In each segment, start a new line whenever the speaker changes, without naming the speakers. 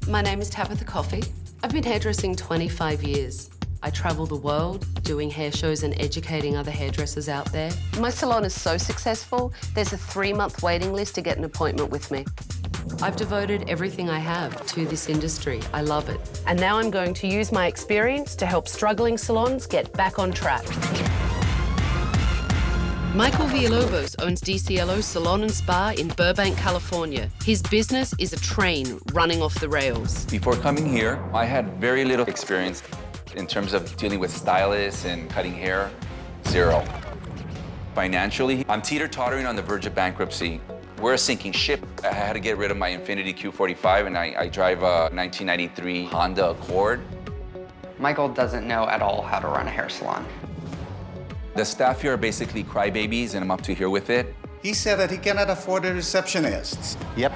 My name is Tabatha Coffey. I've been hairdressing 25 years. I travel the world doing hair shows and educating other hairdressers out there. My salon is so successful, there's a 3-month waiting list to get an appointment with me. I've devoted everything I have to this industry. I love it. And now I'm going to use my experience to help struggling salons get back on track. Michael Villalobos owns DCLO Salon and Spa in Burbank, California. His business is a train running off the rails.
Before coming here, I had very little experience in terms of dealing with stylists and cutting hair. 0. Financially, I'm teeter-tottering on the verge of bankruptcy. We're a sinking ship. I had to get rid of my Infiniti Q45 and I drive a 1993 Honda Accord.
Michael doesn't know at all how to run a hair salon.
The staff here are basically crybabies, and I'm up to here with it.
He said that he cannot afford the receptionists.
Yep.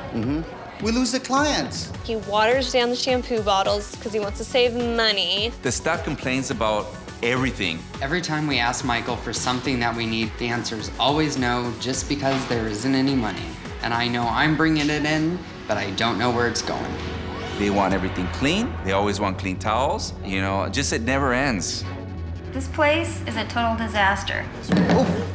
We lose the clients.
He waters down the shampoo bottles because he wants to save money.
The staff complains about everything.
Every time we ask Michael for something that we need, the answer is always no, just because there isn't any money. And I know I'm bringing it in, but I don't know where it's going.
They want everything clean. They always want clean towels. You know, just it never ends.
This place is a total disaster.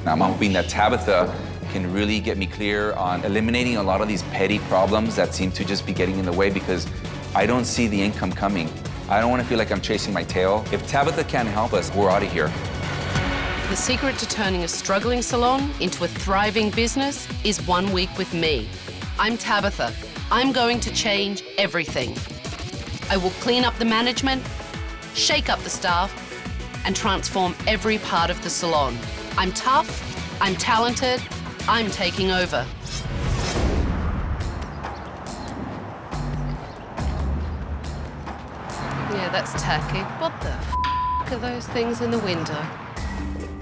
I'm hoping that Tabitha can really get me clear on eliminating a lot of these petty problems that seem to just be getting in the way because I don't see the income coming. I don't want to feel like I'm chasing my tail. If Tabitha can't help us, we're out of here.
The secret to turning a struggling salon into a thriving business is 1 week with me. I'm Tabitha. I'm going to change everything. I will clean up the management, shake up the staff, and transform every part of the salon. I'm tough, I'm talented, I'm taking over. Yeah, that's tacky. What the f are those things in the window?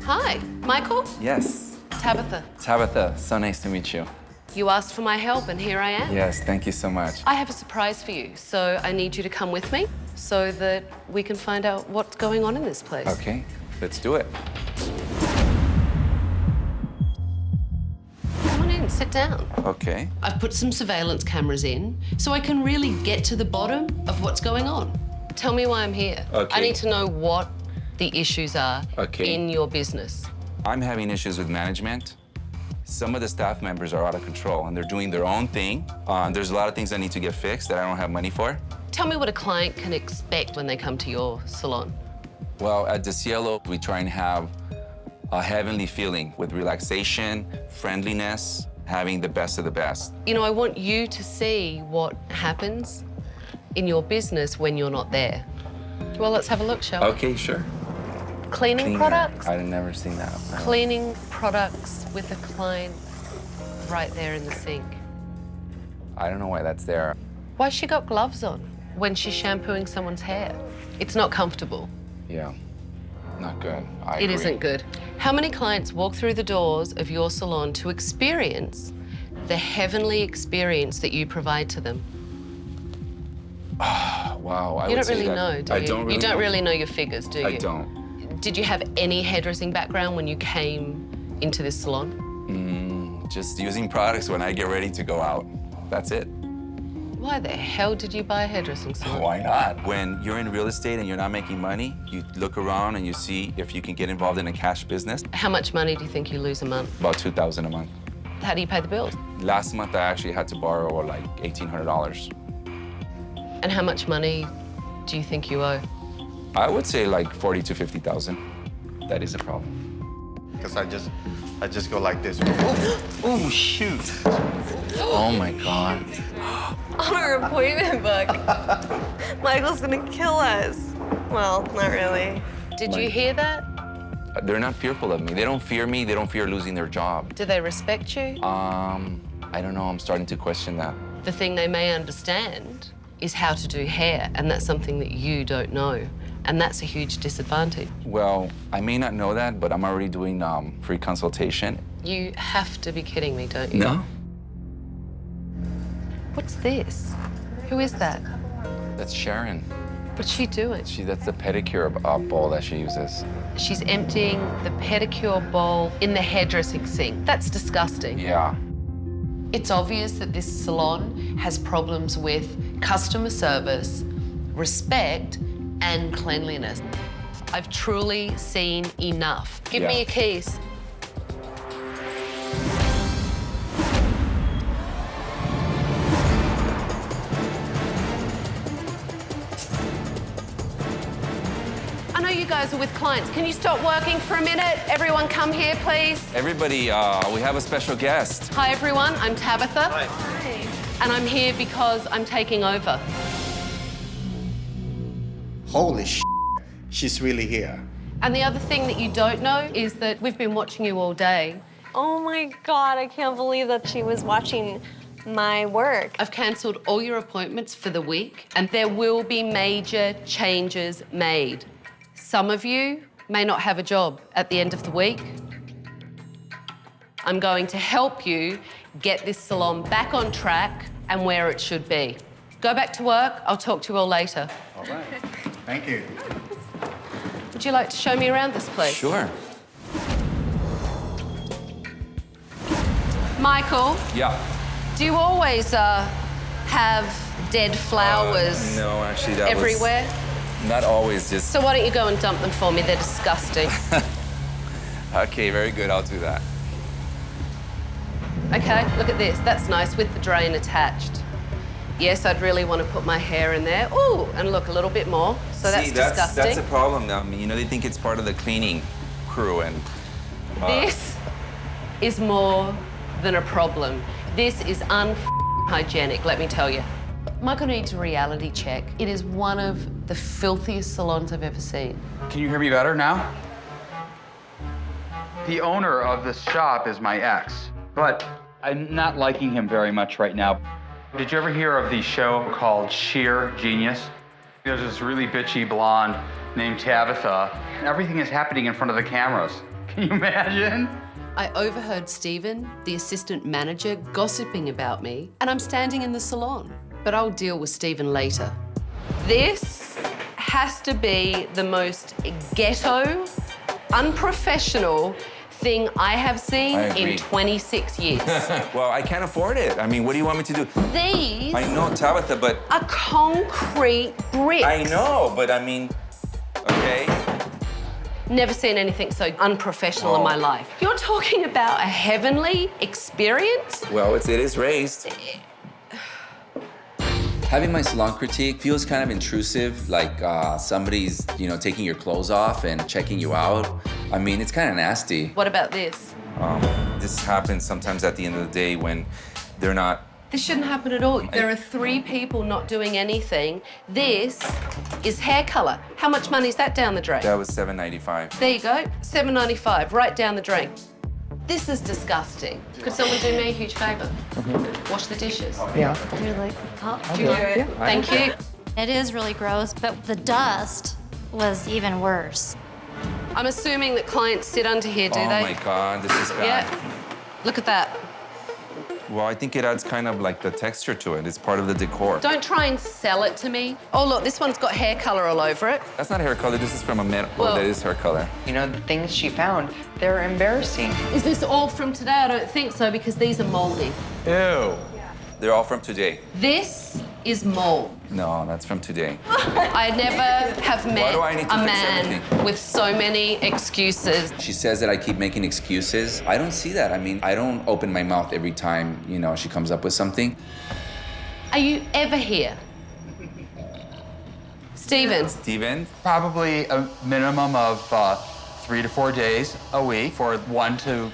Hi, Michael?
Yes.
Tabitha.
Tabitha, so nice to meet you.
You asked for my help and here I am.
Yes, thank you so much.
I have a surprise for you, so I need you to come with me so that we can find out what's going on in this place.
Okay, let's do it.
Come on in, sit down.
Okay.
I've put some surveillance cameras in so I can really get to the bottom of what's going on. Tell me why I'm here.
Okay.
I need to know what the issues are
Okay.
in your business.
I'm having issues with management. Some of the staff members are out of control and they're doing their own thing. There's a lot of things that need to get fixed that I don't have money for.
Tell me what a client can expect when they come to your salon.
Well, at the Cielo, we try and have a heavenly feeling with relaxation, friendliness, having the best of the best.
You know, I want you to see what happens in your business when you're not there. Well, let's have a look, shall we?
Okay, sure.
Cleaning products?
I've never seen that. No.
Cleaning products with a client right there in the sink.
I don't know why that's there.
Why's she got gloves on when she's shampooing someone's hair? It's not comfortable.
Yeah, not good. I
It
agree.
isn't good. How many clients walk through the doors of your salon to experience the heavenly experience that you provide to them?
Wow, I
You
would
don't
say
really
that-
know, do
I
you?
don't really
You don't
know.
really know your figures, do you?
I don't.
Did you have any hairdressing background when you came into this salon?
Just using products when I get ready to go out. That's it.
Why the hell did you buy a hairdressing salon?
Why not? When you're in real estate and you're not making money, you look around and you see if you can get involved in a cash business.
How much money do you think you lose a month?
About $2,000 a month.
How do you pay the bills?
Last month, I actually had to borrow like $1,800.
And how much money do you think you owe?
I would say like 40 to 50,000. That is a problem.
Because I just go like this. Oh, shoot.
Oh my God.
On our appointment book. Michael's gonna kill us. Well, not really.
Did you hear that?
They're not fearful of me. They don't fear me. They don't fear losing their job.
Do they respect you?
I don't know. I'm starting to question that.
The thing they may understand is how to do hair, and that's something that you don't know. And that's a huge disadvantage.
Well, I may not know that, but I'm already doing free consultation.
You have to be kidding me, don't you?
No?
What's this? Who is that?
That's Sharon.
What's she doing?
That's the pedicure bowl that she uses.
She's emptying the pedicure bowl in the hairdressing sink. That's disgusting.
Yeah.
It's obvious that this salon has problems with customer service, respect, and cleanliness. I've truly seen enough. Give me your keys. I know you guys are with clients. Can you stop working for a minute? Everyone come here, please.
Everybody, we have a special guest.
Hi, everyone. I'm Tabitha.
Hi.
And I'm here because I'm taking over.
Holy sh! She's really here.
And the other thing that you don't know is that we've been watching you all day.
Oh my God, I can't believe that she was watching my work.
I've cancelled all your appointments for the week, and there will be major changes made. Some of you may not have a job at the end of the week. I'm going to help you get this salon back on track and where it should be. Go back to work. I'll talk to you all later.
All right. Thank you.
Would you like to show me around this place?
Sure.
Michael,
Yeah.
do you always have dead flowers
No, actually, that
everywhere?
was not always. Just
So why don't you go and dump them for me? They're disgusting.
okay. Very good. I'll do that.
Okay, look at this. That's nice with the drain attached. Yes, I'd really want to put my hair in there. Ooh, and look, a little bit more. So that's
See,
disgusting.
that's a problem. I mean, you know, they think it's part of the cleaning crew, and
This is more than a problem. This is unhygienic, let me tell you. Michael needs a reality check. It is one of the filthiest salons I've ever seen.
Can you hear me better now? The owner of this shop is my ex, but I'm not liking him very much right now. Did you ever hear of the show called Sheer Genius? There's this really bitchy blonde named Tabitha, and everything is happening in front of the cameras. Can you imagine?
I overheard Stephen, the assistant manager, gossiping about me, and I'm standing in the salon. But I'll deal with Stephen later. This has to be the most ghetto, unprofessional thing I have seen
I agree.
in 26 years.
well, I can't afford it. I mean, what do you want me to do?
These
I know, Tabitha, but
are concrete bricks.
I know, but I mean, okay.
Never seen anything so unprofessional in my life. You're talking about a heavenly experience?
Well, it is raised. Having my salon critique feels kind of intrusive, like somebody's, you know, taking your clothes off and checking you out. I mean, it's kind of nasty.
What about this?
This happens sometimes at the end of the day when they're not.
This shouldn't happen at all. There are 3 people not doing anything. This is hair color. How much money is that down the drain?
That was $7.95.
There you go, $7.95, right down the drain. This is disgusting. Could someone do me a huge favor? Wash the dishes.
Yeah.
You're like, oh,
Do you do it? Thank you.
It is really gross, but the dust was even worse.
I'm assuming that clients sit under here, do
Oh
they?
my God, this is bad.
Yeah. Look at that.
Well, I think it adds kind of like the texture to it. It's part of the decor.
Don't try and sell it to me. Oh, look, this one's got hair color all over it.
That's not hair color. This is from a man.
Well-
Oh, that is hair color.
You know, the things she found, they're embarrassing.
Is this all from today? I don't think so, because these are moldy.
Ew. They're all from today.
This is mold.
No, that's from today.
I never have met
do I need to
a
fix
man
everything?
with so many excuses.
She says that I keep making excuses. I don't see that. I mean, I don't open my mouth every time, you know, she comes up with something.
Are you ever here? Stephen,
Steven?
Probably a minimum of 3 to 4 days a week for 1 to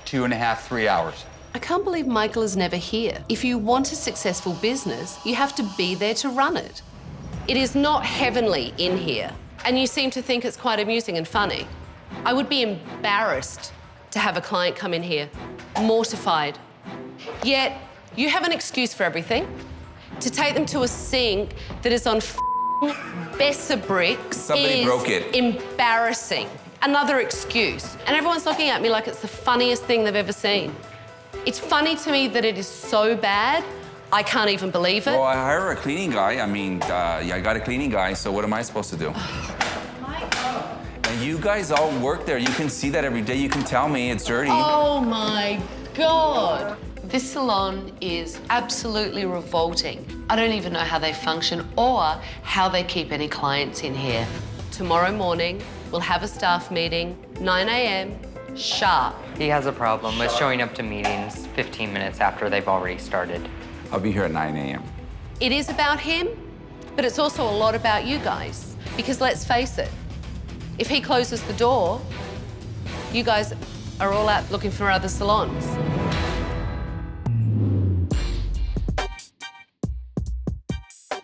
2.5, 3 hours.
I can't believe Michael is never here. If you want a successful business, you have to be there to run it. It is not heavenly in here, and you seem to think it's quite amusing and funny. I would be embarrassed to have a client come in here, mortified. Yet, you have an excuse for everything. To take them to a sink that is on Besser bricks
Somebody
is
broke it.
embarrassing. Another excuse. And everyone's looking at me like it's the funniest thing they've ever seen. It's funny to me that it is so bad, I can't even believe it.
Well, I hire a cleaning guy. I mean, I got a cleaning guy, so what am I supposed to do? And you guys all work there. You can see that every day. You can tell me it's dirty.
Oh my God. This salon is absolutely revolting. I don't even know how they function or how they keep any clients in here. Tomorrow morning, we'll have a staff meeting, 9 a.m. sharp.
He has a problem with showing up to meetings 15 minutes after they've already started.
I'll be here at 9 a.m.
It is about him, but it's also a lot about you guys. Because let's face it, if he closes the door, you guys are all out looking for other salons.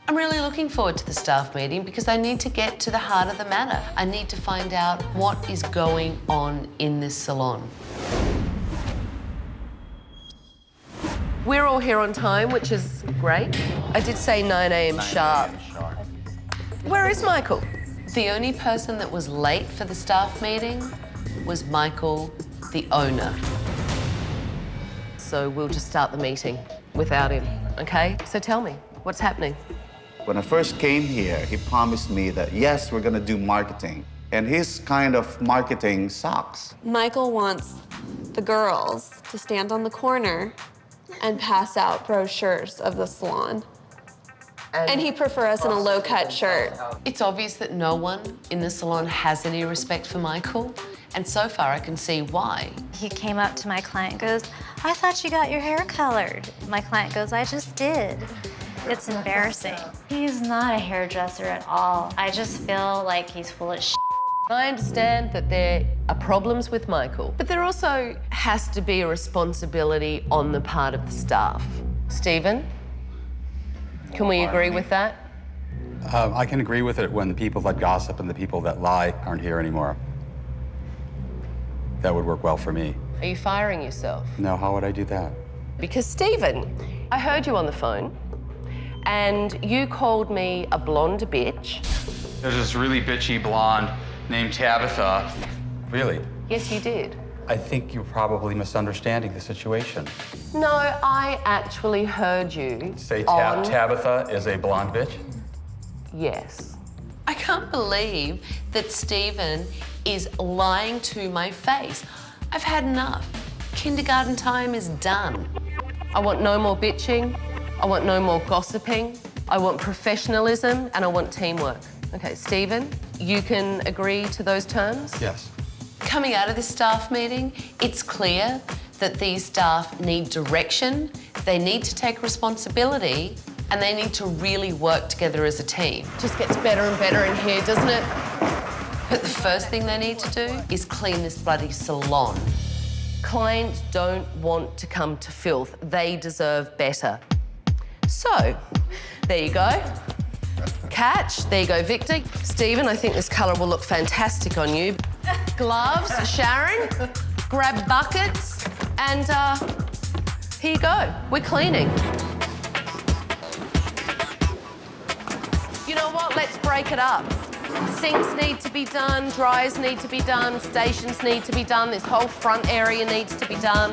I'm really looking forward to the staff meeting because I need to get to the heart of the matter. I need to find out what is going on in this salon. We're all here on time, which is great. I did say 9 a.m. sharp. Where is Michael? The only person that was late for the staff meeting was Michael, the owner. So we'll just start the meeting without him, okay? So tell me, what's happening?
When I first came here, he promised me that, yes, we're gonna do marketing. And his kind of marketing sucks.
Michael wants the girls to stand on the corner and pass out brochures of the salon. And he'd prefer us in a low-cut shirt.
It's obvious that no one in the salon has any respect for Michael, and so far I can see why.
He came up to my client and goes, I thought you got your hair colored. My client goes, I just did. It's embarrassing. He's not a hairdresser at all. I just feel like he's full of shit.
I understand that there are problems with Michael, but there also has to be a responsibility on the part of the staff. Stephen, can we agree with that?
I can agree with it when the people that gossip and the people that lie aren't here anymore. That would work well for me.
Are you firing yourself?
No, how would I do that?
Because Stephen, I heard you on the phone, and you called me a blonde bitch.
There's this really bitchy blonde named Tabitha. Really?
Yes, you did.
I think you're probably misunderstanding the situation.
No, I actually heard you
Say
on...
Tabitha is a blonde bitch?
Yes. I can't believe that Stephen is lying to my face. I've had enough. Kindergarten time is done. I want no more bitching. I want no more gossiping. I want professionalism and I want teamwork. Okay, Stephen, you can agree to those terms?
Yes.
Coming out of this staff meeting, it's clear that these staff need direction, they need to take responsibility, and they need to really work together as a team. Just gets better and better in here, doesn't it? But the first thing they need to do is clean this bloody salon. Clients don't want to come to filth. They deserve better. So, there you go. Catch, there you go, Victor. Stephen, I think this colour will look fantastic on you. Gloves, Sharon, grab buckets, and here you go. We're cleaning. You know what? Let's break it up. Sinks need to be done, dryers need to be done, stations need to be done, this whole front area needs to be done.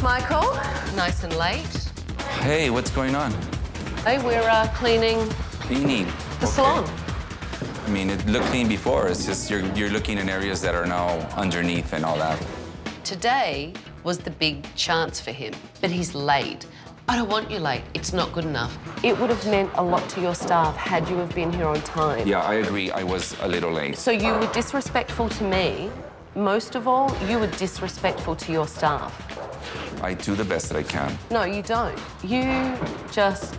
Michael, nice and late.
Hey, what's going on?
Hey, we're cleaning
Cleaning.
the salon.
I mean, it looked clean before. It's just you're looking in areas that are now underneath and all that.
Today was the big chance for him, but he's late. I don't want you late. It's not good enough. It would have meant a lot to your staff had you have been here on time.
Yeah, I agree. I was a little late.
So you were disrespectful to me. Most of all, you were disrespectful to your staff.
I do the best that I can.
No, you don't. You just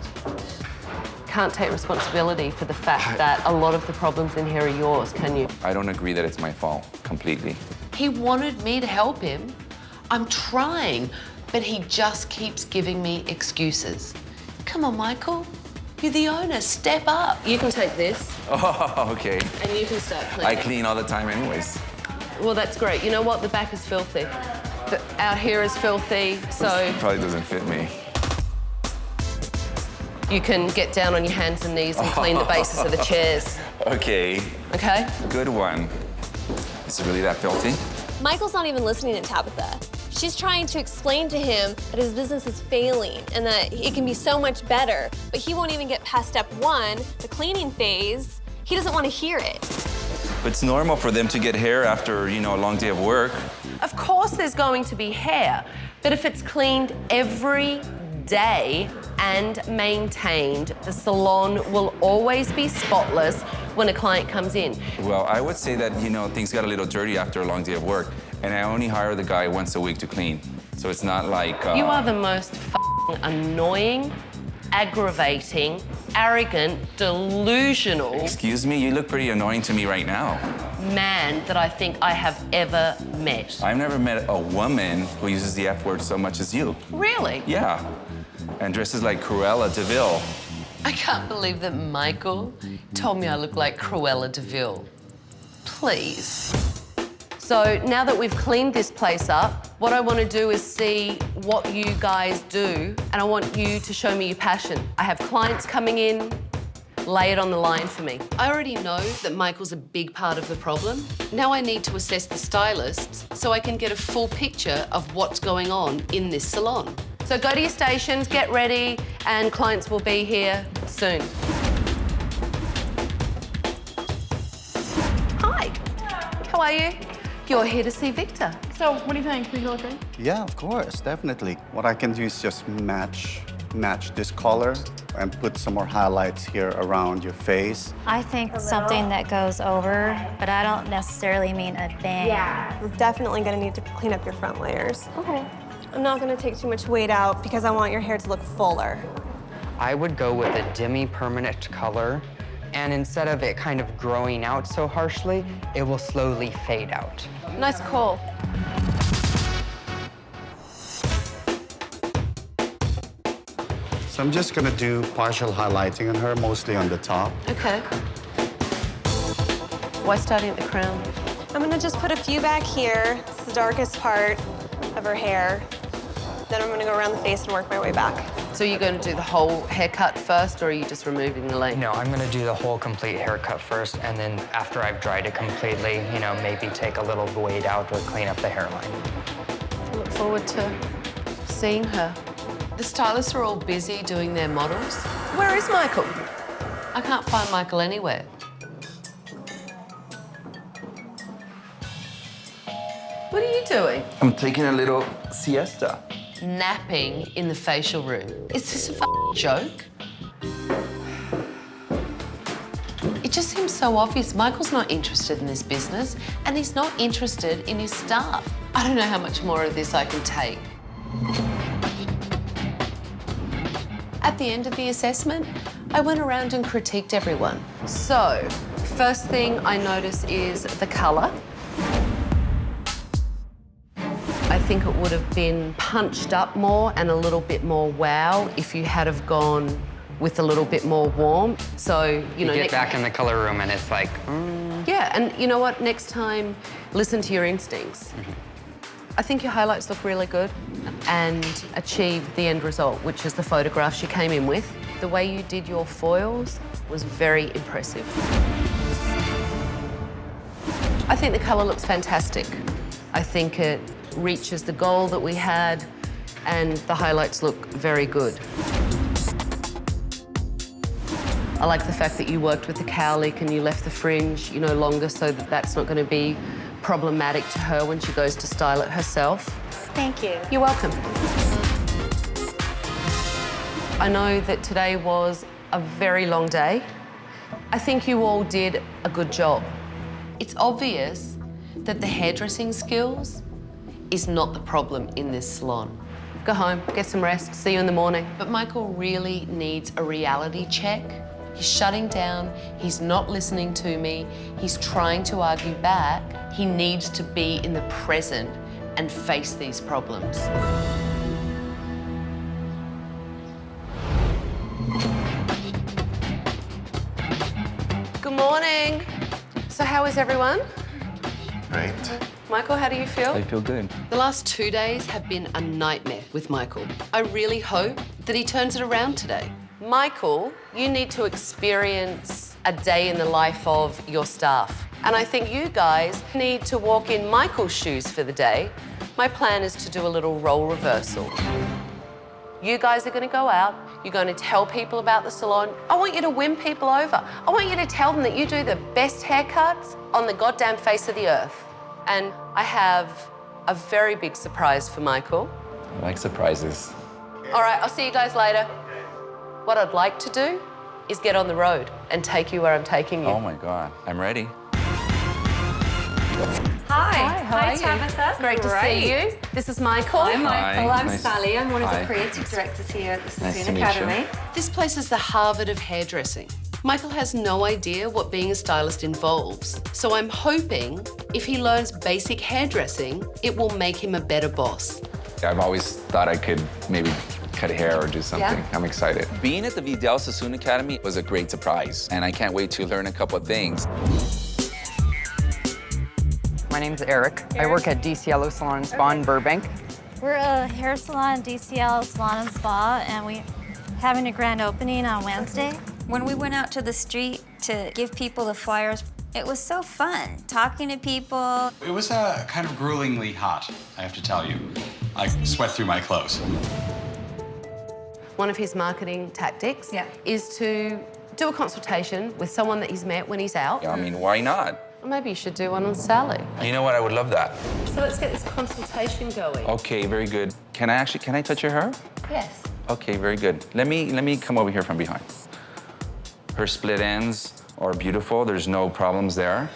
can't take responsibility for the fact that a lot of the problems in here are yours, can you?
I don't agree that it's my fault completely.
He wanted me to help him. I'm trying, but he just keeps giving me excuses. Come on, Michael. You're the owner. Step up. You can take this.
Oh, okay.
And you can start cleaning.
I clean all the time anyways.
Well, that's great. You know what? The back is filthy. Out here is filthy, so...
Probably doesn't fit me.
You can get down on your hands and knees and clean the bases of the chairs.
Okay.
Okay?
Good one. Is it really that filthy?
Michael's not even listening to Tabitha. She's trying to explain to him that his business is failing and that it can be so much better, but he won't even get past step one, the cleaning phase. He doesn't want to hear it.
It's normal for them to get hair after, a long day of work.
Of course there's going to be hair, but if it's cleaned every day and maintained, the salon will always be spotless when a client comes in.
Well, I would say that, things got a little dirty after a long day of work, and I only hire the guy once a week to clean. So it's not like...
You are the most annoying, aggravating, arrogant, delusional...
Excuse me, you look pretty annoying to me right now.
...man that I think I have ever met.
I've never met a woman who uses the F word so much as you.
Really?
Yeah. And dresses like Cruella de Vil.
I can't believe that Michael told me I look like Cruella de Vil. Please. So now that we've cleaned this place up, what I want to do is see what you guys do, and I want you to show me your passion. I have clients coming in, lay it on the line for me. I already know that Michael's a big part of the problem. Now I need to assess the stylist so I can get a full picture of what's going on in this salon. So go to your stations, get ready, and clients will be here soon. Hi. How are you? You're here to see Victor.
So, what do you think? Think you look good?
Yeah, of course, definitely. What I can do is just match this color and put some more highlights here around your face.
I think something that goes over, but I don't necessarily mean a bang.
Yeah. We're definitely gonna need to clean up your front layers. Okay. I'm not gonna take too much weight out because I want your hair to look fuller.
I would go with a demi-permanent color, and instead of it kind of growing out so harshly, it will slowly fade out.
Nice call.
So I'm just gonna do partial highlighting on her, mostly on the top.
Okay. Why starting at the crown?
I'm gonna just put a few back here. It's the darkest part of her hair. Then I'm gonna go around the face and work my way back.
So you're going to do the whole haircut first, or are you just removing the length?
No, I'm gonna do the whole complete haircut first, and then after I've dried it completely, maybe take a little weight out or clean up the hairline.
I look forward to seeing her. The stylists are all busy doing their models. Where is Michael? I can't find Michael anywhere. What are you doing?
I'm taking a little siesta.
Napping in the facial room. Is this a f***ing joke? It just seems so obvious. Michael's not interested in this business, and he's not interested in his staff. I don't know how much more of this I can take. At the end of the assessment, I went around and critiqued everyone. So, first thing I notice is the colour. I think it would have been punched up more and a little bit more wow if you had have gone with a little bit more warm. So,
you get back in the color room and it's like,
Yeah, and you know what? Next time, listen to your instincts. I think your highlights look really good and achieve the end result, which is the photographs you came in with. The way you did your foils was very impressive. I think the colour looks fantastic. I think it reaches the goal that we had, and the highlights look very good. I like the fact that you worked with the cowlick and you left the fringe, longer so that that's not going to be problematic to her when she goes to style it herself.
Thank you.
You're welcome. I know that today was a very long day. I think you all did a good job. It's obvious that the hairdressing skills is not the problem in this salon. Go home, get some rest, see you in the morning. But Michael really needs a reality check. He's shutting down, he's not listening to me, he's trying to argue back. He needs to be in the present and face these problems. Good morning. So how is everyone?
Great.
Michael, how do you feel?
I feel good.
The last 2 days have been a nightmare with Michael. I really hope that he turns it around today. Michael, you need to experience a day in the life of your staff. And I think you guys need to walk in Michael's shoes for the day. My plan is to do a little role reversal. You guys are going to go out, you're going to tell people about the salon. I want you to win people over. I want you to tell them that you do the best haircuts on the goddamn face of the earth. And I have a very big surprise for Michael.
I like surprises.
All right, I'll see you guys later. What I'd like to do is get on the road and take you where I'm taking you.
Oh my God, I'm ready.
Hi.
How are you?
Tabatha.
Great to see you. This is Michael.
Hi, Michael. I'm
Nice.
Sally. I'm one of
Hi.
the creative directors here at the
Nice
Sassoon
to meet you.
Academy.
This place is the Harvard of hairdressing. Michael has no idea what being a stylist involves. So I'm hoping if he learns basic hairdressing, it will make him a better boss.
I've always thought I could maybe cut hair or do something.
Yeah.
I'm excited. Being at the Vidal Sassoon Academy was a great surprise, and I can't wait to learn a couple of things.
My name's Eric. I work at DCLO Salon and Spa in Burbank.
We're a hair salon, DCL Salon and Spa, and we're having a grand opening on Wednesday.
When we went out to the street to give people the flyers, it was so fun, talking to people.
It was kind of gruelingly hot, I have to tell you. I sweat through my clothes.
One of his marketing tactics is to do a consultation with someone that he's met when he's out.
I mean, why not?
Or maybe you should do one on Sally.
You know what? I would love that.
So let's get this consultation going.
Okay, very good. Can I touch your hair?
Yes.
Okay, very good. Let me come over here from behind. Her split ends are beautiful. There's no problems there.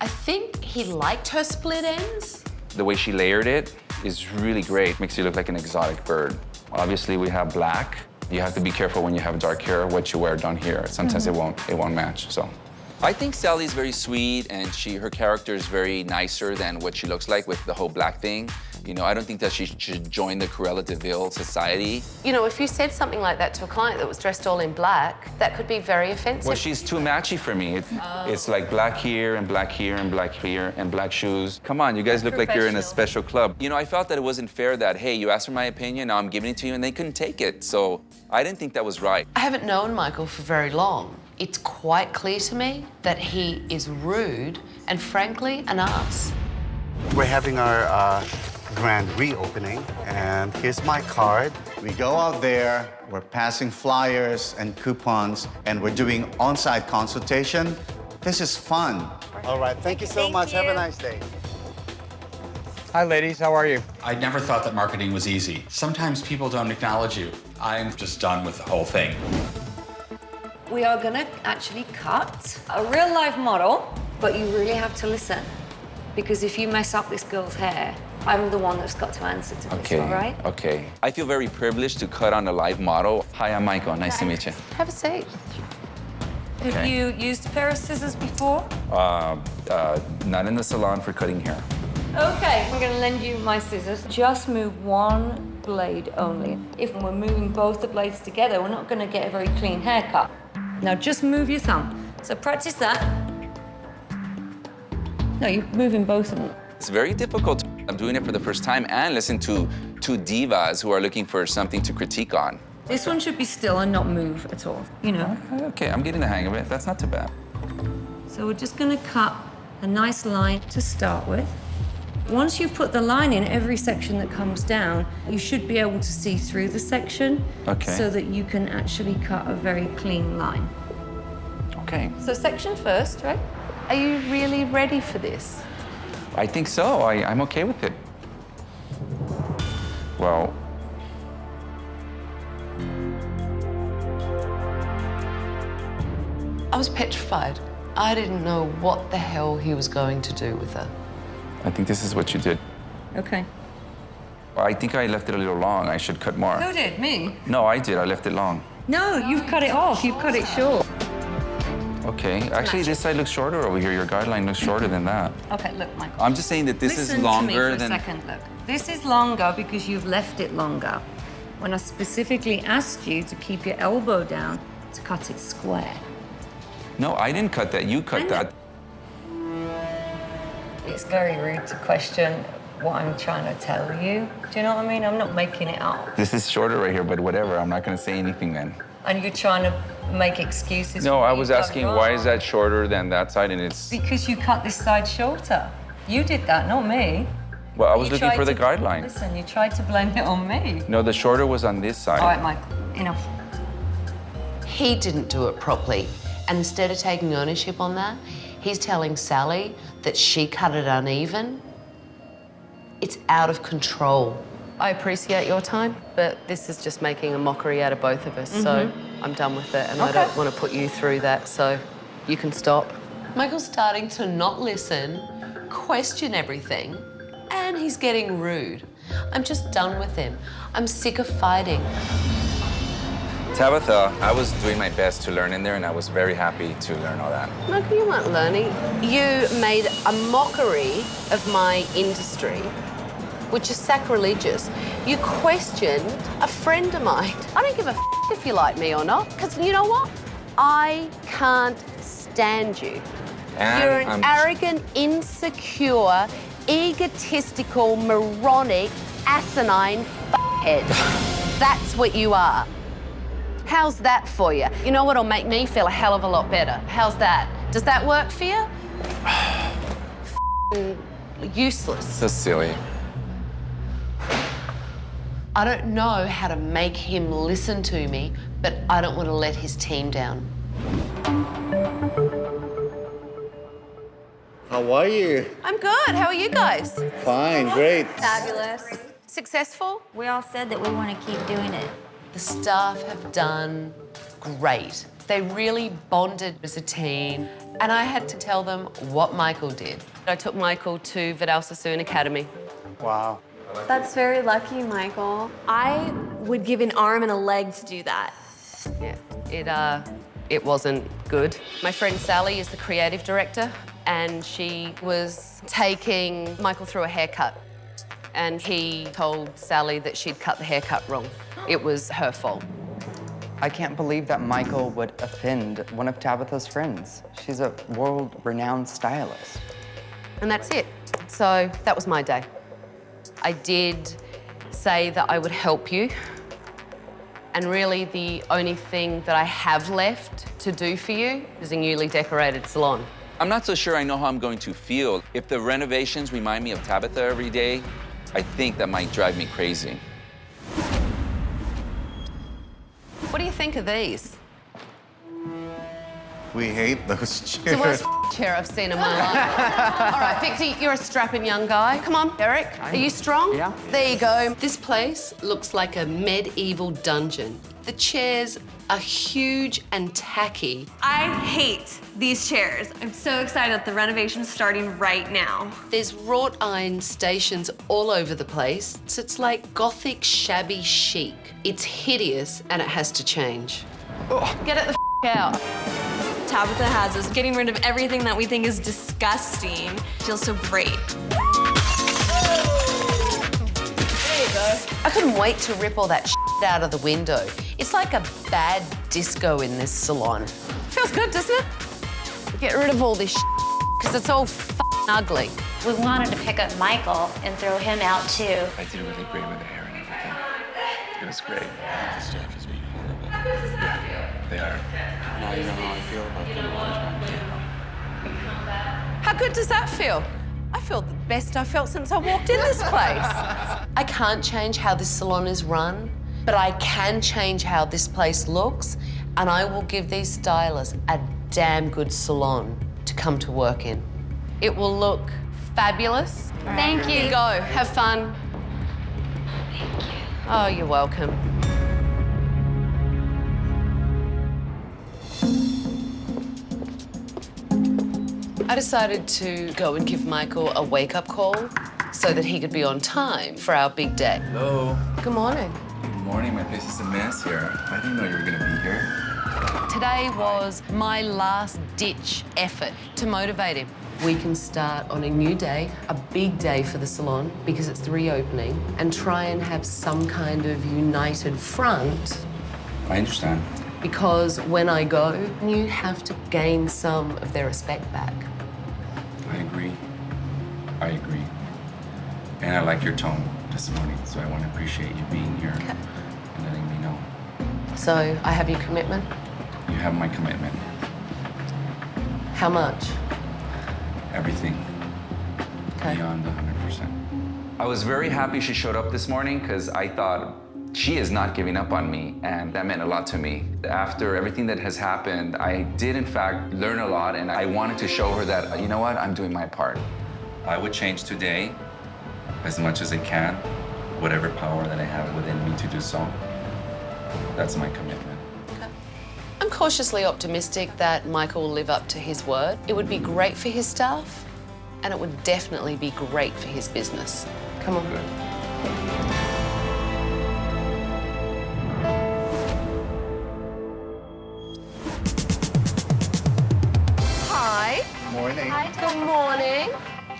I think he liked her split ends.
The way she layered it is really great. Makes you look like an exotic bird. Obviously, we have black. You have to be careful when you have dark hair what you wear down here. Sometimes it won't match. So, I think Sally's very sweet, and her character is very nicer than what she looks like with the whole black thing. You know, I don't think that she should join the Cruella de Vil society.
You know, if you said something like that to a client that was dressed all in black, that could be very offensive.
Well, she's too matchy for me. It's like black here and black here and black here and black shoes. Come on, you guys look like you're in a special club. You know, I felt that it wasn't fair that, hey, you asked for my opinion, now I'm giving it to you, and they couldn't take it. So I didn't think that was right.
I haven't known Michael for very long. It's quite clear to me that he is rude and, frankly, an ass.
We're having our grand reopening, and here's my card. We go out there, we're passing flyers and coupons, and we're doing on-site consultation. This is fun. All right, thank you so much. Have a nice day.
Hi, ladies. How are you?
I never thought that marketing was easy. Sometimes people don't acknowledge you. I'm just done with the whole thing.
We are going to actually cut a real life model, but you really have to listen. Because if you mess up this girl's hair, I'm the one that's got to answer to this, all right?
Okay. I feel very privileged to cut on a live model. Hi, I'm Michael. Nice to meet you.
Have a seat.
Have you used a pair of scissors before?
Not in the salon for cutting hair.
Okay, I'm going to lend you my scissors. Just move one blade only. If we're moving both the blades together, we're not going to get a very clean haircut. Now just move your thumb. So practice that. No, you're moving both of them.
It's very difficult. I'm doing it for the first time and listen to two divas who are looking for something to critique on.
This one should be still and not move at all, you know.
Okay, I'm getting the hang of it. That's not too bad.
So we're just going to cut a nice line to start with. Once you've put the line in every section that comes down, you should be able to see through the section so that you can actually cut a very clean line.
Okay.
So section first, right?
Are you really ready for this?
I think so. I'm okay with it. Well,
I was petrified. I didn't know what the hell he was going to do with her.
I think this is what you did.
Okay.
I think I left it a little long. I should cut more.
Who did? Me?
No, I did. I left it long.
No, you've cut it off. You've cut it short.
Okay. Actually, this side looks shorter over here. Your guideline looks shorter than that.
Okay, look, Michael.
I'm just saying that this is
Listen
longer
to me for
than...
a second, look. This is longer because you've left it longer. When I specifically asked you to keep your elbow down to cut it square.
No, I didn't cut that. You cut that.
It's very rude to question what I'm trying to tell you. Do you know what I mean? I'm not making it up.
This is shorter right here, but whatever. I'm not going to say anything then.
And you're trying to make excuses.
No,
for what
I was
you've done
asking
wrong.
why is that shorter than that side, and it's...
Because you cut this side shorter. You did that, not me.
Well, I was
You
looking
tried
for the
to-
guideline.
Listen, you tried to blame it on me.
No, the shorter was on this side.
All right, Michael, enough.
He didn't do it properly. And instead of taking ownership on that, he's telling Sally that she cut it uneven. It's out of control. I appreciate your time, but this is just making a mockery out of both of us, so I'm done with it, and I don't want to put you through that, so you can stop. Michael's starting to not listen, question everything, and he's getting rude. I'm just done with him. I'm sick of fighting.
Tabatha, I was doing my best to learn in there, and I was very happy to learn all that.
Michael, you weren't learning. You made a mockery of my industry, which is sacrilegious. You questioned a friend of mine. I don't give a if you like me or not, because you know what? I can't stand you.
And
you're an arrogant, insecure, egotistical, moronic, asinine head. That's what you are. How's that for you? You know what'll make me feel a hell of a lot better? How's that? Does that work for you? Useless.
So silly.
I don't know how to make him listen to me, but I don't want to let his team down.
How are you?
I'm good. How are you guys?
Fine, great.
Fabulous.
Successful?
We all said that we want to keep doing it.
The staff have done great. They really bonded as a team, and I had to tell them what Michael did. I took Michael to Vidal Sassoon Academy.
Wow.
That's very lucky, Michael. I would give an arm and a leg to do that.
Yeah, it wasn't good. My friend Sally is the creative director, and she was taking Michael through a haircut, and he told Sally that she'd cut the haircut wrong. It was her fault.
I can't believe that Michael would offend one of Tabatha's friends. She's a world-renowned stylist.
And that's it. So that was my day. I did say that I would help you. And really the only thing that I have left to do for you is a newly decorated salon.
I'm not so sure I know how I'm going to feel. If the renovations remind me of Tabatha every day, I think that might drive me crazy.
What do you think of these?
We hate those chairs.
It's the worst chair I've seen in my life. All right, Victor, you're a strapping young guy. Come on, Eric, are you strong?
Yeah.
There you go. This place looks like a medieval dungeon. The chairs are huge and tacky.
I hate these chairs. I'm so excited that the renovation's starting right now.
There's wrought iron stations all over the place. So it's like gothic, shabby chic. It's hideous and it has to change. Get it the out.
Tabatha has us getting rid of everything that we think is disgusting. Feels so great.
There you go. I couldn't wait to rip all that out of the window. It's like a bad disco in this salon. Feels good, doesn't it? Get rid of all this because it's all ugly.
We wanted to pick up Michael and throw him out too.
I did really great with the hair and everything. It was great. The staff is being horrible. Yeah, they are.
Now you know how I feel about them.
How good does that feel? I feel the best I felt since I walked in this place. I can't change how this salon is run, but I can change how this place looks, and I will give these stylists a damn good salon to come to work in. It will look fabulous.
Thank you.
Here you go. Have fun. Thank you. Oh, you're welcome. I decided to go and give Michael a wake-up call so that he could be on time for our big day.
Hello.
Good morning.
Good morning. My place is a mess here. I didn't know you were going to be here.
Today was my last-ditch effort to motivate him. We can start on a new day, a big day for the salon because it's the reopening, and try and have some kind of united front.
I understand.
Because when I go, you have to gain some of their respect back.
I agree. I agree. And I like your tone this morning, so I want to appreciate you being here and letting me know.
So I have your commitment?
You have my commitment.
How much?
Everything.
Okay.
Beyond 100%. I was very happy she showed up this morning because I thought she is not giving up on me, and that meant a lot to me. After everything that has happened, I did in fact learn a lot, and I wanted to show her that, you know what, I'm doing my part. I would change today, as much as I can, whatever power that I have within me to do so. That's my commitment.
Okay. I'm cautiously optimistic that Michael will live up to his word. It would be great for his staff, and it would definitely be great for his business. Come on.
Good.
Hi.
Morning.
Good morning.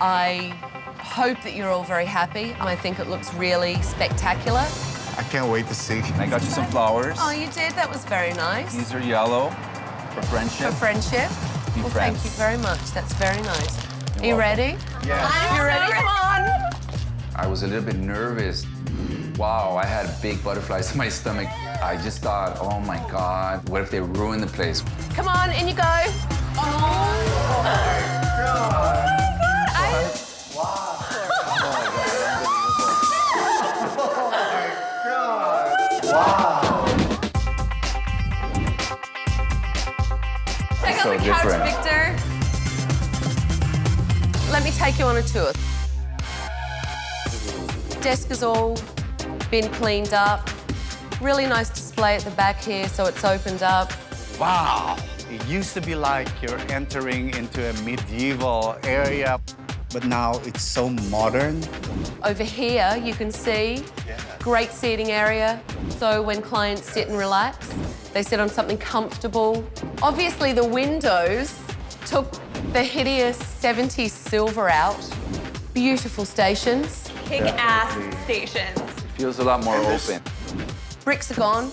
I hope that you're all very happy. I think it looks really spectacular.
I can't wait to see.
I got you some flowers.
Oh, you did? That was very nice.
These are yellow for friendship.
For friendship.
Be
Well,
friends.
thank you very much. That's very nice.
You're
Are you
welcome.
ready?
Yeah.
You ready? Come on.
I was a little bit nervous. Wow, I had big butterflies in my stomach. I just thought, oh my God, what if they ruin the place?
Come on, in you go. Oh my God. Check out
So
the couch,
different.
Victor. Let me take you on a tour. Desk has all been cleaned up. Really nice display at the back here, so it's opened up.
Wow. It used to be like you're entering into a medieval area, but now it's so modern.
Over here, you can see great seating area. So when clients sit and relax, they sit on something comfortable. Obviously, the windows took the hideous 70s silver out. Beautiful stations.
Kick-ass stations.
Feels a lot more open.
Bricks are gone.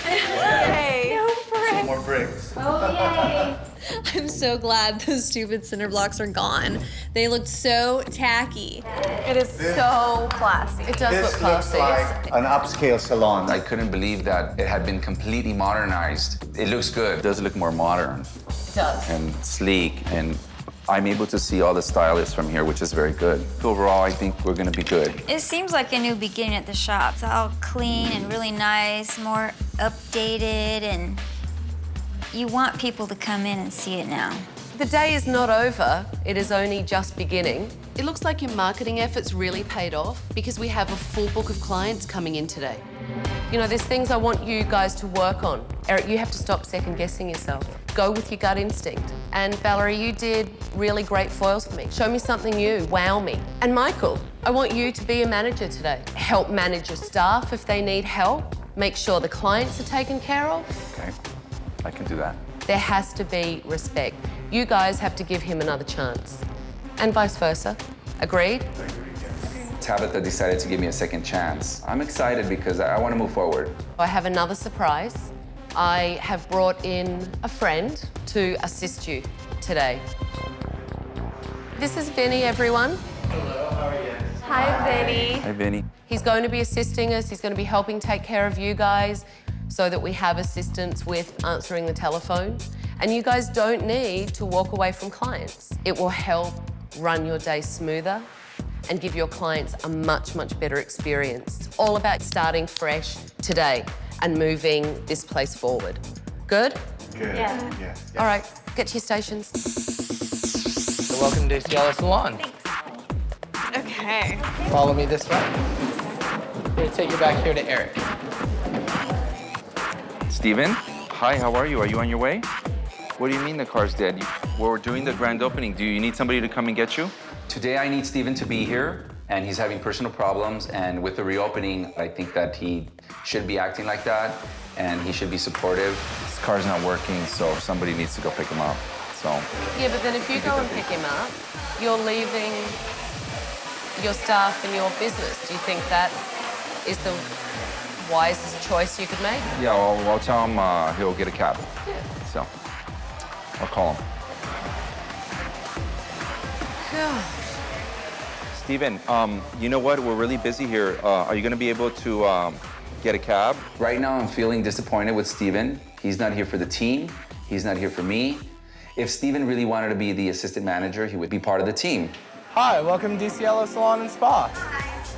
Yay!
More bricks.
I'm so glad those stupid cinder blocks are gone. They looked so tacky. It is so classy.
It does
This
look
looks
classy.
like an upscale salon.
I couldn't believe that it had been completely modernized. It looks good. It does look more modern
It does.
and sleek, and I'm able to see all the stylists from here, which is very good. Overall, I think we're gonna be good.
It seems like a new beginning at the shop. It's all clean and really nice, more updated, and you want people to come in and see it now.
The day is not over. It is only just beginning. It looks like your marketing efforts really paid off because we have a full book of clients coming in today. You know, there's things I want you guys to work on. Eric, you have to stop second-guessing yourself. Go with your gut instinct. And Valerie, you did really great foils for me. Show me something new, wow me. And Michael, I want you to be a manager today. Help manage your staff if they need help. Make sure the clients are taken care of.
Okay, I can do that.
There has to be respect. You guys have to give him another chance. And vice versa. Agreed?
Tabitha decided to give me a second chance. I'm excited because I want to move forward.
I have another surprise. I have brought in a friend to assist you today. This is Vinny, everyone.
Hi, Vinny.
Hi, Vinny.
He's going to be assisting us. He's going to be helping take care of you guys so that we have assistance with answering the telephone. And you guys don't need to walk away from clients. It will help run your day smoother and give your clients a much, much better experience. It's all about starting fresh today and moving this place forward. Good?
Good. Yeah.
All right, get to your stations.
So welcome to Tika Salon.
Okay.
Follow me this way. I'm gonna take you back here to Eric.
Steven? Hi, how are you? Are you on your way? What do you mean the car's dead? We're doing the grand opening. Do you need somebody to come and get you? Today I need Steven to be here, and he's having personal problems, and with the reopening, I think that he should be acting like that, and he should be supportive. His car's not working, so somebody needs to go pick him up, so.
Yeah, but then if you go and pick him up, you're leaving your staff and your business. Do you think that is the wisest choice you could make?
Yeah, I'll tell him he'll get a cab.
Yeah.
So, I'll call him.
God.
Steven, you know what? We're really busy here. Are you gonna be able to get a cab? Right now, I'm feeling disappointed with Steven. He's not here for the team. He's not here for me. If Steven really wanted to be the assistant manager, he would be part of the team.
Hi, welcome to Tika Salon and Spa.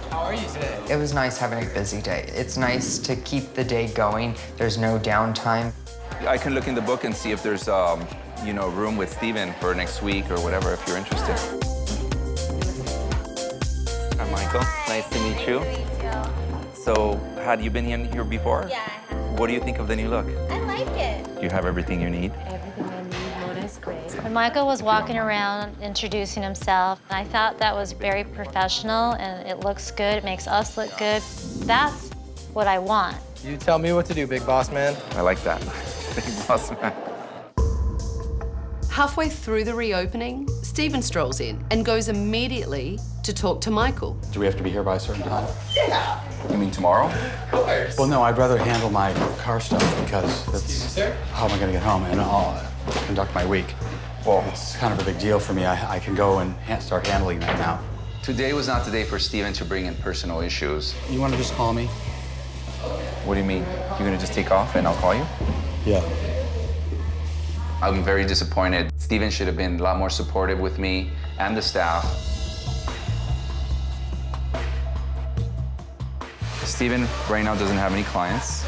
How are you today?
It was nice having a busy day. It's nice to keep the day going. There's no downtime.
I can look in the book and see if there's, room with Steven for next week or whatever, if you're interested. Hi, Mike. Michael. Nice to meet you. So, had you been here before?
Yeah, I have.
What do you think of the new look?
I like it.
You have everything you need?
Everything I need, Mona's great.
When Michael was walking around introducing himself, I thought that was very professional and it looks good, it makes us look good. That's what I want.
You tell me what to do, big boss man.
I like that. Big boss man.
Halfway through the reopening, Stephen strolls in and goes immediately to talk to Michael.
Do we have to be here by a certain time?
Yeah. You mean tomorrow?
Of course. Well, no, I'd rather handle my car stuff because that's how am I going to get home and I'll conduct my week. Well, it's kind of a big deal for me. I can go and start handling that now.
Today was not the day for Stephen to bring in personal issues.
You want to just call me?
What do you mean? You're going to just take off and I'll call you?
Yeah.
I'm very disappointed. Stephen should have been a lot more supportive with me and the staff. Stephen right now doesn't have any clients,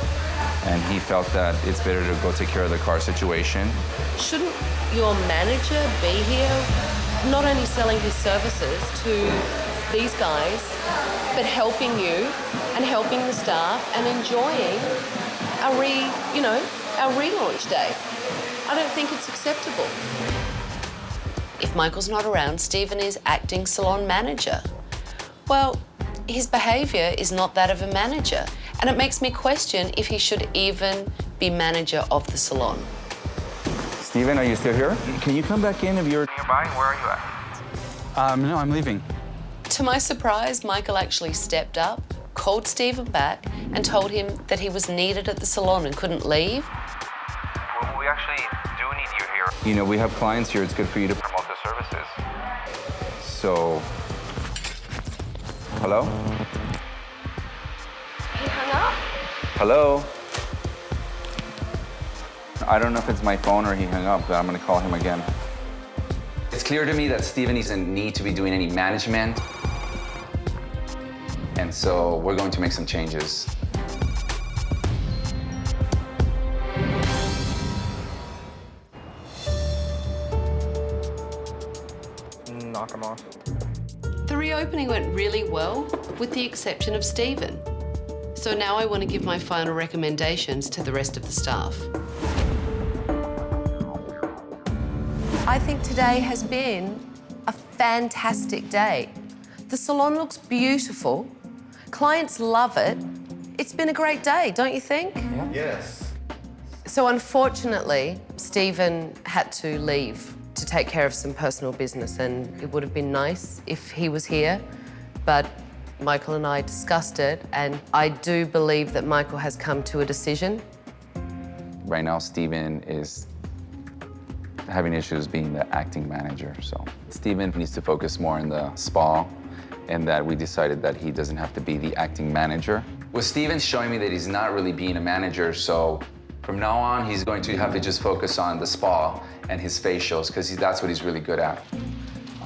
and he felt that it's better to go take care of the car situation.
Shouldn't your manager be here, not only selling his services to these guys, but helping you and helping the staff and enjoying our relaunch day? I don't think it's acceptable. If Michael's not around, Stephen is acting salon manager. Well, his behaviour is not that of a manager, and it makes me question if he should even be manager of the salon.
Stephen, are you still here? Can you come back in if you're
Nearby? Where are you at?
No, I'm leaving.
To my surprise, Michael actually stepped up, called Stephen back, and told him that he was needed at the salon and couldn't leave.
Well, we actually do need you here.
You know, we have clients here. It's good for you to
Promote the services.
So, hello?
He hung up?
Hello? I don't know if it's my phone or he hung up, but I'm gonna call him again. It's clear to me that Stephen doesn't need to be doing any management. And so we're going to make some changes.
Knock him off.
The reopening went really well, with the exception of Stephen. So now I want to give my final recommendations to the rest of the staff. I think today has been a fantastic day. The salon looks beautiful. Clients love it. It's been a great day, don't you think?
Yeah. Yes.
So unfortunately, Stephen had to leave to take care of some personal business, and it would have been nice if he was here, but Michael and I discussed it, and I do believe that Michael has come to a decision.
Right now, Stephen is having issues being the acting manager, so Stephen needs to focus more on the spa, and that we decided that he doesn't have to be the acting manager. Well, Stephen's showing me that he's not really being a manager, so from now on, he's going to have to just focus on the spa and his facials, because that's what he's really good at.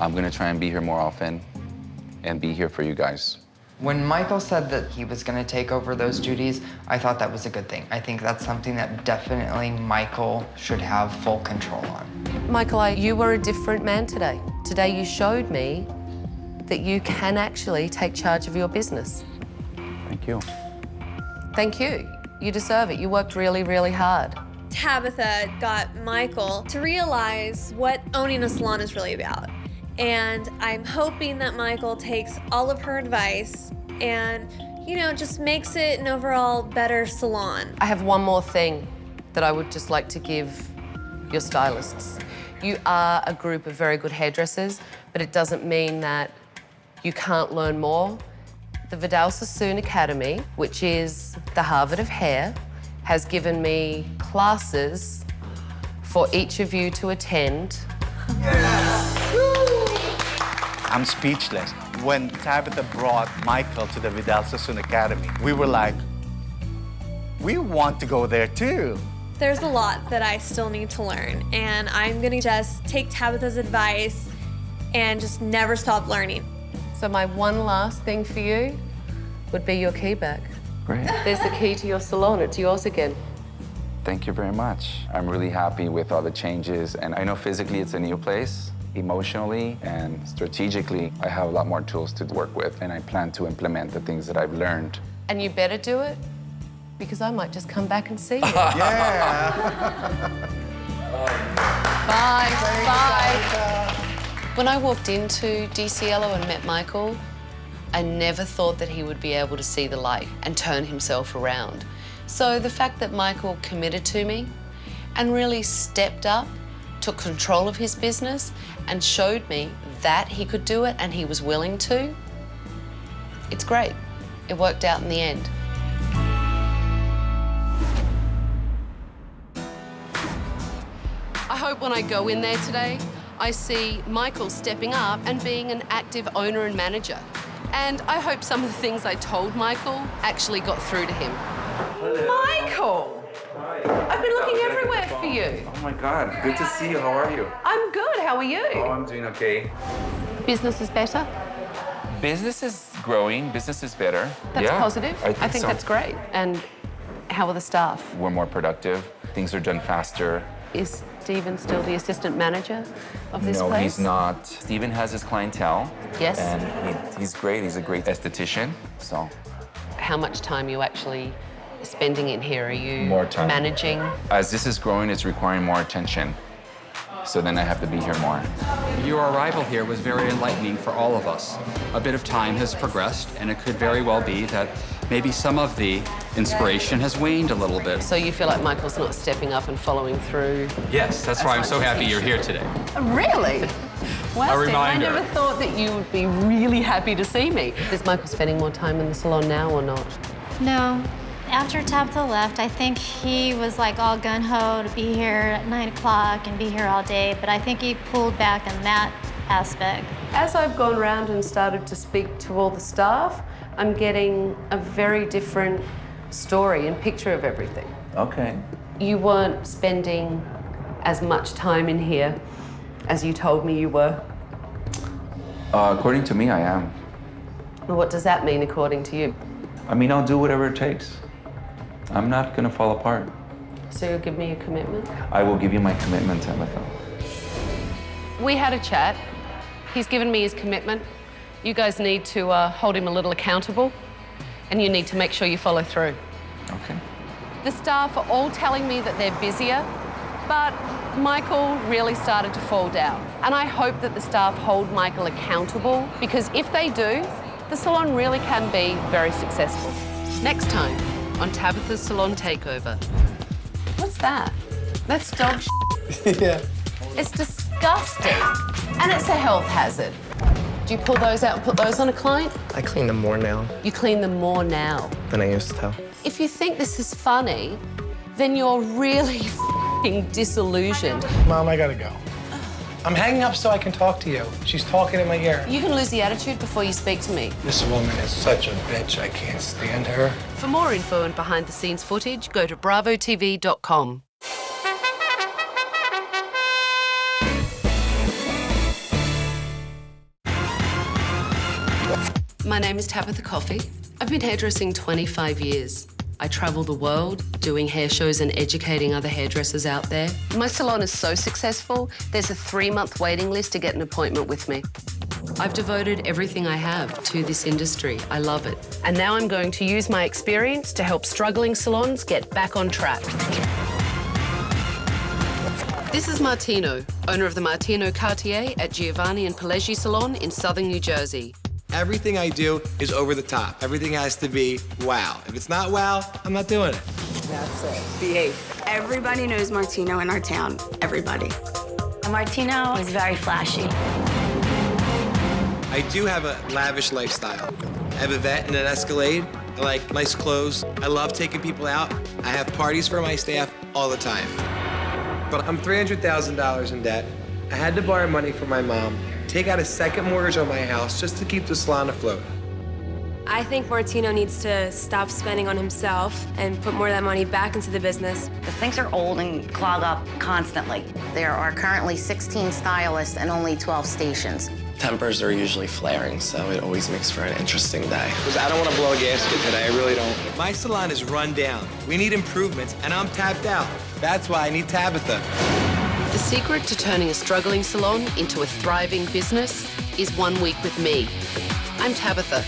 I'm gonna try and be here more often and be here for you guys.
When Michael said that he was going to take over those duties, I thought that was a good thing. I think that's something that definitely Michael should have full control on.
Michael, you were a different man today. Today you showed me that you can actually take charge of your business.
Thank you.
Thank you. You deserve it. You worked really, really hard.
Tabatha got Michael to realize what owning a salon is really about. And I'm hoping that Michael takes all of her advice and, just makes it an overall better salon.
I have one more thing that I would just like to give your stylists. You are a group of very good hairdressers, but it doesn't mean that you can't learn more. The Vidal Sassoon Academy, which is the Harvard of hair, has given me classes for each of you to attend.
Yes! I'm speechless. When Tabitha brought Michael to the Vidal Sassoon Academy, we were like, we want to go there too.
There's a lot that I still need to learn, and I'm gonna just take Tabatha's advice and just never stop learning.
So my one last thing for you would be your key back.
Great.
There's the key to your salon. It's yours again.
Thank you very much. I'm really happy with all the changes, and I know physically it's a new place, Emotionally and strategically, I have a lot more tools to work with, and I plan to implement the things that I've learned.
And you better do it, because I might just come back and see you.
Yeah.
Bye. Bye. When I walked into DCLO and met Michael, I never thought that he would be able to see the light and turn himself around. So the fact that Michael committed to me and really stepped up, took control of his business and showed me that he could do it and he was willing to, it's great. It worked out in the end. I hope when I go in there today, I see Michael stepping up and being an active owner and manager. And I hope some of the things I told Michael actually got through to him. Michael! I've been looking everywhere for you.
Oh my God, good to see you. How are you?
I'm good, how are you?
Oh, I'm doing okay.
Business is better?
Business is growing, business is better.
That's positive. I think
so.
that's great. And how are the staff?
We're more productive, things are done faster.
Is Stephen still the assistant manager of this place?
No, he's not. Stephen has his clientele.
Yes.
And he's great, he's a great esthetician, so.
How much time are you actually spending in here? Are you
More time.
managing?
As this is growing, it's requiring more attention. So then I have to be here more.
Your arrival here was very enlightening for all of us. A bit of time has progressed, and it could very well be that maybe some of the inspiration has waned a little bit.
So you feel like Michael's not stepping up and following through?
Yes, that's why I'm so happy you're here today.
Really? Well,
A
Stephen, I
reminder.
never thought that you would be really happy to see me. Is Michael spending more time in the salon now or not?
No. After Tabitha left, I think he was like all gung-ho to be here at 9 o'clock and be here all day, but I think he pulled back on that aspect.
As I've gone around and started to speak to all the staff, I'm getting a very different story and picture of everything.
Okay.
You weren't spending as much time in here as you told me you were.
According to me, I am.
Well, what does that mean according to you?
I mean, I'll do whatever it takes. I'm not gonna fall apart.
So you'll give me a commitment?
I will give you my commitment, Tabatha.
We had a chat. He's given me his commitment. You guys need to hold him a little accountable, and you need to make sure you follow through.
Okay.
The staff are all telling me that they're busier, but Michael really started to fall down. And I hope that the staff hold Michael accountable, because if they do, the salon really can be very successful. Next time on Tabatha's Salon Takeover. What's that? That's dog shit.
Yeah.
It's disgusting. And it's a health hazard. Do you pull those out and put those on a client?
I clean them more now
You clean them more now.
than I used to.
If you think this is funny, then you're really f***ing disillusioned.
Mom, I gotta go. I'm hanging up so I can talk to you. She's talking in my ear.
You can lose the attitude before you speak to me.
This woman is such a bitch. I can't stand her.
For more info and behind-the-scenes footage, go to bravotv.com. My name is Tabatha Coffey. I've been hairdressing 25 years. I travel the world doing hair shows and educating other hairdressers out there. My salon is so successful, there's a 3-month waiting list to get an appointment with me. I've devoted everything I have to this industry. I love it. And now I'm going to use my experience to help struggling salons get back on track. This is Martino, owner of the Martino Cartier at Giovanni and Pelleggi Salon in Southern New Jersey.
Everything I do is over the top. Everything has to be wow. If it's not wow, I'm not doing it.
That's it. Behave. Everybody knows Martino in our town. Everybody.
Martino is very flashy.
I do have a lavish lifestyle. I have a vet and an Escalade. I like nice clothes. I love taking people out. I have parties for my staff all the time. But I'm $300,000 in debt. I had to borrow money from my mom, take out a second mortgage on my house just to keep the salon afloat.
I think Martino needs to stop spending on himself and put more of that money back into the business.
The sinks are old and clog up constantly. There are currently 16 stylists and only 12 stations.
Tempers are usually flaring, so it always makes for an interesting day.
Because I don't want to blow a gasket today, I really don't. My salon is run down. We need improvements, and I'm tapped out. That's why I need Tabitha.
The secret to turning a struggling salon into a thriving business is 1 week with me. I'm Tabatha,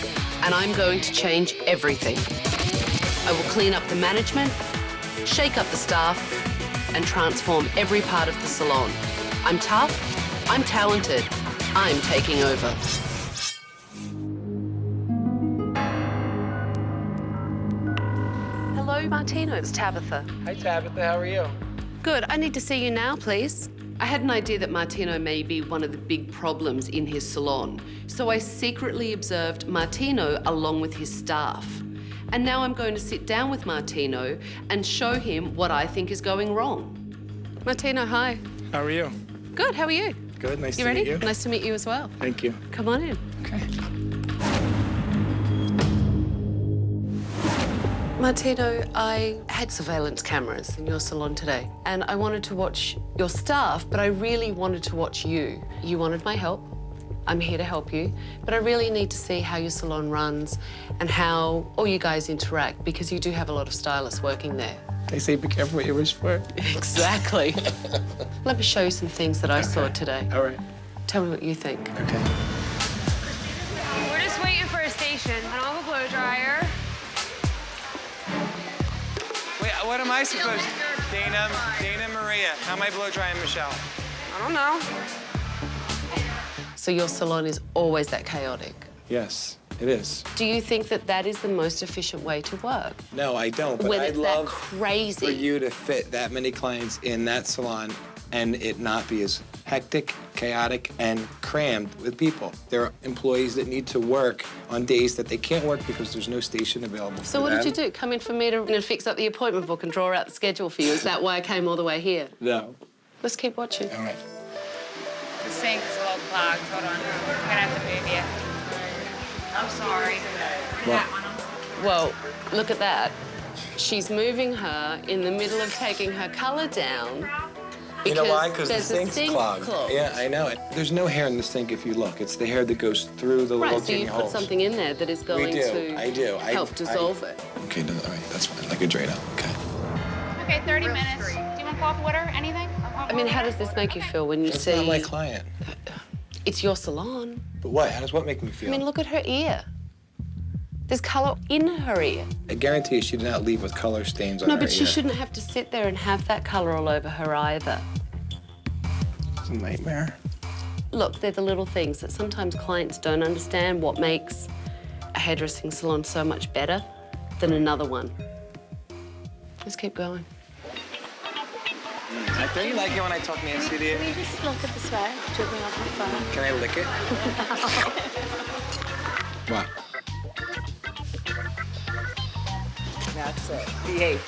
and I'm going to change everything. I will clean up the management, shake up the staff, and transform every part of the salon. I'm tough, I'm talented, I'm taking over. Hello, Martino, it's Tabatha.
Hi, Tabitha, how are you?
Good, I need to see you now, please. I had an idea that Martino may be one of the big problems in his salon, so I secretly observed Martino along with his staff. And now I'm going to sit down with Martino and show him what I think is going wrong. Martino, hi.
How are you?
Good, how are you?
Good, nice
You
to
ready?
meet you.
Nice to meet you as well.
Thank you.
Come on in.
Okay.
Martino, I had surveillance cameras in your salon today, and I wanted to watch your staff, but I really wanted to watch you. You wanted my help. I'm here to help you, but I really need to see how your salon runs and how all you guys interact, because you do have a lot of stylists working there.
They say be careful what you wish for.
Exactly. Let me show you some things that I saw today.
All right.
Tell me what you think.
Okay.
We're just waiting for a station. I don't have a blow dryer.
Wait, what am I supposed to? Dana Maria. How am I blow drying Michelle?
I don't know.
So your salon is always that chaotic.
Yes, it is.
Do you think that that is the most efficient way to work?
No, I don't, but
When
I'd
it's that
love
crazy.
for you to fit that many clients in that salon and it not be as hectic, chaotic, and crammed with people. There are employees that need to work on days that they can't work because there's no station available
So
for
what
them.
did you do? Come in for me to fix up the appointment book and draw out the schedule for you? Is that why I came all the way here?
No.
Let's keep watching.
All right.
The sink's a little clogged. Hold on. I'm gonna have to move you. I'm sorry.
Well, look at that. She's moving her in the middle of taking her colour down.
You know why? Because the
there's a
sink's
sink
clogged. Yeah, I know it. There's no hair in the sink if you look. It's the hair that goes through the little
Right, so you
teeny
put
holes.
something in there that is going to
I do.
help dissolve it.
Okay, no, all right, that's fine. Like a Drano. Okay.
Okay, 30 minutes. Do you want coffee, water, anything?
I mean, how does this make you feel when you
That's
see...
not my client.
It's your salon.
But what? How does what make me feel?
I mean, look at her ear. There's colour in her ear.
I guarantee you she did not leave with color stains on
No,
her
but she
ear.
shouldn't have to sit there and have that colour all over her either.
It's a nightmare.
Look, they're the little things that sometimes clients don't understand what makes a hairdressing salon so much better than another one. Let's keep going.
Don't you like it when I talk Nancy to you?
Can you just look at the sweat dripping off my phone?
Can I lick it? What?
That's it. Behave.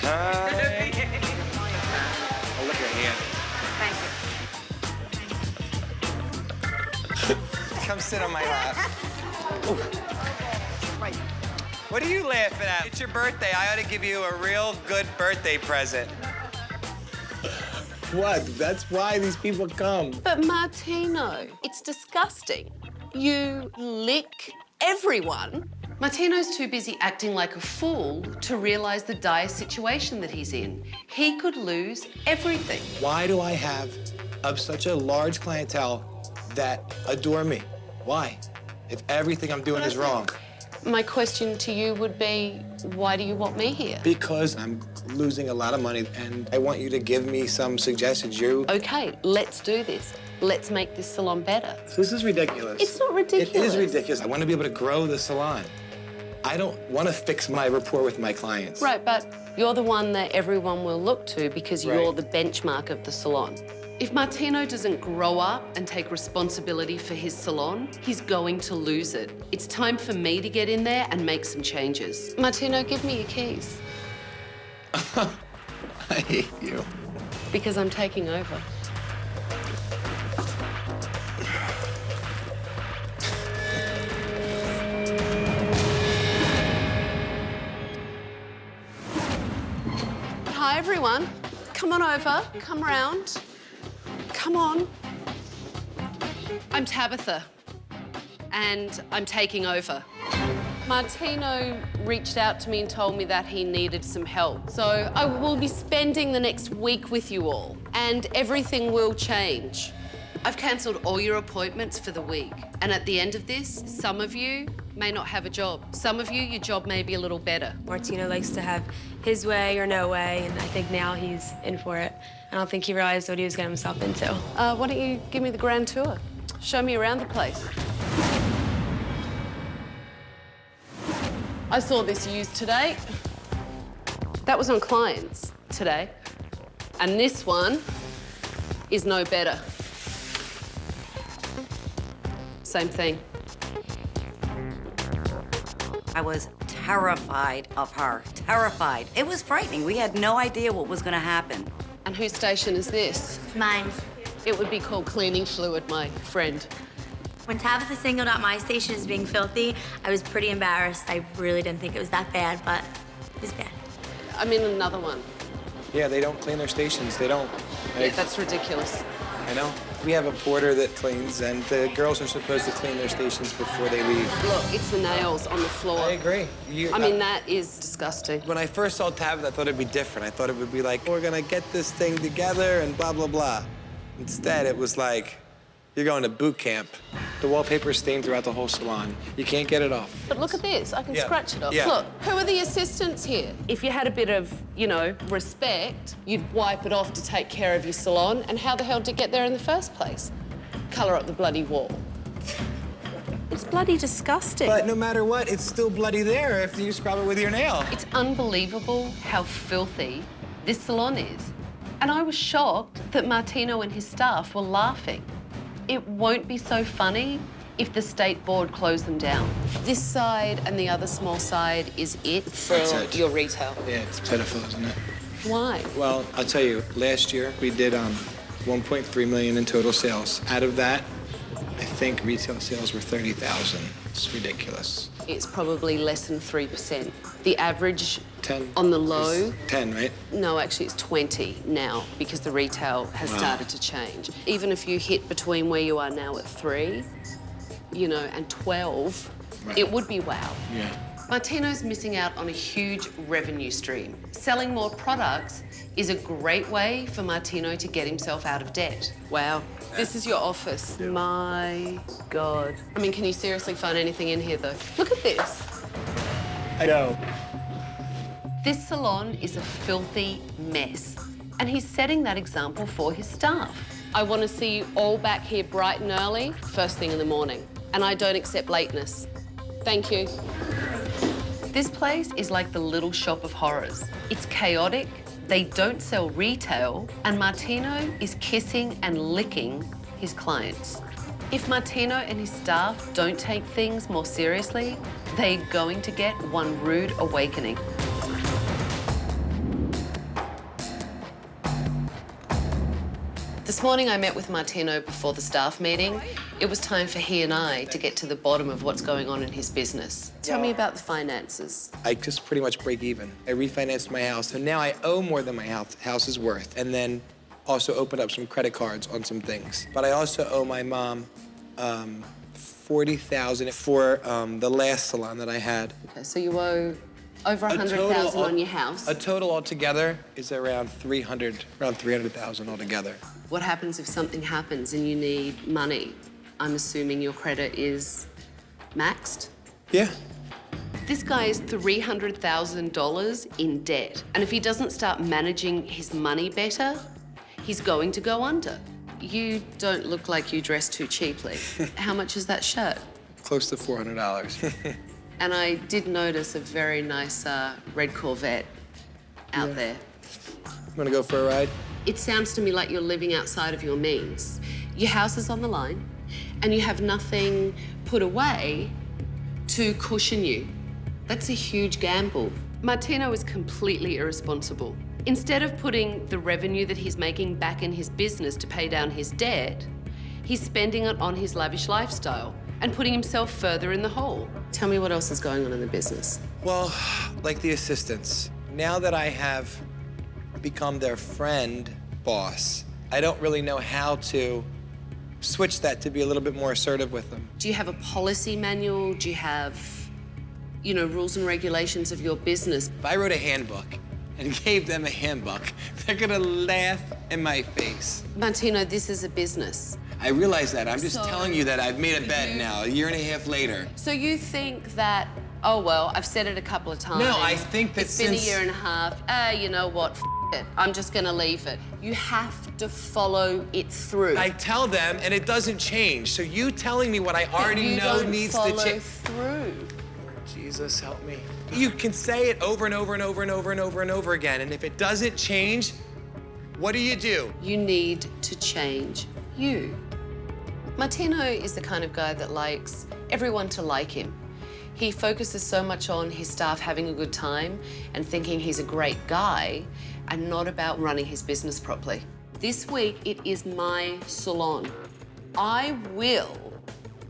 I'll lick your hand.
Thank you.
Come sit on my lap. What are you laughing at? It's your birthday. I ought to give you a real good birthday present. What? That's why these people come.
But Martino, it's disgusting. You lick everyone. Martino's too busy acting like a fool to realise the dire situation that he's in. He could lose everything.
Why do I have such a large clientele that adore me? Why? If everything I'm doing is wrong.
My question to you would be, why do you want me here?
Because I'm losing a lot of money and I want you to give me some suggestions.
Okay, let's do this. Let's make this salon better.
This is ridiculous.
It's not ridiculous.
It is ridiculous. I want to be able to grow the salon. I don't want to fix my rapport with my clients.
Right, but you're the one that everyone will look to because you're the benchmark of the salon. If Martino doesn't grow up and take responsibility for his salon, he's going to lose it. It's time for me to get in there and make some changes. Martino, give me your keys.
I hate you.
Because I'm taking over. Hi, everyone. Come on over. Come round. Come on. I'm Tabatha, and I'm taking over. Martino reached out to me and told me that he needed some help. So I will be spending the next week with you all, and everything will change. I've cancelled all your appointments for the week, and at the end of this, some of you may not have a job. Some of you, your job may be a little better.
Martino likes to have his way or no way, and I think now he's in for it. I don't think he realized what he was getting himself into.
Why don't you give me the grand tour? Show me around the place. I saw this used today. That was on clients today. And this one is no better. Same thing.
I was terrified of her, terrified. It was frightening. We had no idea what was gonna happen.
And whose station is this?
Mine.
It would be called cleaning fluid, my friend.
When Tabitha singled out my station as being filthy, I was pretty embarrassed. I really didn't think it was that bad, but it was bad.
I mean, another one.
Yeah, they don't clean their stations. They don't.
Yeah, that's ridiculous.
I know. We have a porter that cleans, and the girls are supposed to clean their stations before they leave.
Look, it's the nails on the floor.
I agree.
I mean, that is disgusting.
When I first saw Tabitha, I thought it'd be different. I thought it would be like, we're gonna get this thing together and blah, blah, blah. Instead, it was like, you're going to boot camp. The wallpaper's stained throughout the whole salon. You can't get it off.
But look at this, I can
Yeah.
scratch it off.
Yeah.
Look, who are the assistants here? If you had a bit of, you know, respect, you'd wipe it off to take care of your salon, and how the hell did it get there in the first place? Colour up the bloody wall. It's bloody disgusting.
But no matter what, it's still bloody there after you scrub it with your nail.
It's unbelievable how filthy this salon is. And I was shocked that Martino and his staff were laughing. It won't be so funny if the state board closed them down. This side and the other small side is it for
That's it.
your retail.
Yeah, it's pitiful, isn't it?
Why?
Well, I'll tell you, last year we did 1.3 million in total sales. Out of that, I think retail sales were 30,000. It's ridiculous.
It's probably less than 3%. The average
10
on the low,
10, right?
no, actually it's 20 now because the retail has
Wow.
started to change. Even if you hit between where you are now at 3, you know, and 12,
Right.
it would be wow.
Yeah.
Martino's missing out on a huge revenue stream. Selling more products is a great way for Martino to get himself out of debt. Wow. This is your office. My God. I mean, can you seriously find anything in here, though? Look at this.
I know.
This salon is a filthy mess, and he's setting that example for his staff. I want to see you all back here bright and early, first thing in the morning, and I don't accept lateness. Thank you. This place is like the Little Shop of Horrors. It's chaotic, they don't sell retail, and Martino is kissing and licking his clients. If Martino and his staff don't take things more seriously, they're going to get one rude awakening. This morning I met with Martino before the staff meeting. It was time for he and I to get to the bottom of what's going on in his business. Tell me about the finances.
I just pretty much break even. I refinanced my house, so now I owe more than my house is worth, and then also opened up some credit cards on some things. But I also owe my mom $40,000 for the last salon that I had.
Okay, so you owe over $100,000 on your house.
A total altogether is around 300,000 altogether.
What happens if something happens and you need money? I'm assuming your credit is maxed?
Yeah.
This guy is $300,000 in debt. And if he doesn't start managing his money better, he's going to go under. You don't look like you dress too cheaply. How much is that shirt?
Close to $400.
And I did notice a very nice red Corvette out there.
Wanna go for a ride?
It sounds to me like you're living outside of your means. Your house is on the line, and you have nothing put away to cushion you. That's a huge gamble. Martino is completely irresponsible. Instead of putting the revenue that he's making back in his business to pay down his debt, he's spending it on his lavish lifestyle and putting himself further in the hole. Tell me what else is going on in the business.
Well, like the assistants. Now that I have become their friend boss, I don't really know how to switch that to be a little bit more assertive with them.
Do you have a policy manual? Do you have you know, rules and regulations of your business.
If I wrote a handbook and gave them a handbook, they're gonna laugh in my face.
Martino, this is a business.
I realize that. I'm just telling you that I've made a bet now, a year and a half later.
So you think that, oh, well, I've said it a couple of times.
No, I think that
it's been a year and a half. You know what, it. I'm just gonna leave it. You have to follow it through.
I tell them, and it doesn't change. So you telling me what I already know needs to change.
Through.
Jesus, help me. You can say it over and over and over and over and over and over again, and if it doesn't change, what do?
You need to change you. Martino is the kind of guy that likes everyone to like him. He focuses so much on his staff having a good time and thinking he's a great guy and not about running his business properly. This week, it is my salon. I will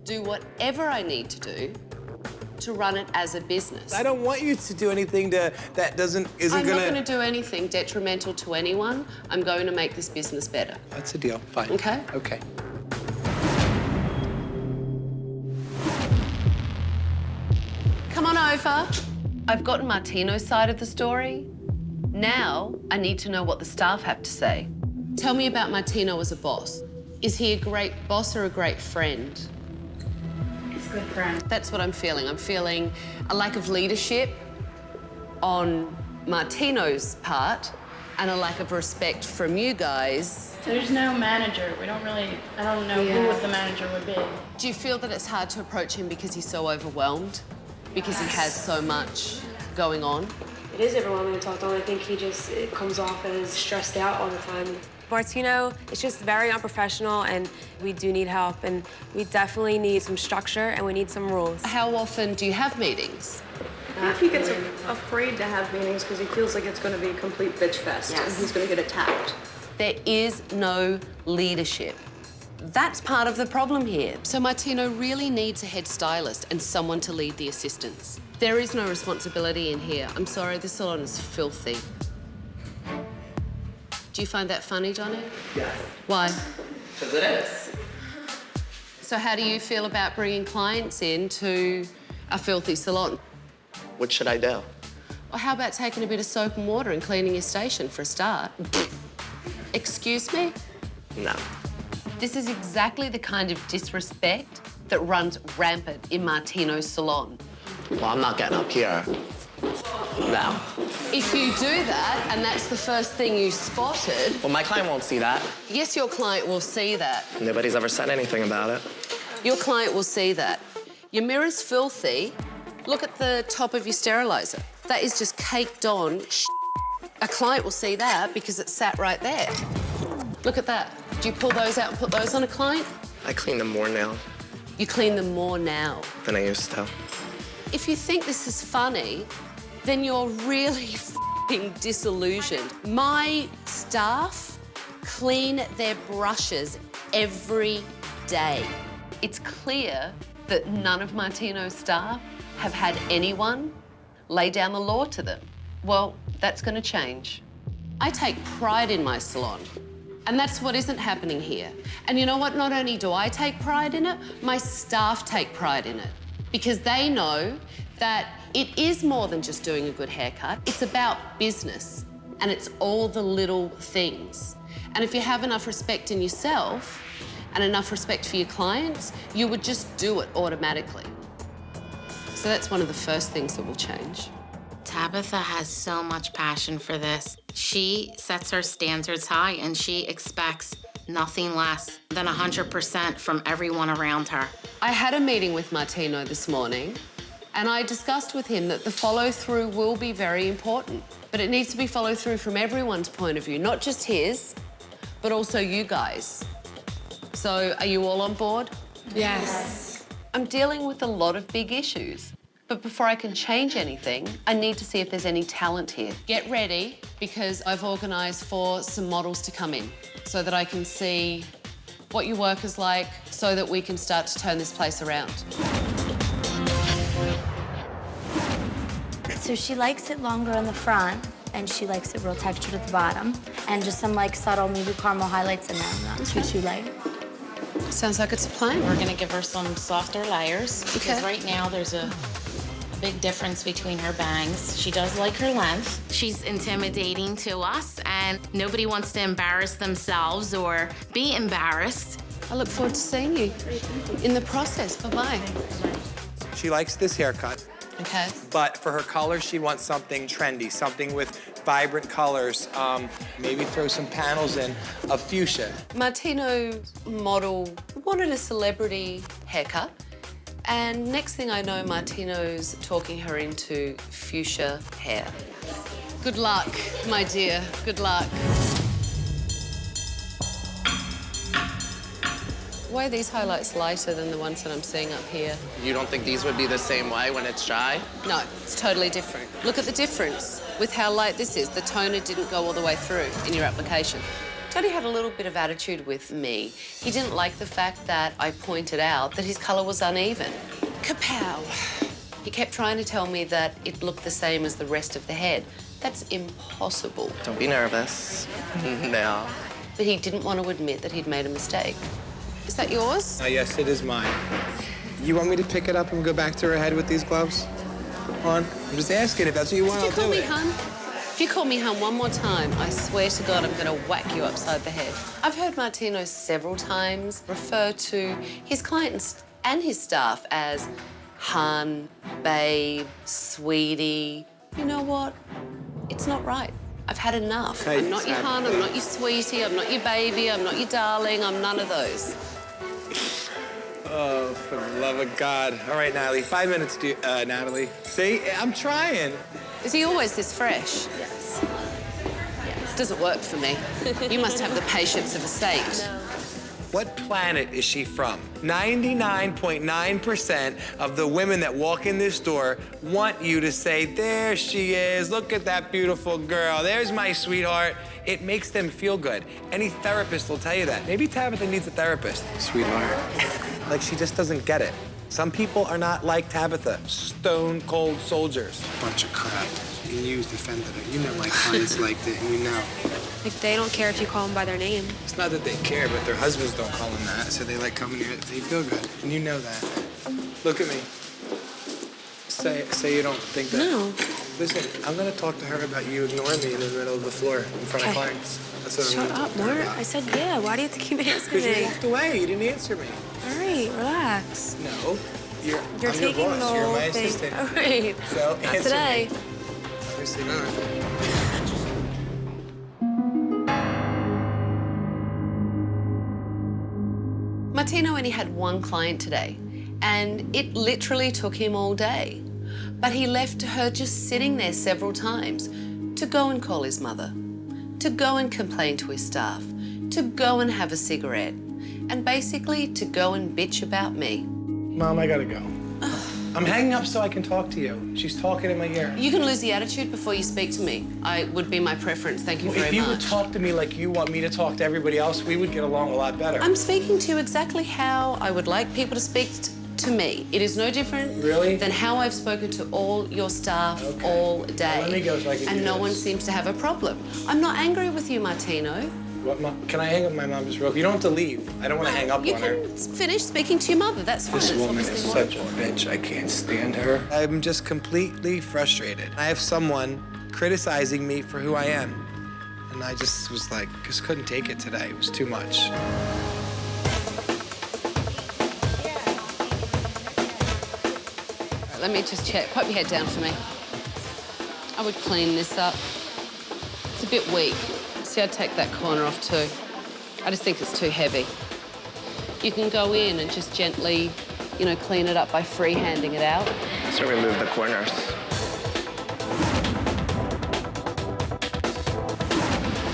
do whatever I need to do to run it as a business.
I don't want you to do anything that isn't
I'm
gonna...
not gonna do anything detrimental to anyone. I'm going to make this business better.
That's a deal, fine.
Okay?
Okay.
Come on over. I've gotten Martino's side of the story. Now, I need to know what the staff have to say. Tell me about Martino as a boss. Is he a great boss or a great friend?
He's a good friend.
That's what I'm feeling. I'm feeling a lack of leadership on Martino's part and a lack of respect from you guys.
There's no manager. I don't know who the manager would be.
Do you feel that it's hard to approach him because he's so overwhelmed? Because he has so much going on?
It is overwhelming to talk to him. I think it comes off as stressed out all the time. Martino is just very unprofessional, and we do need help, and we definitely need some structure, and we need some rules.
How often do you have meetings?
I think he gets afraid to have meetings because he feels like it's going to be a complete bitch fest, and he's going to get attacked.
There is no leadership. That's part of the problem here. So Martino really needs a head stylist and someone to lead the assistants. There is no responsibility in here. I'm sorry, this salon is filthy. Do you find that funny, Johnny?
Yes.
Why?
Because it is.
So how do you feel about bringing clients into a filthy salon?
What should I do?
Well, how about taking a bit of soap and water and cleaning your station for a start? Excuse me?
No.
This is exactly the kind of disrespect that runs rampant in Martino's salon.
Well, I'm not getting up here. No.
If you do that, and that's the first thing you spotted...
Well, my client won't see that.
Yes, your client will see that.
Nobody's ever said anything about it.
Your client will see that. Your mirror's filthy. Look at the top of your sterilizer. That is just caked on shit. A client will see that because it's sat right there. Look at that. Do you pull those out and put those on a client?
I clean them more now
You clean them more now.
than I used to.
If you think this is funny, then you're really f***ing disillusioned. My staff clean their brushes every day. It's clear that none of Martino's staff have had anyone lay down the law to them. Well, that's going to change. I take pride in my salon, and that's what isn't happening here. And you know what? Not only do I take pride in it, my staff take pride in it, because they know that it is more than just doing a good haircut. It's about business, and it's all the little things. And if you have enough respect in yourself and enough respect for your clients, you would just do it automatically. So that's one of the first things that will change.
Tabitha has so much passion for this. She sets her standards high and she expects nothing less than 100% from everyone around her.
I had a meeting with Martino this morning, and I discussed with him that the follow-through will be very important, but it needs to be follow-through from everyone's point of view, not just his, but also you guys. So are you all on board?
Yes.
I'm dealing with a lot of big issues. But before I can change anything, I need to see if there's any talent here. Get ready, because I've organised for some models to come in so that I can see what your work is like so that we can start to turn this place around.
So she likes it longer on the front, and she likes it real textured at the bottom, and just some like subtle maybe caramel highlights in there, not too light.
Sounds like it's a plan.
We're gonna give her some softer layers because right now there's a Big difference between her bangs. She does like her length. She's intimidating to us, and nobody wants to embarrass themselves or be embarrassed.
I look forward to seeing you in the process. Bye-bye.
She likes this haircut.
Okay.
But for her color, she wants something trendy, something with vibrant colors. Maybe throw some panels in of fuchsia.
Martino's model wanted a celebrity haircut. And next thing I know, Martino's talking her into fuchsia hair. Good luck, my dear. Good luck. Why are these highlights lighter than the ones that I'm seeing up here?
You don't think these would be the same way when it's dry?
No, it's totally different. Look at the difference with how light this is. The toner didn't go all the way through in your application. Tony had a little bit of attitude with me. He didn't like the fact that I pointed out that his colour was uneven. Kapow! He kept trying to tell me that it looked the same as the rest of the head. That's impossible.
Don't be nervous. No.
But he didn't want to admit that he'd made a mistake. Is that yours?
Yes, it is mine. You want me to pick it up and go back to her head with these gloves on? I'm just asking. If that's what you want, I'll do it.
Did you call me hun? If you call me hun one more time, I swear to God I'm going to whack you upside the head. I've heard Martino several times refer to his clients and his staff as hun, babe, sweetie. You know what? It's not right. I've had enough.
Hey,
I'm not your hun, I'm not your sweetie, I'm not your baby, I'm not your darling, I'm none of those.
Oh, for the love of God. All right, Natalie, 5 minutes, Natalie. See, I'm trying.
Is he always this fresh?
Yes.
Doesn't work for me. You must have the patience of a saint.
No.
What planet is she from? 99.9% of the women that walk in this door want you to say, there she is, look at that beautiful girl, there's my sweetheart. It makes them feel good. Any therapist will tell you that. Maybe Tabitha needs a therapist. Sweetheart. Like, she just doesn't get it. Some people are not like Tabitha, stone cold soldiers.
Bunch of crap. And you defended her. You know my clients like that, and you know.
Like, they don't care if you call them by their name.
It's not that they care, but their husbands don't call them that, so they like coming here. They feel good, and you know that.
Look at me. Say you don't think that.
No.
Listen, I'm gonna talk to her about you ignoring me in the middle of the floor in front of clients. That's what
Shut
I'm
up, Mort. I said yeah. Why do you have to keep asking
Because you
me?
walked away. You didn't answer me.
All right, relax.
No. I'm
taking
your boss.
the
You're
whole
my
thing.
assistant.
All right.
So
Not
answer
today.
me. Obviously not.
Martino only had one client today, and it literally took him all day. But he left her just sitting there several times to go and call his mother, to go and complain to his staff, to go and have a cigarette, and basically to go and bitch about me.
Mom, I gotta go. I'm hanging up so I can talk to you. She's talking in my ear.
You can lose the attitude before you speak to me. I would be my preference. Thank you very much.
If you would talk to me like you want me to talk to everybody else, we would get along a lot better.
I'm speaking to you exactly how I would like people to speak to me. It is no different than how I've spoken to all your staff all day.
Let me go so I can
And
do
no
this.
one seems to have a problem. I'm not angry with you, Martino.
What, Mom? Can I hang up with my mom just real quick? You don't have to leave. I don't want to hang up
You
on her.
can finish speaking to your mother. That's fine.
This
It's
woman is
obviously
such a
wonderful.
bitch. I can't stand her. I'm just completely frustrated. I have someone criticizing me for who I am. And I just was like, just couldn't take it today. It was too much.
All right, let me just check. Put your head down for me. I would clean this up. It's a bit weak. See, I'd take that corner off too. I just think it's too heavy. You can go in and just gently, clean it up by freehanding it out.
So remove the corners.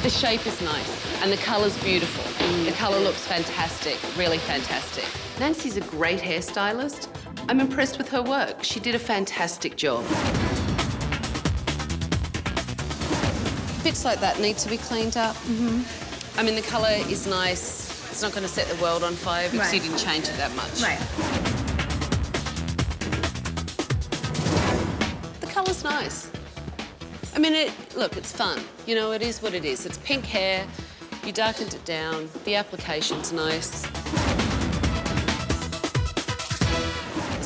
The shape is nice and the colour's beautiful. The colour looks fantastic, really fantastic. Nancy's a great hairstylist. I'm impressed with her work. She did a fantastic job. Bits like that need to be cleaned up. I mean, the colour is nice. It's not going to set the world on fire because you didn't change it that much.
Right.
The colour's nice. I mean, look, it's fun. It is what it is. It's pink hair. You darkened it down. The application's nice.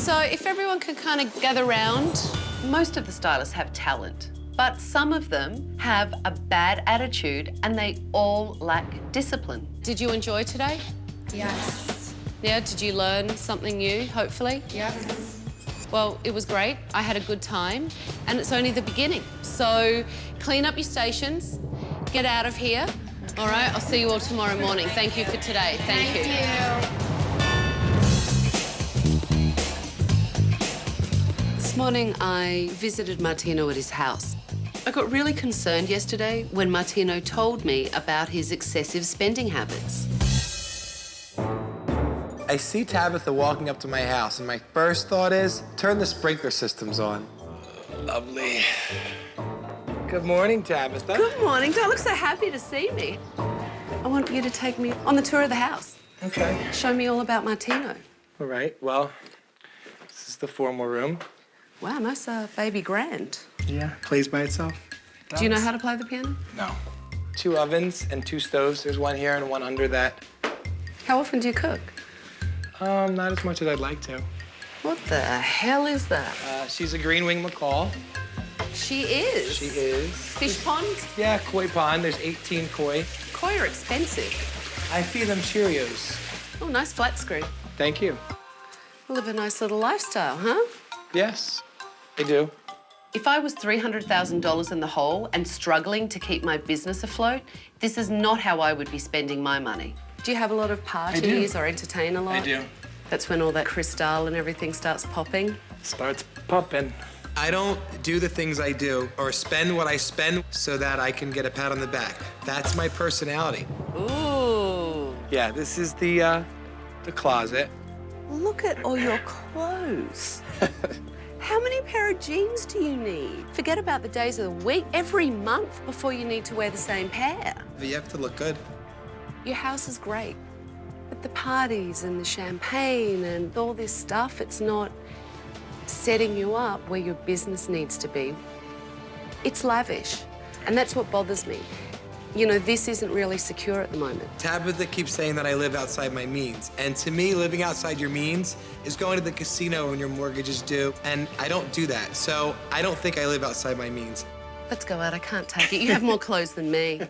So if everyone can kind of gather round, most of the stylists have talent, but some of them have a bad attitude and they all lack discipline. Did you enjoy today?
Yes.
Yeah, did you learn something new, hopefully?
Yep.
Well, it was great. I had a good time, and it's only the beginning. So clean up your stations, get out of here. All right, I'll see you all tomorrow morning. Thank you for today. Thank you. This morning, I visited Martino at his house. I got really concerned yesterday when Martino told me about his excessive spending habits.
I see Tabitha walking up to my house, and my first thought is, turn the sprinkler systems on. Lovely. Good morning, Tabitha.
Good morning. Don't look so happy to see me. I want you to take me on the tour of the house.
Okay.
Show me all about Martino.
All right, well, this is the formal room.
Wow, nice baby grand.
Yeah, plays by itself.
Do you know how to play the piano?
No. 2 ovens and 2 stoves. There's one here and one under that.
How often do you cook?
Not as much as I'd like to.
What the hell is that?
She's a green wing macaw.
She is?
She is.
Fish pond?
Yeah, koi pond. There's 18 koi.
Koi are expensive.
I feed them Cheerios.
Oh, nice flat screen.
Thank you.
Live a nice little lifestyle, huh?
Yes, I do.
If I was $300,000 in the hole and struggling to keep my business afloat, this is not how I would be spending my money. Do you have a lot of parties or entertain a lot?
I do.
That's when all that crystal and everything starts popping?
Starts popping. I don't do the things I do or spend what I spend so that I can get a pat on the back. That's my personality.
Ooh.
Yeah, this is the closet.
Look at all your clothes. How many pair of jeans do you need? Forget about the days of the week. Every month before you need to wear the same pair.
You have to look good.
Your house is great, but the parties and the champagne and all this stuff, it's not setting you up where your business needs to be. It's lavish, and that's what bothers me. You know, this isn't really secure at the moment.
Tabitha keeps saying that I live outside my means. And to me, living outside your means is going to the casino when your mortgage is due. And I don't do that. So I don't think I live outside my means.
Let's go out, I can't take it. You have more clothes than me.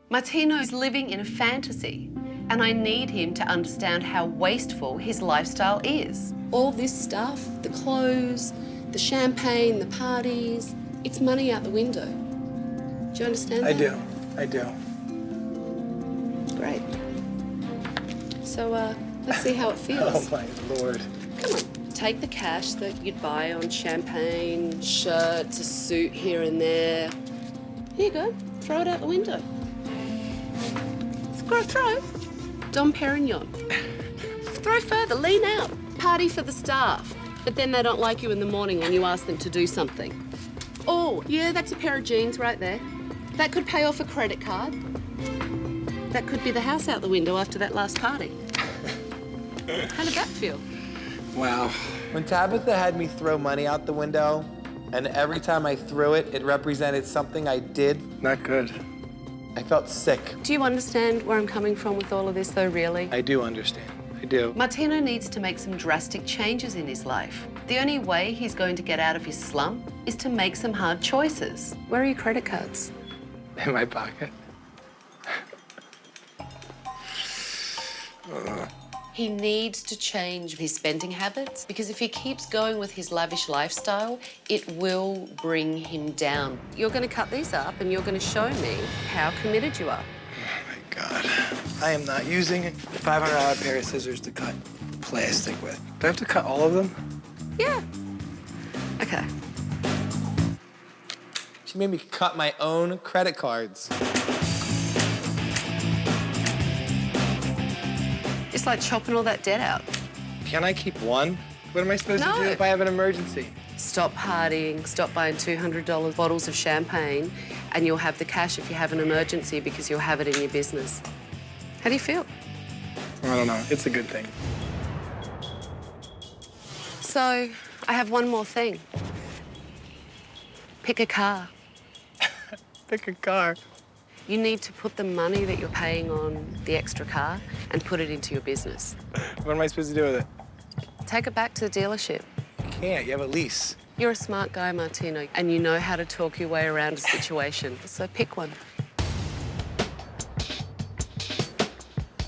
Martino's living in a fantasy, and I need him to understand how wasteful his lifestyle is. All this stuff, the clothes, the champagne, the parties, it's money out the window. Do you understand that?
I do.
Great. So, let's see how it feels.
Oh, my Lord.
Come on, take the cash that you'd buy on champagne, shirts, a suit here and there. Here you go, throw it out the window. Throw. Dom Perignon. Throw further, lean out. Party for the staff. But then they don't like you in the morning when you ask them to do something. Oh, yeah, that's a pair of jeans right there. That could pay off a credit card. That could be the house out the window after that last party. How did that feel?
Wow. When Tabitha had me throw money out the window, and every time I threw it, it represented something I did. Not good. I felt sick.
Do you understand where I'm coming from with all of this, though, really?
I do understand. I do.
Martino needs to make some drastic changes in his life. The only way he's going to get out of his slump is to make some hard choices. Where are your credit cards?
In my pocket.
He needs to change his spending habits because if he keeps going with his lavish lifestyle, it will bring him down. You're going to cut these up and you're going to show me how committed you are.
Oh, my God. I am not using a $500 pair of scissors to cut plastic with. Do I have to cut all of them?
Yeah. Okay.
She made me cut my own credit cards.
It's like chopping all that debt out.
Can I keep one? What am I supposed to do if I have an emergency?
Stop partying, stop buying $200 bottles of champagne, and you'll have the cash if you have an emergency because you'll have it in your business. How do you feel?
I don't know. It's a good thing.
So, I have one more thing. Pick a car.
Pick a car.
You need to put the money that you're paying on the extra car and put it into your business.
What am I supposed to do with it?
Take it back to the dealership.
You can't, you have a lease.
You're a smart guy, Martino, and you know how to talk your way around a situation, so pick one.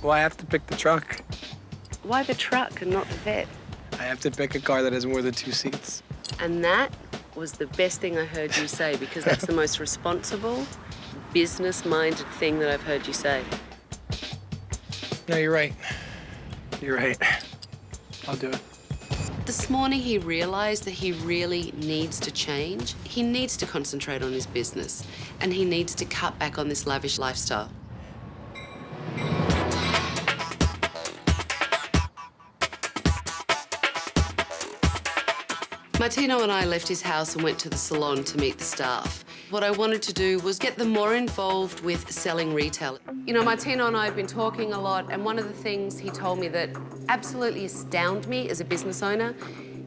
Well, I have to pick the truck.
Why the truck and not the vet?
I have to pick a car that has more than 2 seats.
And that was the best thing I heard you say, because that's the most responsible, business-minded thing that I've heard you say.
No, you're right. You're right. I'll do it.
This morning, he realized that he really needs to change. He needs to concentrate on his business, and he needs to cut back on this lavish lifestyle. Martino and I left his house and went to the salon to meet the staff. What I wanted to do was get them more involved with selling retail. You know, Martino and I have been talking a lot, and one of the things he told me that absolutely astounded me as a business owner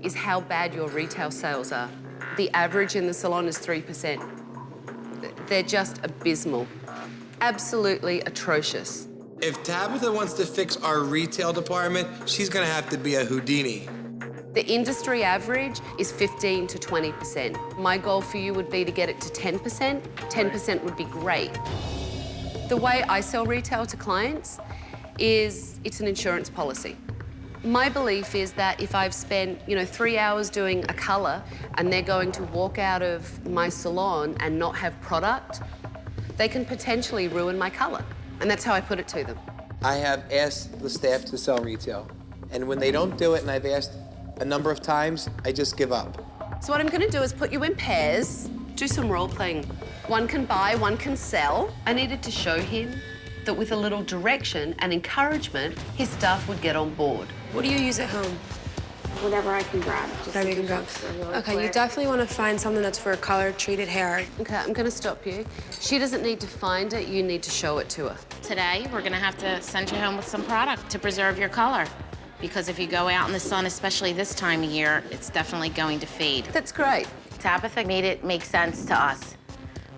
is how bad your retail sales are. The average in the salon is 3%. They're just abysmal. Absolutely atrocious.
If Tabitha wants to fix our retail department, she's gonna have to be a Houdini.
The industry average is 15 to 20%. My goal for you would be to get it to 10%. 10% would be great. The way I sell retail to clients is it's an insurance policy. My belief is that if I've spent, 3 hours doing a color and they're going to walk out of my salon and not have product, they can potentially ruin my color. And that's how I put it to them.
I have asked the staff to sell retail, and when they don't do it, and I've asked a number of times, I just give up.
So what I'm gonna do is put you in pairs, do some role playing. One can buy, one can sell. I needed to show him that with a little direction and encouragement, his staff would get on board.
What do you use at home?
Whatever I can grab.
Whatever you can grab. Okay, you definitely want to find something that's for color-treated hair.
Okay, I'm gonna stop you. She doesn't need to find it, you need to show it to her.
Today, we're gonna have to send you home with some product to preserve your color. Because if you go out in the sun, especially this time of year, it's definitely going to fade.
That's great.
Tabatha made it make sense to us.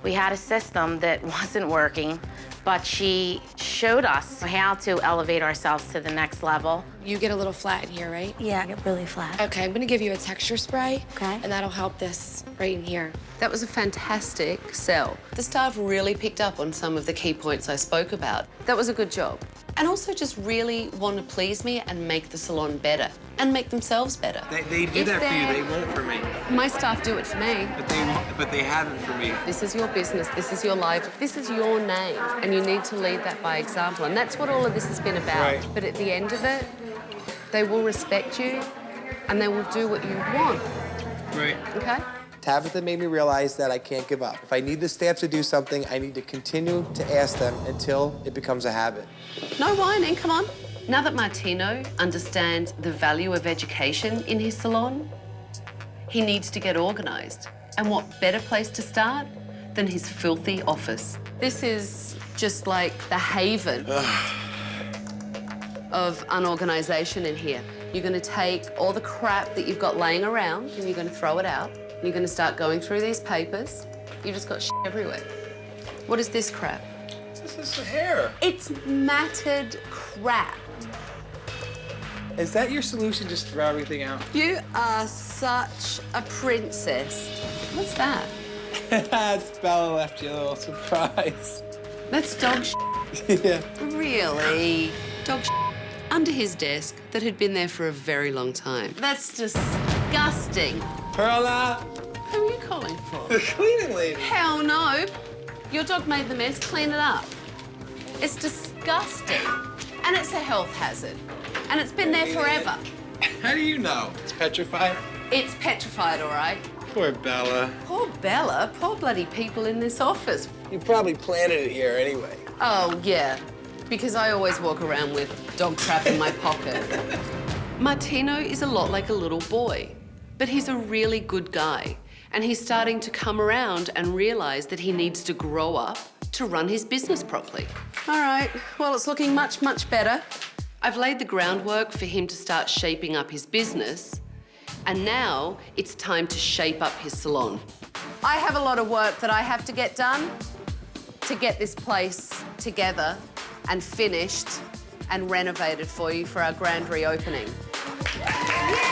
We had a system that wasn't working, but she showed us how to elevate ourselves to the next level.
You get a little flat in here, right?
Yeah, I get really flat.
Okay, I'm gonna give you a texture spray.
Okay.
And that'll help this right in here.
That was a fantastic sell. The staff really picked up on some of the key points I spoke about. That was a good job. And also just really want to please me and make the salon better and make themselves better.
They do that for you, they won't for me.
My staff do it for me.
But they haven't for me.
This is your business, this is your life, this is your name, and you need to lead that by example. And that's what all of this has been about.
Right.
But at the end of it, they will respect you and they will do what you want.
Right.
Okay?
Tabitha made me realize that I can't give up. If I need the staff to do something, I need to continue to ask them until it becomes a habit.
No whining, come on. Now that Martino understands the value of education in his salon, he needs to get organised. And what better place to start than his filthy office? This is just like the haven of unorganisation in here. You're going to take all the crap that you've got laying around and you're going to throw it out. You're going to start going through these papers. You've just got shit everywhere. What is this crap?
This is hair.
It's matted crap.
Is that your solution, just throw everything out?
You are such a princess. What's that?
It's Bella left you a little surprise.
That's dog shit.
Yeah.
Really? Dog shit under his desk that had been there for a very long time. That's disgusting.
Perla!
Who are you calling for?
The cleaning lady.
Hell no. Your dog made the mess, clean it up. It's disgusting. And it's a health hazard. And it's been there forever.
How do you know? It's petrified?
It's petrified, all right?
Poor Bella.
Poor Bella. Poor bloody people in this office.
You probably planted it here anyway.
Oh, yeah. Because I always walk around with dog crap in my pocket. Martino is a lot like a little boy, but he's a really good guy. And he's starting to come around and realize that he needs to grow up to run his business properly. All right, well, it's looking much, much better. I've laid the groundwork for him to start shaping up his business. And now it's time to shape up his salon. I have a lot of work that I have to get done to get this place together and finished and renovated for you for our grand reopening. Yeah!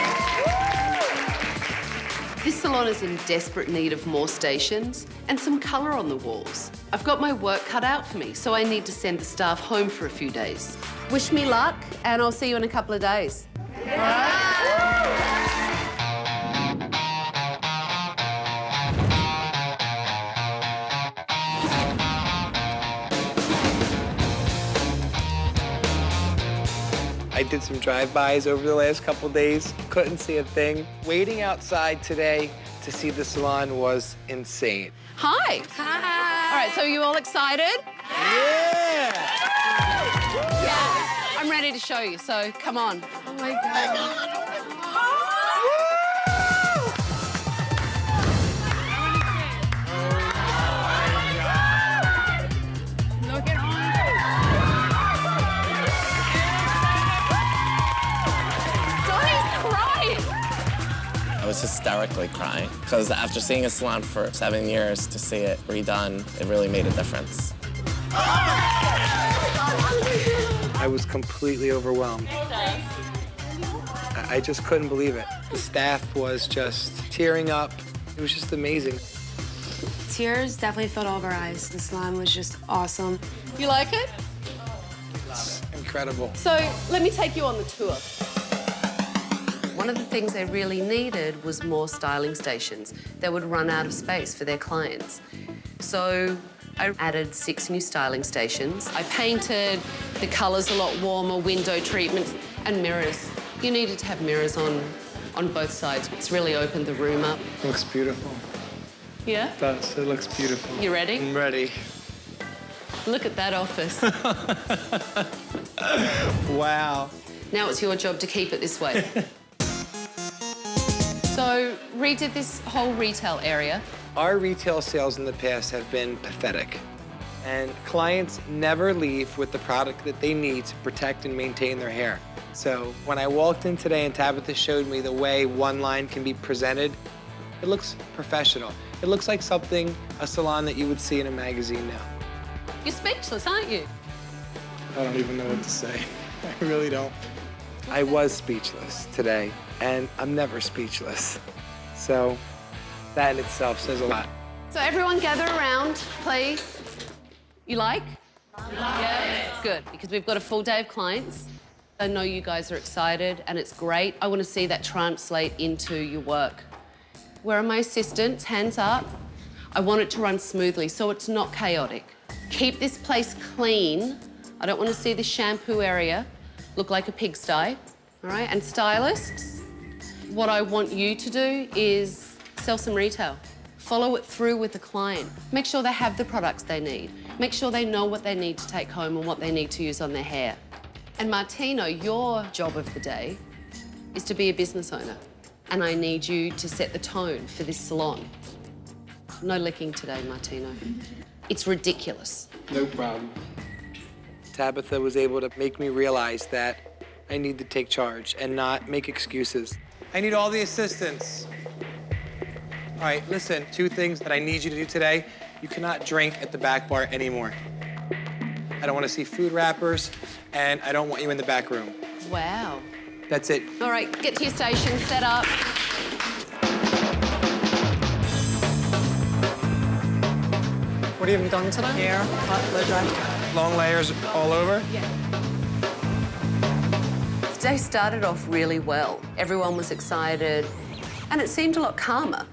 This salon is in desperate need of more stations and some colour on the walls. I've got my work cut out for me, so I need to send the staff home for a few days. Wish me luck, and I'll see you in a couple of days.
I did some drive-bys over the last couple days. Couldn't see a thing. Waiting outside today to see the salon was insane.
Hi. Hi. All right, so are you all excited?
Yeah!
Yeah. I'm ready to show you, so come on. Oh my God.
I was hysterically crying because after seeing a salon for 7 years, to see it redone, it really made a difference.
I was completely overwhelmed. I just couldn't believe it. The staff was just tearing up. It was just amazing.
Tears definitely filled all of our eyes. The salon was just awesome.
You like it?
It's incredible.
So let me take you on the tour. One of the things they really needed was more styling stations. They would run out of space for their clients. So I added 6 new styling stations. I painted the colours a lot warmer, window treatments, and mirrors. You needed to have mirrors on both sides. It's really opened the room up.
Looks beautiful.
Yeah?
It does. It looks beautiful.
You ready?
I'm ready.
Look at that office.
Wow.
Now it's your job to keep it this way. So, redid this whole retail area.
Our retail sales in the past have been pathetic. And clients never leave with the product that they need to protect and maintain their hair. So when I walked in today and Tabitha showed me the way one line can be presented, it looks professional. It looks like something, a salon that you would see in a magazine now.
You're speechless, aren't you?
I don't even know what to say. I really don't. I was speechless today, and I'm never speechless. So that in itself says a lot.
So everyone gather around, please. You like? Yeah. Good, because we've got a full day of clients. I know you guys are excited, and it's great. I want to see that translate into your work. Where are my assistants? Hands up. I want it to run smoothly, so it's not chaotic. Keep this place clean. I don't want to see the shampoo area look like a pigsty, all right? And stylists, what I want you to do is sell some retail. Follow it through with the client. Make sure they have the products they need. Make sure they know what they need to take home and what they need to use on their hair. And Martino, your job of the day is to be a business owner. And I need you to set the tone for this salon. No licking today, Martino. It's ridiculous.
No problem. Tabitha was able to make me realize that I need to take charge and not make excuses. I need all the assistants. All right, listen, 2 things that I need you to do today. You cannot drink at the back bar anymore. I don't want to see food wrappers, and I don't want you in the back room.
Wow.
That's it.
All right, get to your station, set up.
What have you done today?
Hair, hot blow dry.
Long layers all over?
Yeah. The day started off really well. Everyone was excited, and it seemed a lot calmer.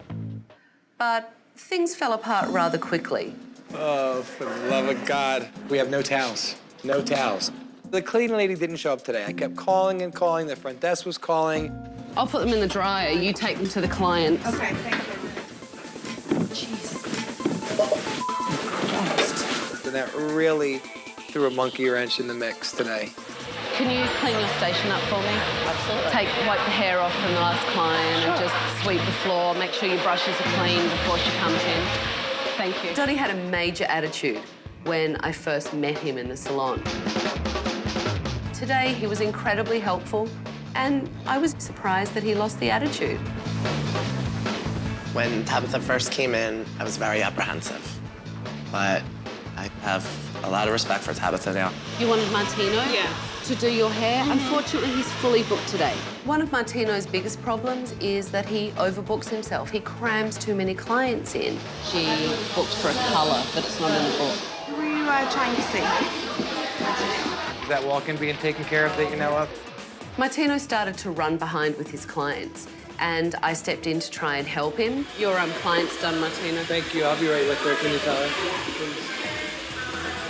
But things fell apart rather quickly.
Oh, for the love of God. We have no towels. No towels. The cleaning lady didn't show up today. I kept calling and calling. The front desk was calling.
I'll put them in the dryer. You take them to the clients.
Okay, thank you.
Jeez.
And that really threw a monkey wrench in the mix today.
Can you clean your station up for me? Absolutely. Wipe the hair off from the last client and just sweep the floor. Make sure your brushes are clean before she comes in. Thank you. Donnie had a major attitude when I first met him in the salon. Today, he was incredibly helpful, and I was surprised that he lost the attitude.
When Tabitha first came in, I was very apprehensive. But I have a lot of respect for Tabatha now.
You wanted Martino?
Yeah.
To do your hair? Unfortunately, he's fully booked today. One of Martino's biggest problems is that he overbooks himself. He crams too many clients in. She booked for a colour, but it's not in the book.
Who are you trying to see?
Is that walk-in being taken care of that you know of?
Martino started to run behind with his clients, and I stepped in to try and help him. Your client's done, Martino.
Thank you. I'll be right with her. Can you tell her?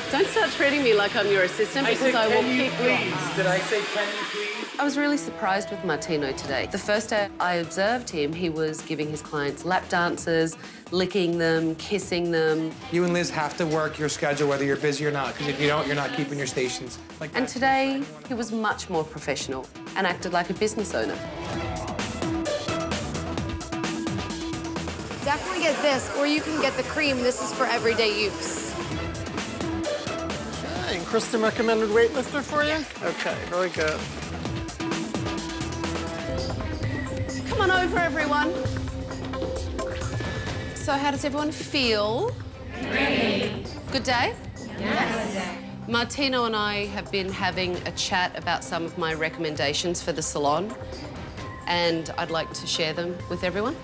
Don't start treating me like I'm your assistant because I will kick you off.
Did I say, can you please?
I was really surprised with Martino today. The first day I observed him, he was giving his clients lap dances, licking them, kissing them.
You and Liz have to work your schedule whether you're busy or not, because if you don't, you're not keeping your stations. Like
and today, he was much more professional and acted like a business owner.
Definitely get this, or you can get the cream. This is for everyday use.
And Kristen recommended weightlifter for you? Okay, very good.
Come on over, everyone. So how does everyone feel?
Great.
Good day?
Yes.
Martino and I have been having a chat about some of my recommendations for the salon, and I'd like to share them with everyone.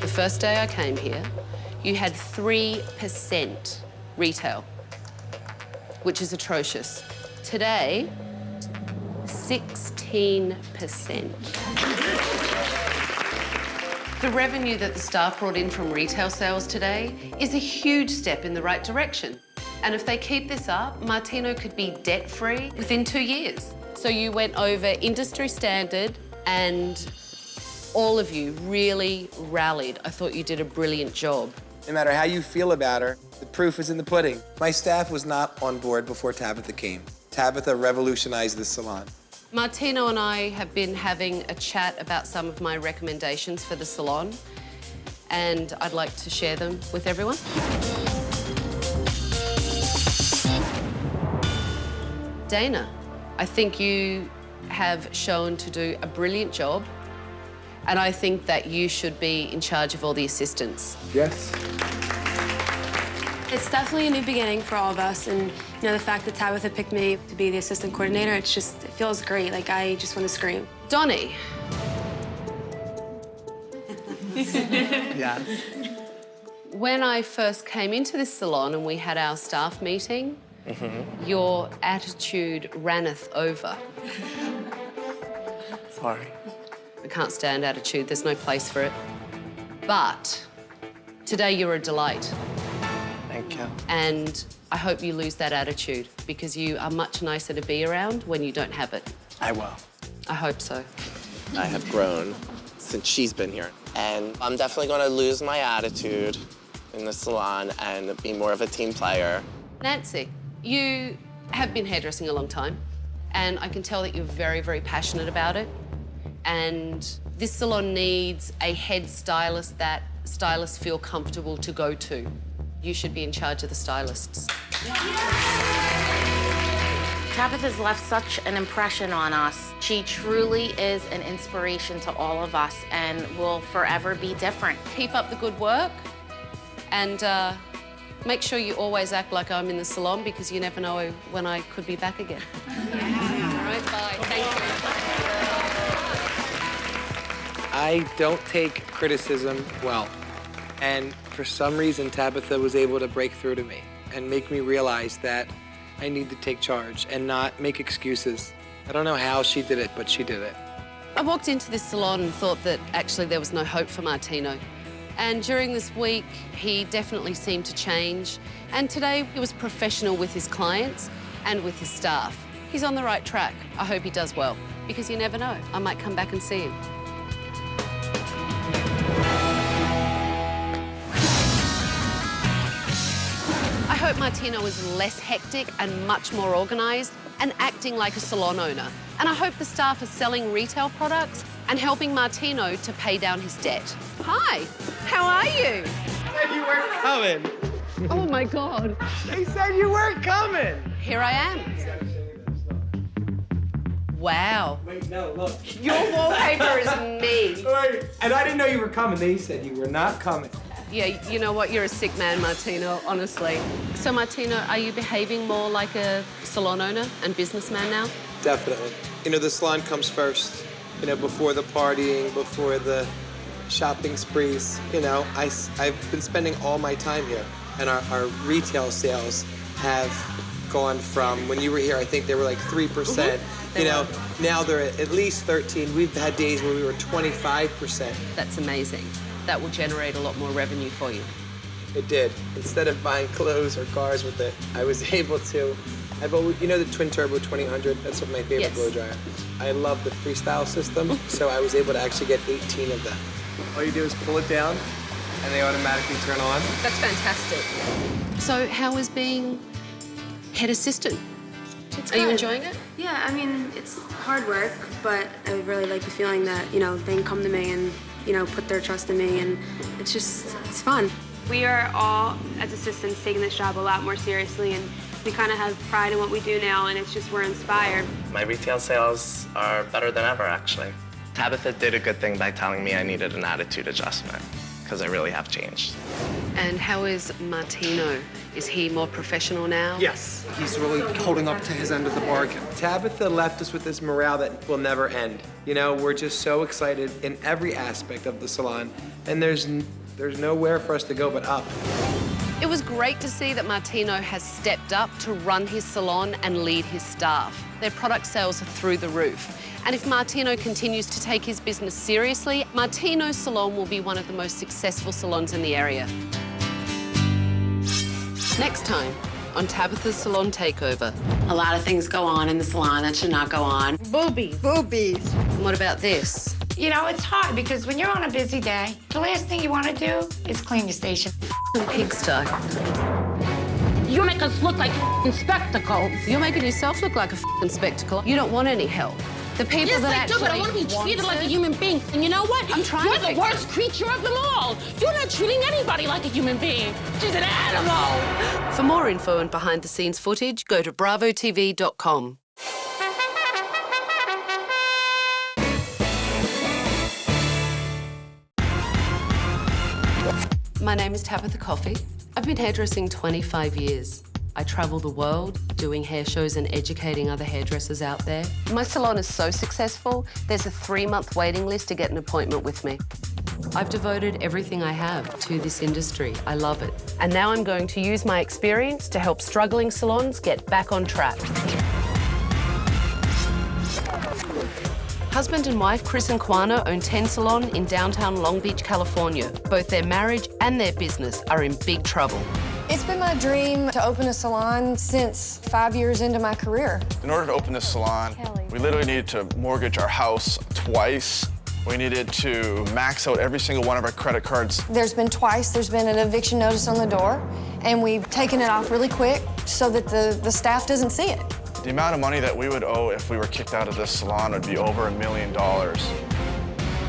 The first day I came here, you had 3% retail, which is atrocious. Today, 16%. The revenue that the staff brought in from retail sales today is a huge step in the right direction. And if they keep this up, Martino could be debt-free within 2 years. So you went over industry standard and all of you really rallied. I thought you did a brilliant job.
No matter how you feel about her, the proof is in the pudding. My staff was not on board before Tabatha came. Tabatha revolutionized the salon.
Martino and I have been having a chat about some of my recommendations for the salon, and I'd like to share them with everyone. Dana, I think you have shown to do a brilliant job, and I think that you should be in charge of all the assistants.
Yes.
It's definitely a new beginning for all of us, and you know, the fact that Tabitha picked me to be the assistant coordinator, it feels great. Like, I just want to scream.
Donnie.
Yes.
When I first came into this salon and we had our staff meeting, your attitude ranneth over.
Sorry.
I can't stand attitude, there's no place for it. But today you're a delight.
Thank you.
And I hope you lose that attitude because you are much nicer to be around when you don't have it.
I will.
I hope so.
I have grown since she's been here. And I'm definitely going to lose my attitude in the salon and be more of a team player.
Nancy, you have been hairdressing a long time, and I can tell that you're very, very passionate about it. And this salon needs a head stylist that stylists feel comfortable to go to. You should be in charge of the stylists.
Tabitha's left such an impression on us. She truly is an inspiration to all of us and will forever be different.
Keep up the good work and make sure you always act like I'm in the salon because you never know when I could be back again. All right, bye. Thank you.
I don't take criticism well. And for some reason, Tabatha was able to break through to me and make me realize that I need to take charge and not make excuses. I don't know how she did it, but she did it.
I walked into this salon and thought that actually there was no hope for Martino. And during this week, he definitely seemed to change. And today, he was professional with his clients and with his staff. He's on the right track. I hope he does well, because you never know. I might come back and see him. I hope Martino is less hectic and much more organised and acting like a salon owner. And I hope the staff are selling retail products and helping Martino to pay down his debt. Hi, how are you?
Said you weren't coming.
Oh my God.
They said you weren't coming.
Here I am. Wow.
Wait, no, look.
Your wallpaper is me.
Wait, and I didn't know you were coming. They said you were not coming.
Yeah, you know what? You're a sick man, Martino, honestly. So, Martino, are you behaving more like a salon owner and businessman now?
Definitely. You know, the salon comes first. You know, before the partying, before the shopping sprees. You know, I've been spending all my time here, and our retail sales have gone from, when you were here, I think they were like 3%. You know, now they're at least 13. We've had days where we were 25%.
That's amazing. That will generate a lot more revenue for you.
It did. Instead of buying clothes or cars with it, I was able to. I've always, you know the Twin Turbo 2000? That's what my favorite blow dryer. I love the freestyle system, so I was able to actually get 18 of them. All you do is pull it down, and they automatically turn on.
That's fantastic. So how is being head assistant? Are you enjoying it?
Yeah, I mean, it's hard work, but I really like the feeling that, you know, they can come to me and, you know, put their trust in me, and it's fun.
We are all, as assistants, taking this job a lot more seriously, and we kind of have pride in what we do now, and it's just we're inspired.
My retail sales are better than ever, actually. Tabitha did a good thing by telling me I needed an attitude adjustment, because I really have changed.
And how is Martino? Is he more professional now?
Yes. He's really holding up to his end of the bargain. Tabitha left us with this morale that will never end. You know, we're just so excited in every aspect of the salon, and there's nowhere for us to go but up.
It was great to see that Martino has stepped up to run his salon and lead his staff. Their product sales are through the roof. And if Martino continues to take his business seriously, Martino's salon will be one of the most successful salons in the area. Next time on Tabatha's Salon Takeover.
A lot of things go on in the salon that should not go on.
Boobies. Boobies.
What about this?
You know, it's hard because when you're on a busy day, the last thing you want to do is clean your station.
Pigsty.
You make us look like spectacles.
You're making yourself look like a spectacle. You don't want any help. The people
yes,
that
I
actually
do, but I want to be treated like a human being. And you know what?
I'm trying
You're
to
the
fix
worst creature of them all. You're not treating anybody like a human being. She's an animal.
For more info and behind-the-scenes footage, go to bravotv.com. My name is Tabatha Coffey. I've been hairdressing 25 years. I travel the world doing hair shows and educating other hairdressers out there. My salon is so successful, there's a 3-month waiting list to get an appointment with me. I've devoted everything I have to this industry. I love it. And now I'm going to use my experience to help struggling salons get back on track. Husband and wife Chris and Kwana own 10 Salon in downtown Long Beach, California. Both their marriage and their business are in big trouble.
It's been my dream to open a salon since 5 years into my career.
In order to open this salon, we literally needed to mortgage our house twice. We needed to max out every single one of our credit cards.
There's been an eviction notice on the door, and we've taken it off really quick so that the staff doesn't see it.
The amount of money that we would owe if we were kicked out of this salon would be over $1 million.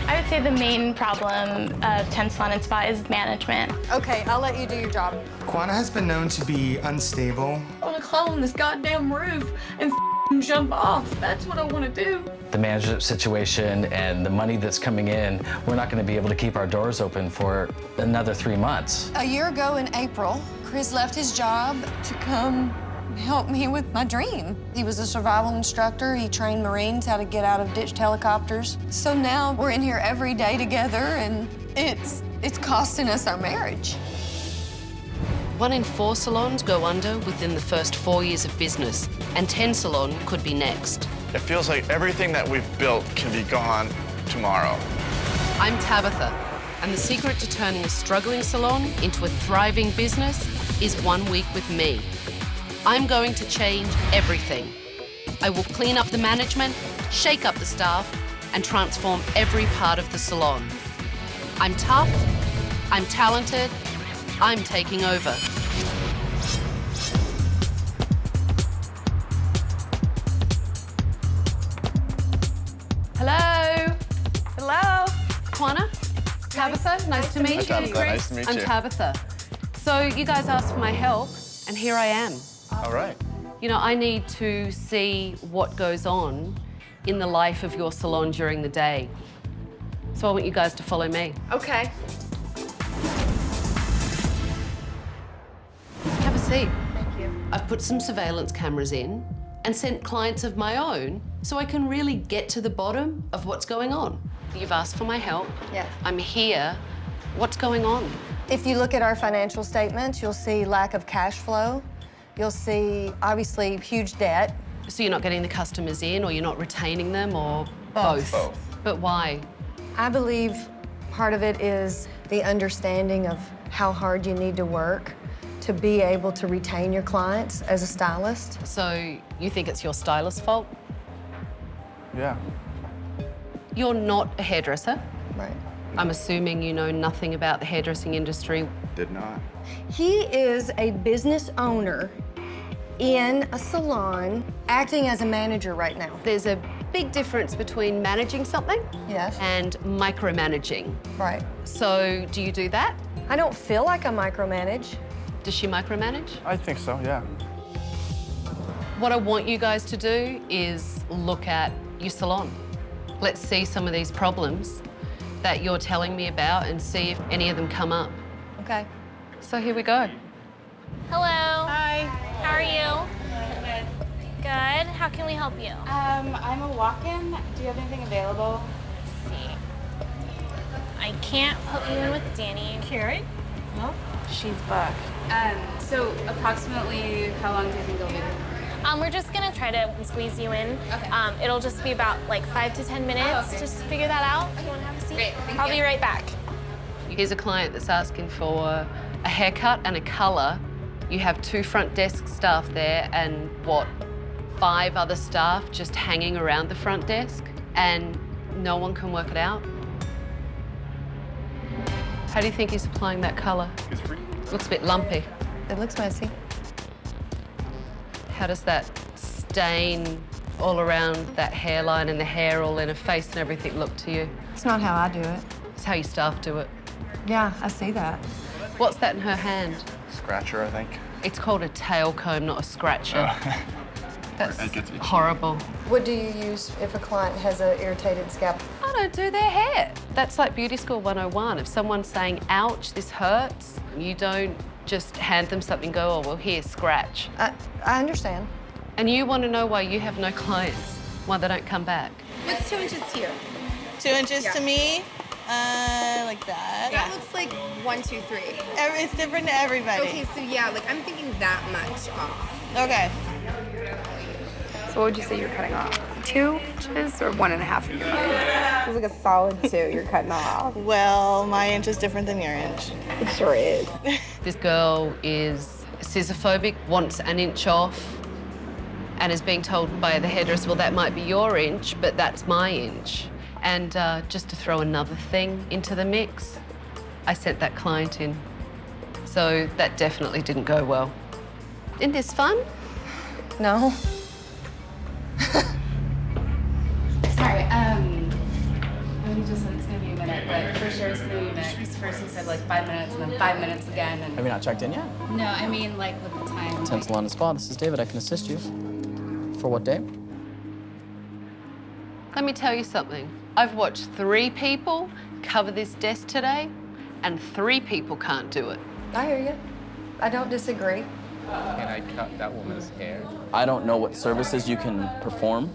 I would say the main problem of 10 Salon and Spa is management.
Okay, I'll let you do your job.
Kwana has been known to be unstable.
I want to climb on this goddamn roof and jump off. That's what I want to do.
The management situation and the money that's coming in, we're not going to be able to keep our doors open for another 3 months.
A year ago in April, Chris left his job to come help me with my dream. He was a survival instructor. He trained Marines how to get out of ditched helicopters. So now we're in here every day together, and it's costing us our marriage.
1 in 4 salons go under within the first 4 years of business, and 10 Salon could be next.
It feels like everything that we've built can be gone tomorrow.
I'm Tabitha, and the secret to turning a struggling salon into a thriving business is 1 week with me. I'm going to change everything. I will clean up the management, shake up the staff, and transform every part of the salon. I'm tough, I'm talented, I'm taking over. Hello? Hello? Kwana? Tabitha, nice to meet you.
Hi, Tabitha. Nice to meet you.
I'm Tabitha. So you guys asked for my help, and here I am.
All right.
You know, I need to see what goes on in the life of your salon during the day. So I want you guys to follow me.
Okay.
seat.
Thank you.
I've put some surveillance cameras in and sent clients of my own so I can really get to the bottom of what's going on. You've asked for my help.
Yeah.
I'm here. What's going on?
If you look at our financial statements, you'll see lack of cash flow. You'll see, obviously, huge debt.
So you're not getting the customers in, or you're not retaining them, or both?
Both.
But why?
I believe part of it is the understanding of how hard you need to work to be able to retain your clients as a stylist.
So you think it's your stylist's fault?
Yeah.
You're not a hairdresser.
Right.
I'm assuming you know nothing about the hairdressing industry.
Did not.
He is a business owner in a salon, acting as a manager right now.
There's a big difference between managing something
Yes.
and micromanaging.
Right.
So do you do that?
I don't feel like I micromanage.
Does she micromanage?
I think so, yeah.
What I want you guys to do is look at your salon. Let's see some of these problems that you're telling me about and see if any of them come up.
Okay.
So here we go.
Hello.
Hi.
How are you? Good. How can we help you?
I'm a walk-in. Do you have anything available?
Let's see. I can't put you in with Danny.
Carrie? No.
She's booked.
So approximately how long do you think it'll be?
We're just gonna try to squeeze you in.
Okay.
It'll just be about like 5 to 10 minutes.
Oh, okay.
Just to figure that out. You wanna have a seat?
Great, thank
I'll
you.
be right back.
Here's a client that's asking for a haircut and a color. You have 2 front desk staff there and what, 5 other staff just hanging around the front desk, and no one can work it out? How do you think he's applying that color? Looks a bit lumpy.
It looks messy.
How does that stain all around that hairline and the hair all in her face and everything look to you?
It's not how I do it.
It's how your staff do it.
Yeah, I see that.
What's that in her hand?
Scratcher, I think.
It's called a tail comb, not a scratcher. That's
It gets itchy.
horrible.
What do you use if a client has an irritated scalp?
I don't do their hair. That's like beauty school 101. If someone's saying, ouch, this hurts, you don't just hand them something and go, oh, well, here, scratch.
I understand.
And you want to know why you have no clients, why they don't come back.
What's 2 inches to you?
2 inches to me. Like that.
That looks like 1, 2, 3.
It's different to everybody.
Okay, so yeah, like I'm thinking that much off.
Okay.
So what would you say you're cutting off? 2 inches or 1.5 inches? It's like a solid 2 you're cutting off.
Well, my inch is different than your inch.
It sure is.
This girl is scissorphobic, wants an inch off, and is being told by the hairdresser, well, that might be your inch, but that's my inch. And just to throw another thing into the mix, I sent that client in. So that definitely didn't go well. Isn't this fun?
No.
Sorry, we just said it's gonna be a minute, but for sure it's gonna be a minute. Because first he said like 5 minutes and then 5 minutes again. And
Have you not checked in yet?
no, I mean like with the time.
Ten Salon and Spa, this is David. I can assist you. For what day?
Let me tell you something. I've watched 3 people cover this desk today, and 3 people can't do it.
I hear you. I don't disagree.
Can I cut that woman's hair? I don't know what services you can perform.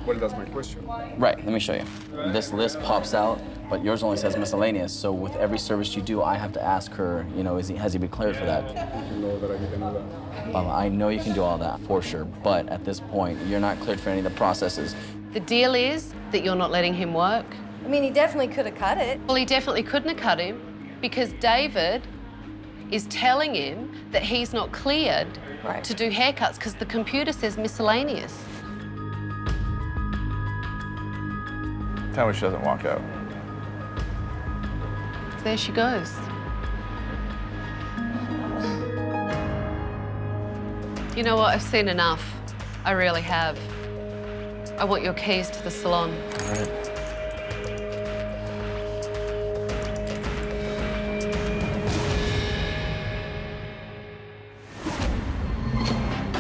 Well, that's my question.
Right, let me show you. This list pops out, but yours only says miscellaneous. So with every service you do, I have to ask her, you know, has he been cleared for that?
You know that I can do that.
I know you can do all that, for sure. But at this point, you're not cleared for any of the processes.
The deal is that you're not letting him work.
I mean, he definitely could have cut it.
Well, he definitely couldn't have cut him because David is telling him that he's not cleared to do haircuts because the computer says miscellaneous.
Tell me she doesn't walk out.
There she goes. You know what? I've seen enough. I really have. I want your keys to the salon.
All right.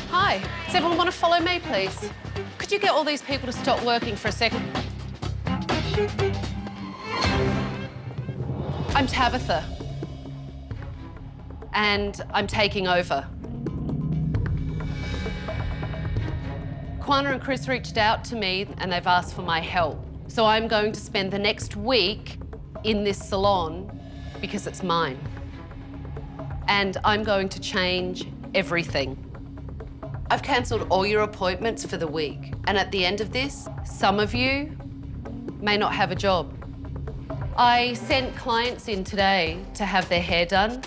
Hi. Does everyone want to follow me, please? Could you get all these people to stop working for a second? I'm Tabitha. and I'm taking over. Kwana and Chris reached out to me and they've asked for my help. So I'm going to spend the next week in this salon because it's mine. And I'm going to change everything. I've cancelled all your appointments for the week. And at the end of this, some of you may not have a job. I sent clients in today to have their hair done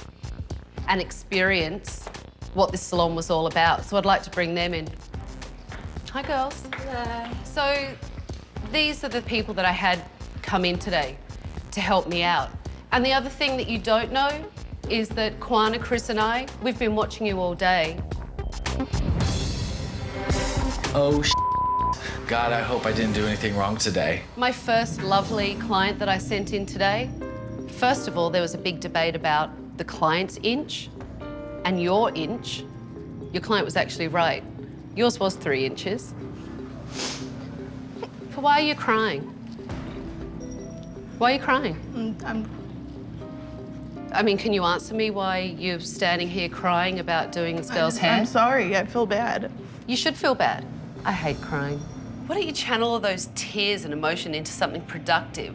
and experience what this salon was all about. So I'd like to bring them in. Hi, girls.
Hello.
So these are the people that I had come in today to help me out. And the other thing that you don't know is that Kwana, Chris and I, we've been watching you all day.
Oh, God, I hope I didn't do anything wrong today.
My first lovely client that I sent in today, first of all, there was a big debate about the client's inch and your inch. Your client was actually right. Yours was 3 inches. But why are you crying? Why are you crying? I mean, can you answer me why you're standing here crying about doing this girl's hair?
I'm sorry, I feel bad.
You should feel bad. I hate crying. Why don't you channel all those tears and emotion into something productive?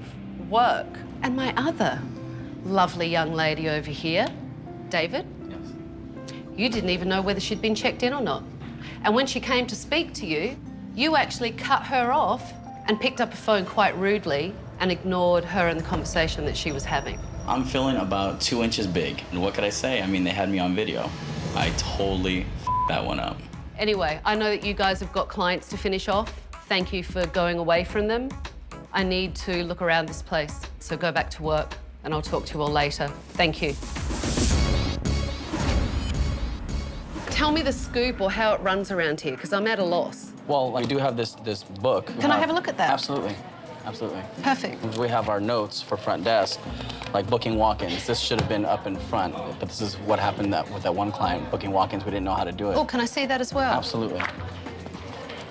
Work. And my other lovely young lady over here, David? Yes. You didn't even know whether she'd been checked in or not. And when she came to speak to you, you actually cut her off and picked up a phone quite rudely and ignored her and the conversation that she was having.
I'm feeling about 2 inches big. And what could I say? I mean, they had me on video. I totally f***ed that one up.
Anyway, I know that you guys have got clients to finish off. Thank you for going away from them. I need to look around this place, so go back to work and I'll talk to you all later. Thank you. Tell me the scoop or how it runs around here, because I'm at a loss.
Well, we do have this book.
Can I have a look at that?
Absolutely. Absolutely.
Perfect.
We have our notes for front desk, like booking walk-ins. This should have been up in front, but this is what happened with that one client. Booking walk-ins, we didn't know how to do it.
Oh, can I see that as well?
Absolutely.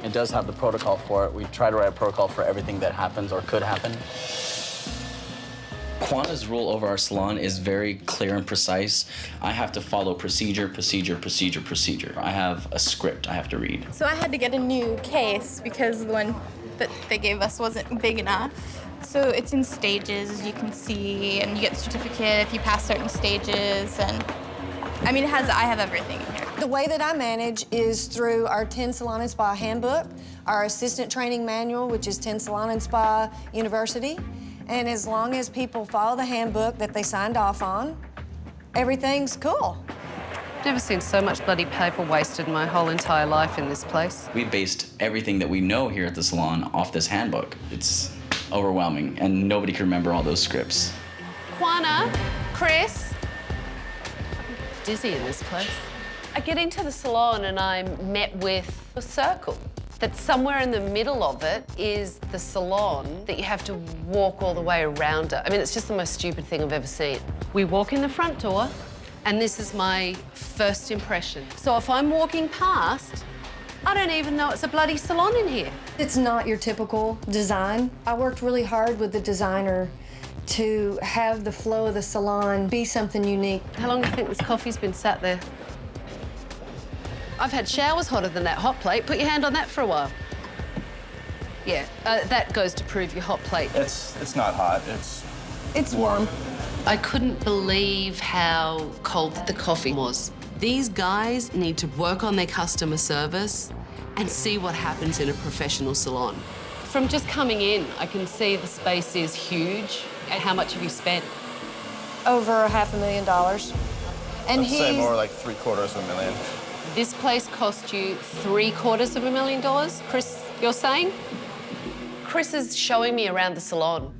It does have the protocol for it. We try to write a protocol for everything that happens or could happen.
Kwana's rule over our salon is very clear and precise. I have to follow procedure, procedure, procedure, procedure. I have a script I have to read.
So I had to get a new case because the one that they gave us wasn't big enough. So it's in stages, as you can see, and you get the certificate if you pass certain stages, and I mean, I have everything in here.
The way that I manage is through our 10 Salon and Spa handbook, our assistant training manual, which is 10 Salon and Spa University. And as long as people follow the handbook that they signed off on, everything's cool.
Never seen so much bloody paper wasted in my whole entire life in this place.
We based everything that we know here at the salon off this handbook. It's overwhelming, and nobody can remember all those scripts.
Kwana, Chris. I'm dizzy in this place. I get into the salon and I'm met with a circle. That somewhere in the middle of it is the salon that you have to walk all the way around it. I mean, it's just the most stupid thing I've ever seen. We walk in the front door, and this is my first impression. So if I'm walking past, I don't even know it's a bloody salon in here.
It's not your typical design. I worked really hard with the designer to have the flow of the salon be something unique.
How long do you think this coffee's been sat there? I've had showers hotter than that hot plate. Put your hand on that for a while. Yeah, that goes to prove your hot plate.
It's not hot,
It's warm.
I couldn't believe how cold the coffee was. These guys need to work on their customer service and see what happens in a professional salon. From just coming in, I can see the space is huge. And how much have you spent?
Over $500,000. And
I'd say more like $750,000.
This place cost you $750,000, Chris, you're saying? Chris is showing me around the salon,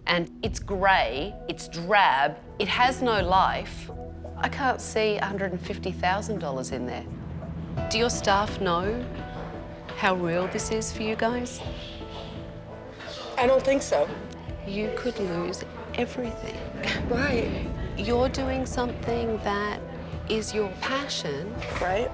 and it's grey, it's drab, it has no life. I can't see $150,000 in there. Do your staff know how real this is for you guys?
I don't think so.
You could lose everything.
Right.
You're doing something that is your passion.
Right.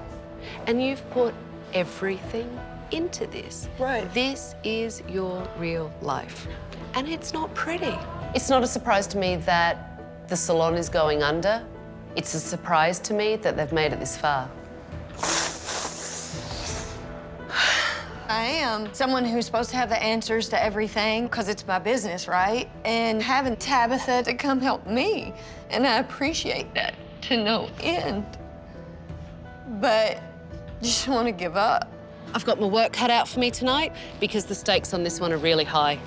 And you've put everything into this.
Right.
This is your real life. And it's not pretty. It's not a surprise to me that the salon is going under. It's a surprise to me that they've made it this far.
I am someone who's supposed to have the answers to everything because it's my business, right? And having Tabitha to come help me, and I appreciate that to no end. But I just want to give up.
I've got my work cut out for me tonight because the stakes on this one are really high.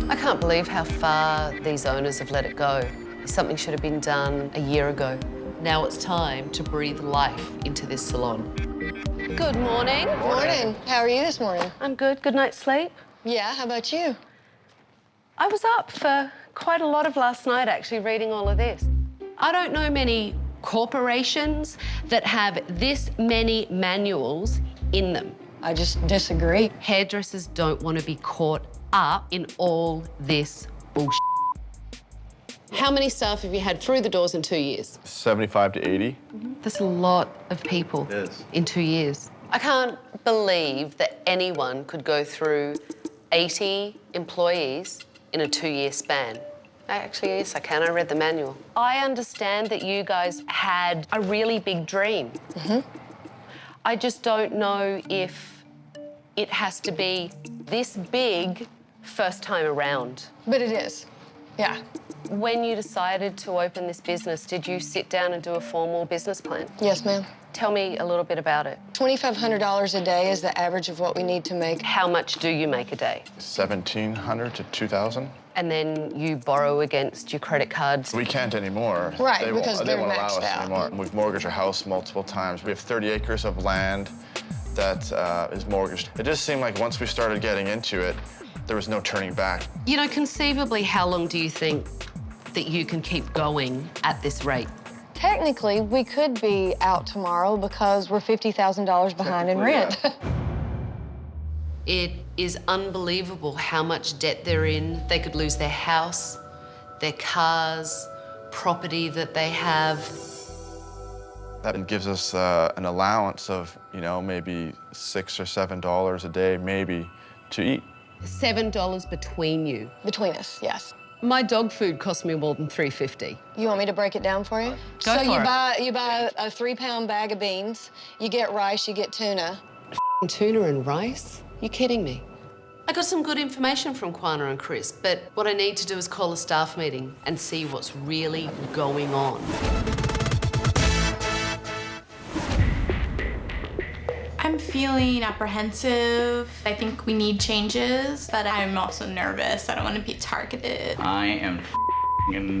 I can't believe how far these owners have let it go. Something should have been done a year ago. Now it's time to breathe life into this salon. Good morning.
Morning. How are you this morning?
I'm good. Good night's sleep?
Yeah, how about you?
I was up for quite a lot of last night, actually, reading all of this. I don't know many corporations that have this many manuals in them.
I just disagree.
Hairdressers don't want to be caught up in all this bullshit. How many staff have you had through the doors in 2 years?
75 to 80.
That's a lot of people in 2 years. I can't believe that anyone could go through 80 employees in a 2-year span. Actually, yes, I can. I read the manual. I understand that you guys had a really big dream. I just don't know if it has to be this big first time around.
But it is, yeah.
When you decided to open this business, did you sit down and do a formal business plan?
Yes, ma'am.
Tell me a little bit about it.
$2,500 a day is the average of what we need to make.
How much do you make a day?
1,700 to 2,000.
And then you borrow against your credit cards.
We can't anymore.
Right,
They
because
won't,
they're
they won't allow
maxed
us
out.
anymore. We've mortgaged our house multiple times. We have 30 acres of land that is mortgaged. It just seemed like once we started getting into it, there was no turning back.
You know, conceivably, how long do you think that you can keep going at this rate?
Technically, we could be out tomorrow because we're $50,000 behind in rent.
It is unbelievable how much debt they're in. They could lose their house, their cars, property that they have.
That gives us an allowance of, you know, maybe $6 or $7 a day, maybe, to eat.
$7 between you.
Between us, yes.
My dog food cost me more than $3.50.
You want me to break it down for you?
Go for it.
You buy a 3-pound bag of beans, you get rice, you get tuna.
Tuna and rice? You kidding me? I got some good information from Kwana and Chris, but what I need to do is call a staff meeting and see what's really going on.
I'm feeling apprehensive. I think we need changes, but I'm also nervous. I don't want to be targeted.
I am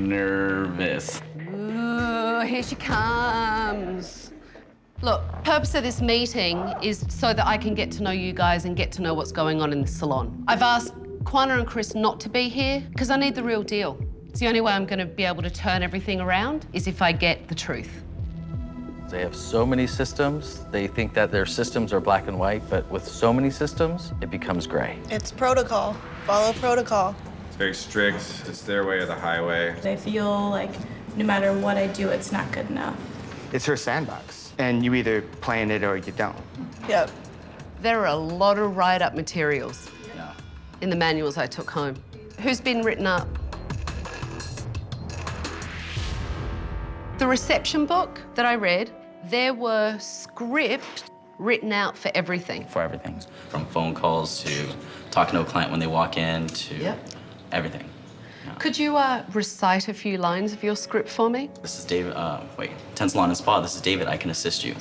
nervous.
Ooh, here she comes. Look, purpose of this meeting is so that I can get to know you guys and get to know what's going on in the salon. I've asked Kwana and Chris not to be here because I need the real deal. It's the only way I'm going to be able to turn everything around is if I get the truth.
They have so many systems. They think that their systems are black and white, but with so many systems, it becomes gray.
It's protocol. Follow protocol.
It's very strict. It's their way or the highway.
I feel like no matter what I do, it's not good enough.
It's her sandbox, and you either play in it or you don't.
Yep.
There are a lot of write-up materials in the manuals I took home. Who's been written up? The reception book that I read, there were scripts written out for everything.
For everything. From phone calls to talking to a client when they walk in to everything.
Could you recite a few lines of your script for me?
This is David, Ten Salon and Spa. This is David, I can assist you.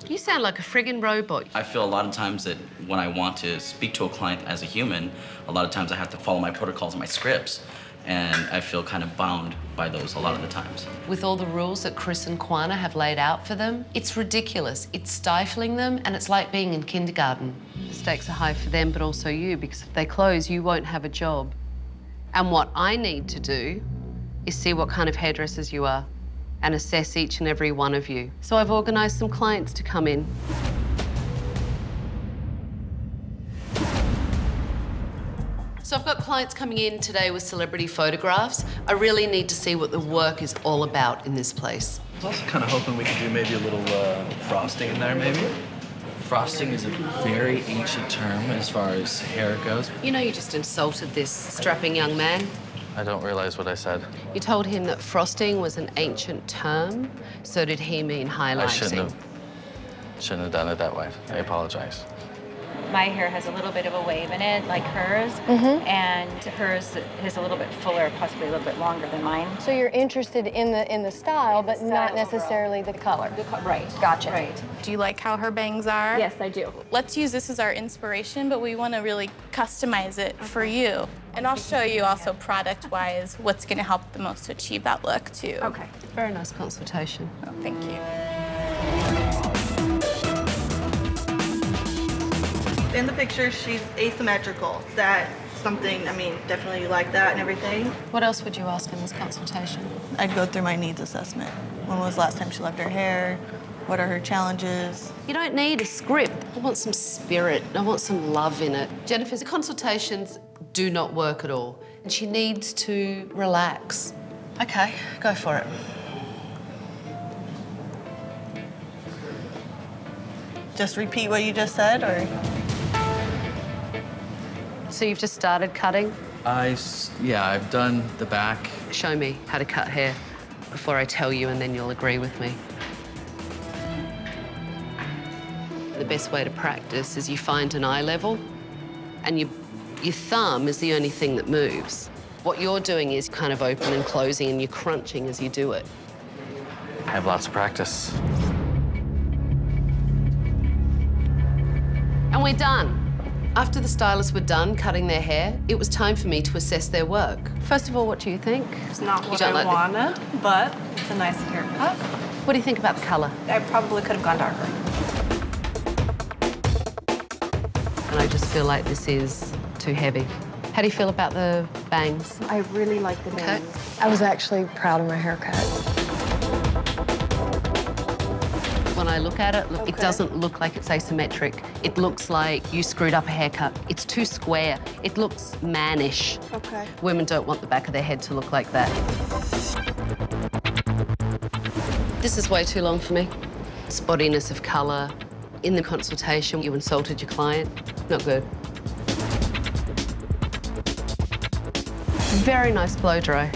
You sound like a friggin' robot.
I feel a lot of times that when I want to speak to a client as a human, a lot of times I have to follow my protocols and my scripts. And I feel kind of bound by those a lot of the times.
With all the rules that Chris and Kwana have laid out for them, it's ridiculous. It's stifling them, and it's like being in kindergarten. The stakes are high for them, but also you, because if they close, you won't have a job. And what I need to do is see what kind of hairdressers you are and assess each and every one of you. So I've organised some clients to come in. So I've got clients coming in today with celebrity photographs. I really need to see what the work is all about in this place.
I was also kind of hoping we could do maybe a little frosting in there, maybe.
frosting is a very ancient term as far as hair goes.
You know you just insulted this strapping young man.
I don't realize what I said.
You told him that frosting was an ancient term, so did he mean highlighting?
I shouldn't have done it that way. I apologize.
My hair has a little bit of a wave in it, like hers, and hers is a little bit fuller, possibly a little bit longer than mine.
So you're interested in the style, but not necessarily the color.
Right.
Gotcha.
Right.
Do you like how her bangs are?
Yes, I do.
Let's use this as our inspiration, but we want to really customize it for you. And I'll show you also product-wise what's going to help the most to achieve that look, too.
Okay.
Very nice consultation.
Oh, thank you.
In the picture, she's asymmetrical. Is that something, I mean, definitely you like that and everything?
What else would you ask in this consultation?
I'd go through my needs assessment. When was the last time she left her hair? What are her challenges?
You don't need a script. I want some spirit. I want some love in it. Jennifer's consultations do not work at all. And she needs to relax. Okay, go for it.
Just repeat what you just said, or?
So you've just started cutting?
Yeah, I've done the back.
Show me how to cut hair before I tell you, and then you'll agree with me. The best way to practice is you find an eye level, and your thumb is the only thing that moves. What you're doing is kind of open and closing, and you're crunching as you do it.
I have lots of practice.
And we're done. After the stylists were done cutting their hair, it was time for me to assess their work. First of all, what do you think?
It's not
You
what
don't
I
like
wanted, but it's a nice haircut.
What do you think about the color?
I probably could have gone darker.
And I just feel like this is too heavy. How do you feel about the bangs?
I really like the
Okay.
bangs.
I was actually proud of my haircut.
When I look at it, look, it doesn't look like it's asymmetric. It looks like you screwed up a haircut. It's too square. It looks mannish.
Okay.
Women don't want the back of their head to look like that. This is way too long for me. Spottiness of color. In the consultation, you insulted your client. Not good. Very nice blow dry.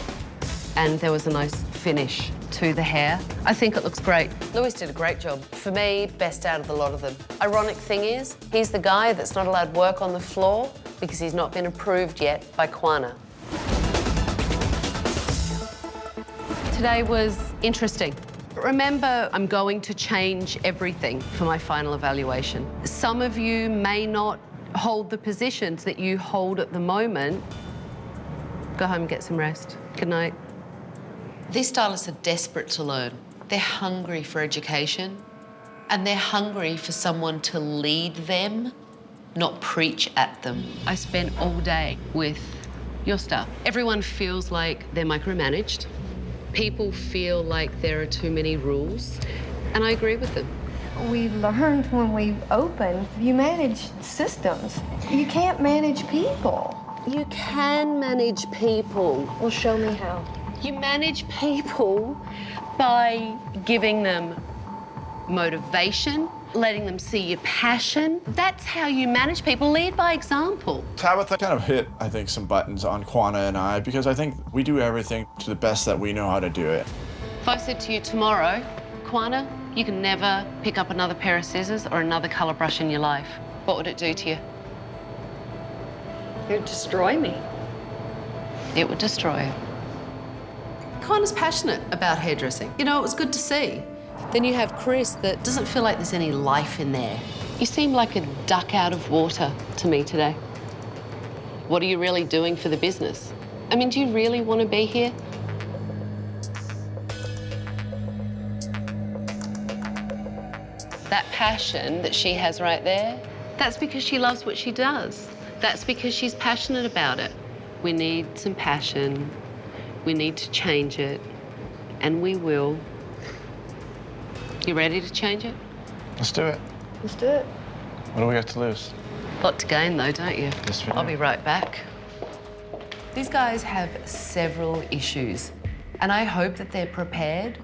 And there was a nice finish to the hair. I think it looks great. Louis did a great job. For me, best out of the lot of them. Ironic thing is, he's the guy that's not allowed work on the floor because he's not been approved yet by Quana. Today was interesting. Remember, I'm going to change everything for my final evaluation. Some of you may not hold the positions that you hold at the moment. Go home and get some rest. Good night. These stylists are desperate to learn. They're hungry for education, and they're hungry for someone to lead them, not preach at them. I spent all day with your staff. Everyone feels like they're micromanaged. People feel like there are too many rules, and I agree with them.
We learned when we opened, you manage systems. You can't manage people.
You can manage people.
Well, show me how.
You manage people by giving them motivation, letting them see your passion. That's how you manage people. Lead by example.
Tabatha kind of hit, I think, some buttons on Quana and I, because I think we do everything to the best that we know how to do it.
If I said to you tomorrow, Quana, you can never pick up another pair of scissors or another color brush in your life, what would it do to you?
It would destroy me.
It would destroy you. Quana's passionate about hairdressing. You know, it was good to see. Then you have Chris that doesn't feel like there's any life in there. You seem like a duck out of water to me today. What are you really doing for the business? I mean, do you really want to be here? That passion that she has right there, that's because she loves what she does. That's because she's passionate about it. We need some passion. We need to change it, and we will. You ready to change it?
Let's do it.
Let's do it.
What do we got to lose?
A lot to gain, though, don't you?
Yes, we do.
I'll be right back. These guys have several issues, and I hope that they're prepared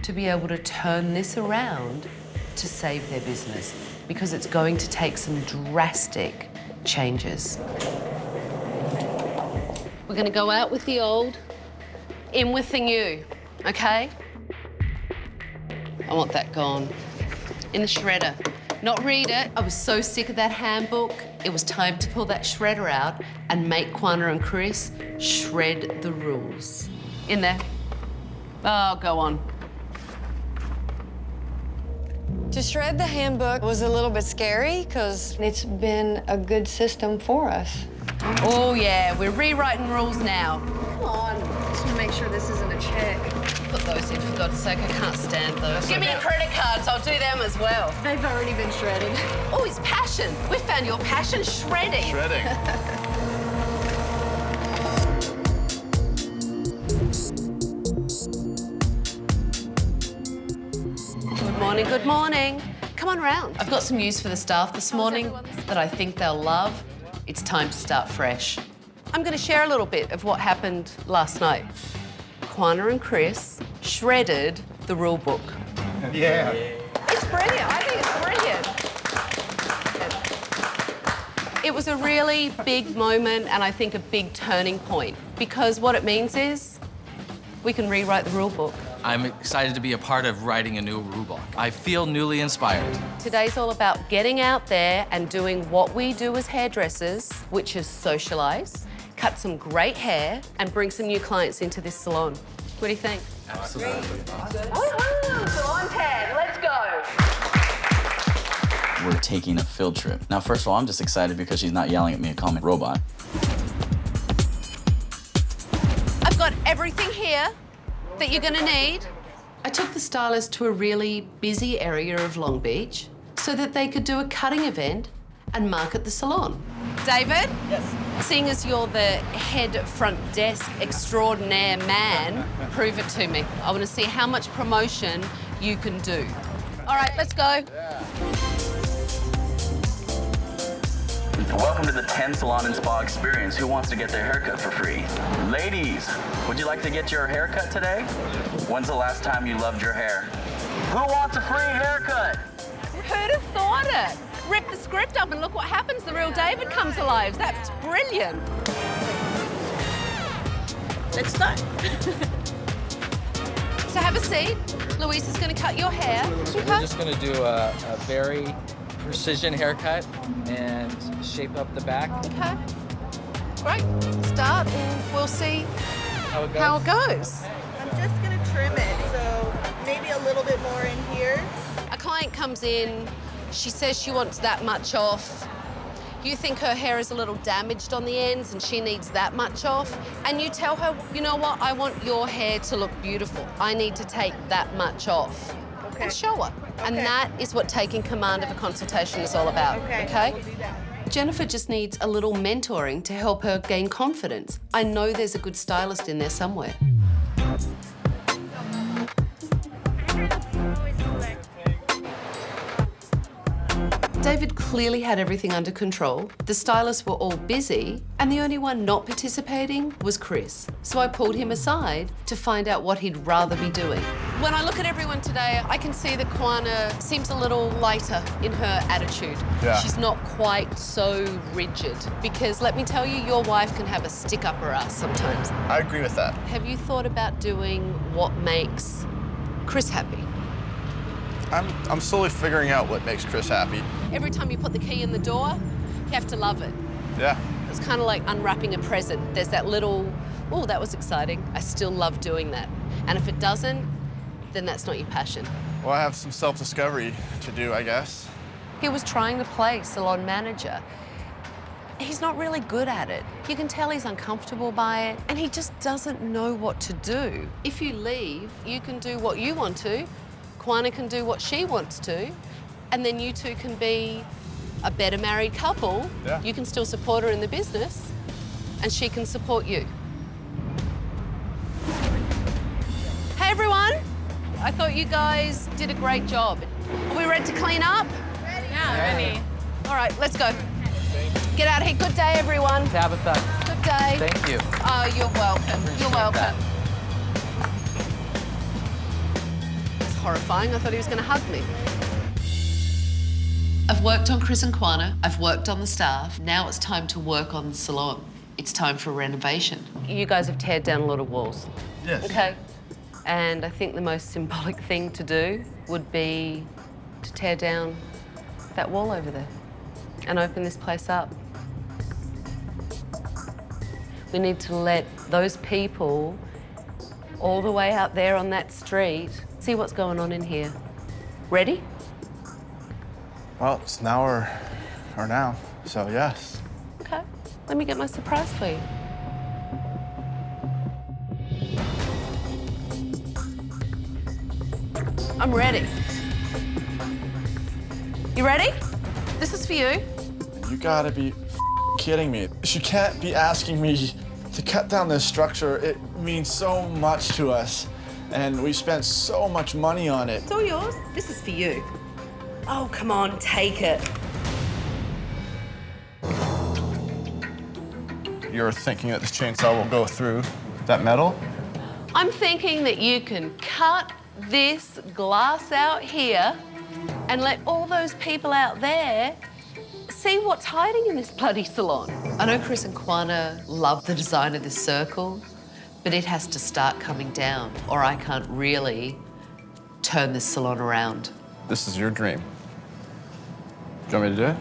to be able to turn this around to save their business. because it's going to take some drastic changes. We're gonna go out with the old, in with the new, okay? I want that gone. In the shredder. Not read it. I was so sick of that handbook. It was time to pull that shredder out and make Kwana and Chris shred the rules. In there. Oh, go on.
To shred the handbook was a little bit scary because it's been a good system for us.
Oh, yeah, we're rewriting rules now.
Come on. Just want to make sure this isn't a check.
Put those in, for God's sake. I can't stand those. Give me your credit cards. I'll do them as well.
They've already been shredded.
Oh, it's passion. We found your passion, shredding.
Shredding.
Good morning, good morning. Come on round. I've got some news for the staff this morning that I think they'll love. It's time to start fresh. I'm going to share a little bit of what happened last night. Kwana and Chris shredded the rule book.
Yeah.
It's brilliant. I think it's brilliant. It was a really big moment and I think a big turning point because what it means is we can rewrite the rule book.
I'm excited to be a part of writing a new rule book. I feel newly inspired.
Today's all about getting out there and doing what we do as hairdressers, which is socialise, cut some great hair, and bring some new clients into this salon. What do you think?
Absolutely.
Woohoo! Salon 10, let's go!
We're taking a field trip. Now, first of all, I'm just excited because she's not yelling at me and calling me robot.
I've got everything here that you're gonna need. I took the stylist to a really busy area of Long Beach so that they could do a cutting event and market the salon. David?
Yes.
Seeing as you're the head front desk extraordinaire man, prove it to me. I want to see how much promotion you can do. All right, let's go.
Welcome to the 10 Salon and Spa experience. Who wants to get their haircut for free? Ladies, would you like to get your haircut today? When's the last time you loved your hair? Who wants a free haircut?
Who'd have thought it? Rip the script up and look what happens. The real David comes alive. That's brilliant.
Let's start.
So have a seat. Louise is going to cut your hair.
So we're just going to do a very precision haircut and shape up the back.
Okay. Great. Start and we'll see
how it
goes.
I'm just gonna trim it, so maybe a little bit more in here.
A client comes in, she says she wants that much off. You think her hair is a little damaged on the ends and she needs that much off, and you tell her, you know what, I want your hair to look beautiful. I need to take that much off. Okay. And show her. Okay. And that is what taking command of a consultation is all about, okay?
We'll do that.
Jennifer just needs a little mentoring to help her gain confidence. I know there's a good stylist in there somewhere. David clearly had everything under control. The stylists were all busy, and the only one not participating was Chris. So I pulled him aside to find out what he'd rather be doing. When I look at everyone today, I can see that Kwana seems a little lighter in her attitude.
Yeah.
She's not quite so rigid. Because let me tell you, your wife can have a stick up her ass sometimes.
I agree with that.
Have you thought about doing what makes Chris happy?
I'm slowly figuring out what makes Chris happy.
Every time you put the key in the door, you have to love it.
Yeah.
It's kind of like unwrapping a present. There's that little, oh, that was exciting. I still love doing that. And if it doesn't, then that's not your passion.
Well, I have some self-discovery to do, I guess.
He was trying to play salon manager. He's not really good at it. You can tell he's uncomfortable by it, and he just doesn't know what to do. If you leave, you can do what you want to, Kwana can do what she wants to, and then you two can be a better married couple.
Yeah.
You can still support her in the business, and she can support you. Hey, everyone. I thought you guys did a great job. Are we ready to clean up?
Ready.
Yeah, ready.
All right, let's go. Get out of here. Good day, everyone.
Tabitha.
Good day.
Thank you.
Oh, you're welcome. You're welcome. It's horrifying. I thought he was going to hug me. I've worked on Chris and Kwana, I've worked on the staff. Now it's time to work on the salon. It's time for renovation. You guys have teared down a lot of walls.
Yes.
Okay. And I think the most symbolic thing to do would be to tear down that wall over there and open this place up. We need to let those people all the way out there on that street see what's going on in here. Ready?
Well, it's now or now, so yes.
Okay, let me get my surprise for you. I'm ready. You ready? This is for you.
You gotta be kidding me. She can't be asking me to cut down this structure. It means so much to us, and we spent so much money on it.
It's all yours. This is for you. Oh, come on, take it.
You're thinking that this chainsaw will go through that metal?
I'm thinking that you can cut this glass out here and let all those people out there see what's hiding in this bloody salon. I know Chris and Kwana love the design of this circle, but it has to start coming down or I can't really turn this salon around.
This is your dream. Do you want me to do it?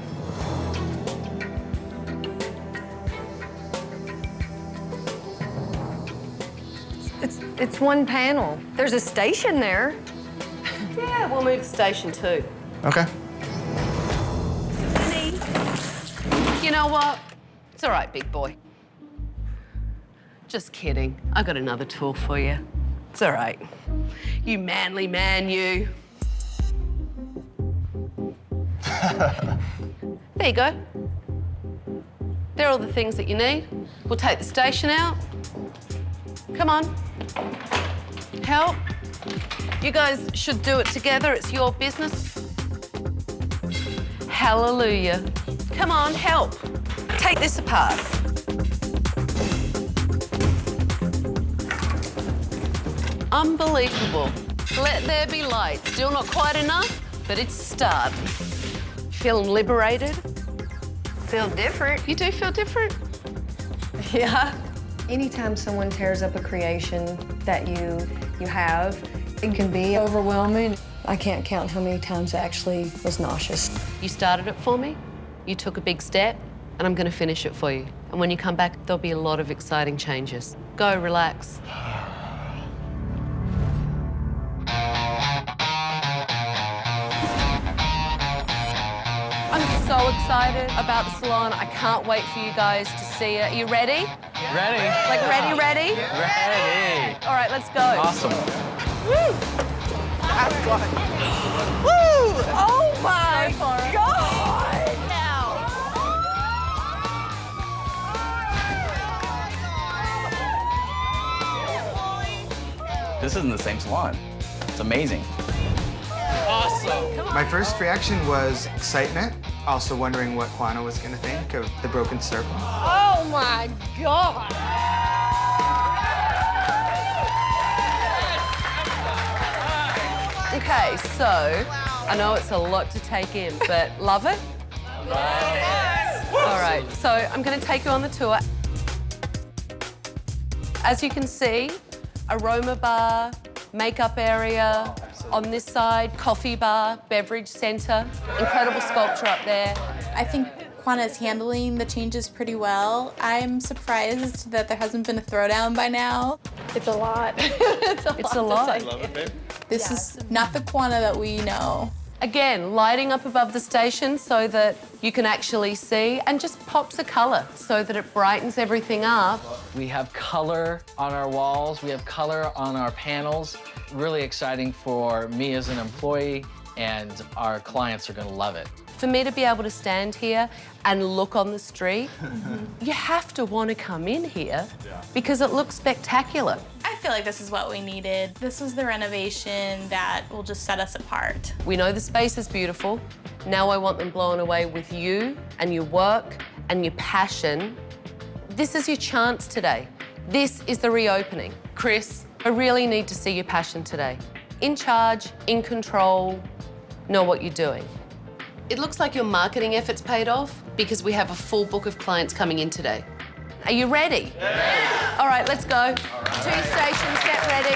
It's one panel. There's a station there.
Yeah, we'll move the station too.
Okay.
You know what? It's all right, big boy. Just kidding. I got another tool for you. It's all right. You manly man, you. There you go. They're all the things that you need. We'll take the station out. Come on. Help. You guys should do it together. It's your business. Hallelujah. Come on, help. Take this apart. Unbelievable. Let there be light. Still not quite enough, but it's a start. Feeling liberated?
Feel different.
You do feel different?
Yeah. Anytime someone tears up a creation that you have, it can be overwhelming. I can't count how many times I actually was nauseous.
You started it for me, you took a big step, and I'm gonna finish it for you. And when you come back, there'll be a lot of exciting changes. Go, relax. I'm so excited about the salon. I can't wait for you guys to see it. Are you ready?
Ready.
Like ready?
Ready.
All right, let's go.
Awesome.
Woo! That's one. Woo! Oh my God! Now.
This isn't the same salon. It's amazing.
Awesome.
My first reaction was excitement, also wondering what Kwana was going to think of the broken circle.
Oh my God!
Okay, so I know it's a lot to take in, but love it? All right, so I'm going to take you on the tour. As you can see, aroma bar, makeup area. On this side, coffee bar, beverage center, incredible sculpture up there.
I think Kwana's handling the changes pretty well. I'm surprised that there hasn't been a throwdown by now. It's a lot.
It's a lot.
I love it, babe. This is not the Kwana that we know.
Again, lighting up above the station so that you can actually see, and just pops of color so that it brightens everything up.
We have color on our walls. We have color on our panels. Really exciting for me as an employee, and our clients are gonna love it.
For me to be able to stand here and look on the street, you have to want to come in here because it looks spectacular.
I feel like this is what we needed. This was the renovation that will just set us apart.
We know the space is beautiful. Now I want them blown away with you and your work and your passion. This is your chance today. This is the reopening. Chris, I really need to see your passion today. In charge, in control, know what you're doing. It looks like your marketing efforts paid off because we have a full book of clients coming in today. Are you ready? Yeah. All right, let's go. 2 stations, get ready.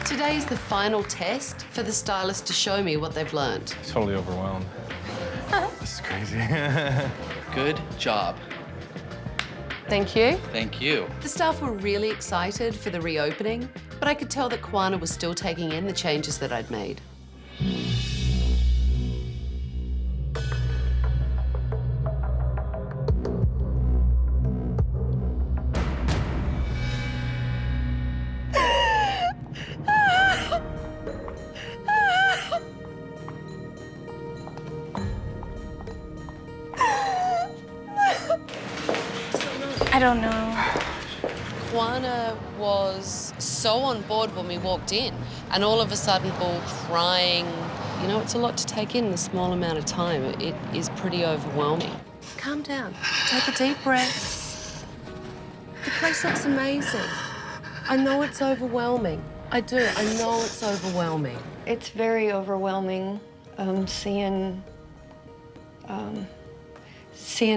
Today is the final test for the stylist to show me what they've learned.
Totally overwhelmed. This is crazy.
Good job.
Thank you.
Thank you.
The staff were really excited for the reopening, but I could tell that Kwana was still taking in the changes that I'd made.
I don't know.
Kwana was so on board when we walked in, and all of a sudden, all crying. You know, it's a lot to take in a small amount of time. It is pretty overwhelming. Calm down. Take a deep breath. The place looks amazing. I know it's overwhelming. I do. I know it's overwhelming.
It's very overwhelming seeing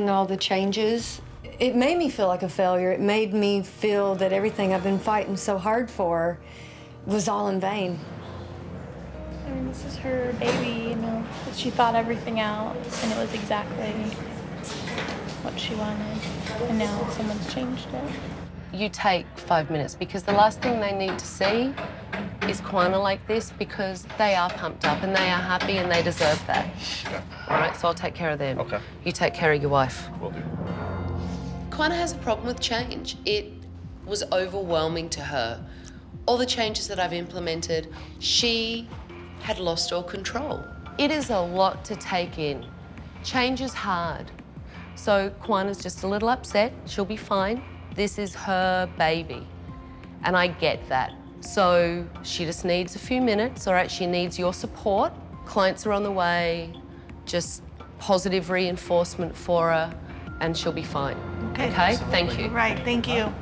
all the changes. It made me feel like a failure. It made me feel that everything I've been fighting so hard for was all in vain.
I mean, this is her baby, you know. She thought everything out, and it was exactly what she wanted. And now someone's changed it.
You take 5 minutes because the last thing they need to see is Kwana like this because they are pumped up and they are happy and they deserve that. All right, so I'll take care of them.
Okay.
You take care of your wife.
Will do.
Kwana has a problem with change. It was overwhelming to her. All the changes that I've implemented, she had lost all control. It is a lot to take in. Change is hard. So Kwana's just a little upset. She'll be fine. This is her baby, and I get that. So she just needs a few minutes, all right? She needs your support. Clients are on the way, just positive reinforcement for her, and she'll be fine. Okay? Thank you.
Right, thank you.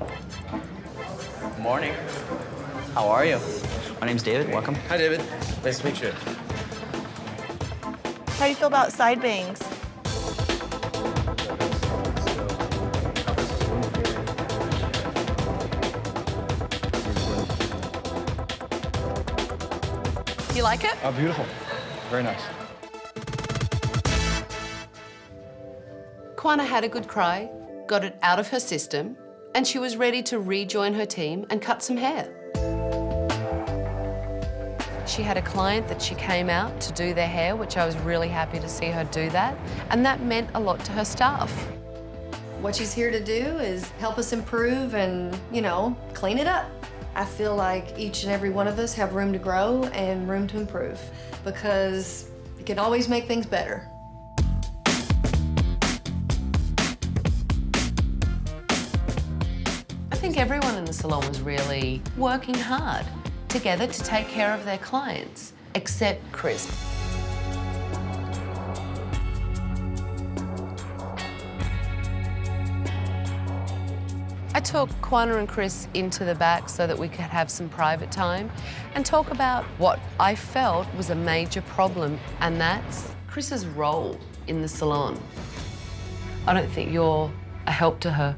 Good morning. How are you? My name's David. Welcome.
Hi, David. Nice to meet you.
How do you feel about side bangs?
You like it?
Oh, beautiful. Very nice.
Kwana had a good cry, got it out of her system, and she was ready to rejoin her team and cut some hair. She had a client that she came out to do their hair, which I was really happy to see her do that, and that meant a lot to her staff.
What she's here to do is help us improve and, you know, clean it up. I feel like each and every one of us have room to grow and room to improve because it can always make things better.
I think everyone in the salon was really working hard together to take care of their clients, except Chris. I took Kwana and Chris into the back so that we could have some private time and talk about what I felt was a major problem, and that's Chris's role in the salon. I don't think you're a help to her.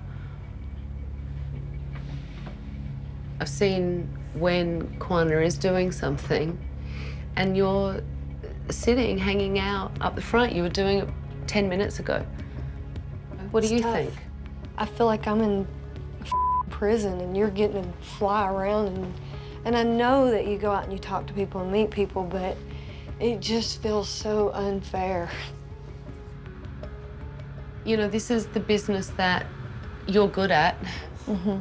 I've seen when Kwana is doing something and you're sitting, hanging out up the front. You were doing it 10 minutes ago. What do you think?
I feel like I'm in prison and you're getting to fly around and I know that you go out and you talk to people and meet people, but it just feels so unfair.
You know, this is the business that you're good at.
Mm-hmm.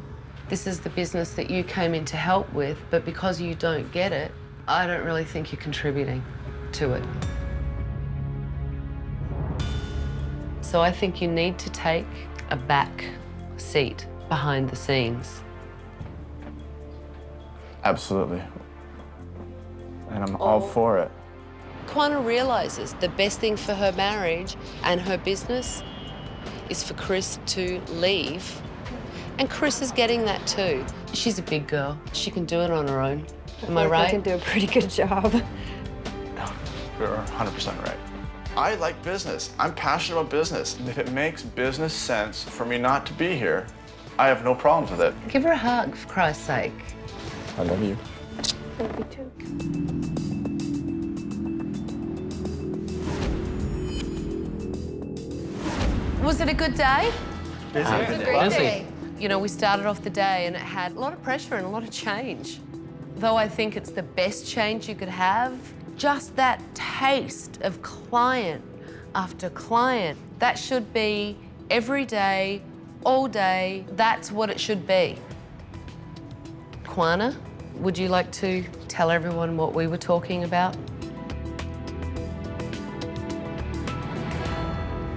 This is the business that you came in to help with, but because you don't get it, I don't really think you're contributing to it. So I think you need to take a back seat behind the scenes.
Absolutely. And I'm all for it.
Kwana realizes the best thing for her marriage and her business is for Chris to leave. And Chris is getting that too. She's a big girl. She can do it on her own. Am I right?
I can do a pretty good job.
You're 100% right. I like business. I'm passionate about business. And if it makes business sense for me not to be here, I have no problems with it.
Give her a hug, for Christ's sake.
I love you.
Love you too.
Was it a good day?
Busy.
It was a great day. You know, we started off the day and it had a lot of pressure and a lot of change. Though I think it's the best change you could have, just that taste of client after client, that should be every day, all day, that's what it should be. Kwana, would you like to tell everyone what we were talking about?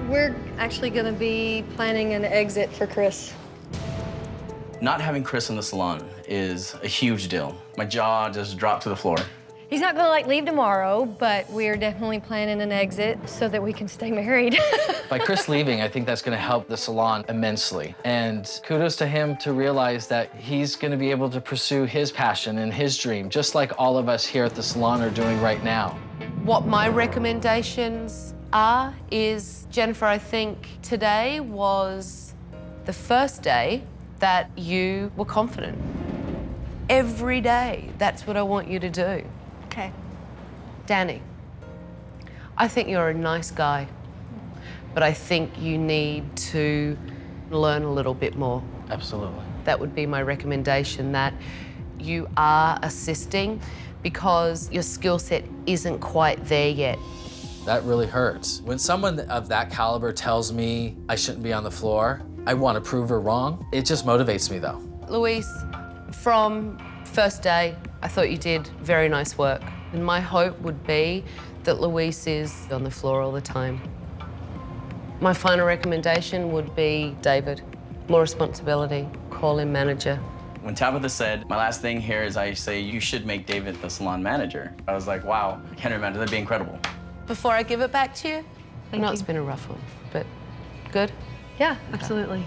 We're actually going to be planning an exit for Chris.
Not having Chris in the salon is a huge deal. My jaw just dropped to the floor.
He's not going to leave tomorrow, but we're definitely planning an exit so that we can stay married.
By Chris leaving, I think that's going to help the salon immensely. And kudos to him to realize that he's going to be able to pursue his passion and his dream, just like all of us here at the salon are doing right now.
What my recommendations are is, Jennifer, I think today was the first day that you were confident. Every day, that's what I want you to do.
Okay.
Danny, I think you're a nice guy, but I think you need to learn a little bit more.
Absolutely.
That would be my recommendation, that you are assisting because your skill set isn't quite there yet.
That really hurts. When someone of that caliber tells me I shouldn't be on the floor, I want to prove her wrong. It just motivates me, though.
Luis, from first day, I thought you did very nice work. And my hope would be that Luis is on the floor all the time. My final recommendation would be David. More responsibility, call him manager.
When Tabitha said, my last thing here is I say, you should make David the salon manager. I was like, wow, I can't imagine, that'd be incredible.
Before I give it back to you, I know it's been a rough one, but good?
Yeah, absolutely.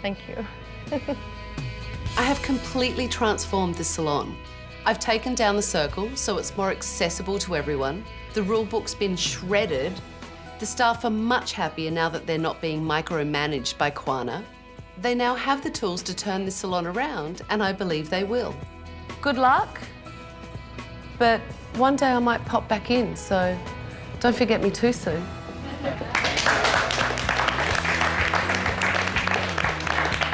Thank you.
I have completely transformed the salon. I've taken down the circle so it's more accessible to everyone. The rule book's been shredded. The staff are much happier now that they're not being micromanaged by Kwana. They now have the tools to turn the salon around, and I believe they will. Good luck, but one day I might pop back in, so don't forget me too soon.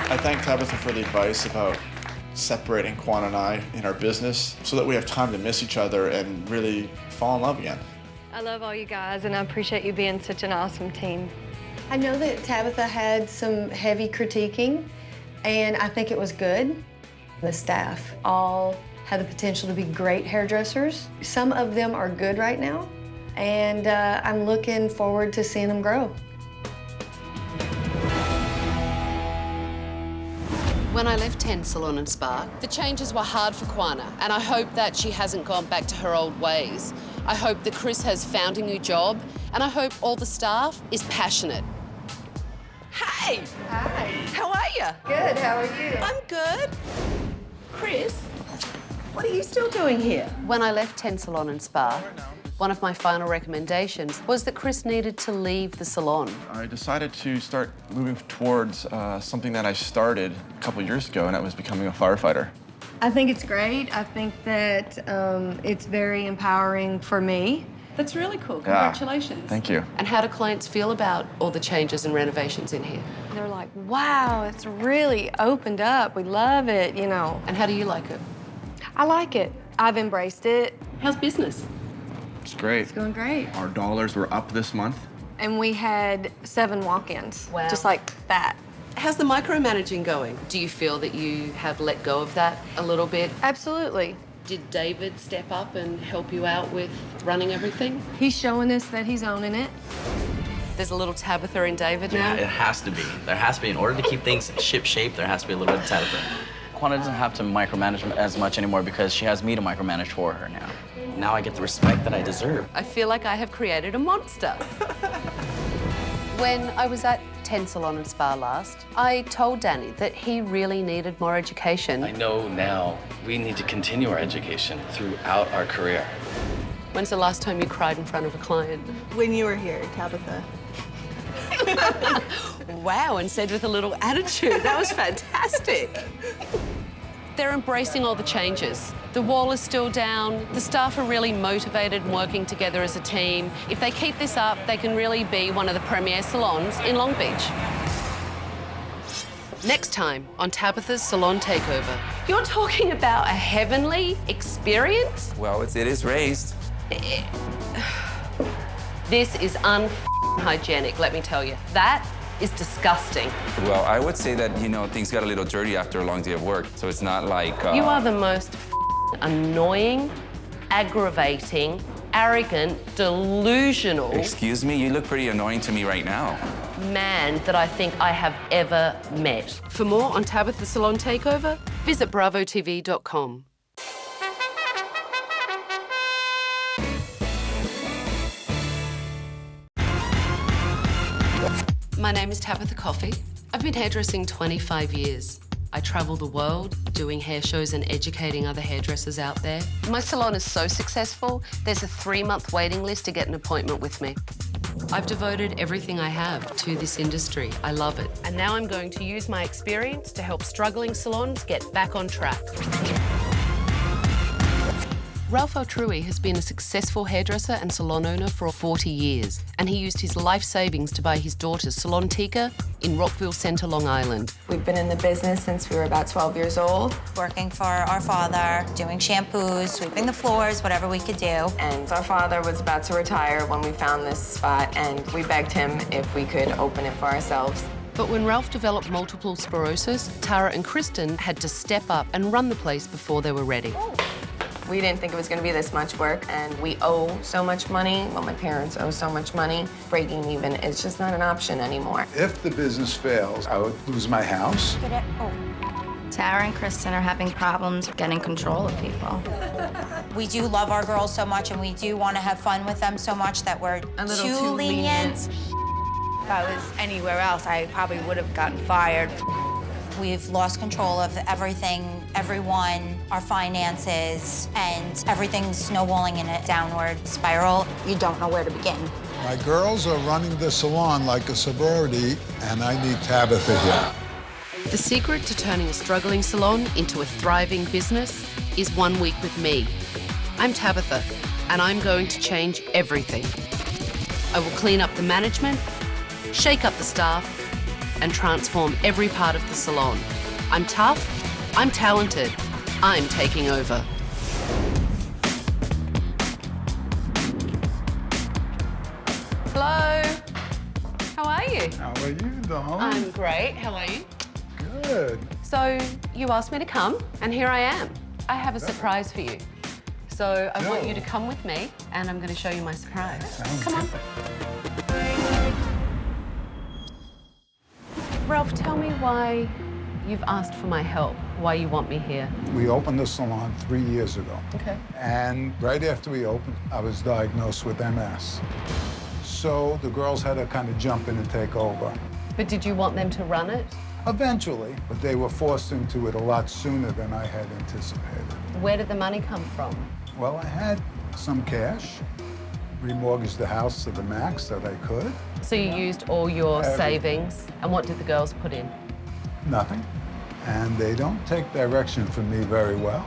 I thank Tabitha for the advice about separating Kwana and I in our business so that we have time to miss each other and really fall in love again.
I love all you guys, and I appreciate you being such an awesome team.
I know that Tabitha had some heavy critiquing, and I think it was good. The staff all have the potential to be great hairdressers. Some of them are good right now, and I'm looking forward to seeing them grow.
When I left Ten Salon and Spa, the changes were hard for Kwana, and I hope that she hasn't gone back to her old ways. I hope that Chris has found a new job, and I hope all the staff is passionate. Hey!
Hi.
How are you?
Good, how are you?
I'm good. Chris, what are you still doing here? When I left Ten Salon and Spa, one of my final recommendations was that Chris needed to leave the salon.
I decided to start moving towards something that I started a couple years ago, and that was becoming a firefighter.
I think it's great. I think that it's very empowering for me.
That's really cool.
Yeah.
Congratulations.
Thank you.
And how do clients feel about all the changes and renovations in here?
They're like, wow, it's really opened up. We love it, you know.
And how do you like it?
I like it. I've embraced it.
How's business?
It's great.
It's going great.
Our dollars were up this month.
And we had 7 walk-ins.
Wow.
Just like that.
How's the micromanaging going? Do you feel that you have let go of that a little bit?
Absolutely.
Did David step up and help you out with running everything?
He's showing us that he's owning it.
There's a little Tabitha in David now?
Yeah, it has to be. There has to be. In order to keep things ship-shape, there has to be a little bit of Tabitha. Kwana doesn't have to micromanage as much anymore because she has me to micromanage for her now. Now I get the respect that I deserve.
I feel like I have created a monster. When I was at Ten Salon and Spa last, I told Danny that he really needed more education.
I know now we need to continue our education throughout our career.
When's the last time you cried in front of a client?
When you were here, Tabitha.
Wow, and said with a little attitude. That was fantastic. They're embracing all the changes. The wall is still down. The staff are really motivated and working together as a team. If they keep this up, they can really be one of the premier salons in Long Beach. Next time on Tabatha's Salon Takeover. You're talking about a heavenly experience?
Well, it is raised.
This is unhygienic, let me tell you. That is disgusting.
Well, I would say that, you know, things got a little dirty after a long day of work, so it's not like...
You are the most annoying, aggravating, arrogant, delusional...
Excuse me? You look pretty annoying to me right now.
...man that I think I have ever met. For more on Tabatha Salon Takeover, visit bravotv.com. My name is Tabatha Coffey. I've been hairdressing 25 years. I travel the world doing hair shows and educating other hairdressers out there. My salon is so successful, there's a 3-month waiting list to get an appointment with me. I've devoted everything I have to this industry. I love it. And now I'm going to use my experience to help struggling salons get back on track. Ralph Altrui has been a successful hairdresser and salon owner for 40 years, and he used his life savings to buy his daughter's Salon Tika in Rockville Centre, Long Island.
We've been in the business since we were about 12 years old.
Working for our father, doing shampoos, sweeping the floors, whatever we could do.
And our father was about to retire when we found this spot, and we begged him if we could open it for ourselves.
But when Ralph developed multiple sclerosis, Tara and Kristen had to step up and run the place before they were ready.
We didn't think it was going to be this much work, and we owe so much money. Well, my parents owe so much money. Breaking even is just not an option anymore.
If the business fails, I would lose my house.
Tara and Kristen are having problems getting control of people.
We do love our girls so much, and we do want to have fun with them so much that we're too lenient.
If I was anywhere else, I probably would have gotten fired.
We've lost control of everything, everyone, our finances, and everything's snowballing in a downward spiral. You don't know where to begin.
My girls are running the salon like a sorority, and I need Tabitha here.
The secret to turning a struggling salon into a thriving business is 1 week with me. I'm Tabitha, and I'm going to change everything. I will clean up the management, shake up the staff, and transform every part of the salon. I'm tough, I'm talented, I'm taking over. Hello, how are you?
How are you, darling?
I'm great, how are you?
Good.
So, you asked me to come, and here I am. I have a surprise for you. So, I want you to come with me, and I'm gonna show you my surprise. Come on. Ralph, tell me why you've asked for my help, why you want me here.
We opened the salon 3 years ago.
Okay.
And right after we opened, I was diagnosed with MS. So the girls had to kind of jump in and take over.
But did you want them to run it?
Eventually, but they were forced into it a lot sooner than I had anticipated.
Where did the money come from?
Well, I had some cash, remortgaged the house to the max that I could.
So you used all your savings, and what did the girls put in?
Nothing. And they don't take direction from me very well.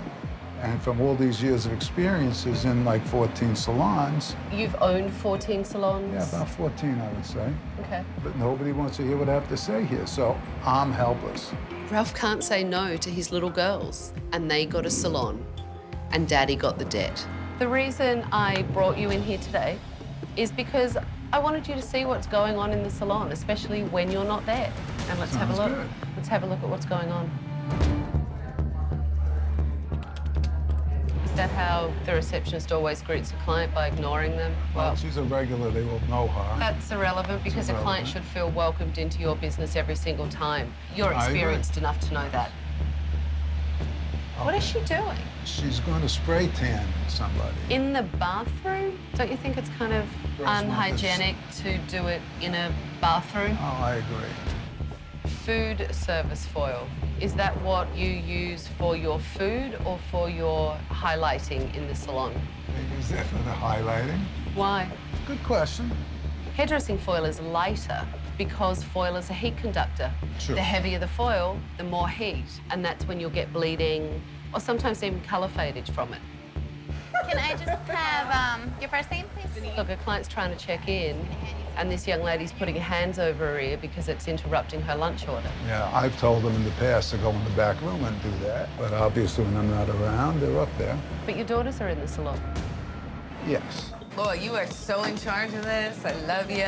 And from all these years of experiences in like 14 salons.
You've owned 14 salons?
Yeah, about 14, I would say.
Okay.
But nobody wants to hear what I have to say here, so I'm helpless.
Ralph can't say no to his little girls, and they got a salon, and Daddy got the debt. The reason I brought you in here today is because I wanted you to see what's going on in the salon, especially when you're not there. And let's have a look.
Good.
Let's have a look at what's going on. Is that how the receptionist always greets a client, by ignoring them?
Well, she's a regular, they will know her.
That's irrelevant because a client should feel welcomed into your business every single time. You're experienced enough to know that. Okay. What is she doing?
She's going to spray tan somebody.
In the bathroom? Don't you think it's kind of unhygienic to do it in a bathroom?
Oh, I agree.
food service foil, is that what you use for your food or for your highlighting in the salon?
I use that for the highlighting.
Why?
Good question.
Hairdressing foil is lighter because foil is a heat conductor.
Sure.
The heavier the foil, the more heat, and that's when you'll get bleeding or sometimes even colour fadage from it.
Can I just have your first name, please?
Look, a client's trying to check in, and this young lady's putting her hands over her ear because it's interrupting her lunch order.
Yeah, I've told them in the past to go in the back room and do that, but obviously when I'm not around, they're up there.
But your daughters are in the salon.
Yes.
Boy, you are so in charge of this. I love you.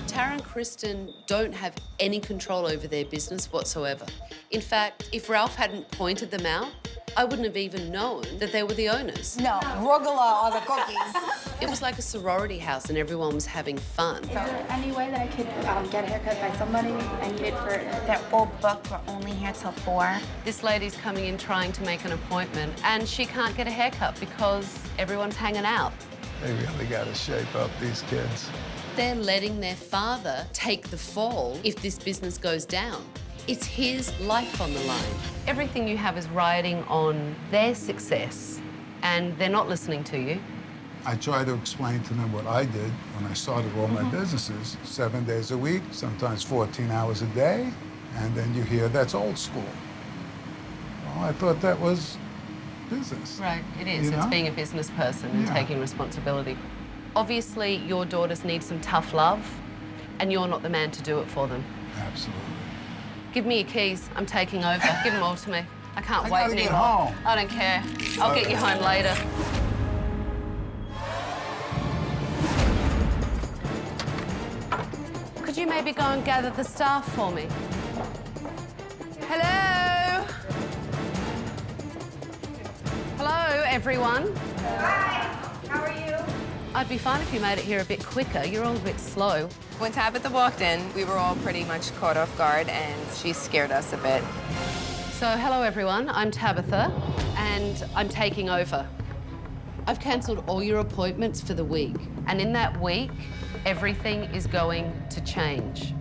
Tara and Kristen don't have any control over their business whatsoever. In fact, if Ralph hadn't pointed them out, I wouldn't have even known that they were the owners.
No, Rugala are the cookies.
It was like a sorority house and everyone was having fun.
Is there any way that I could get a haircut by somebody I needed for... They're all booked. We're only here till 4.
This lady's coming in trying to make an appointment and she can't get a haircut because everyone's hanging out.
They really got to shape up, these kids.
They're letting their father take the fall if this business goes down. It's his life on the line. Everything you have is riding on their success, and they're not listening to you.
I try to explain to them what I did when I started all my businesses, 7 days a week, sometimes 14 hours a day, and then you hear that's old school. Well, I thought that was business.
Right, it is.
You know?
It's being a business person and taking responsibility. Obviously, your daughters need some tough love, and you're not the man to do it for them.
Absolutely.
Give me your keys. I'm taking over. Give them all to me. I can't wait
gotta
anymore.
get home.
I don't care. I'll get you home later. Could you maybe go and gather the staff for me? Hello? Hello, everyone.
Hi, how are you?
I'd be fine if you made it here a bit quicker. You're all a bit slow.
When Tabitha walked in, we were all pretty much caught off guard, and she scared us a bit.
So, hello, everyone. I'm Tabitha, and I'm taking over. I've cancelled all your appointments for the week, and in that week, everything is going to change.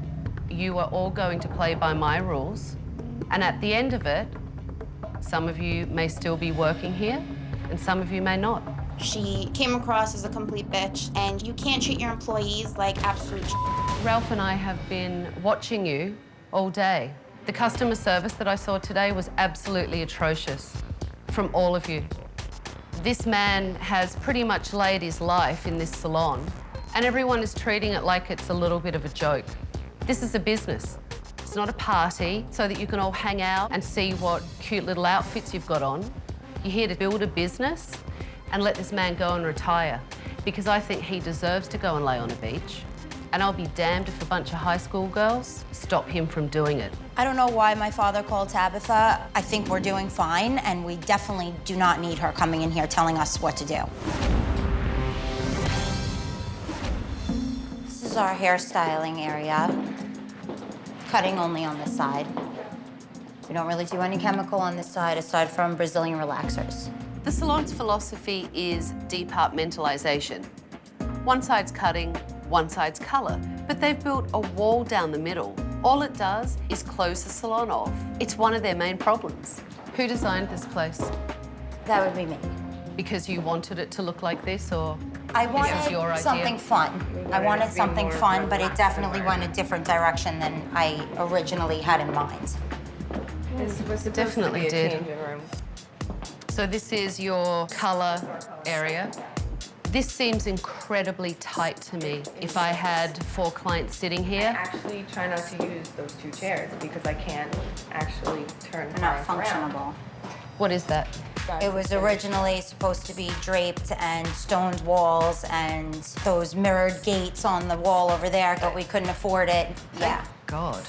You are all going to play by my rules, and at the end of it, some of you may still be working here, and some of you may not.
She came across as a complete bitch, and you can't treat your employees like absolute
Ralph and I have been watching you all day. The customer service that I saw today was absolutely atrocious from all of you. This man has pretty much laid his life in this salon, and everyone is treating it like it's a little bit of a joke. This is a business. It's not a party so that you can all hang out and see what cute little outfits you've got on. You're here to build a business and let this man go and retire, because I think he deserves to go and lay on a beach. And I'll be damned if a bunch of high school girls stop him from doing it.
I don't know why my father called Tabitha. I think we're doing fine, and we definitely do not need her coming in here telling us what to do. This is our hairstyling area. Cutting only on this side. We don't really do any chemical on this side aside from Brazilian relaxers.
The salon's philosophy is departmentalization. One side's cutting, one side's color, but they've built a wall down the middle. All it does is close the salon off. It's one of their main problems. Who designed this place?
That would be me.
Because you wanted it to look like this, or
I
this was your
wanted
idea?
something fun. I wanted something fun, but it definitely went a different direction than I originally had in mind.
It definitely did. So this is your color area. This seems incredibly tight to me. If I had 4 clients sitting here.
I actually try not to use those 2 chairs because I can't actually turn
They're not
clients around.
functionable.
What is that?
It was originally supposed to be draped and stoned walls and those mirrored gates on the wall over there, but we couldn't afford it. Yeah.
God.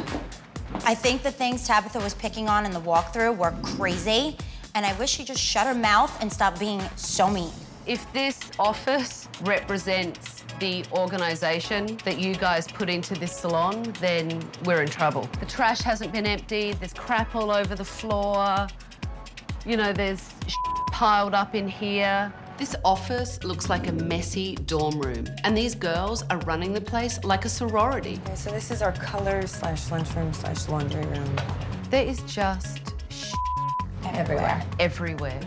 I think the things Tabitha was picking on in the walkthrough were crazy, and I wish she just shut her mouth and stopped being so mean.
If this office represents the organization that you guys put into this salon, then we're in trouble. The trash hasn't been emptied, there's crap all over the floor. You know, there's piled up in here. This office looks like a messy dorm room, and these girls are running the place like a sorority.
Okay, so this is our color/lunchroom/laundry room.
There is just
Everywhere.
everywhere.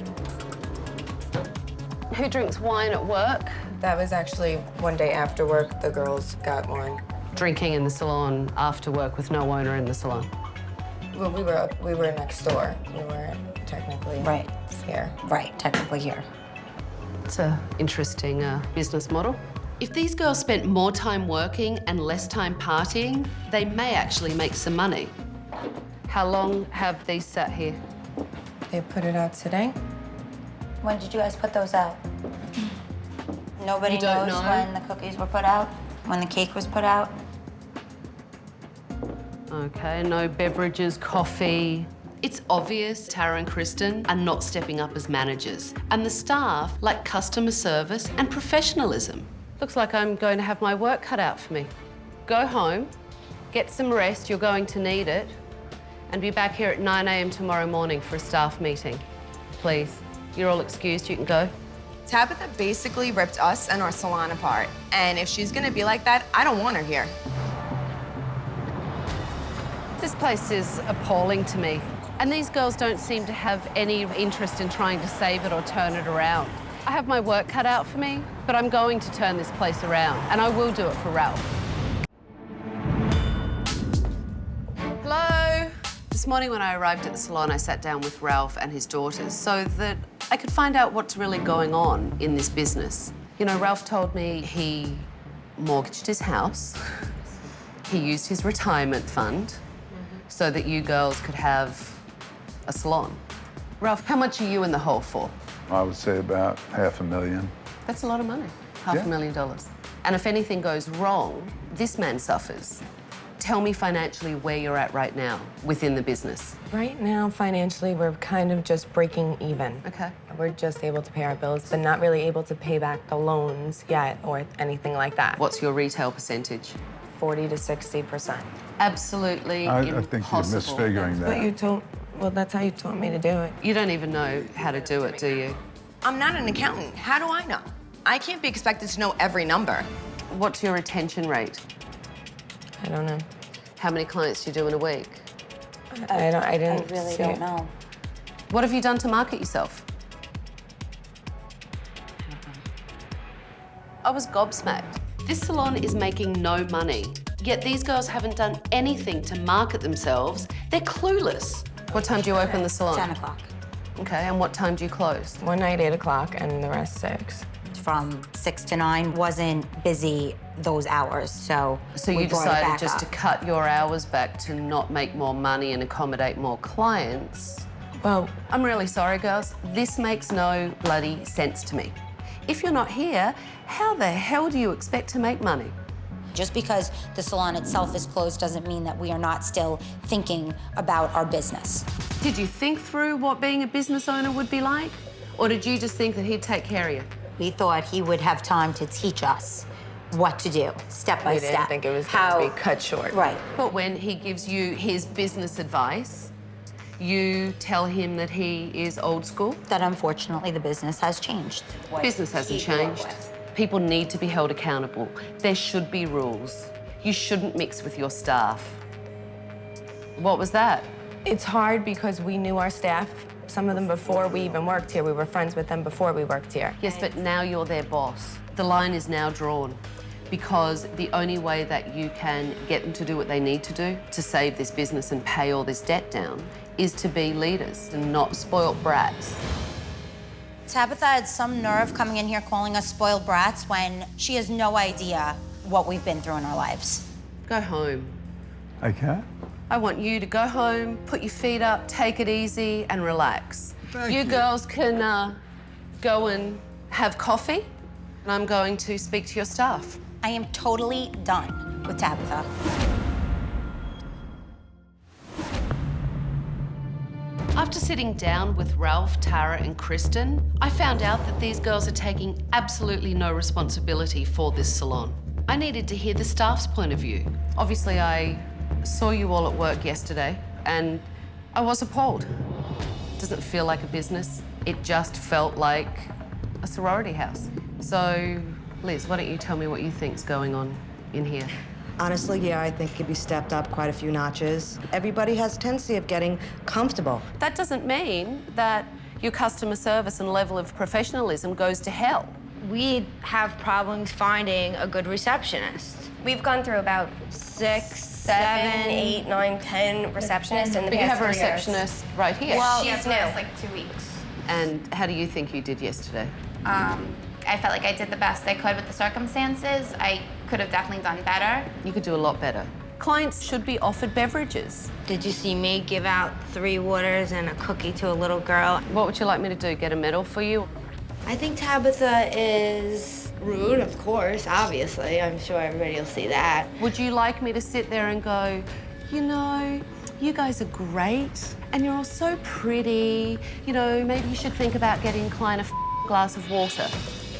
Who drinks wine at work?
That was actually one day after work, the girls got wine.
Drinking in the salon after work with no owner in the salon.
Well, we were next door. We weren't technically here.
Right, technically here.
It's an interesting business model. If these girls spent more time working and less time partying, they may actually make some money. How long have these sat here?
They put it out today.
When did you guys put those out? Nobody
You don't
knows
know?
when the cookies were put out, when the cake was put out.
Okay, no beverages, coffee. It's obvious Tara and Kristen are not stepping up as managers, and the staff lack customer service and professionalism. Looks like I'm going to have my work cut out for me. Go home, get some rest, you're going to need it, and be back here at 9 a.m. tomorrow morning for a staff meeting. Please, you're all excused, you can go.
Tabitha basically ripped us and our salon apart. And if she's gonna be like that, I don't want her here.
This place is appalling to me, and these girls don't seem to have any interest in trying to save it or turn it around. I have my work cut out for me, but I'm going to turn this place around, and I will do it for Ralph. Hello? This morning when I arrived at the salon, I sat down with Ralph and his daughters so that I could find out what's really going on in this business. You know, Ralph told me he mortgaged his house, he used his retirement fund so that you girls could have a salon. Ralph, how much are you in the hole for?
I would say about $500,000.
That's a lot of money, $500,000. And if anything goes wrong, this man suffers. Tell me financially where you're at right now within the business.
Right now, financially, we're kind of just breaking even.
Okay.
We're just able to pay our bills, but not really able to pay back the loans yet or anything like that.
What's your retail percentage?
40 to 60%.
Absolutely
I
impossible.
think you're misfiguring
But
that.
you told, well, that's how you taught me to do it.
You don't even know how to do it, do you?
I'm not an accountant. How do I know? I can't be expected to know every number.
What's your retention rate?
I don't know.
How many clients do you do in a week?
I didn't
really
see
don't
it.
know.
What have you done to market yourself? I was gobsmacked. This salon is making no money, yet these girls haven't done anything to market themselves. They're clueless. What time do you open the salon?
10 o'clock.
Okay, and what time do you close?
One night, 8 o'clock, and the rest 6.
From 6 to 9, wasn't busy those hours, so
So
we
you
brought it
decided
back
just
up.
to cut your hours back to not make more money and accommodate more clients.
Well,
I'm really sorry, girls. This makes no bloody sense to me. If you're not here, how the hell do you expect to make money?
Just because the salon itself is closed doesn't mean that we are not still thinking about our business.
Did you think through what being a business owner would be like? Or did you just think that he'd take care of you?
We thought he would have time to teach us what to do, step by
We
step.
didn't think it was going to be cut short.
Right.
But when he gives you his business advice, you tell him that he is old school?
That unfortunately the business has changed.
Business hasn't changed. People need to be held accountable. There should be rules. You shouldn't mix with your staff. What was that?
It's hard because we knew our staff, some of them before we even worked here. We were friends with them before we worked here.
Yes, but now you're their boss. The line is now drawn because the only way that you can get them to do what they need to do to save this business and pay all this debt down is to be leaders and not spoiled brats.
Tabitha had some nerve coming in here calling us spoiled brats when she has no idea what we've been through in our lives.
Go home.
Okay.
I want you to go home, put your feet up, take it easy, and relax.
Thank
You
you.
girls can go and have coffee, and I'm going to speak to your staff.
I am totally done with Tabitha.
After sitting down with Ralph, Tara, and Kristen, I found out that these girls are taking absolutely no responsibility for this salon. I needed to hear the staff's point of view. Obviously, I saw you all at work yesterday, and I was appalled. It doesn't feel like a business. It just felt like a sorority house. So, Liz, why don't you tell me what you think's going on in here?
Honestly, yeah, I think it could be stepped up quite a few notches. Everybody has a tendency of getting comfortable.
That doesn't mean that your customer service and level of professionalism goes to hell.
We have problems finding a good receptionist.
We've gone through about 6, 7, 8, 9, 10 receptionists in the
But you
past
have a
3 years.
receptionist right here.
Well,
She's
new.
new. Like 2 weeks.
And how do you think you did yesterday?
I felt like I did the best I could with the circumstances. I could have definitely done better.
You could do a lot better. Clients should be offered beverages.
Did you see me give out 3 waters and a cookie to a little girl?
What would you like me to do, get a medal for you?
I think Tabitha is rude, of course, obviously. I'm sure everybody will see that.
Would you like me to sit there and go, you know, you guys are great and you're all so pretty. You know, maybe you should think about getting Klein a glass of water.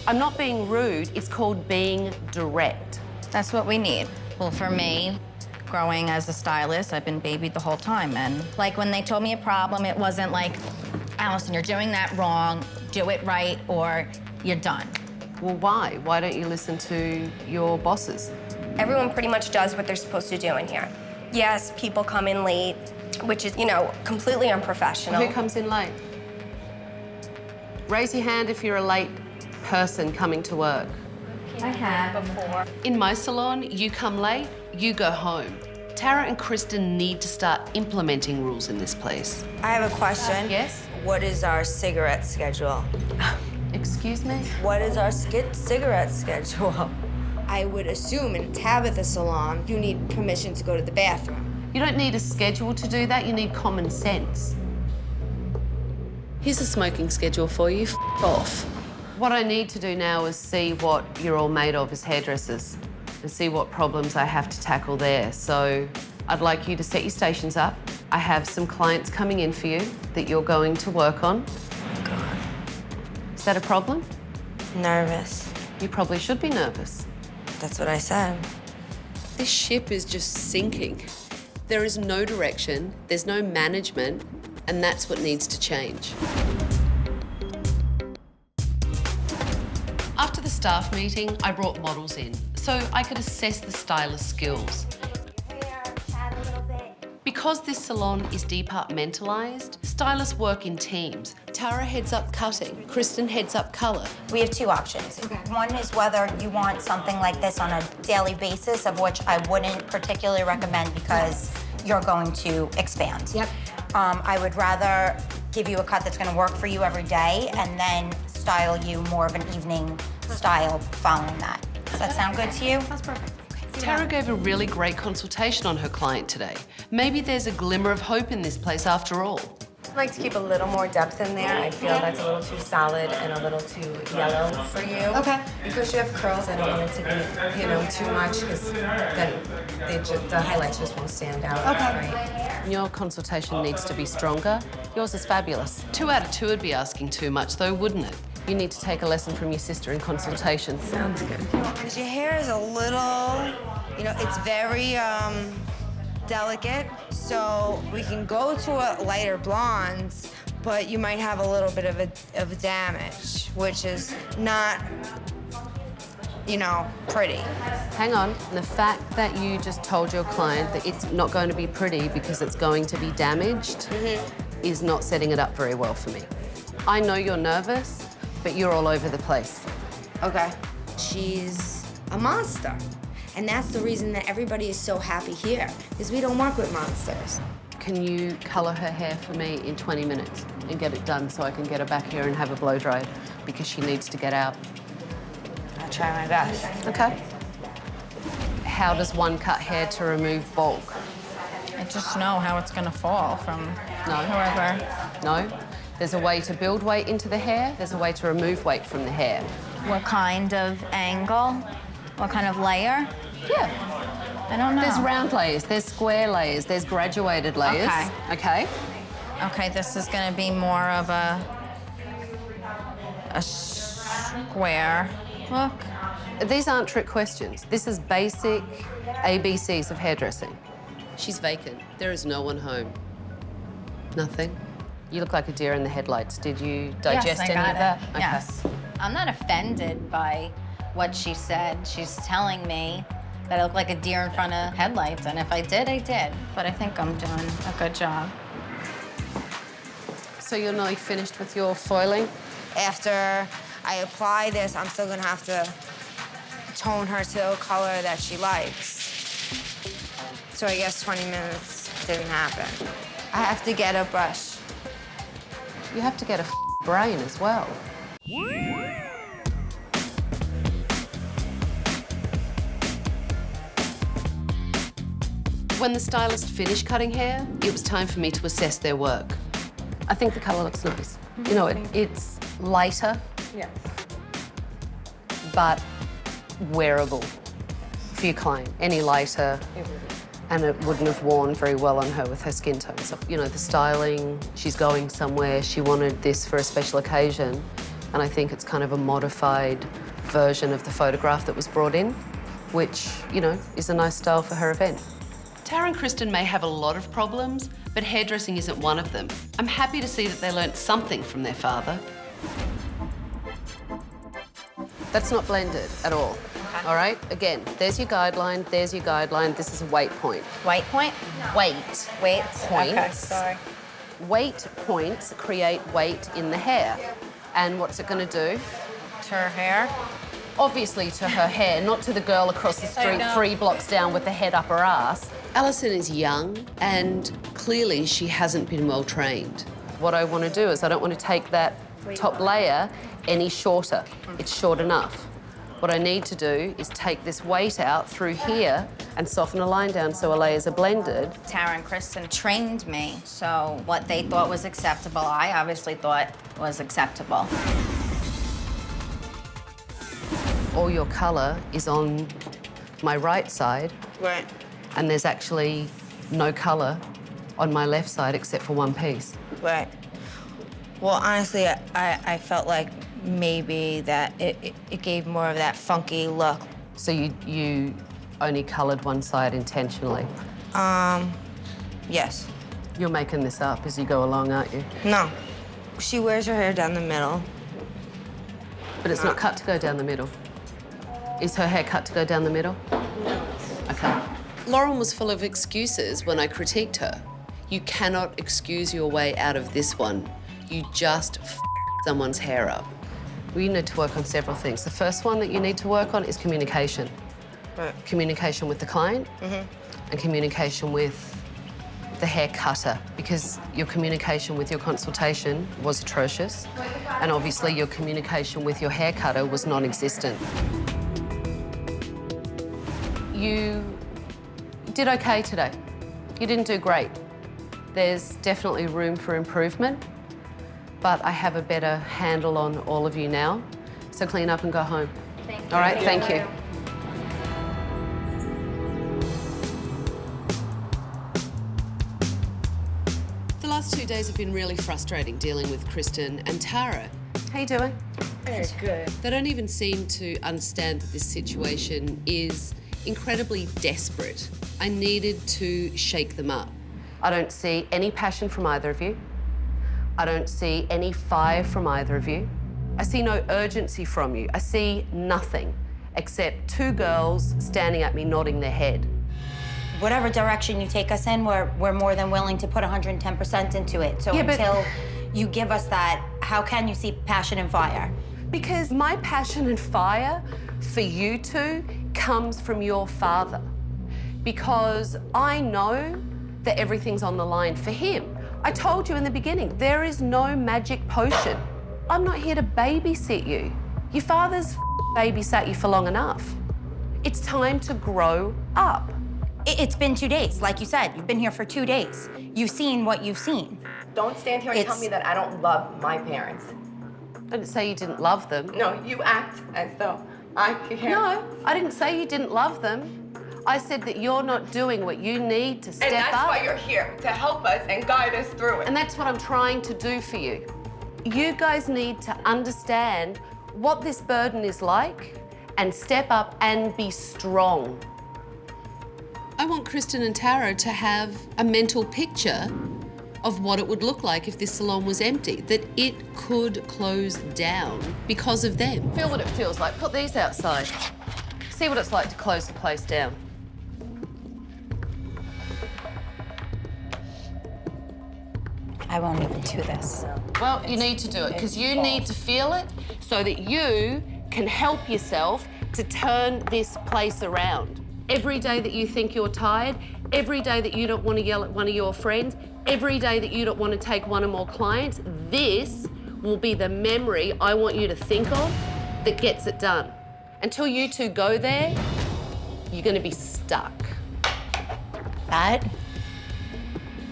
I'm not being rude, it's called being direct.
That's what we need. Well, for me, growing as a stylist, I've been babied the whole time. And like when they told me a problem, it wasn't like, Allison, you're doing that wrong, do it right, or you're done.
Well, why? Why don't you listen to your bosses?
Everyone pretty much does what they're supposed to do in here. Yes, people come in late, which is, you know, completely unprofessional.
Who comes in late? Raise your hand if you're a late person coming to work.
I have
before.
In my salon, you come late, you go home. Tara and Kristen need to start implementing rules in this place.
I have a question.
Yes?
What is our cigarette schedule?
Excuse me?
What is our cigarette schedule?
I would assume in a Tabatha salon, you need permission to go to the bathroom.
You don't need a schedule to do that, you need common sense. Here's a smoking schedule for you, F off. What I need to do now is see what you're all made of as hairdressers and see what problems I have to tackle there. So I'd like you to set your stations up. I have some clients coming in for you that you're going to work on.
Oh, God.
Is that a problem?
Nervous.
You probably should be nervous.
That's what I said.
This ship is just sinking. There is no direction, there's no management, and that's what needs to change. After the staff meeting, I brought models in so I could assess the stylist skills. Because this salon is departmentalised, stylists work in teams. Tara heads up cutting, Kristen heads up colour.
We have 2 options. One is whether you want something like this on a daily basis, of which I wouldn't particularly recommend because you're going to expand.
Yep.
I would rather give you a cut that's gonna work for you every day and then style you more of an evening style following that. Does that sound good to you?
That's perfect.
Tara gave a really great consultation on her client today. Maybe there's a glimmer of hope in this place after all.
I'd like to keep a little more depth in there. I feel that's a little too solid and a little too yellow for you.
Okay.
Because you have curls, I don't want it to be, you know, too much because then the highlights just won't stand out.
Okay.
Right?
Your consultation needs to be stronger. Yours is fabulous. 2 out of 2 would be asking too much though, wouldn't it? You need to take a lesson from your sister in consultation.
Sounds good.
Because your hair is a little, you know, it's very delicate. So we can go to a lighter blonde, but you might have a little bit of damage, which is not, you know, pretty.
Hang on. The fact that you just told your client that it's not going to be pretty because it's going to be damaged is not setting it up very well for me. I know you're nervous, but you're all over the place.
Okay. She's a monster. And that's the reason that everybody is so happy here, because we don't work with monsters.
Can you colour her hair for me in 20 minutes and get it done so I can get her back here and have her blow dried because she needs to get out?
I'll try my best.
Okay. How does one cut hair to remove bulk?
I just know how it's gonna fall from whoever.
No. There's a way to build weight into the hair. There's a way to remove weight from the hair.
What kind of angle? What kind of layer?
Yeah.
I don't know.
There's round layers, there's square layers, there's graduated layers.
Okay.
Okay?
Okay, this is gonna be more of a square look.
These aren't trick questions. This is basic ABCs of hairdressing. She's vacant. There is no one home. Nothing. You look like a deer in the headlights. Did you digest
Yes, I
any
got
of that?
it. Yes. I'm not offended by what she said. She's telling me that I look like a deer in front of headlights, and if I did, I did. But I think I'm doing a good job.
So you're nearly finished with your foiling?
After I apply this, I'm still gonna have to tone her to a color that she likes. So I guess 20 minutes didn't happen. I have to get a brush.
You have to get a brain as well. When the stylist finished cutting hair, it was time for me to assess their work. I think the colour looks nice. You know, it's lighter,
Yes.
but wearable for your client. Any lighter, and it wouldn't have worn very well on her with her skin tone. So, you know, the styling, she's going somewhere, she wanted this for a special occasion, and I think it's kind of a modified version of the photograph that was brought in, which, you know, is a nice style for her event. Tara and Kristen may have a lot of problems, but hairdressing isn't one of them. I'm happy to see that they learnt something from their father. That's not blended at all. Okay. All right? Again, there's your guideline, there's your guideline. This is a weight point.
Weight point?
No. Weight.
Weight
Points.
Okay, sorry.
Weight points create weight in the hair. And what's it going to do?
To her hair?
Obviously to her hair, not to the girl across the street 3 blocks down with the head up her ass. Alison is young and clearly she hasn't been well trained. What I want to do is I don't want to take that top layer any shorter. It's short enough. What I need to do is take this weight out through here and soften a line down so our layers are blended.
Tara and Kristen trained me, so what they thought was acceptable, I obviously thought was acceptable.
All your colour is on my right side.
Right.
And there's actually no colour on my left side except for one piece.
Right. Well, honestly, I felt like maybe that it gave more of that funky look.
So you only coloured one side intentionally?
Yes.
You're making this up as you go along, aren't you?
No. She wears her hair down the middle.
But it's not cut to go down the middle. Is her hair cut to go down the middle?
No.
Okay. Lauren was full of excuses when I critiqued her. You cannot excuse your way out of this one. You just someone's hair up. We need to work on several things. The first one that you need to work on is communication.
Right.
Communication with the client and communication with the hair cutter, because your communication with your consultation was atrocious, and obviously your communication with your hair cutter was non-existent. You did okay today. You didn't do great. There's definitely room for improvement, but I have a better handle on all of you now. So clean up and go home.
Thank you.
All right, thank you. The last 2 days have been really frustrating dealing with Kristen and Tara. How you doing?
Very good.
They don't even seem to understand that this situation is incredibly desperate. I needed to shake them up. I don't see any passion from either of you. I don't see any fire from either of you. I see no urgency from you. I see nothing except 2 girls standing at me nodding their head.
Whatever direction you take us in, we're more than willing to put 110% into it. So until you give us that, how can you see passion and fire?
Because my passion and fire for you two comes from your father. Because I know that everything's on the line for him. I told you in the beginning, there is no magic potion. I'm not here to babysit you. Your father's babysat you for long enough. It's time to grow up.
It's been 2 days, like you said. You've been here for 2 days. You've seen what you've seen.
Don't stand here and tell me that I don't love my parents.
I didn't say you didn't love them.
No, you act as though I care.
No, I didn't say you didn't love them. I said that you're not doing what you need to step up.
And that's why you're here, to help us and guide us through it.
And that's what I'm trying to do for you. You guys need to understand what this burden is like and step up and be strong. I want Kristen and Tara to have a mental picture of what it would look like if this salon was empty, that it could close down because of them. Feel what it feels like. Put these outside. See what it's like to close the place down.
I won't even do this.
Well, you need to do it because you need to feel it so that you can help yourself to turn this place around. Every day that you think you're tired, every day that you don't want to yell at one of your friends, every day that you don't want to take one or more clients, this will be the memory I want you to think of that gets it done. Until you two go there, you're going to be stuck.
That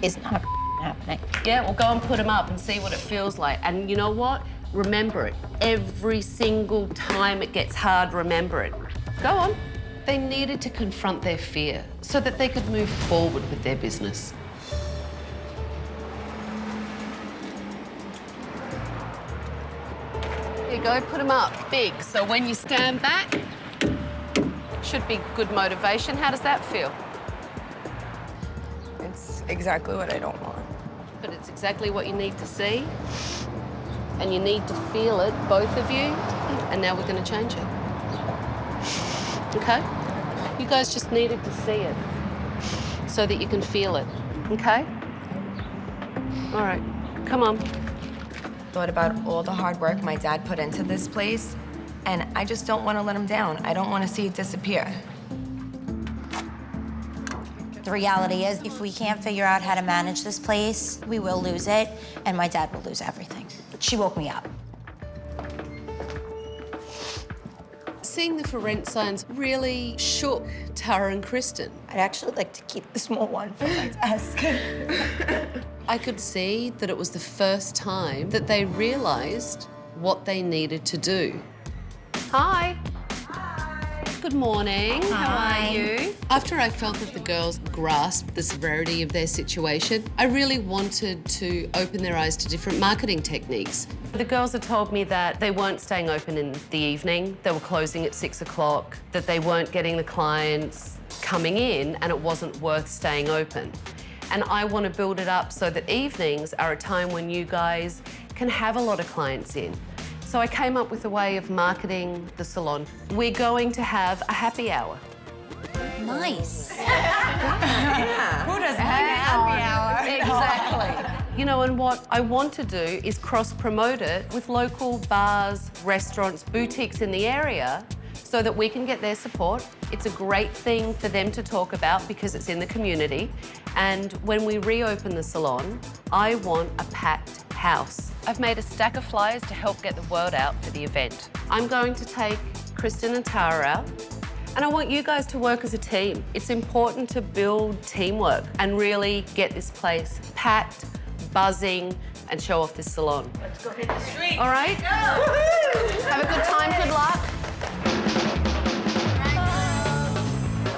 is not happening.
Yeah, well, go and put them up and see what it feels like. And you know what? Remember it. Every single time it gets hard, remember it. Go on. They needed to confront their fear so that they could move forward with their business. Here you go, put them up, big. So when you stand back, should be good motivation. How does that feel?
It's exactly what I don't want.
But it's exactly what you need to see. And you need to feel it, both of you. And now we're going to change it. Okay? You guys just needed to see it so that you can feel it. Okay? All right, come on.
Thought about all the hard work my dad put into this place, and I just don't want to let him down. I don't want to see it disappear.
The reality is, if we can't figure out how to manage this place, we will lose it, and my dad will lose everything. She woke me up.
Seeing the for rent signs really shook Tara and Kristen.
I'd actually like to keep the small one for my desk.
I could see that it was the first time that they realised what they needed to do. Hi. Good morning.
Hi.
How are you? After I felt that the girls grasped the severity of their situation, I really wanted to open their eyes to different marketing techniques. The girls had told me that they weren't staying open in the evening, they were closing at 6 o'clock, that they weren't getting the clients coming in and it wasn't worth staying open. And I want to build it up so that evenings are a time when you guys can have a lot of clients in. So I came up with a way of marketing the salon. We're going to have a happy hour.
Nice.
Yeah.
Who doesn't like a happy hour?
Exactly. You know, and what I want to do is cross-promote it with local bars, restaurants, boutiques in the area so that we can get their support. It's a great thing for them to talk about because it's in the community. And when we reopen the salon, I want a packed house. I've made a stack of flyers to help get the word out for the event. I'm going to take Kristen and Tara out, and I want you guys to work as a team. It's important to build teamwork and really get this place packed, buzzing, and show off this salon.
Let's go hit the street.
All right? Have a good time, good luck.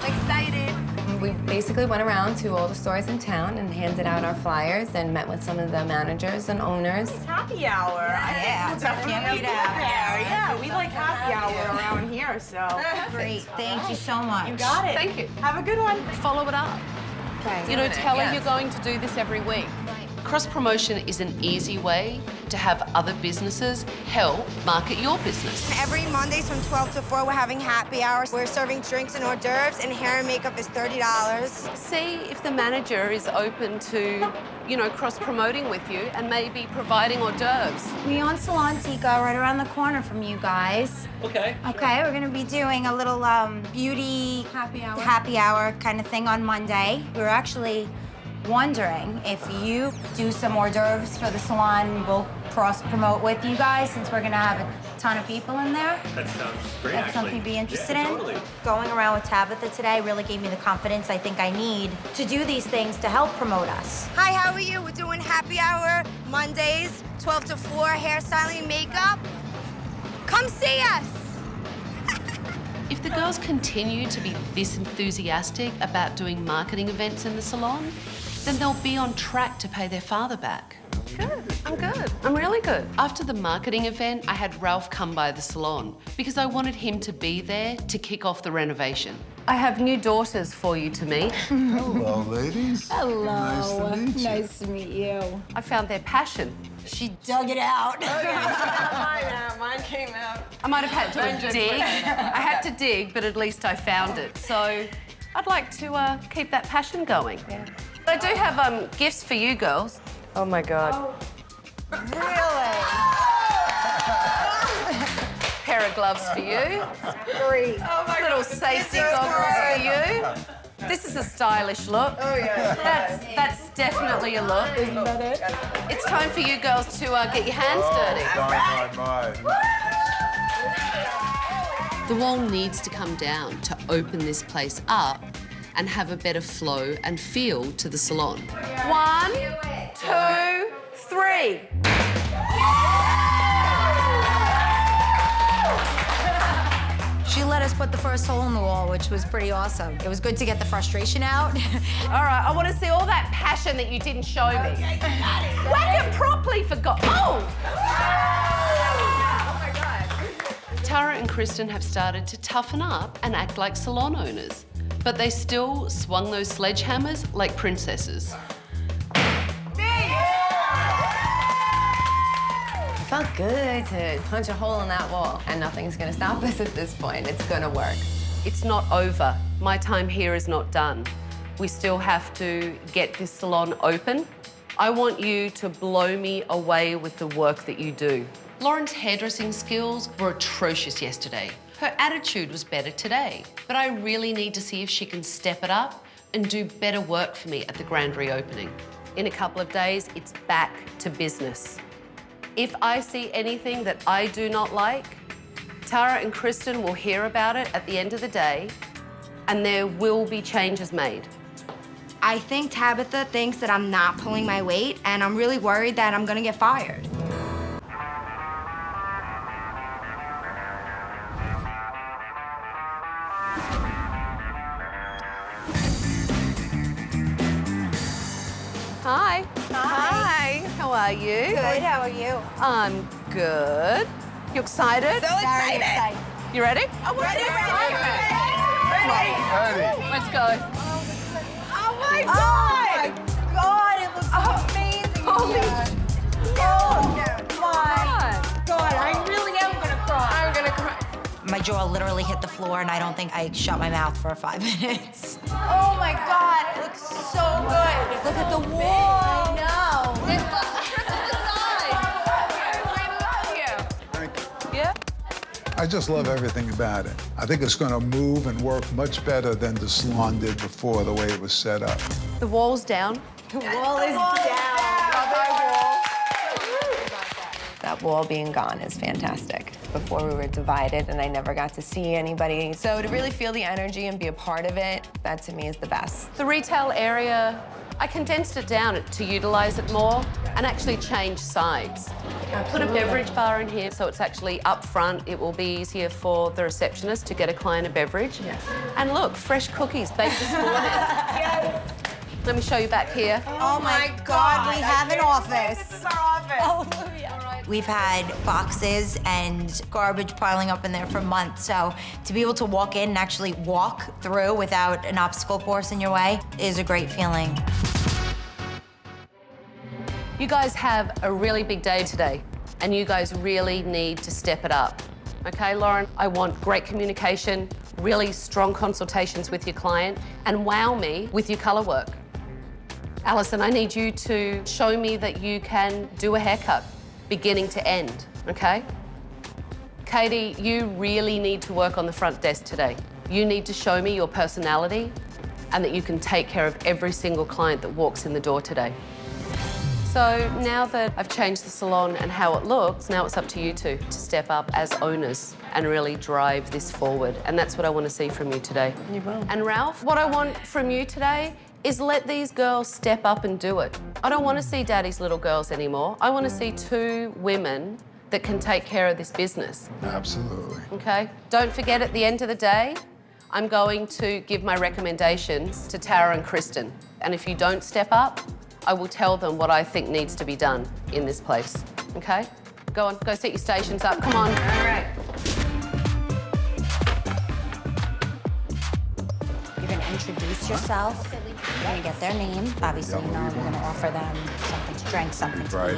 I'm excited. We basically went around to all the stores in town and handed out our flyers and met with some of the managers and owners.
It's happy hour. I think we'll definitely be there. Yeah, we like happy hour around here, so.
Great, thank you so much.
You got it.
Thank you.
Have a good one.
Follow it up.
Okay.
You know, tell her you're going to do this every week. Cross-promotion is an easy way to have other businesses help market your business.
Every Mondays from 12 to 4, we're having happy hours. We're serving drinks and hors d'oeuvres, and hair and makeup is $30.
See if the manager is open to, you know, cross-promoting with you and maybe providing hors d'oeuvres.
We on Salon Tika, right around the corner from you guys.
Okay.
Okay, we're gonna be doing a little beauty happy hour kind of thing on Monday. We were actually wondering if you do some hors d'oeuvres for the salon, we'll cross-promote with you guys since we're gonna have a ton of people in there.
That sounds great,
That's something you'd be interested in?
Totally.
Going around with Tabitha today really gave me the confidence I think I need to do these things to help promote us.
Hi, how are you? We're doing happy hour Mondays, 12 to 4, hairstyling and makeup. Come see us.
If the girls continue to be this enthusiastic about doing marketing events in the salon, then they'll be on track to pay their father back. Good. I'm good. I'm really good. After the marketing event, I had Ralph come by the salon because I wanted him to be there to kick off the renovation. I have new daughters for you to meet.
Hello, ladies.
Hello.
Nice to meet you.
Nice to meet you.
I found their passion.
She dug it out.
Mine came out.
I might have had to dig. I had to dig, but at least I found it. So I'd like to keep that passion going.
Yeah.
I do have gifts for you girls.
Oh my God.
Really?
Pair of gloves for you.
Great.
Oh my
Little
God.
safety goggles for you. This is a stylish look.
Oh yeah.
That's definitely a look.
Isn't that it?
It's time for you girls to get your hands dirty.
My.
The wall needs to come down to open this place up and have a better flow and feel to the salon. 1, 2, 3.
She let us put the first hole in the wall, which was pretty awesome. It was good to get the frustration out.
All right, I want to see all that passion that you didn't show me.
Okay, got it.
Whack it properly for God. Oh!
Oh my God.
Tara and Kristen have started to toughen up and act like salon owners, but they still swung those sledgehammers like princesses.
It felt good to punch a hole in that wall, and nothing's gonna stop us at this point. It's gonna work.
It's not over. My time here is not done. We still have to get this salon open. I want you to blow me away with the work that you do. Lauren's hairdressing skills were atrocious yesterday. Her attitude was better today, but I really need to see if she can step it up and do better work for me at the grand reopening. In a couple of days, it's back to business. If I see anything that I do not like, Tara and Kristen will hear about it at the end of the day, and there will be changes made.
I think Tabitha thinks that I'm not pulling my weight, and I'm really worried that I'm gonna get fired.
Hi.
Hi.
How are you?
Good, how are you?
I'm good. You excited?
So excited.
You ready?
I'm ready.
Let's go.
Oh my God! Oh my God, it looks amazing. Oh my God, I really am gonna cry.
I'm gonna cry.
My jaw literally hit the floor, and I don't think I shut my mouth for 5 minutes.
Oh my God, it looks so good. Look at the wall. I know.
Yeah?
I just love everything about it. I think it's going to move and work much better than the salon did before, the way it was set up.
The wall's down.
The wall is down.
That wall being gone is fantastic. Before we were divided and I never got to see anybody. So to really feel the energy and be a part of it, that to me is the best.
The retail area, I condensed it down to utilize it more and actually change sides. I put a beverage bar in here so it's actually up front. It will be easier for the receptionist to get a client a beverage.
Yeah.
And look, fresh cookies baked this morning.
Yes.
Let me show you back here.
Oh my God, we have an office.
This is our office.
We've had boxes and garbage piling up in there for months, so to be able to walk in and actually walk through without an obstacle course in your way is a great feeling.
You guys have a really big day today, and you guys really need to step it up. Okay, Lauren, I want great communication, really strong consultations with your client, and wow me with your color work. Alison, I need you to show me that you can do a haircut, beginning to end, okay? Katie, you really need to work on the front desk today. You need to show me your personality and that you can take care of every single client that walks in the door today. So now that I've changed the salon and how it looks, now it's up to you two to step up as owners and really drive this forward. And that's what I want to see from you today.
You will.
And Ralph, what I want from you today is let these girls step up and do it. I don't want to see daddy's little girls anymore. I want to see 2 women that can take care of this business.
Absolutely.
Okay? Don't forget, at the end of the day, I'm going to give my recommendations to Tara and Kristen. And if you don't step up, I will tell them what I think needs to be done in this place, okay? Go on, go set your stations up, come on.
All right.
You're gonna introduce yourself. You're gonna get their name. Obviously, you know, you're gonna offer them something to drink, something to eat.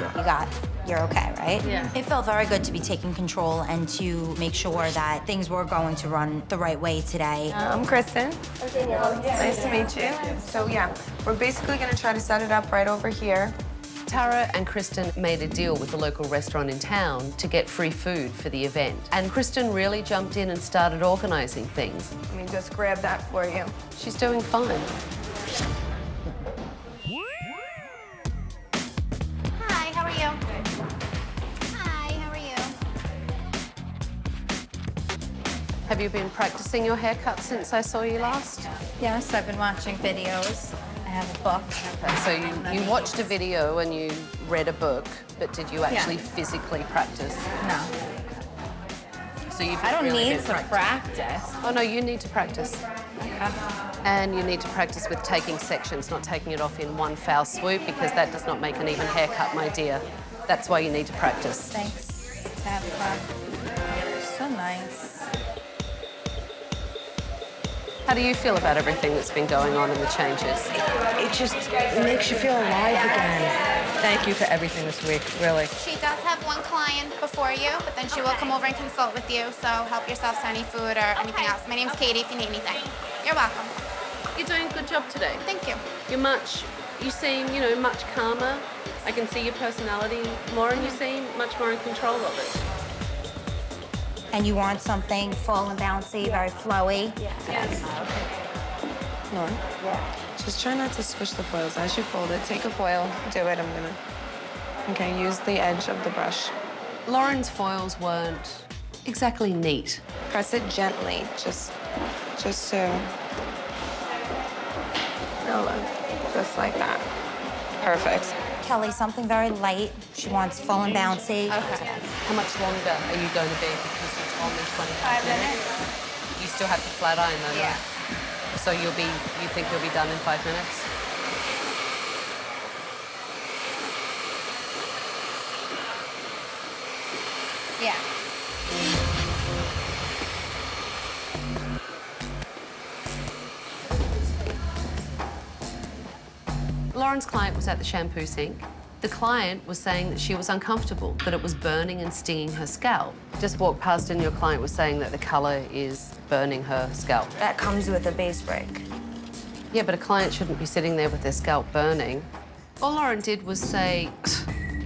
You're okay, right?
Yeah.
It felt very good to be taking control and to make sure that things were going to run the right way today.
I'm Kristen. Nice to meet you. So yeah, we're basically gonna try to set it up right over here.
Tara and Kristen made a deal with the local restaurant in town to get free food for the event. And Kristen really jumped in and started organising things.
Let me just grab that for you.
She's doing fine.
Hi, how are you? Hi, how are you?
Have you been practicing your haircut since I saw you last?
Yes, I've been watching videos. I have a book.
Okay, so you watched a video and you read a book, but did you actually physically practice?
No.
So you've
I don't
really
need
been
to practice.
Oh no, you need to practice. And you need to practice with taking sections, not taking it off in one foul swoop, because that does not make an even haircut, my dear. That's why you need to practice.
Thanks, Tabitha. So nice.
How do you feel about everything that's been going on and the changes?
It makes you feel alive again. Thank you for everything this week, really.
She does have one client before you, but then she will come over and consult with you, so help yourself to any food or anything else. My name's Katie if you need anything. You're welcome.
You're doing a good job today.
Thank you.
You seem, much calmer. I can see your personality more and you seem much more in control of it.
And you want something full and bouncy, very flowy.
Yes. Laura? Yeah. Just try not to squish the foils. As you fold it, take a foil, do it, I'm gonna. Okay, use the edge of the brush.
Lauren's foils weren't exactly neat.
Press it gently, just so. Just like that. Perfect.
Kelly, something very light. She wants full and bouncy.
Okay. How much longer are you going to be? Because you told me 25 minutes. You still have to flat iron though,
Yeah.
right? So you think you'll be done in 5 minutes?
Yeah.
Lauren's client was at the shampoo sink. The client was saying that she was uncomfortable, that it was burning and stinging her scalp. Just walked past and your client was saying that the colour is burning her scalp.
That comes with a base break.
Yeah, but a client shouldn't be sitting there with their scalp burning. All Lauren did was say,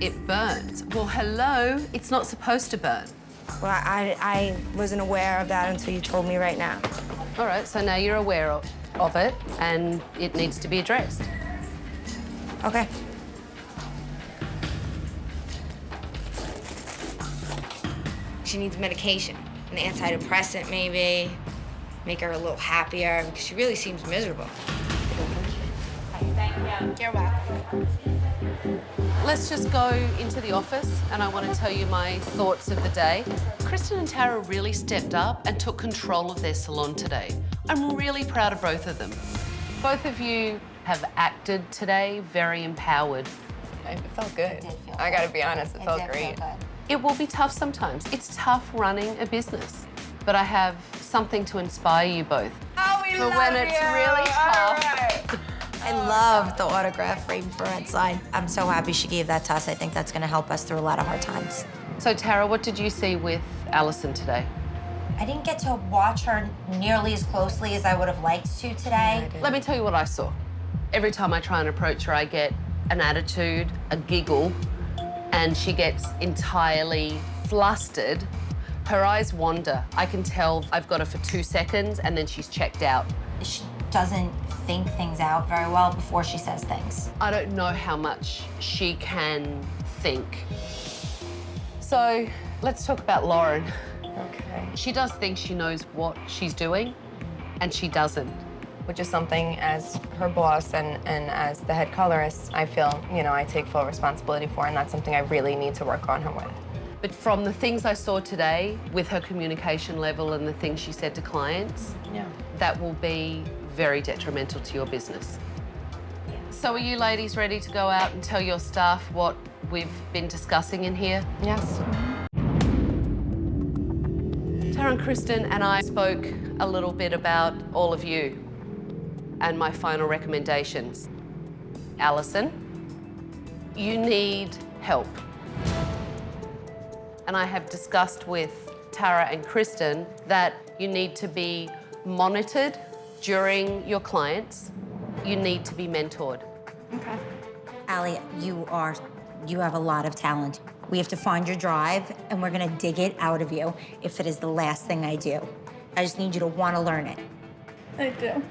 it burns. Well, hello, it's not supposed to burn.
Well, I wasn't aware of that until you told me right now.
All right, so now you're aware of it and it needs to be addressed.
Okay. She needs medication, an antidepressant maybe, make her a little happier because she really seems miserable.
Thank you. You're welcome.
Let's just go into the office and I want to tell you my thoughts of the day. Kristen and Tara really stepped up and took control of their salon today. I'm really proud of both of them. Both of you have acted today very empowered.
It felt good. I gotta be honest, it felt great.
It will be tough sometimes. It's tough running a business, but I have something to inspire you both.
Oh, we
For when it's really tough.
I love the autograph frame for Red Sign. I'm so happy she gave that to us. I think that's gonna help us through a lot of hard times.
So Tara, what did you see with Alison today?
I didn't get to watch her nearly as closely as I would have liked to today.
Let me tell you what I saw. Every time I try and approach her, I get an attitude, a giggle, and she gets entirely flustered. Her eyes wander. I can tell I've got her for 2 seconds and then she's checked out.
She doesn't think things out very well before she says things.
I don't know how much she can think. So let's talk about Lauren.
Okay.
She does think she knows what she's doing, and she doesn't.
Which is something, as her boss and as the head colorist, I feel, I take full responsibility for, and that's something I really need to work on her with.
But from the things I saw today, with her communication level and the things she said to clients, that will be very detrimental to your business. So are you ladies ready to go out and tell your staff what we've been discussing in here?
Yes.
Tara and Kristen and I spoke a little bit about all of you and my final recommendations. Alison, you need help. And I have discussed with Tara and Kristen that you need to be monitored during your clients. You need to be mentored.
Okay. Allie, you have a lot of talent. We have to find your drive, and we're gonna dig it out of you if it is the last thing I do. I just need you to want to learn it.
I do.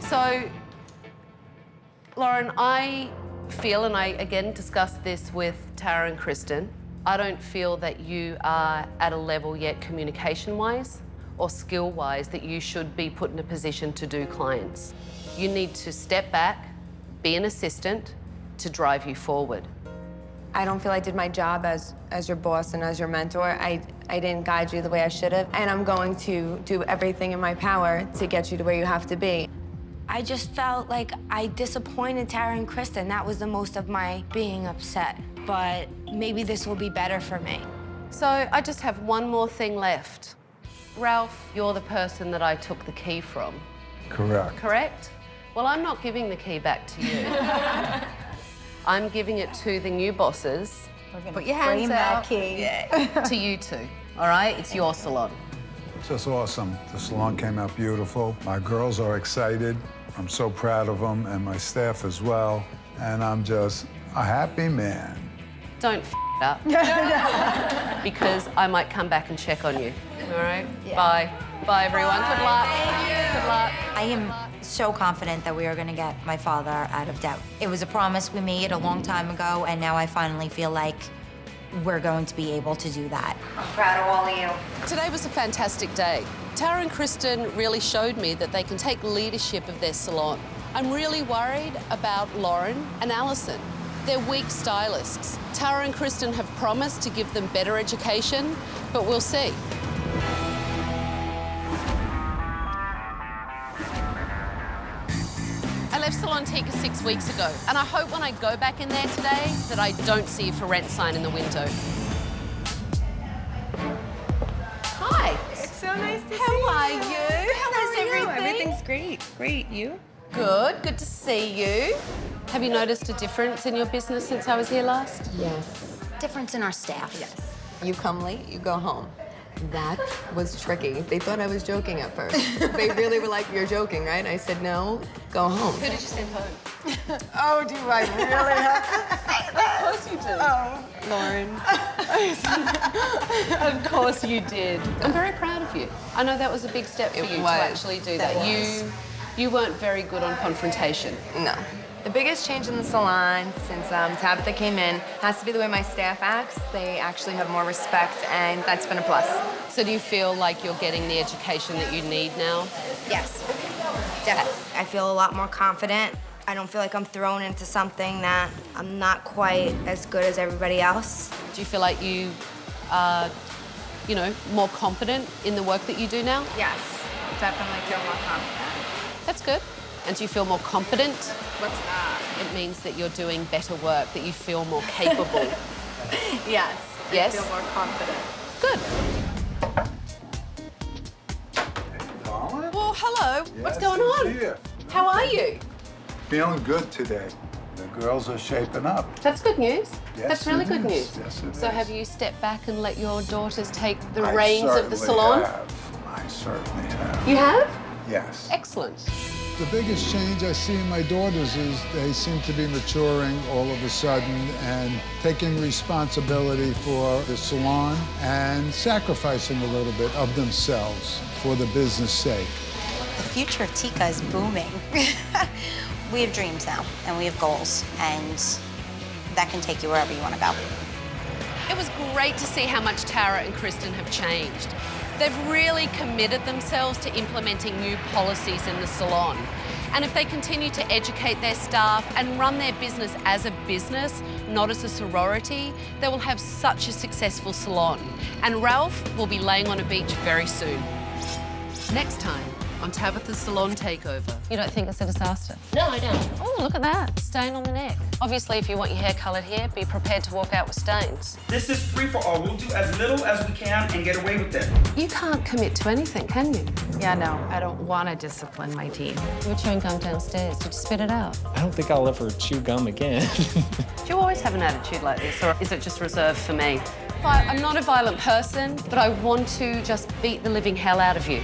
So, Lauren, I feel, and I again discussed this with Tara and Kristen, I don't feel that you are at a level yet communication-wise or skill-wise that you should be put in a position to do clients. You need to step back, be an assistant to drive you forward.
I don't feel I did my job as your boss and as your mentor. I didn't guide you the way I should have, and I'm going to do everything in my power to get you to where you have to be.
I just felt like I disappointed Tara and Kristen. That was the most of my being upset. But maybe this will be better for me.
So I just have one more thing left. Ralph, you're the person that I took the key from.
Correct.
Correct? Well, I'm not giving the key back to you. I'm giving it to the new bosses. Put your hands
frame
out.
that key.
Yeah. To you two, all right? It's your salon.
It's just awesome. The salon came out beautiful. My girls are excited. I'm so proud of them, and my staff as well. And I'm just a happy man.
Don't f it up. Because I might come back and check on you. All right?
Yeah.
Bye. Bye, everyone. Good luck. Good luck.
I am so confident that we are going to get my father out of debt. It was a promise we made a long time ago, and now I finally feel like we're going to be able to do that. I'm proud of all of you.
Today was a fantastic day. Tara and Kristen really showed me that they can take leadership of their salon. I'm really worried about Lauren and Alison. They're weak stylists. Tara and Kristen have promised to give them better education, but we'll see. I left Salon Tika 6 weeks ago, and I hope when I go back in there today that I don't see a for rent sign in the window. Hi.
It's so nice to see you.
How are you?
How's
everything?
Everything's great. Great. You?
Good. Good to see you. Have you noticed a difference in your business since I was here last?
Yes.
Difference in our staff.
Yes. You come late, you go home. That was tricky. They thought I was joking at first. They really were like, you're joking, right? I said, no, go home.
Who did you send home?
Oh, do I really have to say that?
Of course you did.
Oh, Lauren.
Of course you did. I'm very proud of you. I know that was a big step for you to actually do that. You weren't very good on confrontation.
No. The biggest change in the salon since Tabitha came in has to be the way my staff acts. They actually have more respect, and that's been a plus.
So do you feel like you're getting the education that you need now?
Yes, definitely. I feel a lot more confident. I don't feel like I'm thrown into something that I'm not quite as good as everybody else.
Do you feel like you are, more confident in the work that you do now?
Yes, definitely feel more confident.
That's good. And do you feel more confident?
What's that?
It means that you're doing better work, that you feel more capable.
Yes.
Yes?
I feel more confident.
Good. Well, hello. What's going on?
Here.
How are you?
Feeling good today. The girls are shaping up.
That's good news.
Yes,
That's really
it
good
is.
news.
Yes, it
So
is.
have you stepped back and let your daughters take the
I
reins of the
certainly
salon?
I certainly have.
You have?
Yes.
Excellent.
The biggest change I see in my daughters is they seem to be maturing all of a sudden and taking responsibility for the salon and sacrificing a little bit of themselves for the business sake.
The future of Tika is booming. We have dreams now, and we have goals, and that can take you wherever you want to go.
It was great to see how much Tara and Kristen have changed. They've really committed themselves to implementing new policies in the salon. And if they continue to educate their staff and run their business as a business, not as a sorority, they will have such a successful salon. And Ralph will be laying on a beach very soon. Next time on Tabatha's Salon Takeover.
You don't think it's a disaster?
No, I don't.
Oh, look at that. Stain on the neck.
Obviously, if you want your hair coloured here, be prepared to walk out with stains.
This is free for all. We'll do as little as we can and get away with it.
You can't commit to anything, can you?
Yeah, no, I don't want to discipline my team.
You were chewing gum downstairs. Did you spit it out?
I don't think I'll ever chew gum again.
Do you always have an attitude like this, or is it just reserved for me? I'm not a violent person, but I want to just beat the living hell out of you.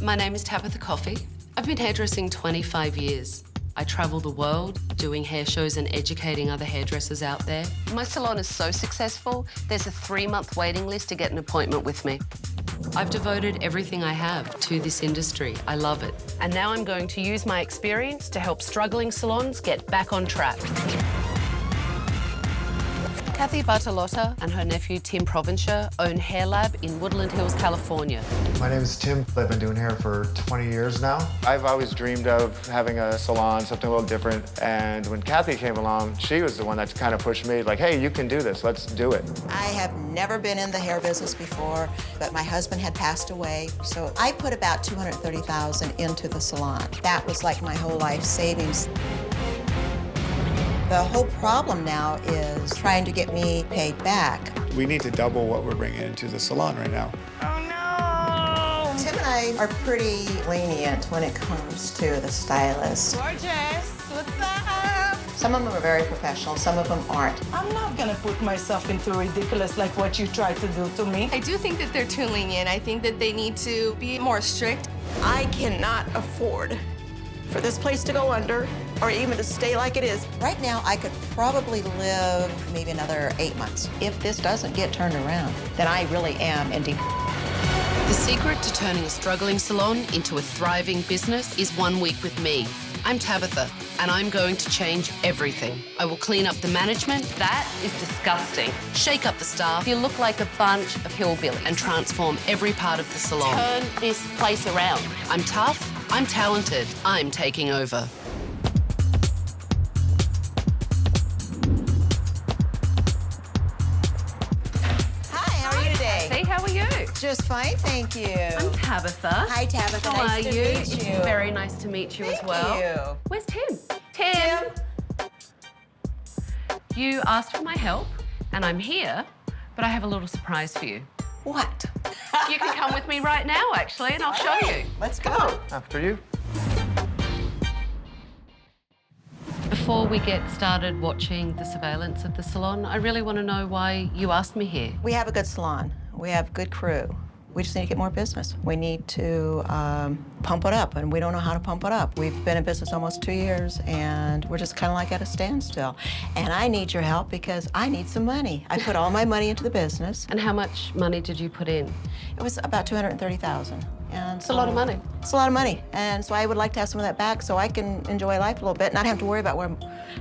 My name is Tabatha Coffey. I've been hairdressing 25 years. I travel the world doing hair shows and educating other hairdressers out there. My salon is so successful, there's a 3-month waiting list to get an appointment with me. I've devoted everything I have to this industry. I love it. And now I'm going to use my experience to help struggling salons get back on track. Kathy Bartolotta and her nephew Tim Provencher own Hair Lab in Woodland Hills, California.
My name is Tim. I've been doing hair for 20 years now. I've always dreamed of having a salon, something a little different. And when Kathy came along, she was the one that kind of pushed me, like, hey, you can do this, let's do it.
I have never been in the hair business before, but my husband had passed away. So I put about $230,000 into the salon. That was like my whole life savings. The whole problem now is trying to get me paid back.
We need to double what we're bringing into the salon right now.
Oh, no! Tim and I are pretty lenient when it comes to the stylist.
Gorgeous, what's up?
Some of them are very professional, some of them aren't.
I'm not gonna put myself into ridiculous like what you tried to do to me.
I do think that they're too lenient. I think that they need to be more strict.
I cannot afford for this place to go under or even to stay like it is. Right now, I could probably live maybe another 8 months. If this doesn't get turned around, then I really am in deep.
The secret to turning a struggling salon into a thriving business is 1 week with me. I'm Tabitha, and I'm going to change everything. I will clean up the management. That is disgusting. Shake up the staff. You look like a bunch of hillbillies. And transform every part of the salon. Turn this place around. I'm tough. I'm talented. I'm taking over.
Hi, how are you today?
Hey, how are you?
Just fine, thank you.
I'm Tabitha.
Hi, Tabitha.
How
Nice
are
to
you?
meet
It's
you.
very nice to meet you as well.
you.
Where's Tim? Tim! You asked for my help, and I'm here, but I have a little surprise for you.
What?
You can come with me right now, actually, and I'll show you.
Let's go.
After you.
Before we get started watching the surveillance of the salon, I really want to know why you asked me here.
We have a good salon. We have good crew. We just need to get more business. We need to pump it up, and we don't know how to pump it up. We've been in business almost 2 years, and we're just kind of like at a standstill. And I need your help because I need some money. I put all my money into the business.
And how much money did you put in?
It was about $230,000. And
It's a lot of money.
It's a lot of money. And so I would like to have some of that back so I can enjoy life a little bit, not have to worry about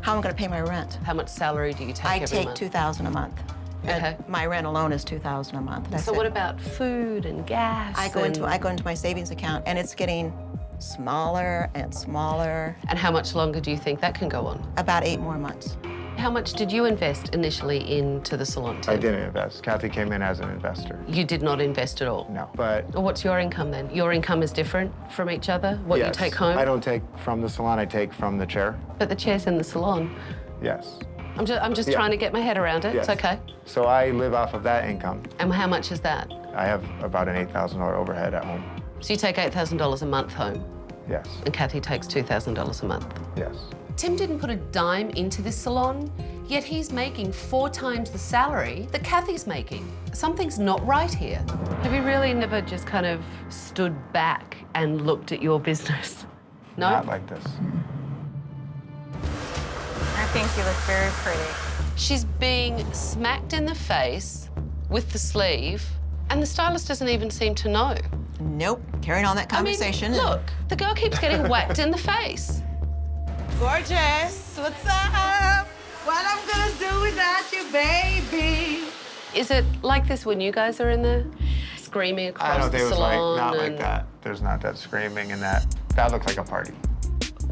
how I'm going to pay my rent.
How much salary do you take every
I
month?
take $2,000 a month.
Okay.
And my rent alone is $2,000 a month. That's
So
it.
what about food and gas?
I go into my savings account, and it's getting smaller and smaller.
And how much longer do you think that can go on?
About 8 more months.
How much did you invest initially into the salon, Tim?
I didn't invest. Kathy came in as an investor.
You did not invest at all?
No, but...
Well, what's your income then? Your income is different from each other? What you
yes,
take home?
I don't take from the salon, I take from the chair.
But the chair's in the salon.
Yes.
I'm just
Yeah.
trying to get my head around it.
Yes.
It's okay.
So I live off of that income.
And how much is that?
I have about an $8,000 overhead at home.
So you take $8,000 a month home?
Yes.
And Kathy takes $2,000 a month?
Yes.
Tim didn't put a dime into this salon, yet he's making 4 times the salary that Kathy's making. Something's not right here. Have you really never just kind of stood back and looked at your business? No?
Not like this.
I think you look very pretty.
She's being smacked in the face with the sleeve, and the stylist doesn't even seem to know.
Nope. Carrying on that conversation.
I mean, look, the girl keeps getting whacked in the face.
Gorgeous, what's up? What I'm gonna do without you, baby?
Is it like this when you guys are in there? Screaming across
I don't
the
think it was
salon?
not like that. There's not that screaming and that. That looked like a party.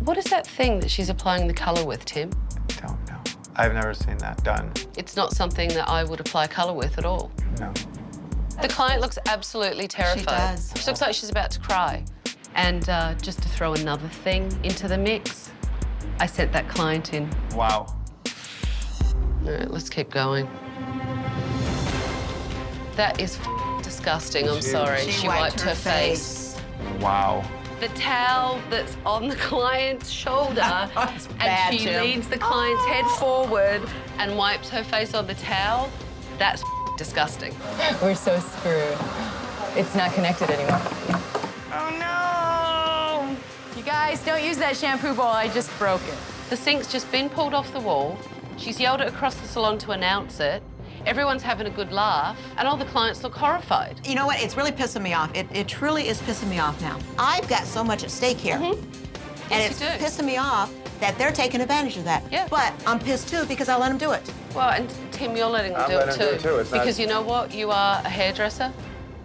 What is that thing that she's applying the color with, Tim?
Don't know. I've never seen that done.
It's not something that I would apply color with at all.
No.
The client looks absolutely terrified.
She does.
She looks like she's about to cry. And just to throw another thing into the mix, I sent that client in.
Wow.
All right, let's keep going. That is disgusting, I'm sorry. She wiped her face.
Wow.
The towel that's on the client's shoulder, and she leads the client's head forward and wipes her face on the towel. That's disgusting.
We're so screwed. It's not connected anymore.
Oh no!
You guys, don't use that shampoo bowl. I just broke it.
The sink's just been pulled off the wall. She's yelled it across the salon to announce it. Everyone's having a good laugh, and all the clients look horrified.
You know what? It's really pissing me off. It truly is pissing me off now. I've got so much at stake here. And
Yes,
it's
you do.
pissing me off that they're taking advantage of that.
Yeah.
But I'm pissed too because I let them do it.
Well, and Tim, you're letting them
I'm
do
letting
it
them do it too. It's not-
Because you know what? You are a hairdresser,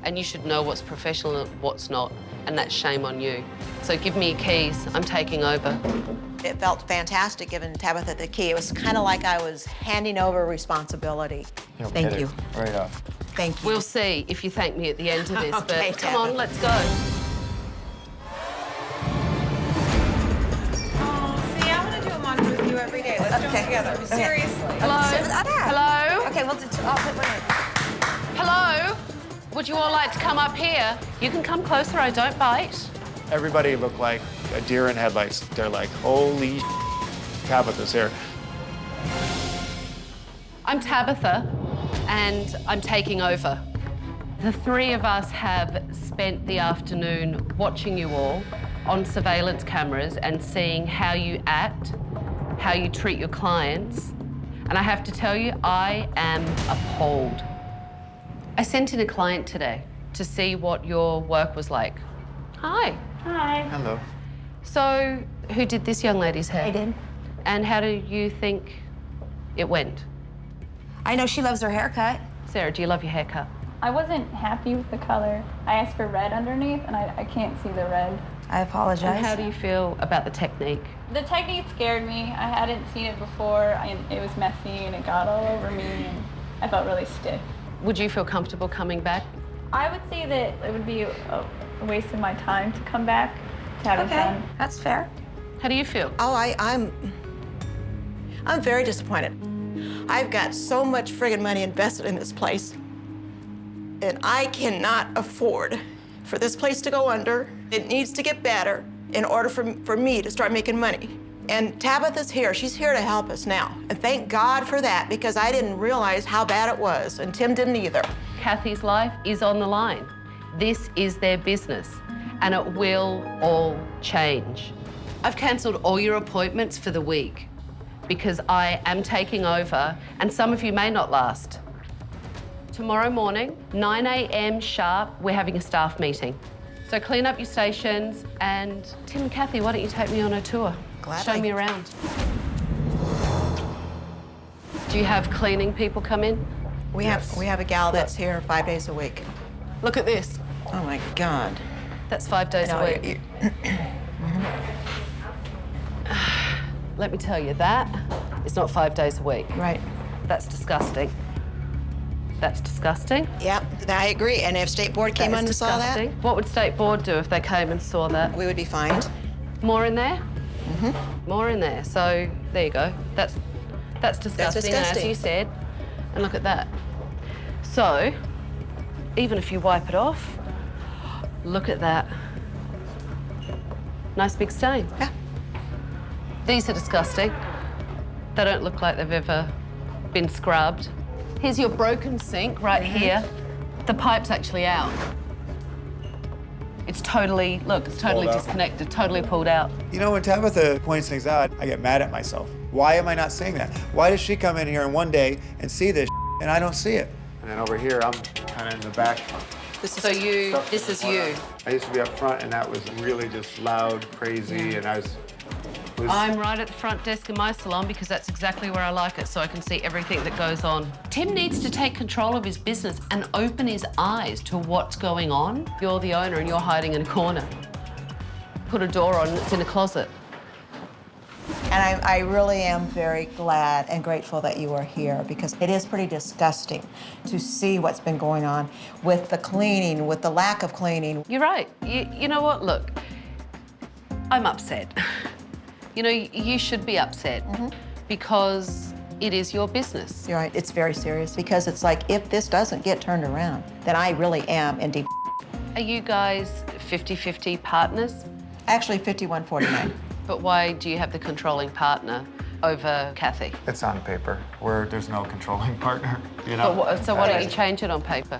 and you should know what's professional and what's not, and that's shame on you. So give me your keys. I'm taking over.
It felt fantastic giving Tabitha the key. It was kind of like I was handing over responsibility. Thank you.
Right off.
Thank you.
We'll see if you thank me at the end of this,
Okay,
but come on,
Tabitha.
let's go.
See, I want to do a mantra with you every day. Let's do them together. Seriously.
Hello? Hello?
Okay, we'll do
Hello? Would you all like to come up here? You can come closer, I don't bite.
Everybody looked like a deer in headlights. They're like, holy Tabitha's here.
I'm Tabitha, and I'm taking over. The three of us have spent the afternoon watching you all on surveillance cameras and seeing how you act, how you treat your clients. And I have to tell you, I am appalled. I sent in a client today to see what your work was like. Hi.
Hi.
Hello.
So, who did this young lady's hair?
I did.
And how do you think it went?
I know she loves her haircut.
Sarah, do you love your haircut?
I wasn't happy with the color. I asked for red underneath, and I can't see the red.
I apologize.
And how do you feel about the technique?
The technique scared me. I hadn't seen it before, and it was messy, and it got all over me, and I felt really stiff.
Would you feel comfortable coming back?
I would say that it would be a waste of my time to come back to have it done.
That's fair.
How do you feel?
Oh, I'm very disappointed. I've got so much friggin' money invested in this place, and I cannot afford for this place to go under. It needs to get better in order for me to start making money. And Tabitha's here. She's here to help us now. And thank God for that, because I didn't realize how bad it was, and Tim didn't either.
Kathy's life is on the line. This is their business, and it will all change. I've cancelled all your appointments for the week because I am taking over, and some of you may not last. Tomorrow morning, 9 a.m. sharp, we're having a staff meeting. So clean up your stations, and Tim and Kathy, why don't you take me on a tour?
Gladly.
Show me around. Do you have cleaning people come in?
We have a gal that's here 5 days a week.
Look at this.
Oh my God.
That's 5 days a week. Let me tell you, that is not 5 days a week.
Right.
That's disgusting. That's disgusting.
Yep, I agree. And if State Board came in and saw that,
What would State Board do if they came and saw that?
we would be fined.
More in there? More in there. So there you go. That's disgusting, as
disgusting.
you said. And look at that. So, even if you wipe it off, look at that. Nice big stain.
Yeah.
These are disgusting. They don't look like they've ever been scrubbed. Here's your broken sink right here. The pipe's actually out. It's totally, look, it's totally
Pulled out.
disconnected, totally pulled out.
You know, when Tabitha points things out, I get mad at myself. Why am I not seeing that? Why does she come in here in one day and see this and I don't see it?
And then over here, I'm kind of in the back.
This is you.
I used to be up front, and that was really just loud, crazy, and I was
I'm right at the front desk in my salon because that's exactly where I like it, so I can see everything that goes on. Tim needs to take control of his business and open his eyes to what's going on. You're the owner and you're hiding in a corner. Put a door on and it's in a closet.
And I really am very glad and grateful that you are here because it is pretty disgusting to see what's been going on with the cleaning, with the lack of cleaning.
You're right. You know what? Look, I'm upset. You know, you should be upset because it is your business.
You're right. It's very serious because it's like if this doesn't get turned around, then I really am in deep.
Are you guys 50-50 partners?
Actually, 51-49.
But why do you have the controlling partner over Kathy?
It's on paper, where there's no controlling partner, you know?
So why don't you change it on paper?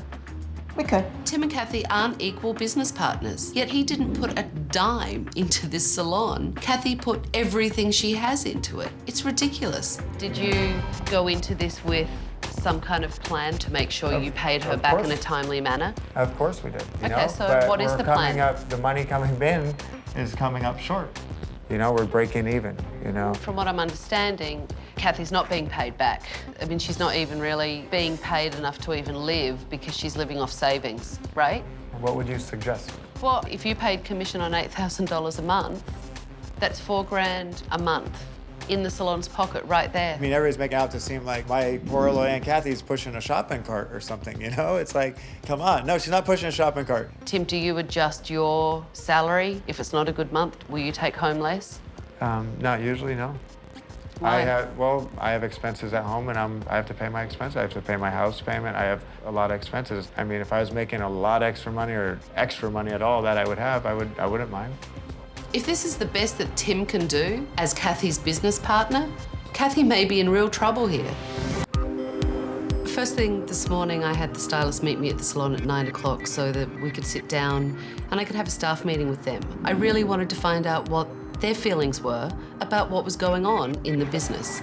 We could.
Tim and Kathy aren't equal business partners, yet he didn't put a dime into this salon. Kathy put everything she has into it. It's ridiculous. Did you go into this with some kind of plan to make sure you paid her back in a timely manner?
Of course we did. You know?
So
but
what is the plan?
The money coming in is coming up short. You know, we're breaking even, you know.
From what I'm understanding, Kathy's not being paid back. I mean, she's not even really being paid enough to even live because she's living off savings, right?
What would you suggest?
Well, if you paid commission on $8,000 a month, that's $4,000 a month in the salon's pocket right there.
I mean, everybody's making out to seem like my poor little Aunt Kathy's pushing a shopping cart or something, you know? It's like, come on. No, she's not pushing a shopping cart.
Tim, do you adjust your salary? If it's not a good month, will you take home less?
Not usually, no.
Why?
I have expenses at home and I have to pay my expenses. I have to pay my house payment. I have a lot of expenses. I mean, if I was making a lot extra money or extra money at all that I would have, I wouldn't mind.
If this is the best that Tim can do as Kathy's business partner, Kathy may be in real trouble here. First thing this morning, I had the stylist meet me at the salon at 9 o'clock so that we could sit down and I could have a staff meeting with them. I really wanted to find out what their feelings were about what was going on in the business.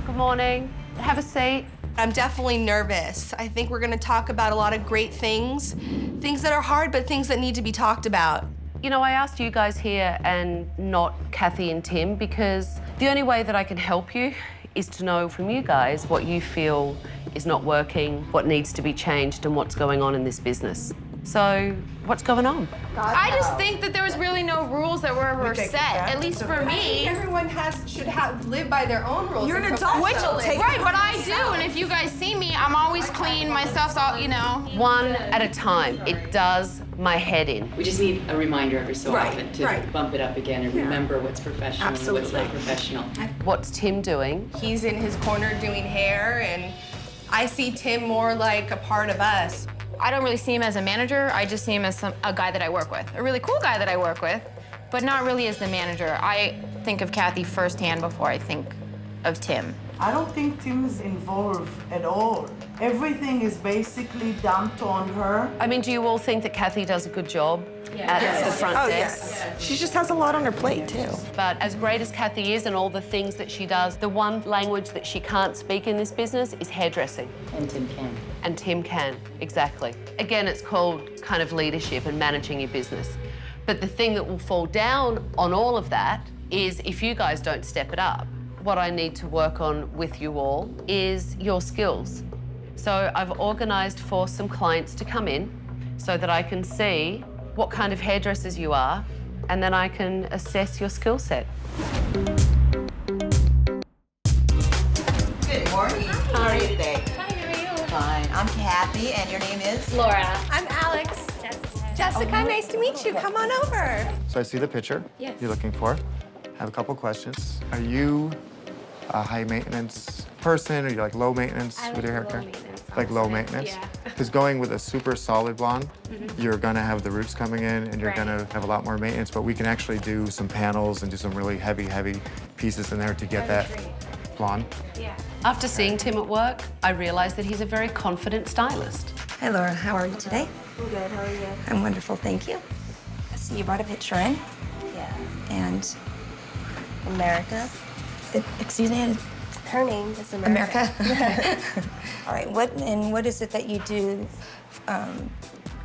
Good morning. Have a seat.
I'm definitely nervous. I think we're gonna talk about a lot of great things that are hard, but things that need to be talked about.
You know, I asked you guys here and not Kathy and Tim because the only way that I can help you is to know from you guys what you feel is not working, what needs to be changed, and what's going on in this business. So, what's going on?
I just think that there was really no rules that were set, at least for me.
Everyone should live by their own rules.
You're an adult. Right, but I do, and if you guys see me, I'm always clean, my stuff's all, you know.
One at a time. It does my head in.
We just need a reminder every so often to bump it up again and remember what's professional and what's not professional.
What's Tim doing?
He's in his corner doing hair, and I see Tim more like a part of us.
I don't really see him as a manager. I just see him as a guy that I work with, a really cool guy that I work with, but not really as the manager. I think of Kathy firsthand before I think of Tim.
I don't think Tim's involved at all. Everything is basically dumped on her.
I mean, do you all think that Kathy does a good job at the front desk?
Yes. She just has a lot on her plate, too.
But as great as Kathy is and all the things that she does, the one language that she can't speak in this business is hairdressing.
And Tim can.
And Tim can, exactly. Again, it's called kind of leadership and managing your business. But the thing that will fall down on all of that is if you guys don't step it up, what I need to work on with you all is your skills. So I've organised for some clients to come in so that I can see what kind of hairdressers you are, and then I can assess your skill set.
Good morning. How are you today?
Hi, how are you?
Fine. I'm Kathy, and your name is?
Laura.
I'm Alex. Jessica, nice to meet you. Come on over.
So I see the picture
Yes.
you're looking for. I have a couple questions. Are you a high maintenance person or you like low maintenance with your hair care? Like low maintenance?
Yeah.
Because going with a super solid blonde, you're gonna have the roots coming in and you're gonna have a lot more maintenance, but we can actually do some panels and do some really heavy pieces in there to get that blonde.
Yeah.
After seeing Tim at work, I realised that he's a very confident stylist.
Hi, Laura. How are you today?
I'm good, how are you?
I'm wonderful, thank you. I see you brought a picture in.
Yeah.
And
America.
Excuse me?
Her name is America.
All right, what is it that you do?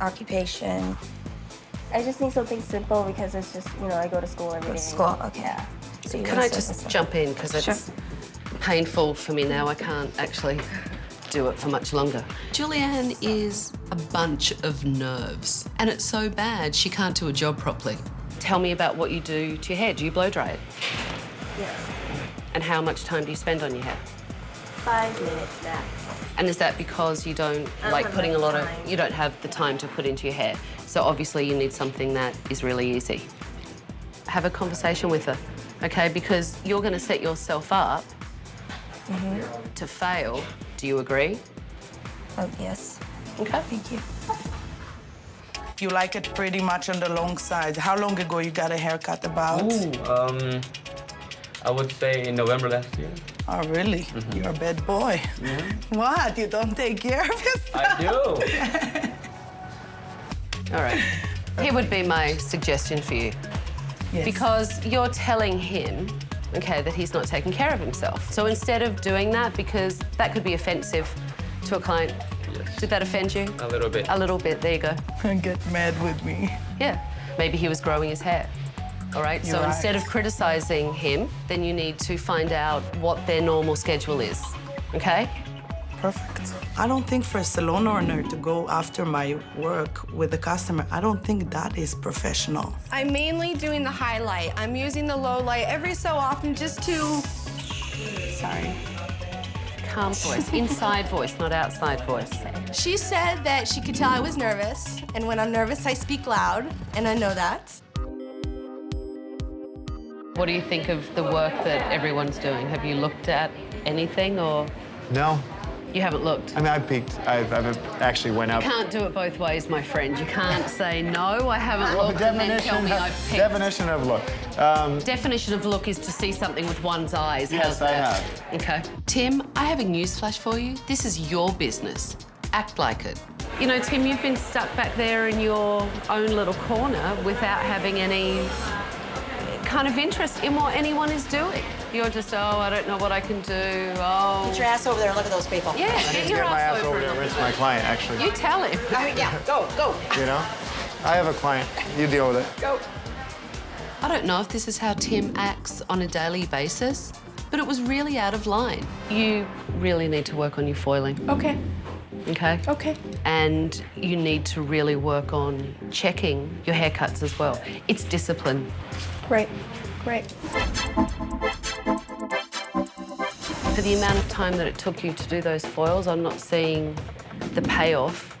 Occupation?
I just need something simple because it's just, I go to school every day.
School, okay.
Yeah.
So you
Can
want
I
service
just jump in? Because it's painful for me now. I can't actually do it for much longer. Julianne is a bunch of nerves, and it's so bad she can't do a job properly. Tell me about what you do to your hair. Do you blow dry it?
Yes.
And how much time do you spend on your hair?
5 minutes max.
And is that because you don't like putting a lot of, you don't have the time to put into your hair? So obviously you need something that is really easy. Have a conversation with her, okay? Because you're going to set yourself up to fail. Do you agree?
Oh, yes.
Okay.
Thank you.
You like it pretty much on the long side. How long ago you got a haircut about?
Ooh, I would say in November last year.
Oh, really? You're a bad boy. What? You don't take care of yourself?
I do.
All right. Here would be my suggestion for you.
Yes.
Because you're telling him, okay, that he's not taking care of himself. So instead of doing that, because that could be offensive to a client.
Yes.
Did that offend you?
A little bit.
A little bit, there you go.
Get mad with me.
Yeah. Maybe he was growing his hair. All right, so instead of criticizing him, then you need to find out what their normal schedule is, okay?
Perfect. I don't think for a salon owner to go after my work with the customer, I don't think that is professional.
I'm mainly doing the highlight. I'm using the low light every so often just to... Sorry.
Calm voice, inside voice, not outside voice.
She said that she could tell I was nervous, and when I'm nervous, I speak loud, and I know that.
What do you think of the work that everyone's doing? Have you looked at anything or?
No.
You haven't looked?
I mean, I peeked. I've actually went up.
You can't do it both ways, my friend. You can't say, no, I haven't looked, and then tell me I've picked.
Definition of look.
Definition of look is to see something with one's eyes.
Yes, I have.
Okay. Tim, I have a newsflash for you. This is your business. Act like it. You know, Tim, you've been stuck back there in your own little corner without having any kind of interest in what anyone is doing. You're just, oh, I don't know what I can do, oh.
Get your ass over there and look at those people.
Yeah,
I need to get my ass over there and rinse my client, actually.
You tell him.
I mean, yeah, go.
You know? I have a client. You deal with it.
Go.
I don't know if this is how Tim acts on a daily basis, but it was really out of line. You really need to work on your foiling.
Okay.
Okay?
Okay.
And you need to really work on checking your haircuts as well. It's discipline.
Great.
For the amount of time that it took you to do those foils, I'm not seeing the payoff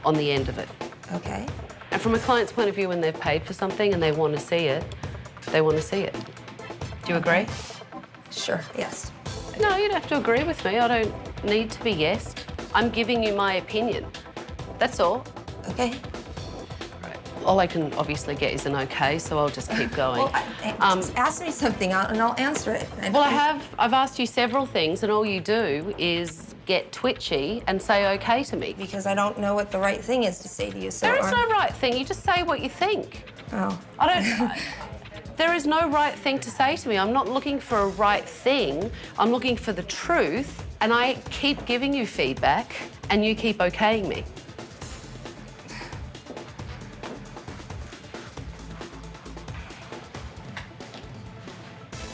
on the end of it.
Okay.
And from a client's point of view, when they've paid for something and they want to see it, they want to see it. Do you agree?
Sure, yes.
No, you don't have to agree with me. I don't need to be yes. I'm giving you my opinion. That's all.
Okay.
All I can obviously get is an okay, so I'll just keep going.
Well, just ask me something and I'll answer it.
Well, I've asked you several things, and all you do is get twitchy and say okay to me.
Because I don't know what the right thing is to say to you, so...
There is no right thing. You just say what you think.
Oh.
There is no right thing to say to me. I'm not looking for a right thing. I'm looking for the truth, and I keep giving you feedback, and you keep okaying me.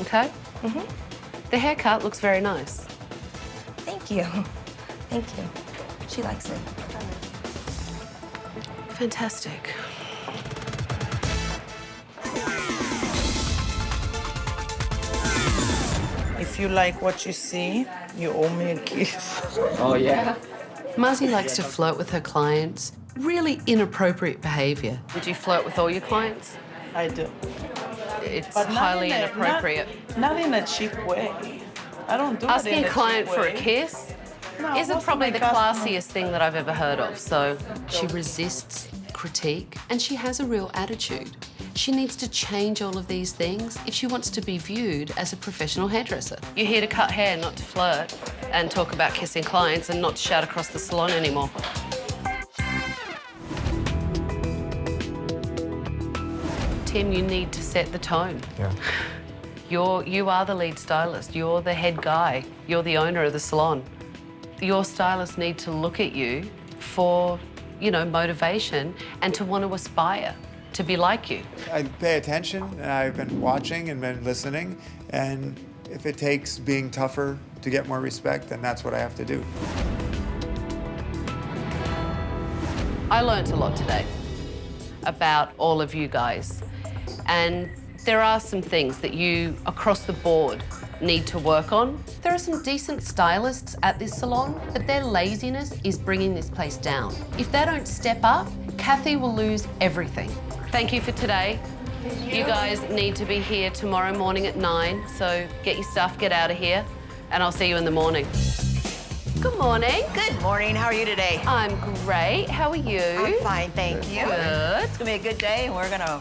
Okay? The haircut looks very nice.
Thank you. Thank you. She likes it.
Fantastic.
If you like what you see, you owe me a kiss.
Oh, yeah?
Muzzy likes to flirt with her clients. Really inappropriate behaviour. Would you flirt with all your clients?
I do.
It's
But not
highly
in a-
inappropriate.
Not in a cheap way. I don't do it
Asking
in
a client
cheap
for a
way.
kiss
No,
isn't
most of
probably
my
the
customers-
classiest thing that I've ever heard of. So she resists critique, and she has a real attitude. She needs to change all of these things if she wants to be viewed as a professional hairdresser. You're here to cut hair, not to flirt and talk about kissing clients and not to shout across the salon anymore. Tim, you need to set the tone.
Yeah.
You are the lead stylist. You're the head guy. You're the owner of the salon. Your stylists need to look at you for, you know, motivation and to want to aspire to be like you.
I pay attention, and I've been watching and been listening, and if it takes being tougher to get more respect, then that's what I have to do.
I learnt a lot today about all of you guys. And there are some things that you, across the board, need to work on. There are some decent stylists at this salon, but their laziness is bringing this place down. If they don't step up, Kathy will lose everything. Thank you for today. You guys need to be here tomorrow morning at 9, so get your stuff, get out of here, and I'll see you in the morning. Good morning.
Good morning. How are you today?
I'm great. How are you?
I'm fine, thank you.
Good.
It's gonna be a good day, and we're gonna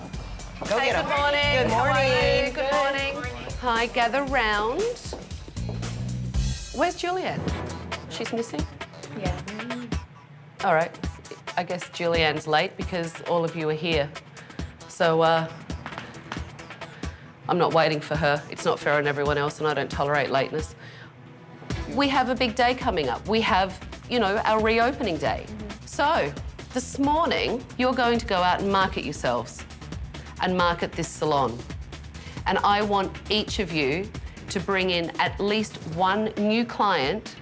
go get 'em.
Good morning.
Good
How are
morning.
you? Good morning. Hi, gather round. Where's Julianne? She's missing?
Yeah.
All right. I guess Julianne's late because all of you are here. So, I'm not waiting for her. It's not fair on everyone else, and I don't tolerate lateness. We have a big day coming up. We have, you know, our reopening day. So, this morning, you're going to go out and market yourselves and market this salon. And I want each of you to bring in at least one new client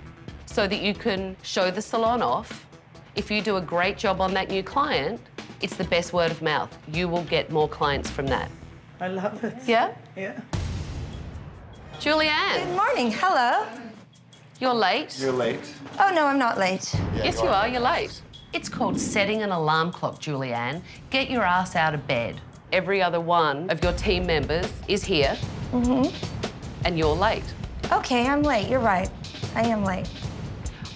so that you can show the salon off. If you do a great job on that new client, it's the best word of mouth. You will get more clients from that.
I love it.
Yeah?
Yeah.
Julianne.
Good morning. Hello.
You're late.
You're late.
Oh, no, I'm not late.
Yes, you are. You're late. It's called setting an alarm clock, Julianne. Get your ass out of bed. Every other one of your team members is here, and you're late.
Okay, I'm late. You're right. I am late.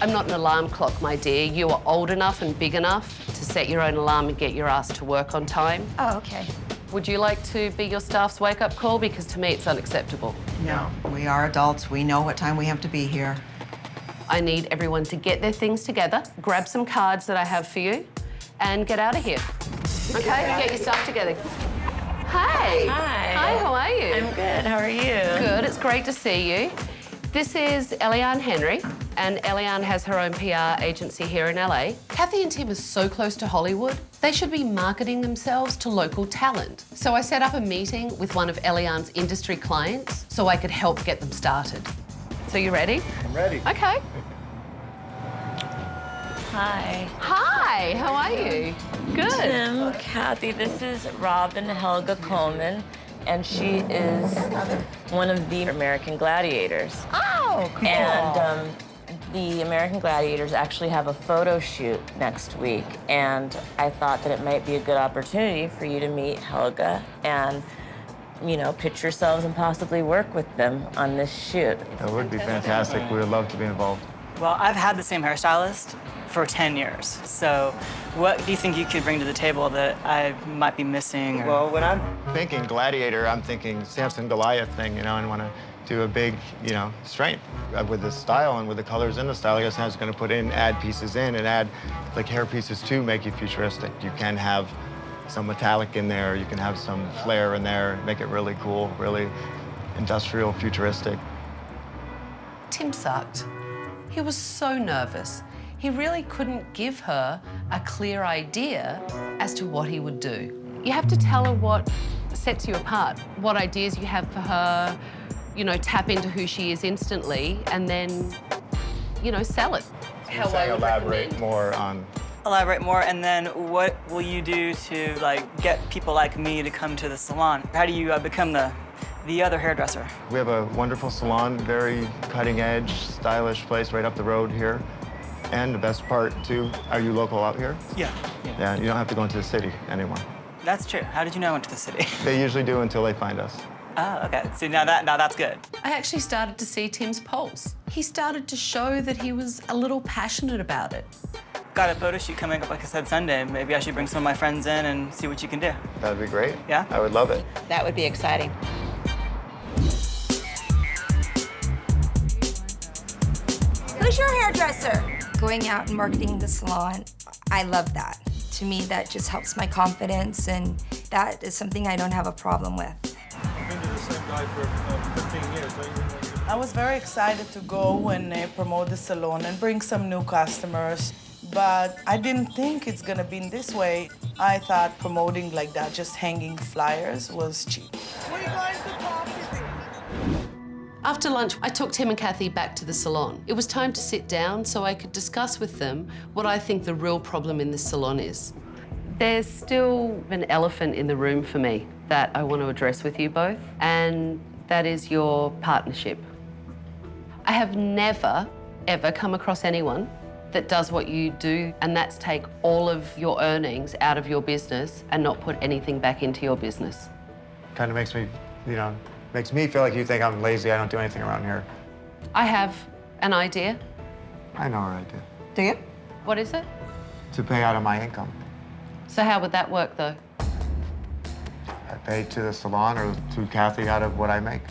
I'm not an alarm clock, my dear. You are old enough and big enough to set your own alarm and get your ass to work on time.
Oh, okay.
Would you like to be your staff's wake-up call? Because to me, it's unacceptable.
No, we are adults. We know what time we have to be here.
I need everyone to get their things together, grab some cards that I have for you, and get out of here. Okay? Get your stuff together. Hey.
Hi.
Hi, how are you?
I'm good. How are you?
Good. It's great to see you. This is Eliane Henry, and Eliane has her own PR agency here in LA. Kathy and Tim are so close to Hollywood, they should be marketing themselves to local talent. So I set up a meeting with one of Eliane's industry clients so I could help get them started. So you ready?
I'm ready.
Okay.
Hi.
Hi, how are you? Good.
Tim, Kathy, this is Robin Helga Coleman, and she is one of the American Gladiators.
Oh, cool.
And the American Gladiators actually have a photo shoot next week, and I thought that it might be a good opportunity for you to meet Helga and, you know, pitch yourselves and possibly work with them on this shoot.
That would be fantastic. We would love to be involved.
Well, I've had the same hairstylist for 10 years. So what do you think you could bring to the table that I might be missing? Or...
Well, when I'm thinking gladiator, I'm thinking Samson Goliath thing, you know, and want to do a big, you know, strength with the style and with the colors in the style. I guess I was going to put in, add pieces in and add like hair pieces to make you futuristic. You can have some metallic in there, you can have some flair in there, make it really cool, really industrial, futuristic.
Tim sucked. He was so nervous. He really couldn't give her a clear idea as to what he would do. You have to tell her what sets you apart, what ideas you have for her, you know, tap into who she is instantly, and then, you know, sell it.
How I would elaborate more on.
Elaborate more, and then what will you do to, like, get people like me to come to the salon? How do you become the other hairdresser?
We have a wonderful salon, very cutting-edge, stylish place right up the road here. And the best part, too, are you local out here?
Yeah.
Yeah, you don't have to go into the city anymore.
That's true. How did you know I went to the city?
They usually do until they find us.
Oh, okay. See, now that's good.
I actually started to see Tim's pulse. He started to show that he was a little passionate about it.
Got a photo shoot coming up, like I said, Sunday. Maybe I should bring some of my friends in and see what you can do.
That'd be great.
Yeah?
I would love it.
That would be exciting.
Who's your hairdresser? Going out and marketing the salon, I love that. To me, that just helps my confidence, and that is something I don't have a problem with.
I've been to the same guy for 15 years.
I was very excited to go and promote the salon and bring some new customers, but I didn't think it's gonna be in this way. I thought promoting like that, just hanging flyers, was cheap.
After lunch, I took Tim and Kathy back to the salon. It was time to sit down so I could discuss with them what I think the real problem in this salon is. There's still an elephant in the room for me that I want to address with you both, and that is your partnership. I have never, ever come across anyone that does what you do, and that's take all of your earnings out of your business and not put anything back into your business.
Kind of makes me, makes me feel like you think I'm lazy, I don't do anything around here.
I have an idea.
I know our idea.
Do you?
What is it?
To pay out of my income.
So how would that work, though?
I pay to the salon or to Kathy out of what I make.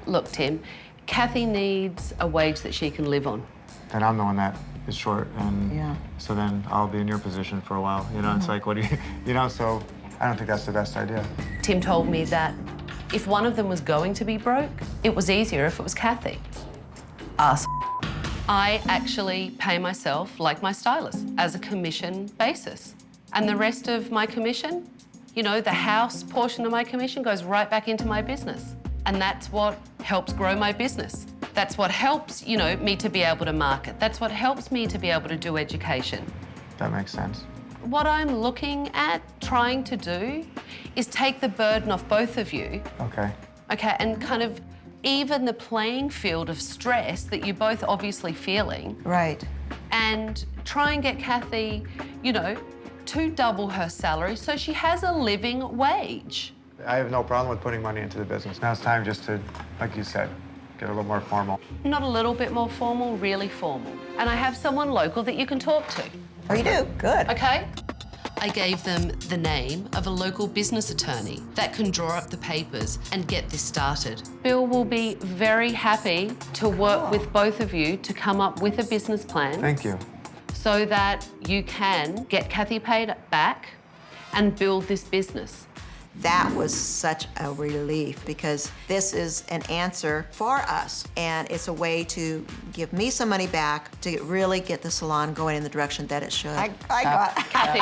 Look, Tim, Kathy needs a wage that she can live on.
Then I'm the one that is short, and
Yeah.
so then I'll be in your position for a while. It's like, what do you, so I don't think that's the best idea.
Tim told me that if one of them was going to be broke, it was easier if it was Kathy. Ass. I actually pay myself like my stylist as a commission basis. And the rest of my commission, the house portion of my commission goes right back into my business. And that's what helps grow my business. That's what helps, me to be able to market. That's what helps me to be able to do education.
That makes sense.
What I'm looking at trying to do is take the burden off both of you.
Okay.
Okay, and kind of even the playing field of stress that you're both obviously feeling.
Right.
And try and get Kathy, to double her salary so she has a living wage.
I have no problem with putting money into the business. Now it's time just to, like you said, get a little more formal.
Not a little bit more formal, really formal. And I have someone local that you can talk to.
Oh, you do? Good.
Okay. I gave them the name of a local business attorney that can draw up the papers and get this started. Bill will be very happy to work with both of you to come up with a business plan.
Thank you.
So that you can get Kathy paid back and build this business.
That was such a relief because this is an answer for us, and it's a way to give me some money back to really get the salon going in the direction that it should.
I got it.
Kathy.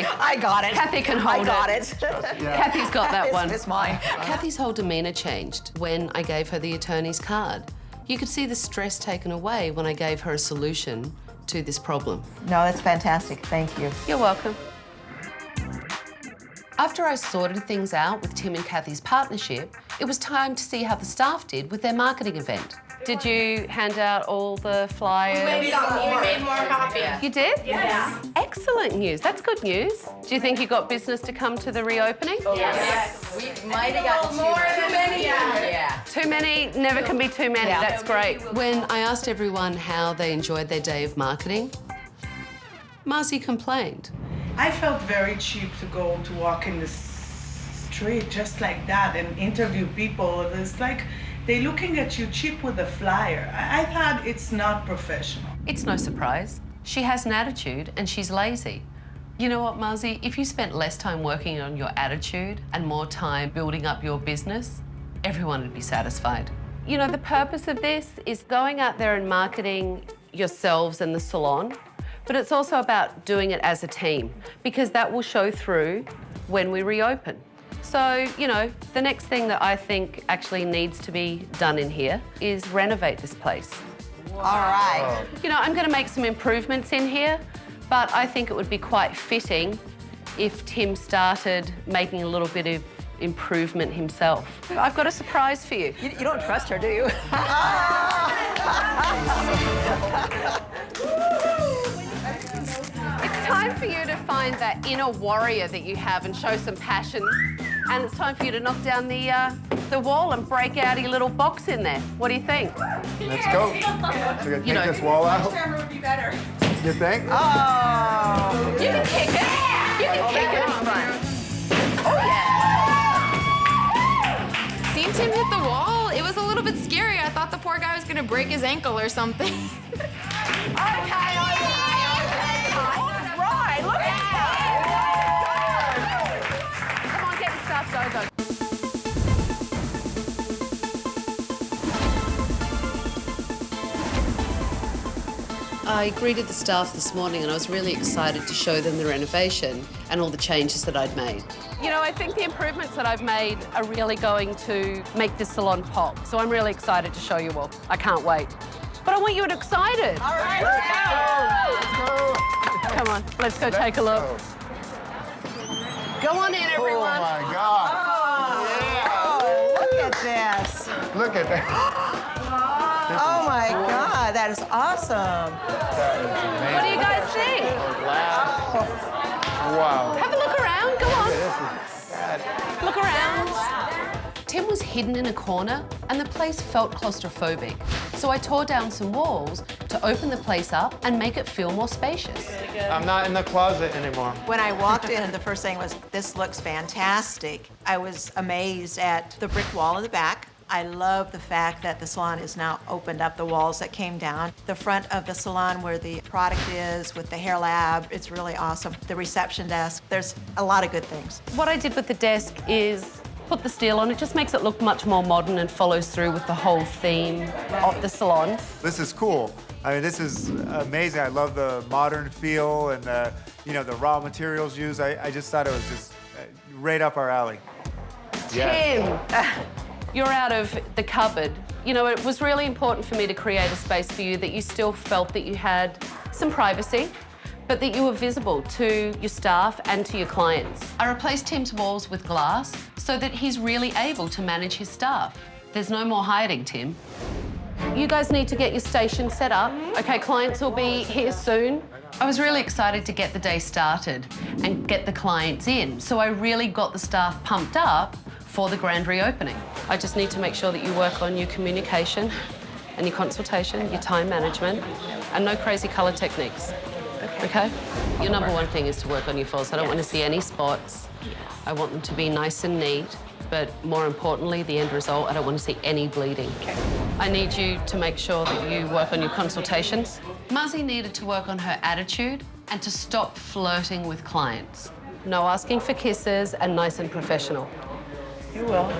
I got it.
Kathy can hold
I got
it.
it.
Kathy's got that one.
It's mine.
Kathy's whole demeanor changed when I gave her the attorney's card. You could see the stress taken away when I gave her a solution to this problem.
No, that's fantastic. Thank you.
You're welcome. After I sorted things out with Tim and Kathy's partnership, it was time to see how the staff did with their marketing event. Did you hand out all the flyers?
We made more copies.
You did?
Yes.
Excellent news. That's good news. Do you think you got business to come to the reopening?
Yes.
We might have gotten
too many.
Yeah.
Too many never can be too many.
Yeah.
That's great. When I asked everyone how they enjoyed their day of marketing, Marzi complained.
I felt very cheap to go to walk in the street just like that and interview people. It's like they're looking at you cheap with a flyer. I thought it's not professional.
It's no surprise. She has an attitude and she's lazy. You know what, Marzi? If you spent less time working on your attitude and more time building up your business, everyone would be satisfied. The purpose of this is going out there and marketing yourselves and the salon, but it's also about doing it as a team because that will show through when we reopen. So, the next thing that I think actually needs to be done in here is renovate this place.
All right.
I'm going to make some improvements in here, but I think it would be quite fitting if Tim started making a little bit of improvement himself. I've got a surprise for you.
You don't trust her, do you?
It's time for you to find that inner warrior that you have and show some passion. And it's time for you to knock down the wall and break out your little box in there. What do you think?
Let's go. So we gotta take this wall out.
Camera would be better.
You think?
Oh.
You can kick it. You can kick it in front.
Oh, yeah. Seen Tim hit the wall? It was a little bit scary. I thought the poor guy was gonna break his ankle or something.
Okay. Right, look at
Come on, get the stuff, go. I greeted the staff this morning and I was really excited to show them the renovation and all the changes that I'd made. You know, I think the improvements that I've made are really going to make this salon pop. So I'm really excited to show you all. I can't wait. But I want you excited.
All right, let's
go. Come on, let's go take a look. Go on in, everyone.
Oh, my God.
Oh, look at this.
Look at that.
Oh, my God, that is awesome.
What do you guys think?
Wow.
Have a look around, go on. Look around. Tim was hidden in a corner and the place felt claustrophobic. So I tore down some walls to open the place up and make it feel more spacious.
I'm not in the closet anymore.
When I walked in, the first thing was, this looks fantastic. I was amazed at the brick wall in the back. I love the fact that the salon is now opened up, the walls that came down. The front of the salon where the product is with the hair lab, it's really awesome. The reception desk, there's a lot of good things.
What I did with the desk is put the steel on. It just makes it look much more modern and follows through with the whole theme of the salon.
This is cool. I mean, this is amazing. I love the modern feel and the, you know, the raw materials used. I just thought it was just right up our alley.
Tim, you're out of the cupboard. You know, it was really important for me to create a space for you that you still felt that you had some privacy, but that you were visible to your staff and to your clients. I replaced Tim's walls with glass so that he's really able to manage his staff. There's no more hiding, Tim. You guys need to get your station set up. Okay, clients will be here soon. I was really excited to get the day started and get the clients in, so I really got the staff pumped up for the grand reopening. I just need to make sure that you work on your communication and your consultation, your time management, and no crazy color techniques. Okay? Your number one thing is to work on your falls. I don't want to see any spots. I want them to be nice and neat, but more importantly, the end result, I don't want to see any bleeding. Okay. I need you to make sure that you work on your consultations. Muzzy needed to work on her attitude and to stop flirting with clients. No asking for kisses and nice and professional.
You will.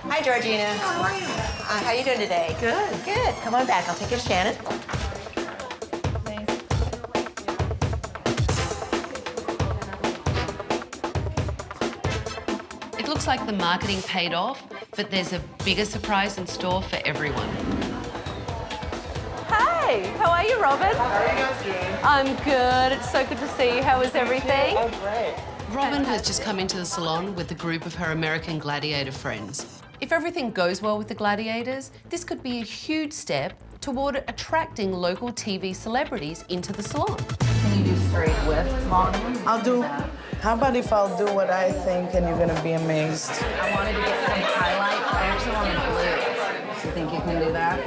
Hi, Georgina. How are you? How you doing today? Good. Good. Come on back. I'll take you to Shannon.
It looks like the marketing paid off, but there's a bigger surprise in store for everyone. Hi, how are you, Robin?
How are you guys doing?
I'm good. It's so good to see you. How is everything?
Oh, great.
Robin has just come into the salon with a group of her American Gladiator friends. If everything goes well with the Gladiators, this could be a huge step toward attracting local TV celebrities into the salon.
Can you do straight with long?
I'll do. How about if I'll do what I think and you're gonna be amazed?
I wanted to get some highlights. I actually wanted blue. You think you can do that?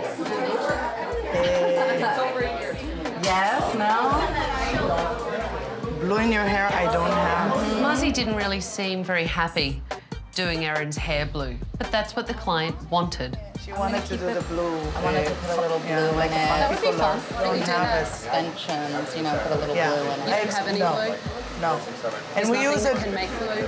Yes, no?
Blue in your hair, I don't have.
Muzzy didn't really seem very happy doing Erin's hair blue, but that's what the client wanted.
She wanted to do the blue.
I wanted to put a little blue in it. That would be fun. When you do the suspensions, you know, put a little blue in it. You don't have any blue?
No.
And
we use it.
Can make blue?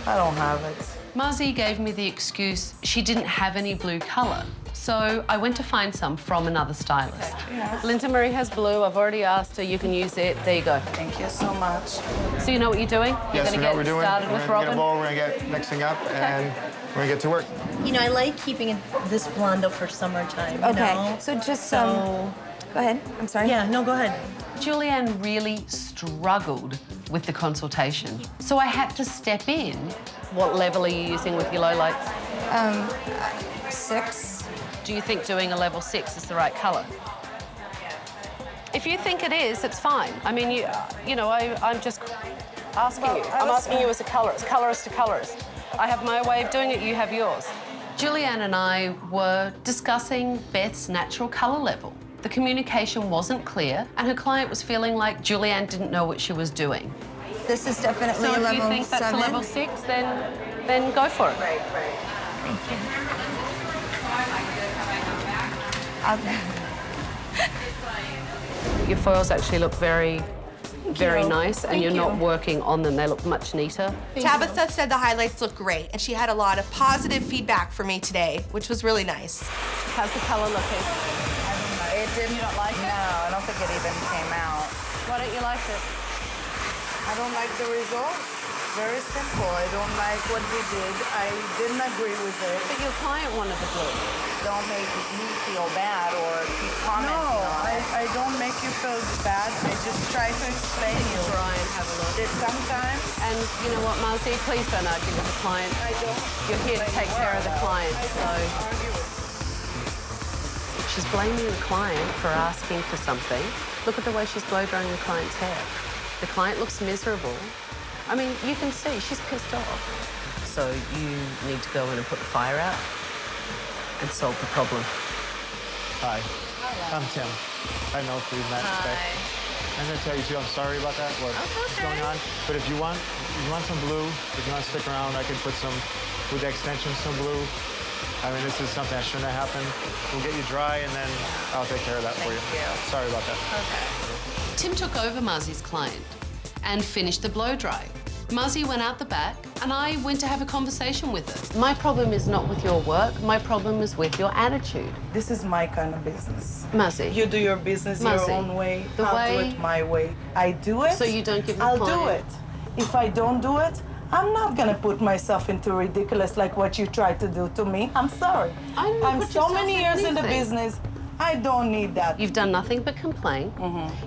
I don't have it.
Muzzy gave me the excuse she didn't have any blue colour. So I went to find some from another stylist.
Yes.
Linda Marie has blue. I've already asked her. You can use it. There you go.
Thank you so much.
So you know what you're doing? You're
Yes,
going
we
to
know what
get
we're doing.
started with
We're gonna
Robin?
get a bowl, we're gonna get mixing up, and we're gonna get to work.
You know, I like keeping it this blonde for summertime.
Okay,
You know?
so just
So,
go ahead. I'm sorry.
Yeah, no, go ahead.
Julianne really struggled with the consultation. So I had to step in. What level are you using with your lowlights?
6.
Do you think doing a level 6 is the right colour? If you think it is, it's fine. I mean, you know, I'm just asking you. I'm asking you as a colorist, colorist to colorist. I have my way of doing it, you have yours. Julianne and I were discussing Beth's natural colour level. The communication wasn't clear, and her client was feeling like Julianne didn't know what she was doing.
This is definitely
So
a
if
level
you think
7.
that's a level 6, then go for it.
Right.
Thank you.
Your foils actually look very nice, and
Thank
you're not
you.
working on them. They look much neater.
Tabitha said the highlights look great, and she had a lot of positive feedback for me today, which was really nice.
How's the color looking?
It didn't. You don't like it?
No, I don't think it even came out.
Why don't you like it?
I don't like the results. Very simple. I don't like what we did. I didn't agree with it.
But your client wanted the blue.
Don't make me feel bad or keep commenting on it. I don't make you feel bad. I just try to explain you.
Try and have a look.
That sometimes.
And you know what, Marcy? Please don't argue with the client.
I don't.
You're here to take care of the client, so. She's blaming the client for asking for something. Look at the way she's blow drying the client's hair. The client looks miserable. I mean, you can see she's pissed off. So you need to go in and put the fire out and solve the problem.
Hi. I'm Tim. I know if we met today. I'm gonna tell you too, I'm sorry about that, what's going on. But if you want some blue, if you want to stick around, I can put some, with the extension, some blue. I mean, this is something that shouldn't have happened. We'll get you dry and then I'll take care of that for you.
Thank you.
Sorry about that.
Okay.
Tim took over Marzi's client and finished the blow dry. Marzi went out the back and I went to have a conversation with her. My problem is not with your work, my problem is with your attitude.
This is my kind of business.
Marzi.
You do your business your own way. I'll do it my way. I do it.
So you don't give the
I'll
client.
do it. If I don't do it, I'm not gonna put myself into ridiculous like what you tried to do to me. I'm sorry. I'm so many years in the business. I don't need that.
You've done nothing but complain.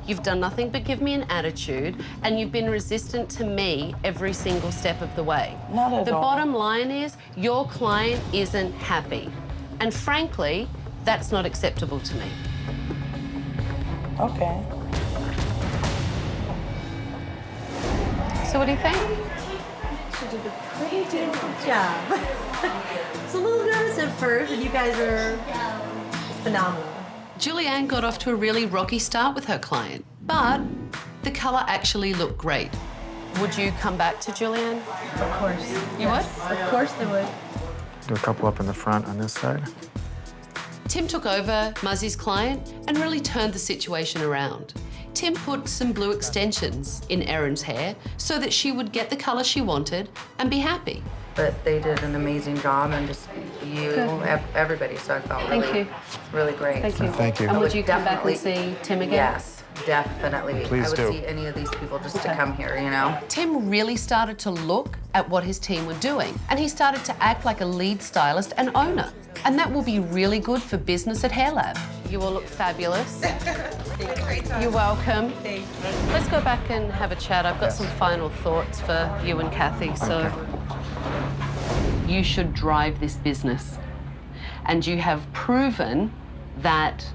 You've done nothing but give me an attitude, and you've been resistant to me every single step of the way.
Not at all.
The bottom line is your client isn't happy. And frankly, that's not acceptable to me.
Okay.
So what do you think?
She did a pretty good job. It's a little nervous at first, but you guys are phenomenal.
Julianne got off to a really rocky start with her client, but the colour actually looked great. Would you come back to Julianne?
Of course.
You would?
Of course they would.
Do a couple up in the front on this side.
Tim took over Muzzy's client and really turned the situation around. Tim put some blue extensions in Erin's hair so that she would get the colour she wanted and be happy.
But they did an amazing job, and just everybody. So I felt really great.
Thank you.
Thank you.
And would you come back and see Tim again?
Yes, definitely.
Please
I would
do.
see any of these people just to come here, you know?
Tim really started to look at what his team were doing, and he started to act like a lead stylist and owner. And that will be really good for business at Hair Lab. You all look fabulous. You're welcome.
Thank you.
Let's go back and have a chat. I've got some final thoughts for you and Kathy. So you should drive this business. And you have proven that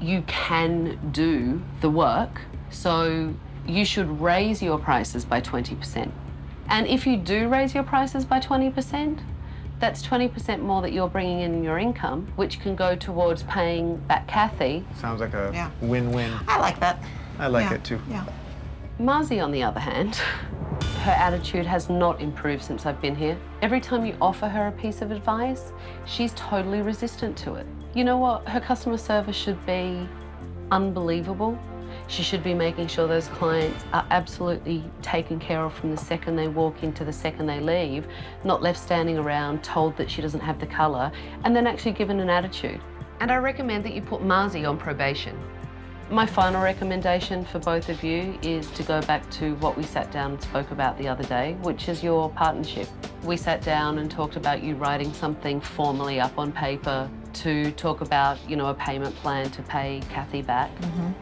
you can do the work. So you should raise your prices by 20%. And if you do raise your prices by 20%, that's 20% more that you're bringing in your income, which can go towards paying back Kathy.
Sounds like a win-win.
I like that.
I like it too.
Yeah.
Marzi, on the other hand, her attitude has not improved since I've been here. Every time you offer her a piece of advice, she's totally resistant to it. You know what? Her customer service should be unbelievable. She should be making sure those clients are absolutely taken care of from the second they walk in to the second they leave, not left standing around told that she doesn't have the colour, and then actually given an attitude. And I recommend that you put Marzi on probation. My final recommendation for both of you is to go back to what we sat down and spoke about the other day, which is your partnership. We sat down and talked about you writing something formally up on paper to talk about, you know, a payment plan to pay Kathy back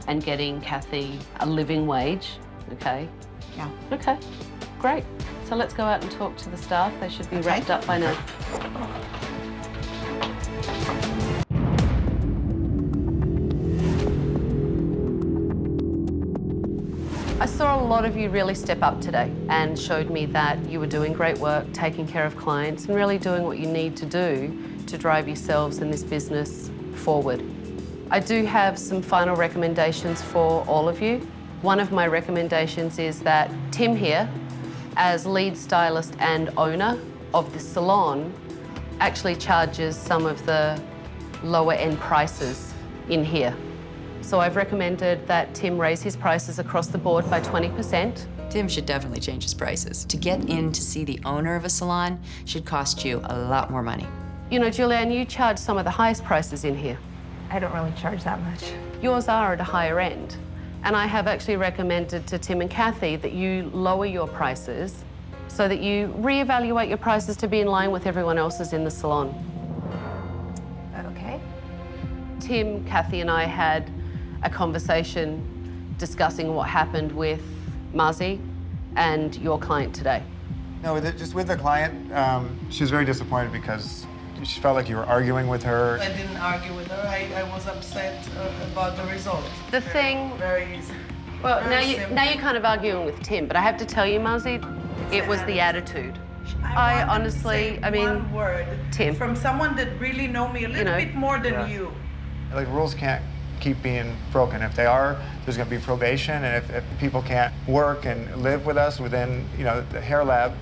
and getting Kathy a living wage, okay?
Yeah.
Okay, great. So let's go out and talk to the staff. They should be wrapped up by now. I saw a lot of you really step up today and showed me that you were doing great work, taking care of clients and really doing what you need to do to drive yourselves in this business forward. I do have some final recommendations for all of you. One of my recommendations is that Tim here, as lead stylist and owner of the salon, actually charges some of the lower end prices in here. So I've recommended that Tim raise his prices across the board by 20%.
Tim should definitely change his prices. To get in to see the owner of a salon should cost you a lot more money.
You know, Julianne, you charge some of the highest prices in here.
I don't really charge that much.
Yours are at a higher end. And I have actually recommended to Tim and Kathy that you lower your prices so that you reevaluate your prices to be in line with everyone else's in the salon.
Okay.
Tim, Kathy and I had a conversation discussing what happened with Marzi and your client today.
No, just with the client, she was very disappointed because she felt like you were arguing with her.
I didn't argue with her. I was upset about the result.
The thing...
Very easy.
Well,
Very
now you're kind of arguing with Tim, but I have to tell you, Marzi, it was the attitude. I honestly, I mean,
one word
Tim.
From someone that really know me a little bit more than you.
Like, rules can't keep being broken. If they are, there's going to be probation, and if people can't work and live with us within, the hair lab,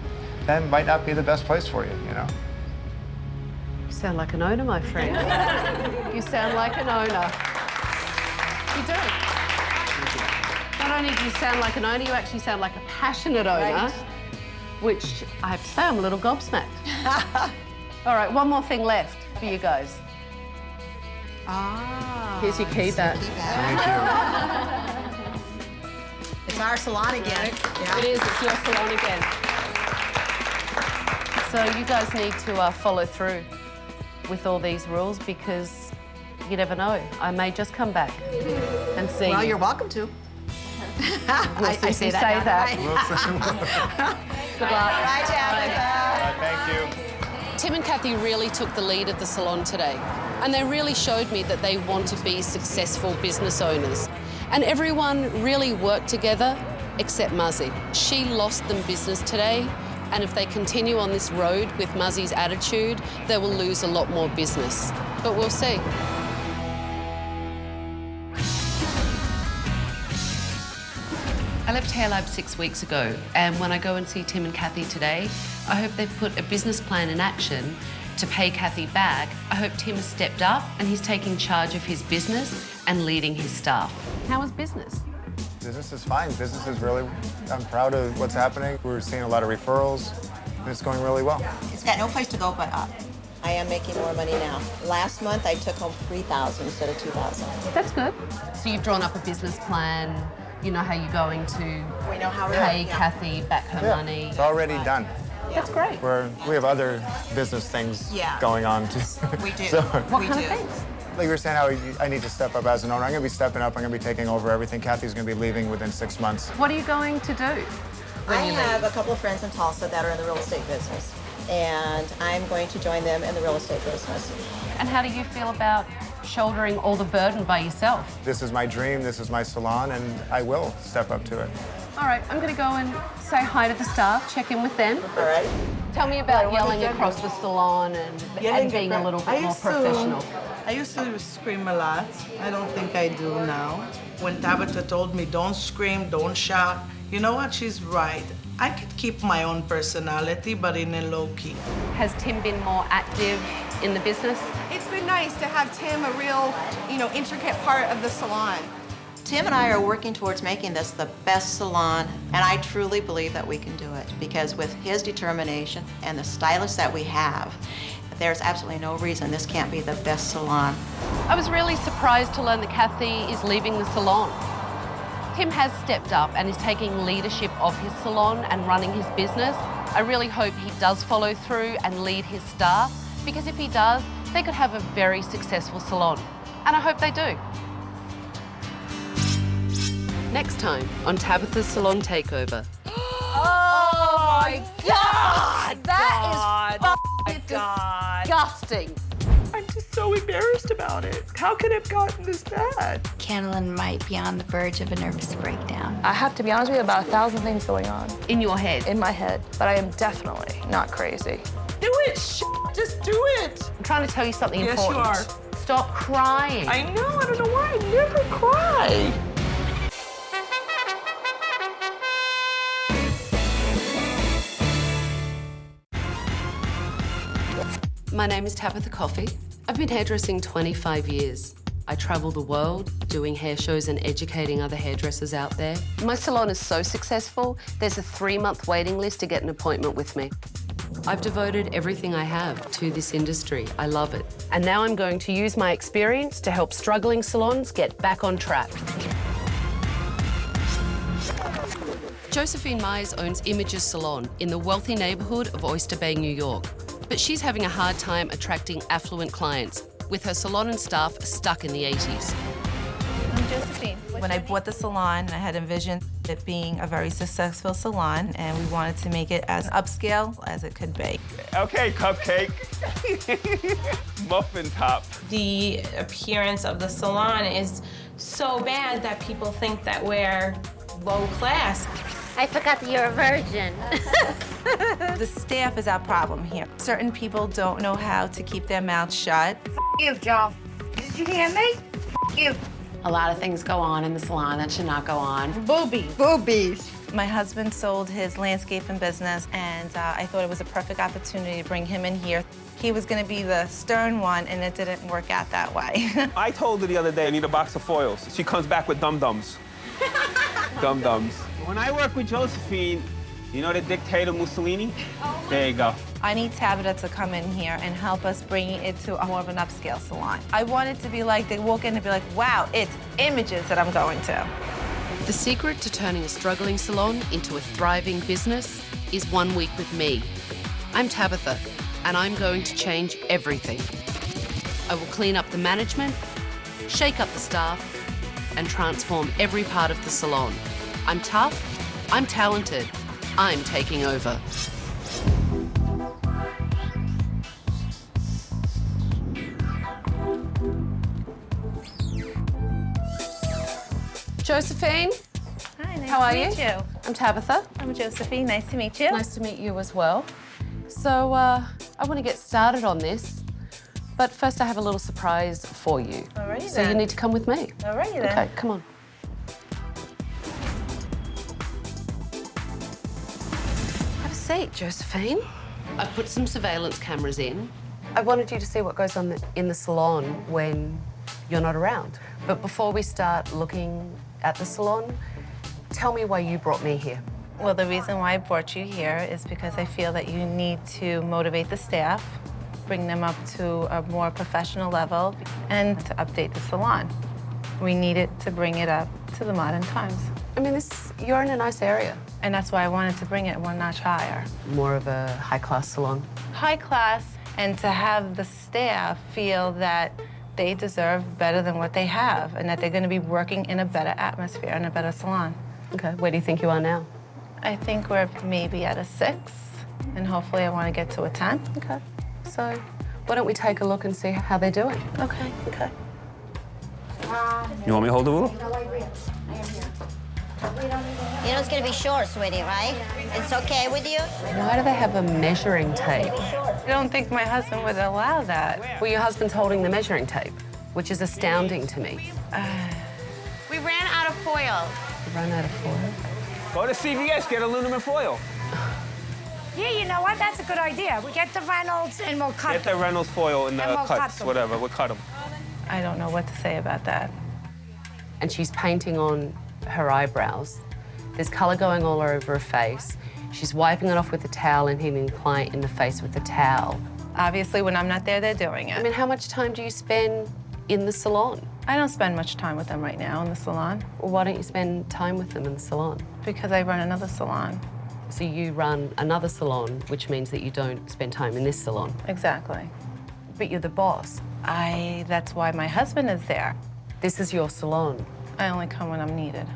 then it might not be the best place for you,
You sound like an owner, my friend. You sound like an owner. You do. Not only do you sound like an owner, you actually sound like a passionate owner,
Right.
which I have to say, I'm a little gobsmacked. All right, one more thing left for you guys. Here's your key back.
Thank you.
It's our salon again. Yeah.
It is, it's your salon again. So you guys need to follow through with all these rules because you never know. I may just come back and see
Well,
you.
you're welcome to.
We'll see
say
you
that
say
now,
that.
right?
Good luck.
Bye, Tabitha.
Thank you.
Tim and Kathy really took the lead at the salon today, and they really showed me that they want to be successful business owners. And everyone really worked together except Muzzy. She lost them business today, and if they continue on this road with Muzzy's attitude, they will lose a lot more business. But we'll see. I left Hair Lab 6 weeks ago, and when I go and see Tim and Kathy today, I hope they've put a business plan in action to pay Kathy back. I hope Tim has stepped up and he's taking charge of his business and leading his staff. How is business?
Business is fine. Business is really, I'm proud of what's happening. We're seeing a lot of referrals, and it's going really well.
It's got no place to go but up. I am making more money now. Last month, I took home $3,000 instead of $2,000.
That's good. So you've drawn up a business plan. You know how you're going to pay Kathy back her money.
It's already done.
That's great.
We have other business things going on too.
We do.
What kind of things?
Like you were saying, how I need to step up as an owner. I'm going to be stepping up. I'm going to be taking over everything. Kathy's going to be leaving within 6 months.
What are you going to do?
I have a couple of friends in Tulsa that are in the real estate business, and I'm going to join them in the real estate business.
And how do you feel about shouldering all the burden by yourself?
This is my dream. This is my salon, and I will step up to it.
All right, I'm going to go and say hi to the staff, check in with them.
All right.
Tell me about yelling across the salon and being a little bit more professional.
I used to scream a lot. I don't think I do now. When Tabatha told me, don't scream, don't shout, you know what? She's right. I could keep my own personality, but in a low key.
Has Tim been more active in the business?
It's been nice to have Tim a real, intricate part of the salon.
Tim and I are working towards making this the best salon, and I truly believe that we can do it because with his determination and the stylists that we have, there's absolutely no reason this can't be the best salon.
I was really surprised to learn that Kathy is leaving the salon. Tim has stepped up and is taking leadership of his salon and running his business. I really hope he does follow through and lead his staff, because if he does, they could have a very successful salon. And I hope they do. Next time on Tabatha's Salon Takeover.
Oh my God! That is disgusting.
I'm just so embarrassed about it. How could it have gotten this bad?
Candlean might be on the verge of a nervous breakdown.
I have to be honest with you, about 1,000 things going on.
In your head?
In my head. But I am definitely not crazy.
Do it, just do it.
I'm trying to tell you something important.
Yes, you are.
Stop crying.
I know, I don't know why I never cry.
My name is Tabatha Coffey. I've been hairdressing 25 years. I travel the world doing hair shows and educating other hairdressers out there. My salon is so successful, there's a 3-month waiting list to get an appointment with me. I've devoted everything I have to this industry. I love it. And now I'm going to use my experience to help struggling salons get back on track. Josephine Myers owns Images Salon in the wealthy neighborhood of Oyster Bay, New York. But she's having a hard time attracting affluent clients, with her salon and staff stuck in the 80s.
I'm Josephine. When I bought the salon, I had envisioned it being a very successful salon, and we wanted to make it as upscale as it could be.
Okay, cupcake. Muffin top.
The appearance of the salon is so bad that people think that we're low class.
I forgot that you're a virgin.
The staff is our problem here. Certain people don't know how to keep their mouths shut.
You, Joe. Did you hear me? You.
A lot of things go on in the salon that should not go on.
Boobies. Boobies. My husband sold his landscaping business, and I thought it was a perfect opportunity to bring him in here. He was going to be the stern one, and it didn't work out that way.
I told her the other day I need a box of foils. She comes back with dum-dums. Dum-dums. When I work with Josephine, you know the dictator Mussolini? There you go.
I need Tabitha to come in here and help us bring it to more of an upscale salon. I want it to be like, they walk in and be like, wow, it's Images that I'm going to.
The secret to turning a struggling salon into a thriving business is 1 week with me. I'm Tabitha, and I'm going to change everything. I will clean up the management, shake up the staff, and transform every part of the salon. I'm tough, I'm talented, I'm taking over. Josephine.
Hi, nice
How are
to
you?
meet you.
I'm Tabitha.
I'm Josephine, nice to meet you.
Nice to meet you as well. So I want to get started on this, but first I have a little surprise for you.
Alrighty
So you
then.
need to come with me.
Alrighty then.
Okay, come on. Have a seat, Josephine. I've put some surveillance cameras in. I wanted you to see what goes on in the salon when you're not around. But before we start looking at the salon, tell me why you brought me here.
Well, the reason why I brought you here is because I feel that you need to motivate the staff, bring them up to a more professional level, and to update the salon. We needed to bring it up to the modern times.
I mean, you're in a nice area.
And that's why I wanted to bring it one notch higher.
More of a high-class salon.
High class, and to have the staff feel that they deserve better than what they have, and that they're going to be working in a better atmosphere, in a better salon.
Okay, where do you think you are now?
I think we're maybe at a 6, and hopefully I want to get to a 10.
Okay, so why don't we take a look and see how they're doing?
Okay.
Okay.
You want me to hold the ruler?
You know it's gonna be short, sweetie, right? It's okay with you?
Why do they have a measuring tape?
I don't think my husband would allow that.
Well, your husband's holding the measuring tape, which is astounding to me.
We ran out of foil.
You run out of foil?
Go to CVS, get aluminum foil.
Yeah, you know what? That's a good idea. We get the Reynolds and we'll cut
Get the Reynolds foil and the
And we'll cut
cuts,
them.
whatever. We'll cut them.
I don't know what to say about that.
And she's painting on her eyebrows. There's color going all over her face. She's wiping it off with a towel and hitting the client in the face with a towel.
Obviously, when I'm not there, they're doing it.
I mean, how much time do you spend in the salon?
I don't spend much time with them right now in the salon.
Well, why don't you spend time with them in the salon?
Because I run another salon.
So you run another salon, which means that you don't spend time in this salon.
Exactly.
But you're the boss.
That's why my husband is there.
This is your salon.
I only come when I'm needed.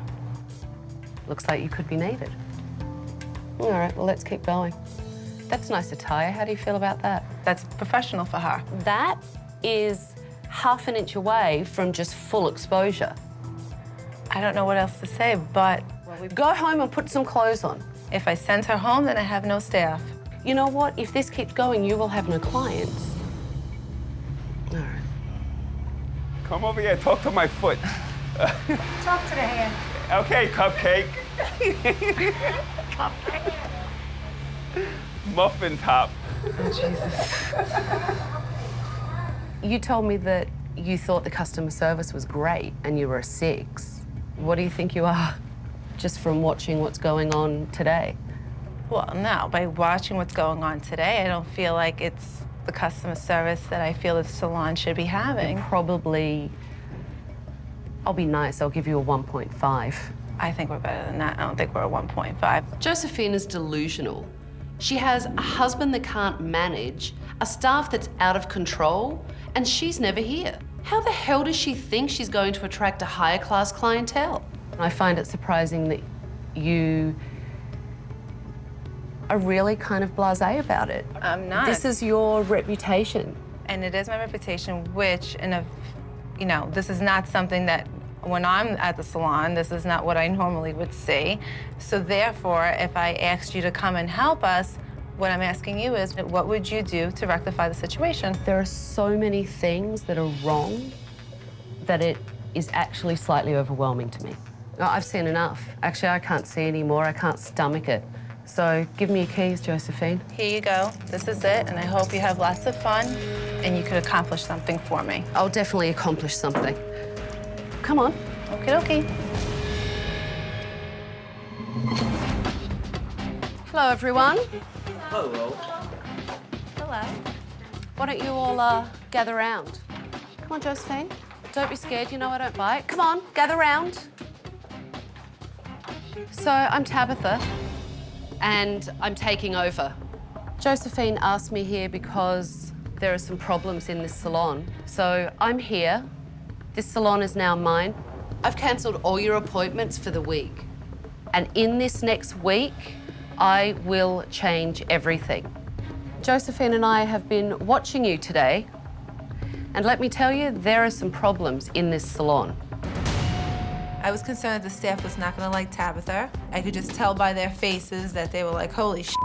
Looks like you could be needed. All right, well, let's keep going. That's nice attire. How do you feel about that?
That's professional for her.
That is half an inch away from just full exposure.
I don't know what else to say, but...
Go home and put some clothes on.
If I send her home, then I have no staff.
You know what? If this keeps going, you will have no clients. All right.
Come over here, talk to my foot.
Talk to the hand.
Okay, cupcake.
Cupcake.
Muffin top.
Oh, Jesus.
You told me that you thought the customer service was great and you were a 6. What do you think you are, just from watching what's going on today?
Well, no. By watching what's going on today, I don't feel like it's the customer service that I feel the salon should be having.
Probably, I'll be nice, I'll give you a 1.5.
I think we're better than that. I don't think we're a 1.5.
Josephine is delusional. She has a husband that can't manage, a staff that's out of control, and she's never here. How the hell does she think she's going to attract a higher class clientele? I find it surprising that you are really kind of blasé about it.
I'm not.
This is your reputation.
And it is my reputation, which, this is not something that, when I'm at the salon, this is not what I normally would see. So therefore, if I asked you to come and help us, what I'm asking you is, what would you do to rectify the situation?
There are so many things that are wrong that it is actually slightly overwhelming to me. I've seen enough. Actually, I can't see anymore. I can't stomach it. So give me your keys, Josephine.
Here you go. This is it, and I hope you have lots of fun and you could accomplish something for me.
I'll definitely accomplish something. Come on.
Okie dokie.
Hello, everyone.
Hello.
Hello.
Why don't you all gather round? Come on, Josephine. Don't be scared. You know I don't bite. Come on, gather round. So I'm Tabitha, and I'm taking over. Josephine asked me here because there are some problems in this salon. So I'm here. This salon is now mine. I've cancelled all your appointments for the week. And in this next week, I will change everything. Josephine and I have been watching you today. And let me tell you, there are some problems in this salon.
I was concerned the staff was not gonna like Tabitha. I could just tell by their faces that they were like, holy shit,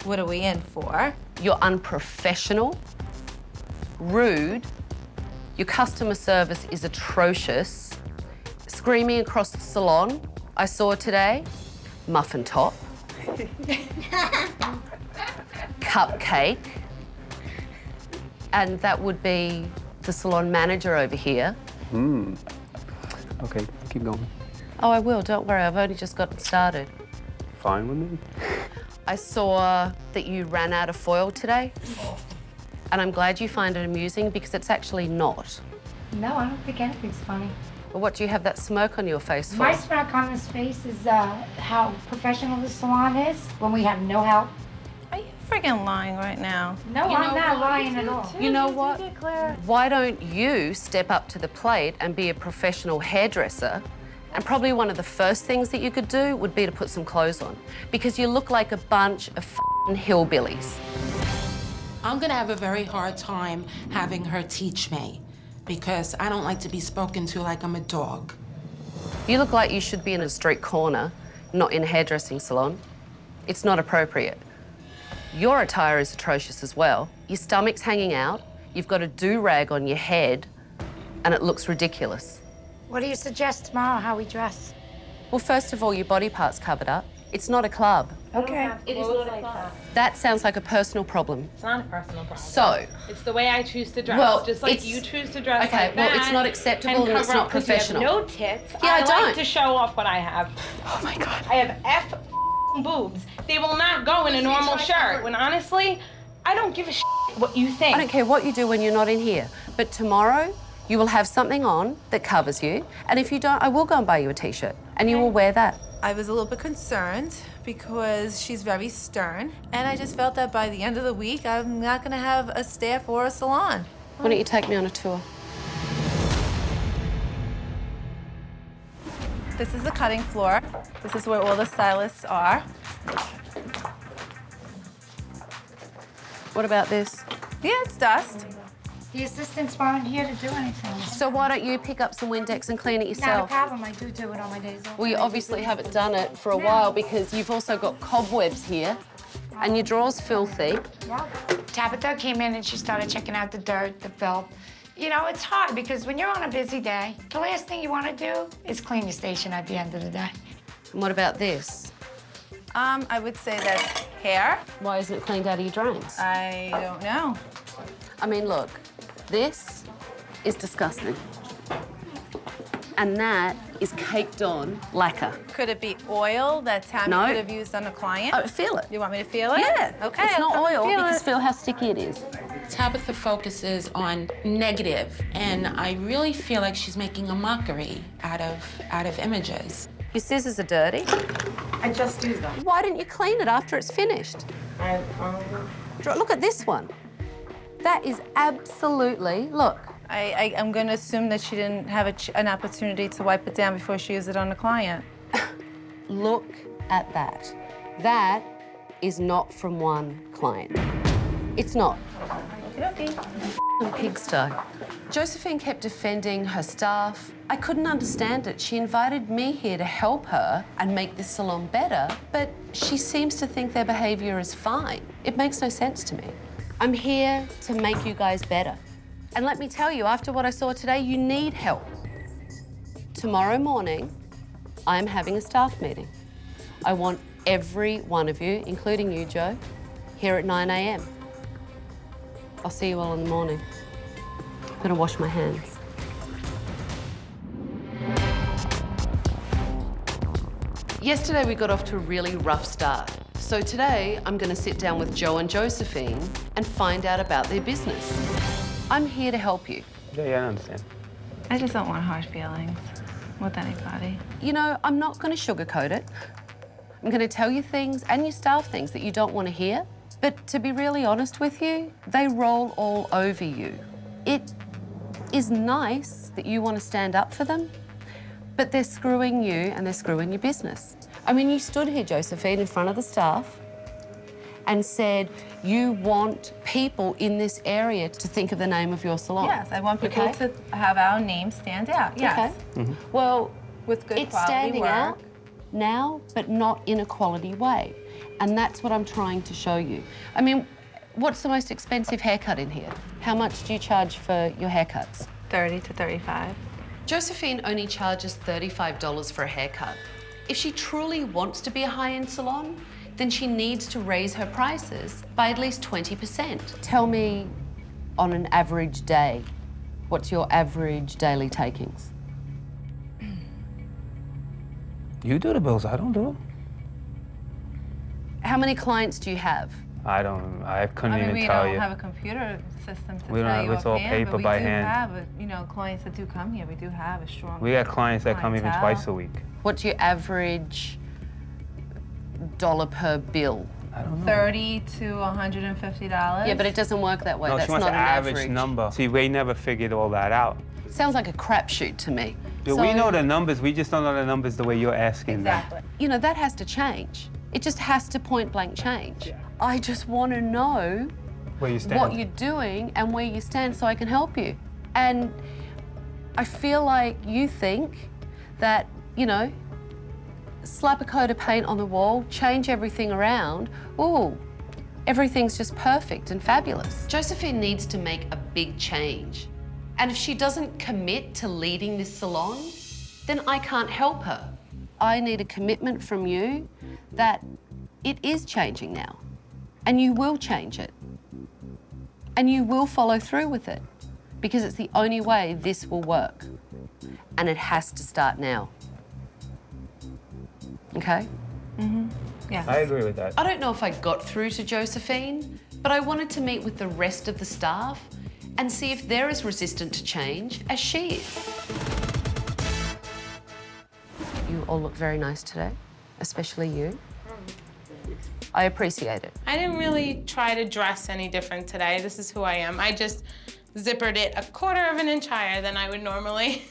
what are we in for?
You're unprofessional, rude, your customer service is atrocious, screaming across the salon, I saw today, muffin top, cupcake, and that would be the salon manager over here.
Okay, keep going.
Oh, I will, don't worry, I've only just gotten started.
Fine with me.
I saw that you ran out of foil today, and I'm glad you find it amusing because it's actually not.
No, I don't think anything's funny.
Well, what do you have that smirk on your face for?
My smirk on this face is how professional the salon is when we have no help.
Are you friggin' lying right now?
No, I'm not lying at all.
You know what? Why don't you step up to the plate and be a professional hairdresser? And probably one of the first things that you could do would be to put some clothes on, because you look like a bunch of f***ing hillbillies.
I'm gonna have a very hard time having her teach me, because I don't like to be spoken to like I'm a dog.
You look like you should be in a street corner, not in a hairdressing salon. It's not appropriate. Your attire is atrocious as well. Your stomach's hanging out, you've got a do-rag on your head, and it looks ridiculous.
What do you suggest tomorrow, how we dress?
Well, first of all, your body part's covered up. It's not a club.
Okay.
It is not a club.
That sounds like a personal problem.
It's not a personal problem.
So,
it's the way I choose to dress.
Well,
just like
it's-
you choose to dress
okay,
like
well,
that.
it's not acceptable and it's
cover
not
up 'cause you have
professional.
no tits.
Yeah, I
like
don't.
to show off what I have.
Oh my God.
I have boobs. They will not go in a normal shirt. When honestly, I don't give a what you think.
I don't care what you do when you're not in here, but tomorrow you will have something on that covers you, and if you don't, I will go and buy you a t-shirt, and you will wear that.
I was a little bit concerned because she's very stern, and I just felt that by the end of the week, I'm not gonna have a staff or a salon.
Why don't you take me on a tour?
This is the cutting floor. This is where all the stylists are.
What about this?
Yeah, it's dust.
The assistants weren't here to do anything.
So why don't you pick up some Windex and clean it
Not a
yourself?
problem, I do it on my days off.
Well, you obviously haven't done it for a while because you've also got cobwebs here, and your drawer's filthy.
Yeah. Tabitha came in and she started checking out the dirt, the filth. You know, it's hard because when you're on a busy day, the last thing you want to do is clean your station at the end of the day.
And what about this?
I would say that's hair.
Why isn't it cleaned out of your drains?
I don't know.
I mean, look, this is disgusting. And that is caked on lacquer.
Could it be oil that Tammy
No.
could have used on a client?
Oh, feel it.
You want me to feel it?
Yeah.
Okay.
It's not
I'll
oil
feel
because
it.
feel how sticky it is.
Tabitha focuses on negative, and I really feel like she's making a mockery out of images.
Your scissors are dirty.
I just used them.
Why didn't you clean it after it's finished? Look at this one. That is absolutely, look.
I'm going to assume that she didn't have an opportunity to wipe it down before she used it on the client.
Look at that. That is not from one client. It's not. Pigsty. Josephine kept defending her staff. I couldn't understand it. She invited me here to help her and make this salon better, but she seems to think their behaviour is fine. It makes no sense to me. I'm here to make you guys better. And let me tell you, after what I saw today, you need help. Tomorrow morning, I'm having a staff meeting. I want every one of you, including you, Joe, here at 9 a.m. I'll see you all in the morning. I'm gonna wash my hands. Yesterday we got off to a really rough start. So today I'm gonna sit down with Joe and Josephine and find out about their business. I'm here to help you.
Yeah, I understand.
I just don't want hard feelings with anybody.
You know, I'm not gonna sugarcoat it. I'm gonna tell you things and your staff things that you don't wanna hear. But to be really honest with you, they roll all over you. It is nice that you want to stand up for them, but they're screwing you and they're screwing your business. I mean, you stood here, Josephine, in front of the staff and said you want people in this area to think of the name of your salon.
Yes, I want people to have our name stand out, yes.
Okay. Well,
with good
it's
quality
standing
work.
out now, but not in a quality way. And that's what I'm trying to show you. I mean, what's the most expensive haircut in here? How much do you charge for your haircuts?
30 to 35.
Josephine only charges $35 for a haircut. If she truly wants to be a high-end salon, then she needs to raise her prices by at least 20%. Tell me, on an average day, what's your average daily takings?
You do the bills, I don't do them.
How many clients do you have?
I couldn't even tell you.
We don't have a computer system to
We don't
tell
have,
you
it's all
offhand,
paper
but we
by
do
hand.
have, you know, clients that do come here. We do have a strong
We got clients that come even
clientele.
twice a week.
What's your average dollar per bill?
I don't know.
$30 to $150.
Yeah, but it doesn't work that way.
No,
That's
she wants
not
an
an
average number. See, we never figured all that out.
Sounds like a crapshoot to me.
Yeah, we know the numbers, we just don't know the numbers the way you're asking them.
You know, that has to change. It just has to point blank change. I just want to know
Where you stand.
what you're doing and where you stand so I can help you. And I feel like you think that, you know, slap a coat of paint on the wall, change everything around, ooh, everything's just perfect and fabulous. Josephine needs to make a big change. And if she doesn't commit to leading this salon, then I can't help her. I need a commitment from you that it is changing now. And you will change it. And you will follow through with it. Because it's the only way this will work. And it has to start now. Okay?
Mm-hmm. Yeah.
I agree with that.
I don't know if I got through to Josephine, but I wanted to meet with the rest of the staff and see if they're as resistant to change as she is. You all look very nice today, especially you. I appreciate it.
I didn't really try to dress any different today. This is who I am. I just zippered it 1/4 inch higher than I would normally,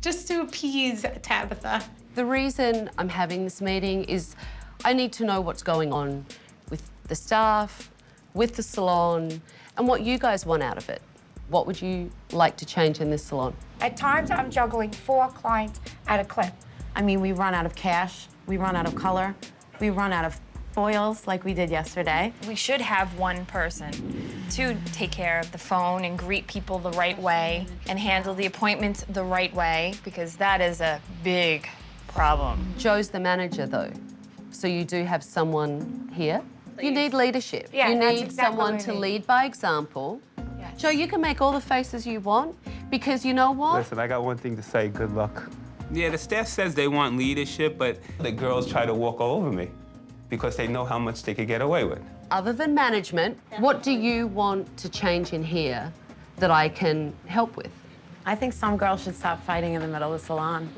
just to appease Tabitha.
The reason I'm having this meeting is I need to know what's going on with the staff, with the salon, and what you guys want out of it. What would you like to change in this salon?
At times, I'm juggling 4 clients at a clip.
I mean, we run out of cash, we run out of color, we run out of foils like we did yesterday.
We should have one person to take care of the phone and greet people the right way and handle the appointments the right way, because that is a big problem.
Joe's the manager, though, so you do have someone here. You need leadership.
Yeah,
you
that's
need
exactly
someone
what I
to
need.
lead by example.
Yes.
Joe, you can make all the faces you want, because you know what?
Listen, I got one thing to say, good luck. Yeah, the staff says they want leadership, but the girls try to walk all over me because they know how much they could get away with.
Other than management, what do you want to change in here that I can help with?
I think some girls should stop fighting in the middle of the salon,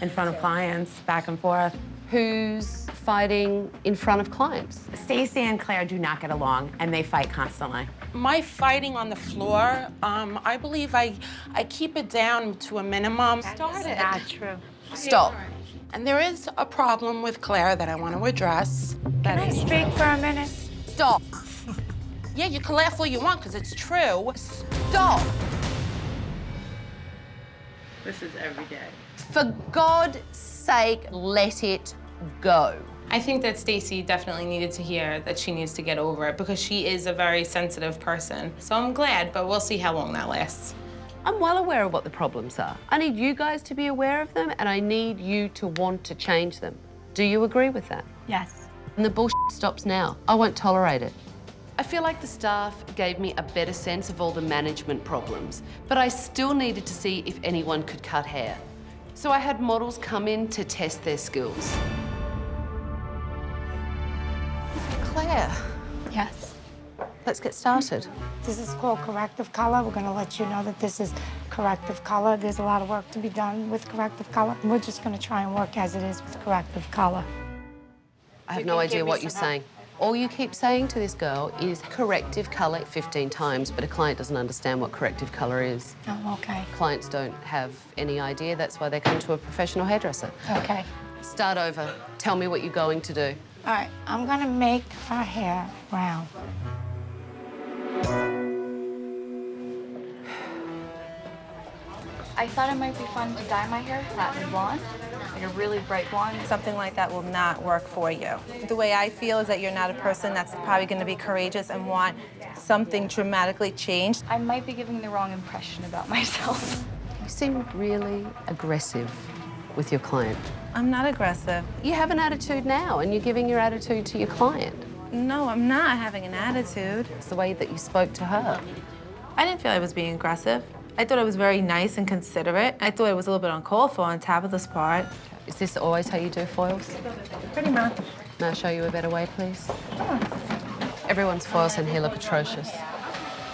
in front of clients, back and forth.
Who's fighting in front of clients?
Stacey and Claire do not get along, and they fight constantly.
My fighting on the floor, I believe I keep it down to a minimum.
That's not true.
Stop.
And there is a problem with Claire that I want to address.
Can I speak for a minute?
Stop.
Yeah, you can laugh all you want, because it's true.
Stop.
This is every day.
For God's sake, let it go.
I think that Stacey definitely needed to hear that she needs to get over it because she is a very sensitive person. So I'm glad, but we'll see how long that lasts.
I'm well aware of what the problems are. I need you guys to be aware of them, and I need you to want to change them. Do you agree with that?
Yes.
And the bullshit stops now. I won't tolerate it. I feel like the staff gave me a better sense of all the management problems, but I still needed to see if anyone could cut hair. So I had models come in to test their skills. Claire.
Yes.
Let's get started.
This is called corrective color. We're going to let you know that this is corrective color. There's a lot of work to be done with corrective color. We're just going to try and work as it is with corrective color.
I have no idea what you're saying. All you keep saying to this girl is corrective color 15 times, but a client doesn't understand what corrective color is.
Oh, okay.
Clients don't have any idea. That's why they come to a professional hairdresser.
Okay.
Start over. Tell me what you're going to do.
All right, I'm going to make her hair brown.
I thought it might be fun to dye my hair platinum blonde, like a really bright blonde.
Something like that will not work for you. The way I feel is that you're not a person that's probably going to be courageous and want something dramatically changed.
I might be giving the wrong impression about myself.
You seem really aggressive with your client.
I'm not aggressive.
You have an attitude now, and you're giving your attitude to your client.
No, I'm not having an attitude.
It's the way that you spoke to her.
I didn't feel I was being aggressive. I thought it was very nice and considerate. I thought it was a little bit uncalled for on Tabitha's part.
Is this always how you do foils?
Pretty much.
May I show you a better way, please? Everyone's foils in here look atrocious.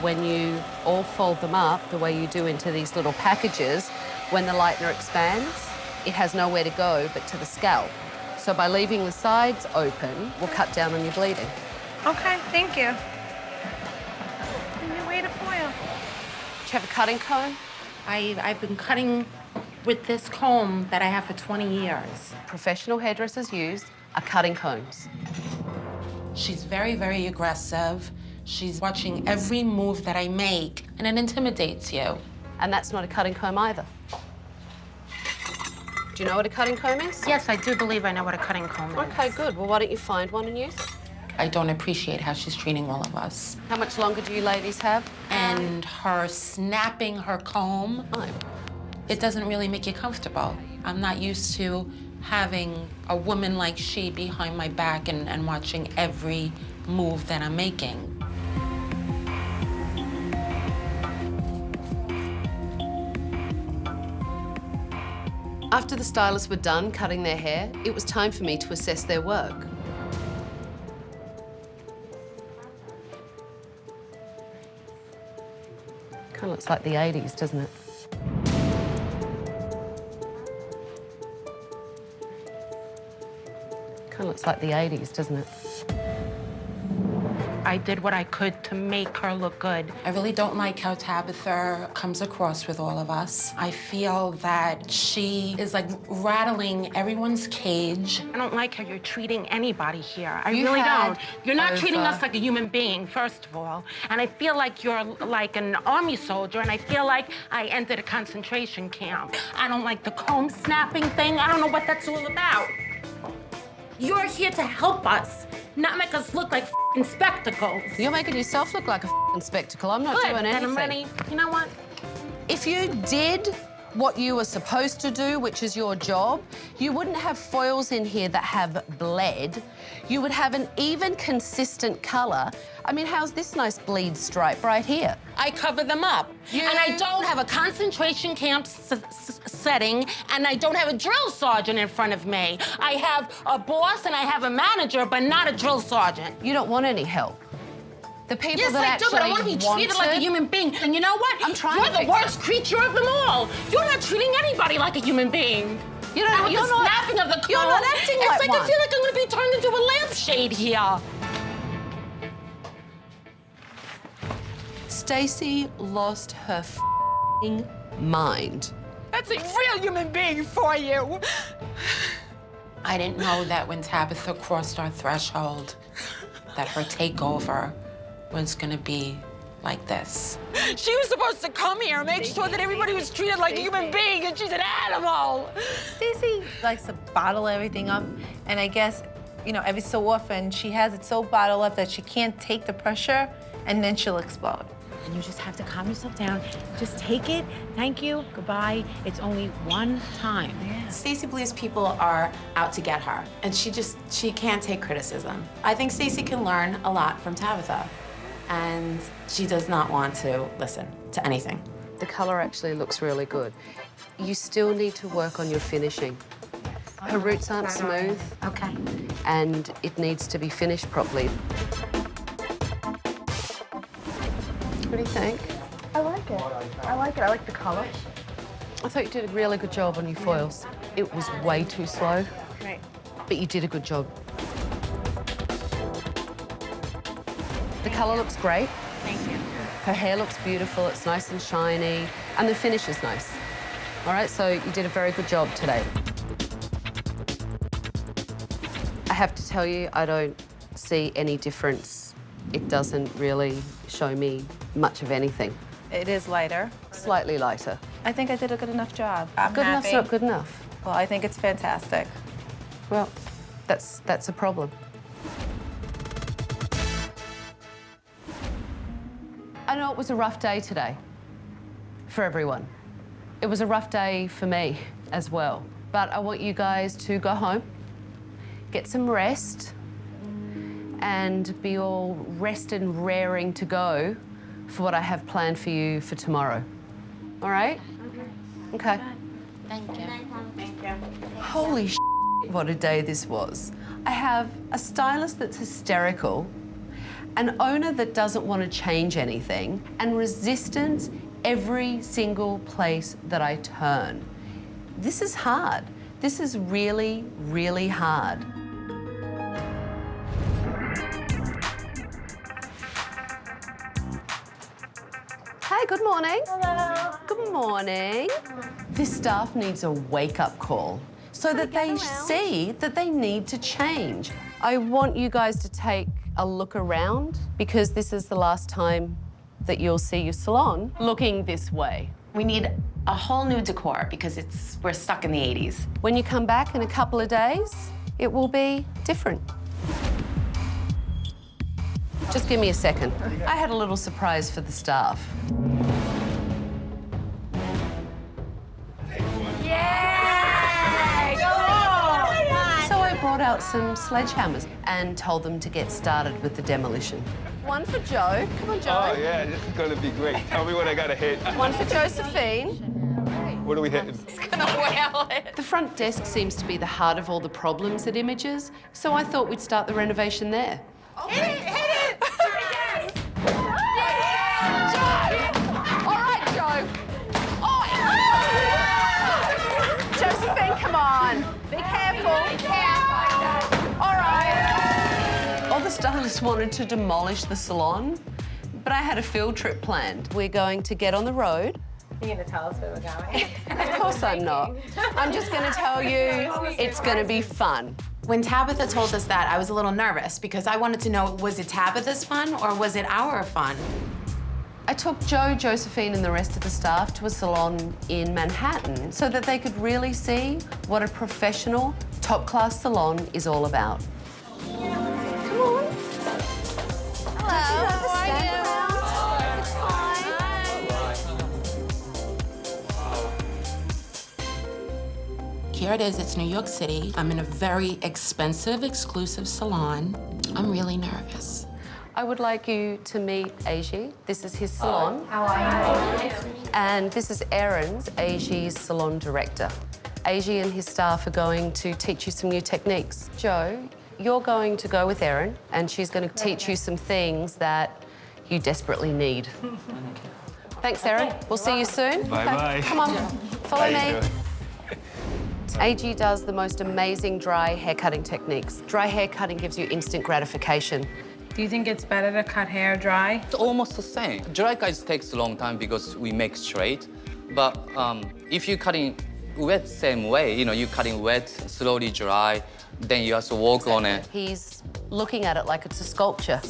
When you all fold them up the way you do into these little packages, when the lightener expands, it has nowhere to go but to the scalp. So by leaving the sides open, we'll cut down on your bleeding.
Okay, thank you. New way to foil.
Do you have a cutting comb?
I've been cutting with this comb that I have for 20 years.
Professional hairdressers use are cutting combs.
She's very, very aggressive. She's watching every move that I make, and it intimidates you.
And that's not a cutting comb either. Do you know what a cutting comb is?
Yes, I do believe I know what a cutting comb is.
Okay, good. Well, why don't you find one and use it?
I don't appreciate how she's treating all of us.
How much longer do you ladies have?
And her snapping her comb, it doesn't really make you comfortable. I'm not used to having a woman like she behind my back and watching every move that I'm making.
After the stylists were done cutting their hair, it was time for me to assess their work. Kind of looks like the 80s, doesn't it? Kind of looks like the 80s, doesn't it?
I did what I could to make her look good. I really don't like how Tabitha comes across with all of us. I feel that she is like rattling everyone's cage. I don't like how you're treating anybody here. I really don't. You're not treating us like a human being, first of all. And I feel like you're like an army soldier, and I feel like I entered a concentration camp. I don't like the comb snapping thing. I don't know what that's all about. You're here to help us, not make us look like f***ing spectacles.
You're making yourself look like a f***ing spectacle. I'm not
Good,
doing
then
anything.
I'm ready. You know what?
If you did what you were supposed to do, which is your job, you wouldn't have foils in here that have bled. You would have an even, consistent color. I mean, how's this nice bleed stripe right here?
I cover them up. And I don't have a concentration camp setting, and I don't have a drill sergeant in front of me. I have a boss and I have a manager, but not a drill sergeant.
You don't want any help. The people
yes,
that
I do, but I want to be treated like a human being. And you know what?
I'm trying
You're
to
the
fix
worst creature of them all. You're not treating anybody like a human being.
You're
And with the snapping of the cone,
you're not acting
it's
like
I
one.
feel like I'm going to be turned into a lampshade here.
Stacey lost her f***ing mind.
That's a real human being for you. I didn't know that when Tabitha crossed our threshold, that her takeover was going to be like this. She was supposed to come here and make sure that everybody was treated like a human being, and she's an animal.
Stacey likes to bottle everything up, and I guess, you know, every so often she has it so bottled up that she can't take the pressure, and then she'll explode.
And you just have to calm yourself down. Just take it. Thank you. Goodbye. It's only one time.
Stacey believes people are out to get her, and she can't take criticism. I think Stacey can learn a lot from Tabitha, and she does not want to listen to anything.
The color actually looks really good. You still need to work on your finishing. Her roots aren't smooth.
Okay.
And it needs to be finished properly. What do you think?
I like it. I like it. I like the color.
I thought you did a really good job on your foils. It was way too slow,
Right.
but you did a good job. The color looks great.
Thank you.
Her hair looks beautiful. It's nice and shiny, and the finish is nice. All right, so you did a very good job today. I have to tell you, I don't see any difference. It doesn't really show me much of anything.
It is lighter.
Slightly lighter.
I think I did a good enough job. I'm
Good enough's
happy.
not good enough.
Well, I think it's fantastic.
Well, that's a problem. I know it was a rough day today for everyone. It was a rough day for me as well. But I want you guys to go home, get some rest, and be all rested and raring to go for what I have planned for you for tomorrow. All right? Okay.
Thank you. Thank you.
Holy sh**, what a day this was. I have a stylist that's hysterical, an owner that doesn't want to change anything, and resistance every single place that I turn. This is hard. This is really, really hard. Hi, good morning. Hello. Good morning. This staff needs a wake-up call so that they see that they need to change. I want you guys to take a look around because this is the last time that you'll see your salon looking this way.
We need a whole new decor because we're stuck in the 80s.
When you come back in a couple of days, it will be different. Just give me a second. I had a little surprise for the staff.
Yay! Go on!
So I brought out some sledgehammers and told them to get started with the demolition. One for Joe. Come on, Joe.
Oh, yeah, this is gonna be great. Tell me what I gotta hit.
One for Josephine.
What are we hitting?
The front desk seems to be the heart of all the problems at Images, so I thought we'd start the renovation there.
Hit it! Hit it!
All right, Joe. Josephine, come on. Be careful. All right. All the stylists wanted to demolish the salon, but I had a field trip planned. We're going to get on the road.
You're gonna tell us where we're going?
Of course I'm not. I'm just gonna tell you it's gonna be fun.
When Tabitha told us that, I was a little nervous because I wanted to know, was it Tabitha's fun or was it our fun?
I took Joe, Josephine, and the rest of the staff to a salon in Manhattan so that they could really see what a professional, top-class salon is all about. Come on.
Hello, how are you?
Here it is, it's New York City. I'm in a very expensive, exclusive salon. I'm really nervous.
I would like you to meet Aji. This is his salon.
How are you?
And this is Aaron's, Aji's salon director. Aji and his staff are going to teach you some new techniques. Joe, you're going to go with Erin, and she's going to teach you some things that you desperately need. Thanks, Erin. We'll see you soon.
Bye-bye.
Okay, come on, follow
How you
me.
doing?
AG does the most amazing dry hair cutting techniques. Dry hair cutting gives you instant gratification.
Do you think it's better to cut hair dry?
It's almost the same. Dry cuts takes a long time because we make straight. But if you're cutting wet same way, you know, you're cutting wet, slowly dry, then you have to work on it.
He's looking at it like it's a sculpture.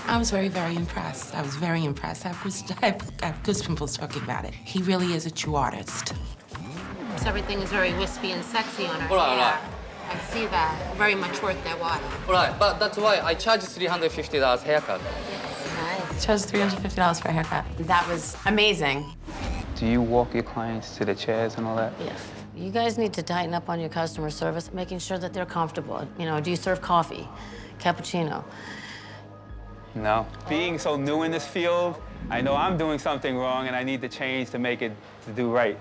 I was very, very impressed. I was very impressed. I have goosebumps talking about it. He really is a true artist.
So everything is very wispy and sexy on her
Right,
hair.
right.
I see that. Very much worth their while.
Right, but that's why I charge $350 haircut.
Nice.
Charge $350 for a haircut.
That was amazing.
Do you walk your clients to the chairs and all that?
Yes. You guys need to tighten up on your customer service, making sure that they're comfortable. You know, do you serve coffee, cappuccino?
No. Being so new in this field, I know I'm doing something wrong and I need to change to make it to do right.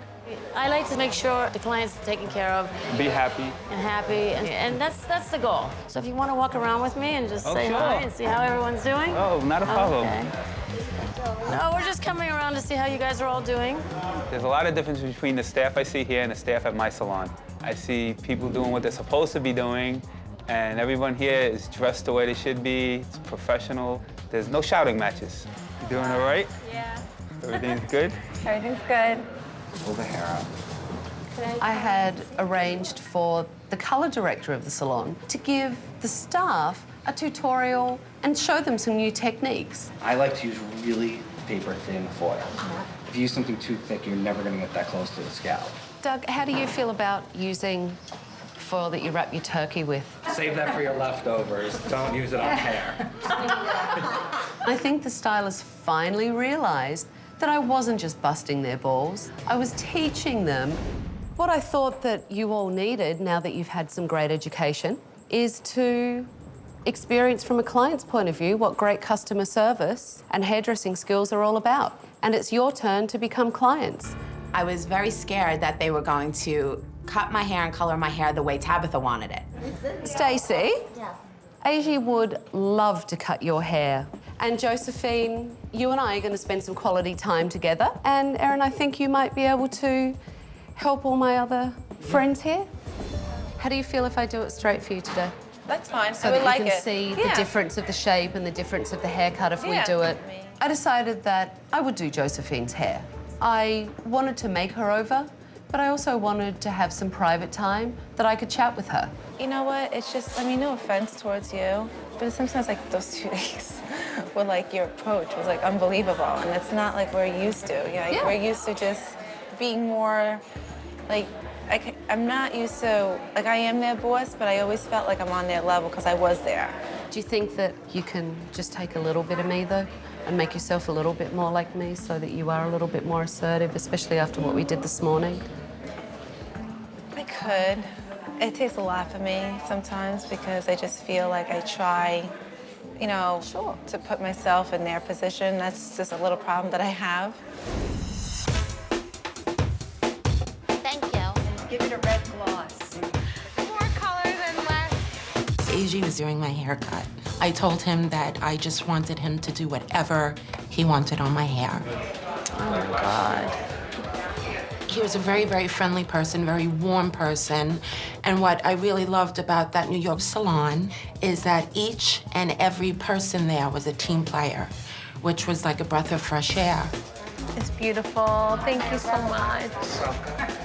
I like to make sure the client's taken care of.
Be happy.
And happy, and that's the goal. So if you want to walk around with me and just say
sure.
hi and see how everyone's doing.
Oh, not a problem.
Okay. No, we're just coming around to see how you guys are all doing.
There's a lot of difference between the staff I see here and the staff at my salon. I see people doing what they're supposed to be doing, and everyone here is dressed the way they should be. It's professional. There's no shouting matches. You doing all right?
Yeah.
Everything's good?
Everything's good.
Pull the hair out.
I had arranged for the color director of the salon to give the staff a tutorial and show them some new techniques.
I like to use really paper-thin foil. If you use something too thick, you're never gonna get that close to the scalp.
Doug, how do you feel about using foil that you wrap your turkey with?
Save that for your leftovers. Don't use it on hair.
I think the stylist finally realized that I wasn't just busting their balls. I was teaching them. What I thought that you all needed, now that you've had some great education, is to experience from a client's point of view what great customer service and hairdressing skills are all about. And it's your turn to become clients.
I was very scared that they were going to cut my hair and color my hair the way Tabitha wanted it.
Stacey,
Yeah.
Asia would love to cut your hair. And Josephine, you and I are going to spend some quality time together. And Erin, I think you might be able to help all my other friends here. How do you feel if I do it straight for you today?
That's fine.
So
I would
that
like
you can
it.
see
Yeah.
the difference of the shape and the difference of the haircut if we
Yeah.
do it. I decided that I would do Josephine's hair. I wanted to make her over, but I also wanted to have some private time that I could chat with her.
You know what? It's just, I mean, no offense towards you, but sometimes like those 2 days were like your approach was like unbelievable, and it's not like we're used to. Yeah, we're used to just being more like, I'm not used to, like I am their boss, but I always felt like I'm on their level because I was there.
Do you think that you can just take a little bit of me though and make yourself a little bit more like me so that you are a little bit more assertive, especially after what we did this morning?
I could. It takes a lot for me sometimes because I just feel like I try, you know, to put myself in their position. That's just a little problem that I have.
Thank you. Give it a red gloss.
More color than less.
AG was doing my haircut. I told him that I just wanted him to do whatever he wanted on my hair.
Oh my God.
He was a very, very friendly person, very warm person. And what I really loved about that New York salon is that each and every person there was a team player, which was like a breath of fresh air.
It's beautiful. Thank you so much.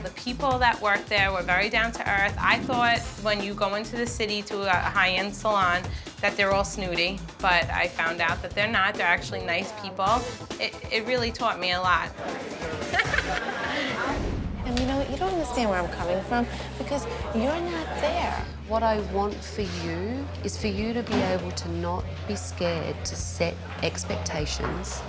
The people that worked there were very down to earth. I thought when you go into the city to a high-end salon that they're all snooty, but I found out that they're not. They're actually nice people. It really taught me a lot.
And you know, you don't understand where I'm coming from because you're not there.
What I want for you is for you to be able to not be scared to set expectations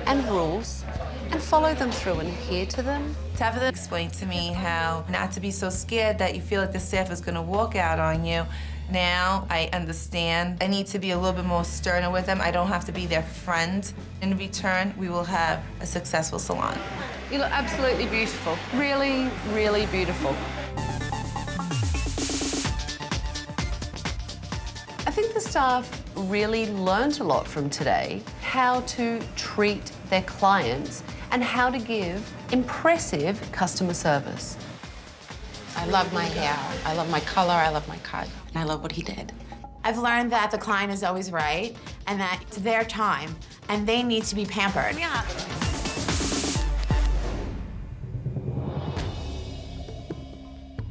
and rules and follow them through and adhere to them.
Tabitha explained to me how not to be so scared that you feel like the staff is gonna walk out on you. Now I understand. I need to be a little bit more sterner with them. I don't have to be their friend. In return, we will have a successful salon.
You look absolutely beautiful. Really, really beautiful. staff really learned a lot from today, how to treat their clients and how to give impressive customer service.
I love my hair, I love my color, I love my cut, and I love what he did.
I've learned that the client is always right and that it's their time and they need to be pampered.
Yeah.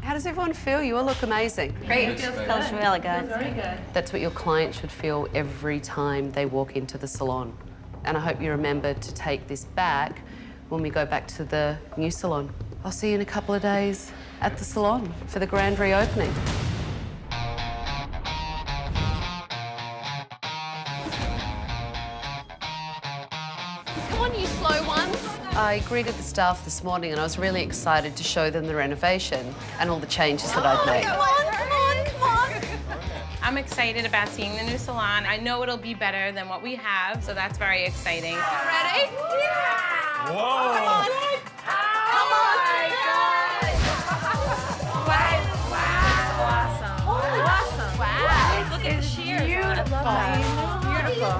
How does everyone feel? You all look amazing.
Great. It feels really good.
Very good. That's what your client should feel every time they walk into the salon. And I hope you remember to take this back when we go back to the new salon. I'll see you in a couple of days at the salon for the grand reopening. Come on, you slow ones. I greeted the staff this morning and I was really excited to show them the renovation and all the changes that I've made.
Come on, come on, come on.
I'm excited about seeing the new salon. I know it'll be better than what we have, so that's very exciting.
Ready? Yeah!
Whoa!
Come on! Come on!
Look at the sheer. Beautiful.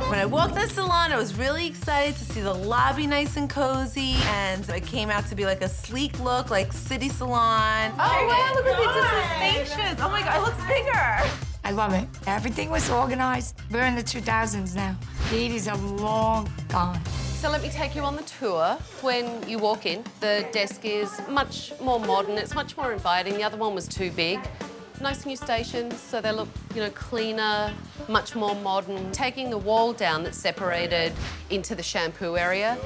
When I walked in the salon, I was really excited to see the lobby nice and cozy, and it came out to be like a sleek look, like city salon. Oh, wow, look at the stations. Oh my God, it looks bigger.
I love it. Everything was organized. We're in the 2000s now. The 80s are long gone.
So let me take you on the tour. When you walk in, the desk is much more modern. It's much more inviting. The other one was too big. Nice new stations, so they look, cleaner, much more modern. Taking the wall down that's separated into the shampoo area,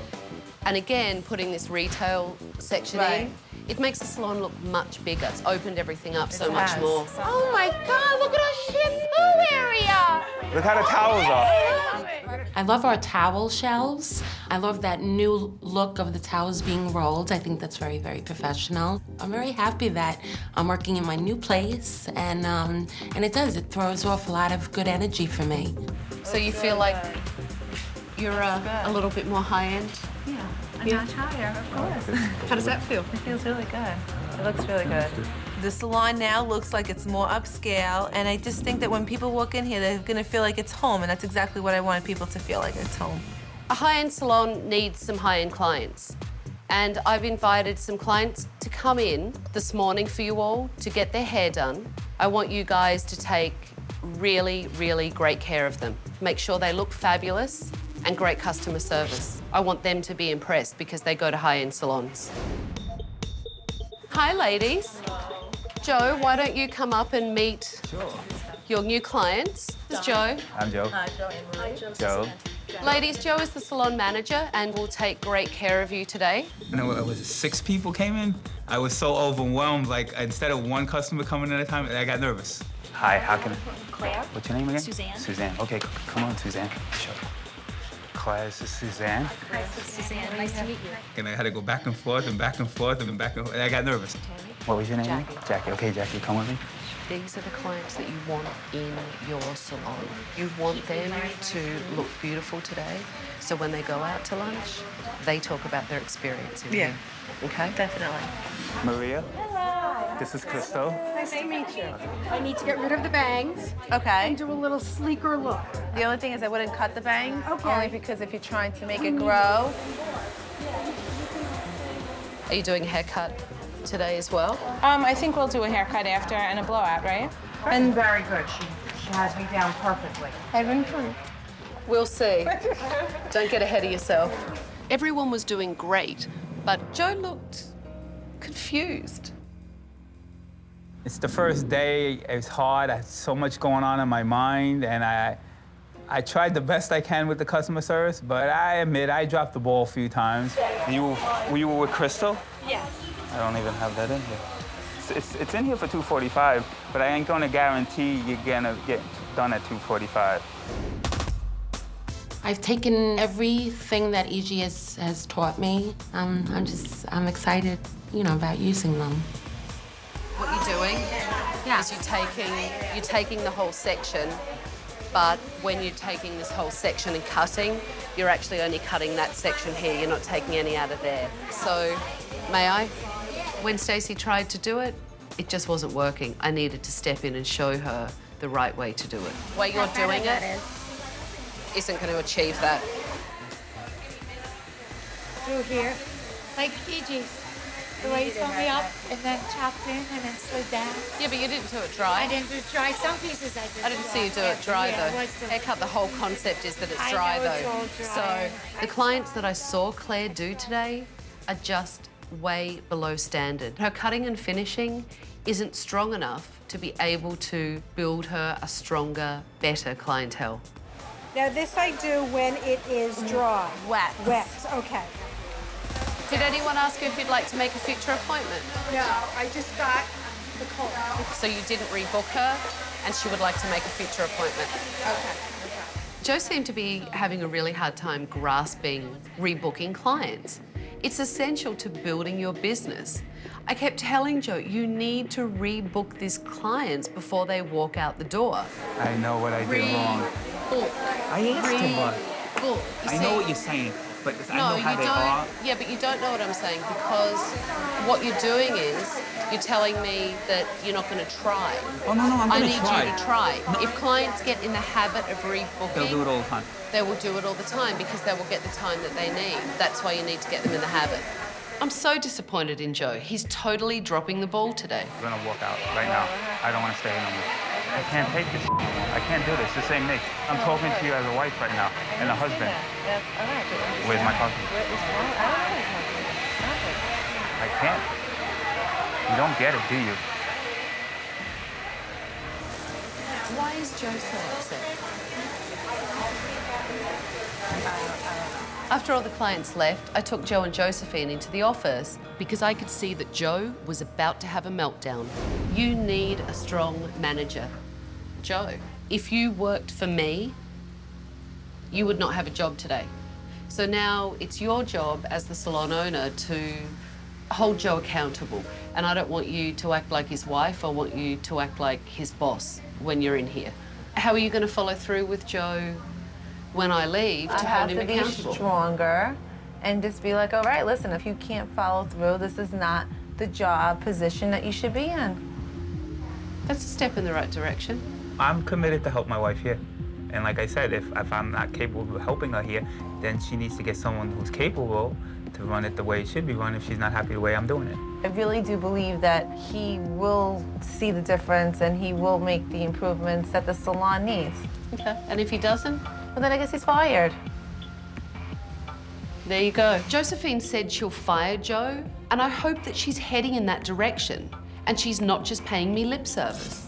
and again, putting this retail section in, it makes the salon look much bigger. It's opened everything up so much more.
Oh my God, look at our shampoo area.
Look how the towels are.
I love our towel shelves. I love that new look of the towels being rolled. I think that's very, very professional. I'm very happy that I'm working in my new place, and it throws off a lot of good energy for me.
So you feel like you're a little bit more high-end?
Yeah, a notch higher, of course.
How does that feel?
It feels really good. It looks really good. The salon now looks like it's more upscale, and I just think that when people walk in here, they're gonna feel like it's home, and that's exactly what I want people to feel like it's home.
A high-end salon needs some high-end clients. And I've invited some clients to come in this morning for you all to get their hair done. I want you guys to take really, really great care of them. Make sure they look fabulous and great customer service. I want them to be impressed because they go to high-end salons. Hi, ladies. Joe, why don't you come up and meet your new clients? This is Joe.
I'm Joe.
Hi, Joe.
Joe.
Ladies, Joe is the salon manager and will take great care of you today.
It was 6 people came in. I was so overwhelmed, like instead of one customer coming at a time, I got nervous. Hi, how can I?
Claire.
What's your name again?
Suzanne.
Suzanne. Okay, come on, Suzanne. Sure. Claire, this is Suzanne.
Hi, Suzanne. Nice to meet you.
And I had to go back and forth and back and forth and back and forth. And I got nervous. What was your name?
Jackie.
Jackie. Okay, Jackie, come with me.
These are the clients that you want in your salon. You want them to look beautiful today, so when they go out to lunch, they talk about their experience in here. Okay?
Definitely.
Maria.
Hello.
This is Crystal.
Nice to meet you. I need to get rid of the bangs.
Okay.
And do a little sleeker look.
The only thing is I wouldn't cut the bangs,
Okay.
only because if you're trying to make it grow.
Are you doing a haircut today as well?
I think we'll do a haircut after and a blowout, right?
And very good. She has me down perfectly.
Having fun. We'll see. Don't get ahead of yourself. Everyone was doing great, but Joe looked confused.
It's the first day. It's hard. I had so much going on in my mind, and I tried the best I can with the customer service, but I admit I dropped the ball a few times. Were you with Crystal?
Yes.
I don't even have that in here. It's in here for $245, but I ain't gonna guarantee you're gonna get done at $245.
I've taken everything that EG has taught me. I'm excited, about using them.
What you're doing is you're taking the whole section, but when you're taking this whole section and cutting, you're actually only cutting that section here. You're not taking any out of there. So, may I? When Stacey tried to do it, it just wasn't working. I needed to step in and show her the right way to do it. The way you're doing it isn't going to achieve that.
Through here, like E.G. The way you told me up and then chopped in and then slid down.
Yeah, but you didn't do it dry.
I didn't do it dry. Some pieces I did.
I didn't see you do it dry,
Yeah,
though. Haircut, the whole concept is that it's dry,
I know it's
though.
all dry.
So the clients that I saw Claire do today are just way below standard. Her cutting and finishing isn't strong enough to be able to build her a stronger, better clientele.
Now this I do when it is dry.
Wet.
Wet, okay.
Did anyone ask you if you'd like to make a future appointment?
No, I just got the call.
So you didn't rebook her, and she would like to make a future appointment.
Okay.
Joe seemed to be having a really hard time grasping rebooking clients. It's essential to building your business. I kept telling Joe, you need to rebook these clients before they walk out the door.
I know what I did wrong. I asked him what. I know what you're saying, but I know how they are.
Yeah, but you don't know what I'm saying, because what you're doing is you're telling me that you're not going to try.
Oh, no, I'm
I
going
need
to try.
you to try. No. If clients get in the habit of rebooking,
They'll do it all the time.
They will do it all the time because they will get the time that they need. That's why you need to get them in the habit. I'm so disappointed in Joe. He's totally dropping the ball today.
I'm going to walk out right now. I don't want to stay in anymore. I can't take this. I can't do this. This ain't me. I'm talking to you as a wife right now and a husband. Where's my husband? I can't. You don't get it, do you?
Why is Joe so upset? After all the clients left, I took Joe and Josephine into the office because I could see that Joe was about to have a meltdown. You need a strong manager. Joe, if you worked for me, you would not have a job today. So now it's your job as the salon owner to hold Joe accountable. And I don't want you to act like his wife. I want you to act like his boss when you're in here. How are you going to follow through with Joe when I leave to hold him accountable?
I have to be stronger and just be like, all right, listen, if you can't follow through, this is not the job position that you should be in.
That's a step in the right direction.
I'm committed to help my wife here. And like I said, if I'm not capable of helping her here, then she needs to get someone who's capable to run it the way it should be run if she's not happy the way I'm doing it.
I really do believe that he will see the difference and he will make the improvements that the salon needs.
Okay, and if he doesn't?
Well, then I guess he's fired.
There you go. Josephine said she'll fire Joe, and I hope that she's heading in that direction and she's not just paying me lip service.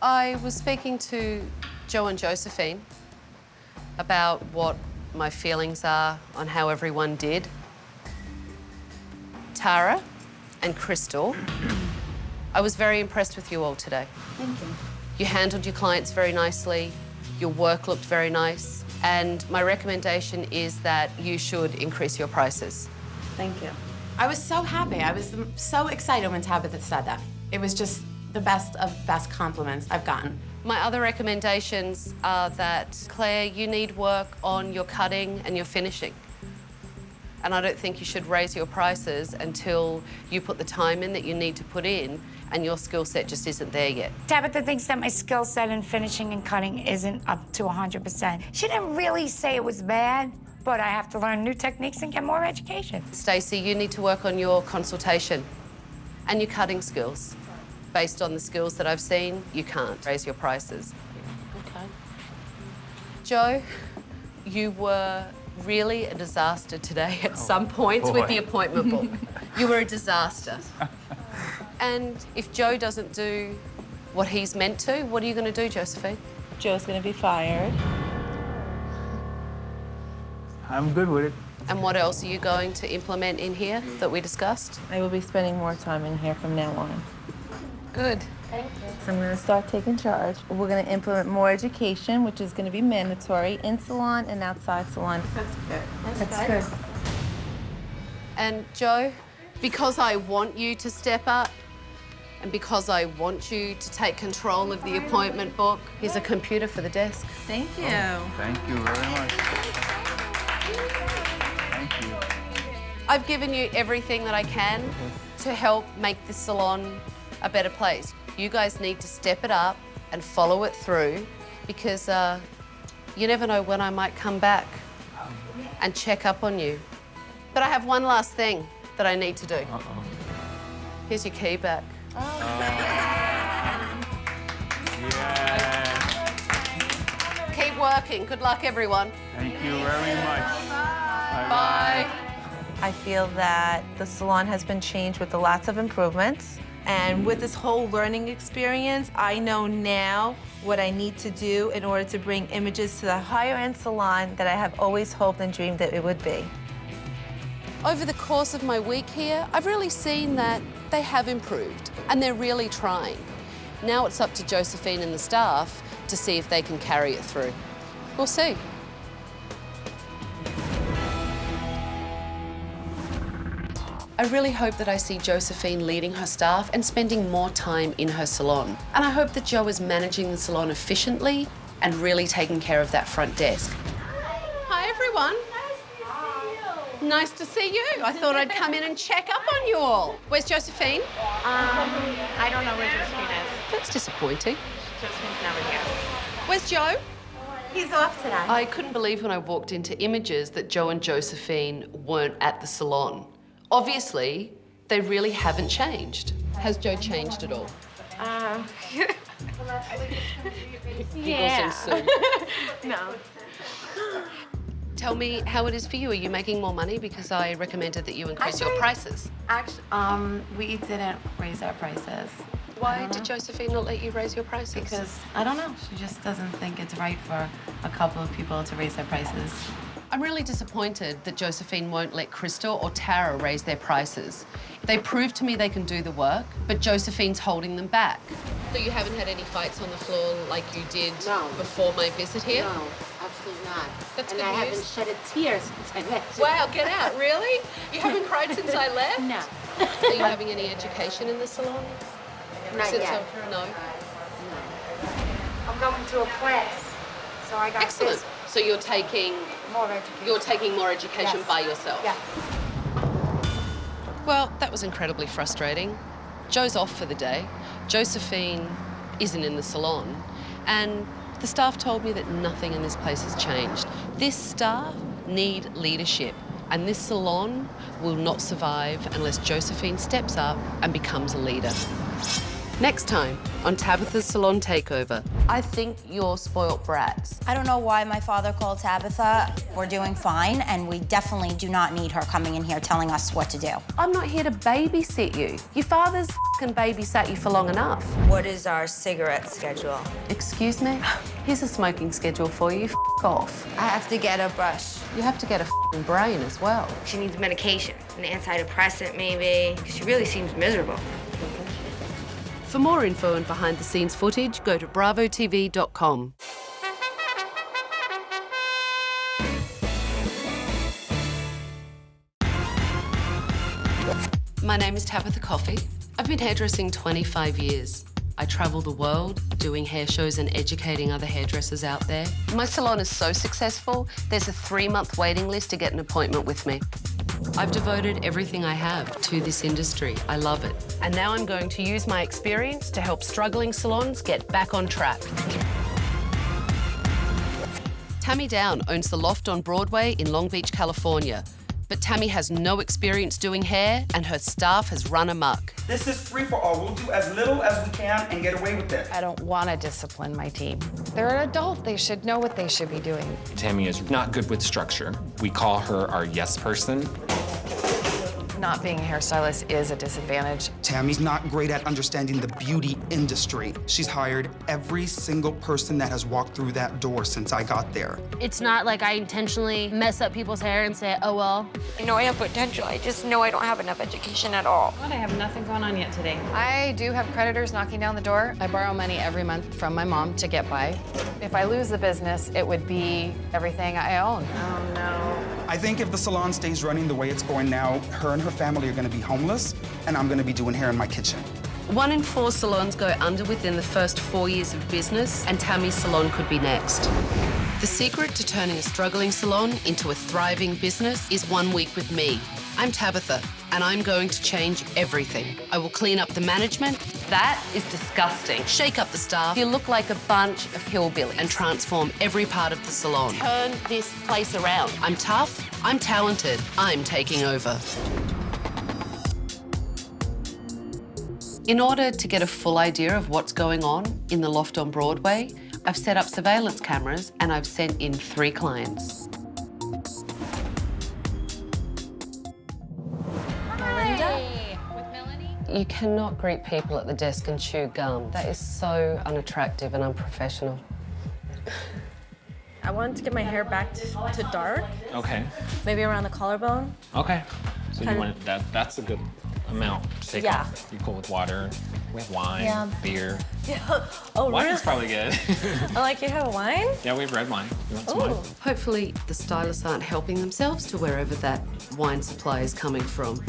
I was speaking to Joe and Josephine about what my feelings are on how everyone did. Tara and Crystal, I was very impressed with you all today.
Thank you.
You handled your clients very nicely, your work looked very nice, and my recommendation is that you should increase your prices.
Thank you.
I was so happy. I was so excited when Tabitha said that. It was just the best of best compliments I've gotten.
My other recommendations are that, Claire, you need work on your cutting and your finishing. And I don't think you should raise your prices until you put the time in that you need to put in and your skill set just isn't there yet.
Tabitha thinks that my skill set in finishing and cutting isn't up to 100%. She didn't really say it was bad, but I have to learn new techniques and get more education.
Stacey, you need to work on your consultation and your cutting skills. Based on the skills that I've seen, you can't raise your prices. Okay. Joe, you were really a disaster today at some points with the appointment book. You were a disaster. And if Joe doesn't do what he's meant to, what are you going to do, Josephine?
Joe's going to be fired.
I'm good with it.
And what else are you going to implement in here that we discussed?
I will be spending more time in here from now on.
Good.
Thank you. So I'm going to start taking charge. We're going to implement more education, which is going to be mandatory in salon and outside salon.
That's good.
That's good.
And Joe, because I want you to step up and because I want you to take control of the appointment book, here's a computer for the desk.
Thank you.
Oh, thank you very much. Thank you.
I've given you everything that I can to help make this salon a better place. You guys need to step it up and follow it through because you never know when I might come back and check up on you. But I have one last thing that I need to do. Here's your key back. Keep working. Good luck, everyone.
Thank you very much.
Bye.
I feel that the salon has been changed with lots of improvements. And with this whole learning experience, I know now what I need to do in order to bring images to the higher-end salon that I have always hoped and dreamed that it would be.
Over the course of my week here, I've really seen that they have improved and they're really trying. Now it's up to Josephine and the staff to see if they can carry it through. We'll see. I really hope that I see Josephine leading her staff and spending more time in her salon. And I hope that Jo is managing the salon efficiently and really taking care of that front desk. Hi, everyone. Nice to see you. I thought I'd come in and check up on you all. Where's Josephine?
I don't know where Josephine is.
That's disappointing.
Josephine's never here.
Where's Jo?
He's off today.
I couldn't believe when I walked into Images that Jo and Josephine weren't at the salon. Obviously, they really haven't changed. Has Jo changed at all?
Yeah.
Soon.
No.
Tell me how it is for you. Are you making more money? Because I recommended that you increase your prices.
Actually, we didn't raise our prices.
Why did Josephine not let you raise your prices?
Because, I don't know, she just doesn't think it's right for a couple of people to raise their prices.
I'm really disappointed that Josephine won't let Crystal or Tara raise their prices. They proved to me they can do the work, but Josephine's holding them back. So you haven't had any fights on the floor like you did before my visit here?
No, absolutely not.
That's
and
good
I
news.
haven't shed a tear since I met you.
Wow, get out, really? You haven't cried since I left?
No.
Are you having any education in the salon?
Not yet.
No?
I'm going to a class, so I got
Excellent.
this.
So you're taking
More education.
You're taking more education
Yes.
by yourself?
Yeah.
Well, that was incredibly frustrating. Jo's off for the day. Josephine isn't in the salon. And the staff told me that nothing in this place has changed. This staff need leadership. And this salon will not survive unless Josephine steps up and becomes a leader. Next time on Tabatha's Salon Takeover, I think you're spoilt brats.
I don't know why my father called Tabitha. We're doing fine, and we definitely do not need her coming in here telling us what to do.
I'm not here to babysit you. Your father's f***ing babysat you for long enough.
What is our cigarette schedule?
Excuse me? Here's a smoking schedule for you. F*** off.
I have to get a brush.
You have to get a f***ing brain as well.
She needs medication, an antidepressant maybe. She really seems miserable.
For more info and behind-the-scenes footage, go to bravotv.com. My name is Tabatha Coffey. I've been hairdressing 25 years. I travel the world doing hair shows and educating other hairdressers out there. My salon is so successful, there's a 3-month waiting list to get an appointment with me. I've devoted everything I have to this industry. I love it. And now I'm going to use my experience to help struggling salons get back on track. Tammy Down owns the Loft on Broadway in Long Beach, California. But Tammy has no experience doing hair and her staff has run amok.
This is free for all. We'll do as little as we can and get away with it.
I don't want to discipline my team. They're an adult. They should know what they should be doing.
Tammy is not good with structure. We call her our yes person.
Not being a hairstylist is a disadvantage.
Tammy's not great at understanding the beauty industry. She's hired every single person that has walked through that door since I got there.
It's not like I intentionally mess up people's hair and say, oh, well.
I know I have potential. I just know I don't have enough education at all.
I have nothing going on yet today.
I do have creditors knocking down the door. I borrow money every month from my mom to get by. If I lose the business, it would be everything I own.
Oh, no.
I think if the salon stays running the way it's going now, her and her family are gonna be homeless, and I'm gonna be doing hair in my kitchen.
1 in 4 salons go under within the first 4 years of business, and Tammy's salon could be next. The secret to turning a struggling salon into a thriving business is 1 week with me. I'm Tabitha, and I'm going to change everything. I will clean up the management. That is disgusting. Shake up the staff. You look like a bunch of hillbillies. And transform every part of the salon. Turn this place around. I'm tough. I'm talented. I'm taking over. In order to get a full idea of what's going on in the Loft on Broadway, I've set up surveillance cameras and I've sent in 3 clients. You cannot greet people at the desk and chew gum. That is so unattractive and unprofessional.
I wanted to get my hair back to dark,
Okay.
maybe around the collarbone.
Okay. So you
Kind
want that's a good amount to take
Yeah.
off. You cool with water, with wine,
Yeah.
beer.
Yeah. Oh,
Wine
really?
is probably good.
Oh, like you have wine?
Yeah, we have red wine. You want some wine?
Hopefully the stylists aren't helping themselves to wherever that wine supply is coming from.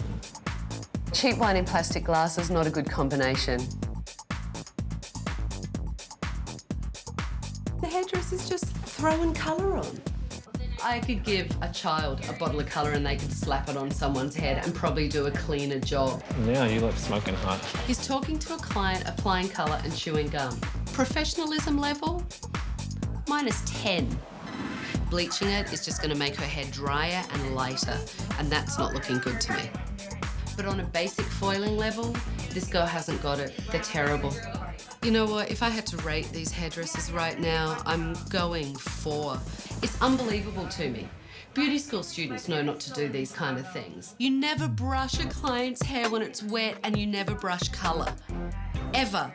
Cheap wine in plastic glasses, not a good combination. The hairdresser's just throwing colour on. I could give a child a bottle of colour and they could slap it on someone's head and probably do a cleaner job.
Yeah, you look smoking hot.
He's talking to a client, applying colour and chewing gum. Professionalism level, -10. Bleaching it is just going to make her hair drier and lighter, and that's not looking good to me. But on a basic foiling level, this girl hasn't got it. They're terrible. You know what? If I had to rate these hairdressers right now, I'm going 4. It's unbelievable to me. Beauty school students know not to do these kind of things. You never brush a client's hair when it's wet and you never brush colour. Ever.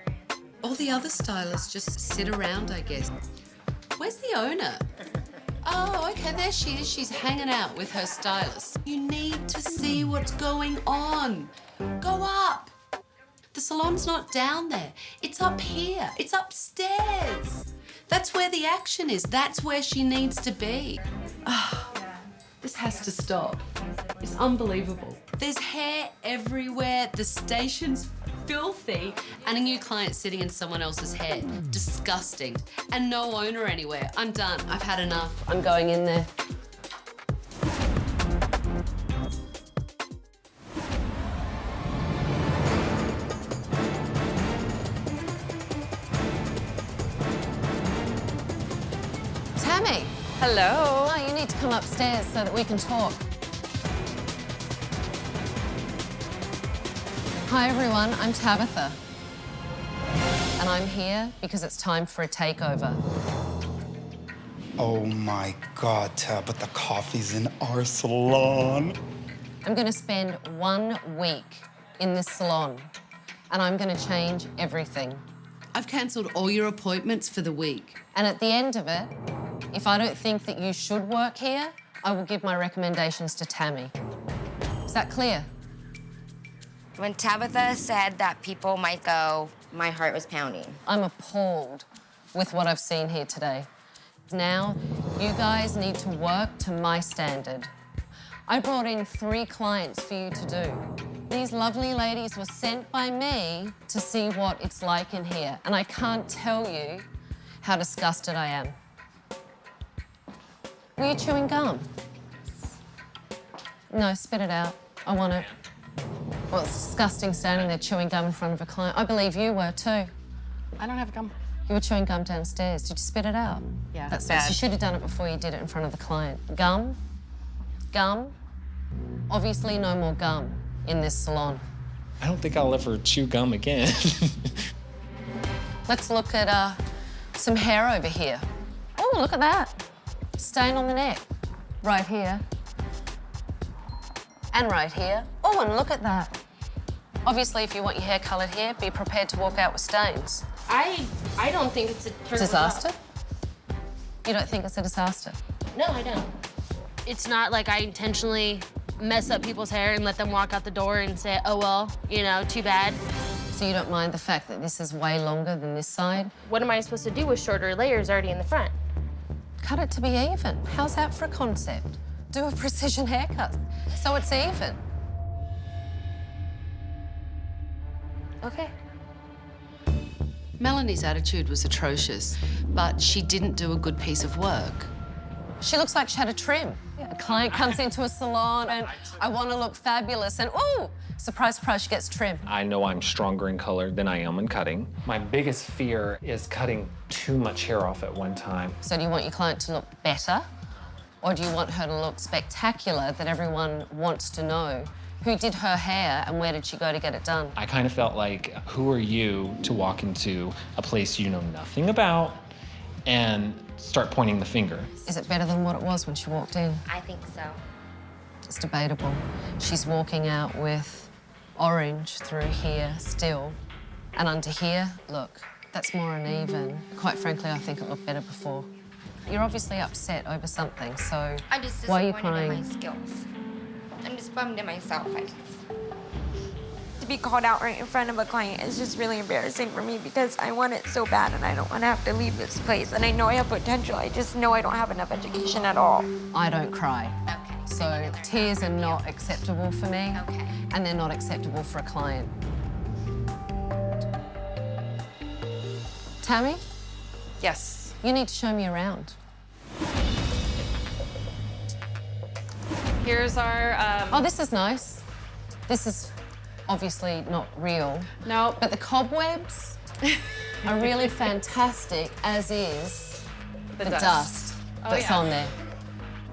All the other stylists just sit around, I guess. Where's the owner? Oh, okay, there she is. She's hanging out with her stylist. You need to see what's going on. Go up. The salon's not down there. It's up here. It's upstairs. That's where the action is. That's where she needs to be. Oh, this has to stop. It's unbelievable. There's hair everywhere. The station's filthy. And a new client sitting in someone else's hair. Disgusting. And no owner anywhere. I'm done. I've had enough. I'm going in there. Tammy.
Hello.
Oh, you need to come upstairs so that we can talk. Hi, everyone. I'm Tabitha. And I'm here because it's time for a takeover.
Oh my God, Tabatha Coffey's in our salon.
I'm going to spend 1 week in this salon, and I'm going to change everything. I've cancelled all your appointments for the week. And at the end of it, if I don't think that you should work here, I will give my recommendations to Tammy. Is that clear?
When Tabitha said that people might go, my heart was pounding.
I'm appalled with what I've seen here today. Now, you guys need to work to my standard. I brought in 3 clients for you to do. These lovely ladies were sent by me to see what it's like in here, and I can't tell you how disgusted I am. Were you chewing gum? No, spit it out. I want it. Well, it's disgusting standing there chewing gum in front of a client. I believe you were too.
I don't have gum.
You were chewing gum downstairs. Did you spit it out?
Yeah.
That's
bad.
You should have done it before you did it in front of the client. Gum? Gum? Obviously no more gum in this salon.
I don't think I'll ever chew gum again.
Let's look at some hair over here. Oh, look at that. Stain on the neck. Right here. And right here. Oh, and look at that. Obviously, if you want your hair coloured here, be prepared to walk out with stains.
I don't think it's a terrible
Disaster?
job.
You don't think it's a disaster?
No, I don't. It's not like I intentionally mess up people's hair and let them walk out the door and say, oh, well, you know, too bad.
So you don't mind the fact that this is way longer than this side?
What am I supposed to do with shorter layers already in the front?
Cut it to be even. How's that for a concept? Do a precision haircut so it's even.
Okay.
Melanie's attitude was atrocious, but she didn't do a good piece of work.
She looks like she had a trim. A client comes into a salon and I want to look fabulous and ooh, surprise, surprise, she gets trim.
I know I'm stronger in color than I am in cutting. My biggest fear is cutting too much hair off at one time.
So do you want your client to look better? Or do you want her to look spectacular that everyone wants to know who did her hair and where did she go to get it done?
I kind of felt like, who are you to walk into a place you know nothing about and start pointing the finger?
Is it better than what it was when she walked in?
I think so.
It's debatable. She's walking out with orange through here still. And under here, look, that's more uneven. Quite frankly, I think it looked better before. You're obviously upset over something, so
I'm just
why are you
disappointed in
crying?
my skills. I'm just bummed at myself, I guess.
To be called out right in front of a client is just really embarrassing for me because I want it so bad and I don't want to have to leave this place. And I know I have potential, I just know I don't have enough education at all.
I don't cry.
Okay.
So tears are not acceptable for me,
Okay.
and they're not acceptable for a client. Tammy,
Yes.
you need to show me around.
Here's our,
Oh, this is nice. This is obviously not real.
No.
But the cobwebs are really fantastic, as is
The
the
dust.
dust
Oh,
that's
yeah.
on there.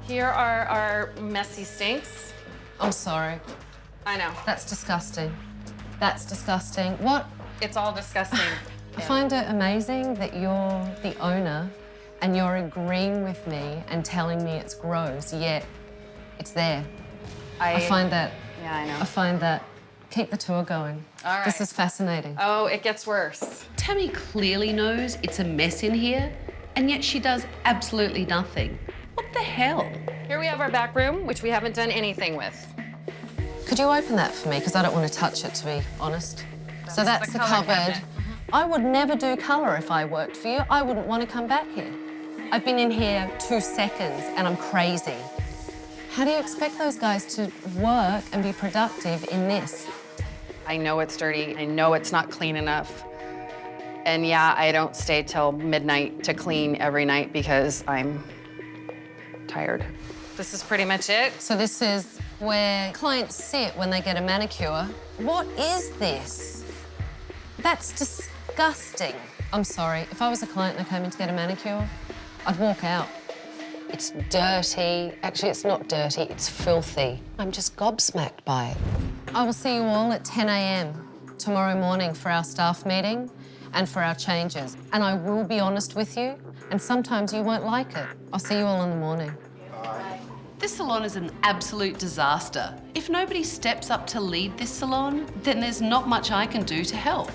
Here are our messy sinks.
I'm sorry.
I know.
That's disgusting. That's disgusting. What?
It's all disgusting.
I find it amazing that you're the owner and you're agreeing with me and telling me it's gross, yet it's there. I find that.
Yeah, I know.
I find that. Keep the tour going.
All right.
This is fascinating.
Oh, it gets worse.
Tammy clearly knows it's a mess in here, and yet she does absolutely nothing. What the hell?
Here we have our back room, which we haven't done anything with.
Could you open that for me? Because I don't want to touch it, to be honest. So that's the
color
cupboard.
cabinet.
I would never do colour if I worked for you. I wouldn't want to come back here. I've been in here 2 seconds and I'm crazy. How do you expect those guys to work and be productive in this?
I know it's dirty. I know it's not clean enough. And yeah, I don't stay till midnight to clean every night because I'm tired. This is pretty much it.
So this is where clients sit when they get a manicure. What is this? That's disgusting. I'm sorry, if I was a client and I came in to get a manicure, I'd walk out. It's dirty. Actually, it's not dirty, it's filthy. I'm just gobsmacked by it. I will see you all at 10 a.m. tomorrow morning for our staff meeting and for our changes. And I will be honest with you, and sometimes you won't like it. I'll see you all in the morning.
This salon is an absolute disaster. If nobody steps up to lead this salon, then there's not much I can do to help.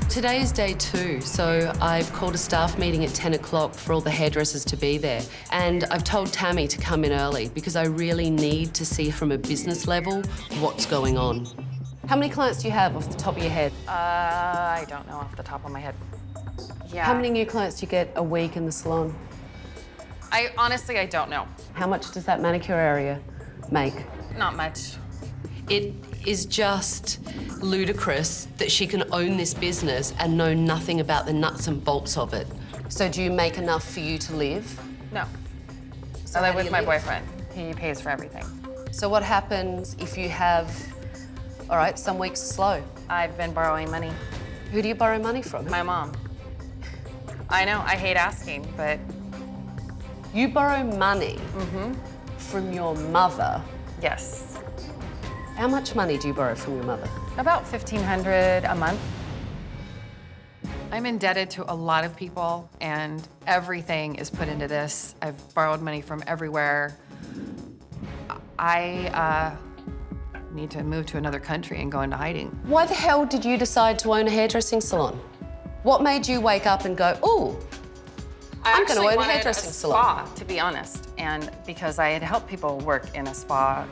Today is day 2, so I've called a staff meeting at 10 o'clock for all the hairdressers to be there. And I've told Tammy to come in early because I really need to see from a business level what's going on. How many clients do you have off the top of your head?
I don't know off the top of my head. Yeah.
How many new clients do you get a week in the salon?
Honestly, I don't know.
How much does that manicure area make?
Not much.
It is just ludicrous that she can own this business and know nothing about the nuts and bolts of it. So do you make enough for you to live?
No.
So
I
how
live
do
with
you
my
live?
boyfriend. He pays for everything.
So what happens if you have, all right, some weeks are slow?
I've been borrowing money.
Who do you borrow money from?
My mom. I know, I hate asking, but...
You borrow money from your mother?
Yes.
How much money do you borrow from your mother?
About $1,500 a month.
I'm indebted to a lot of people, and everything is put into this. I've borrowed money from everywhere. I need to move to another country and go into hiding.
Why the hell did you decide to own a hairdressing salon? What made you wake up and go, ooh, I'm going to own a hairdressing salon?
Spa, to be honest, and because I had helped people work in a spa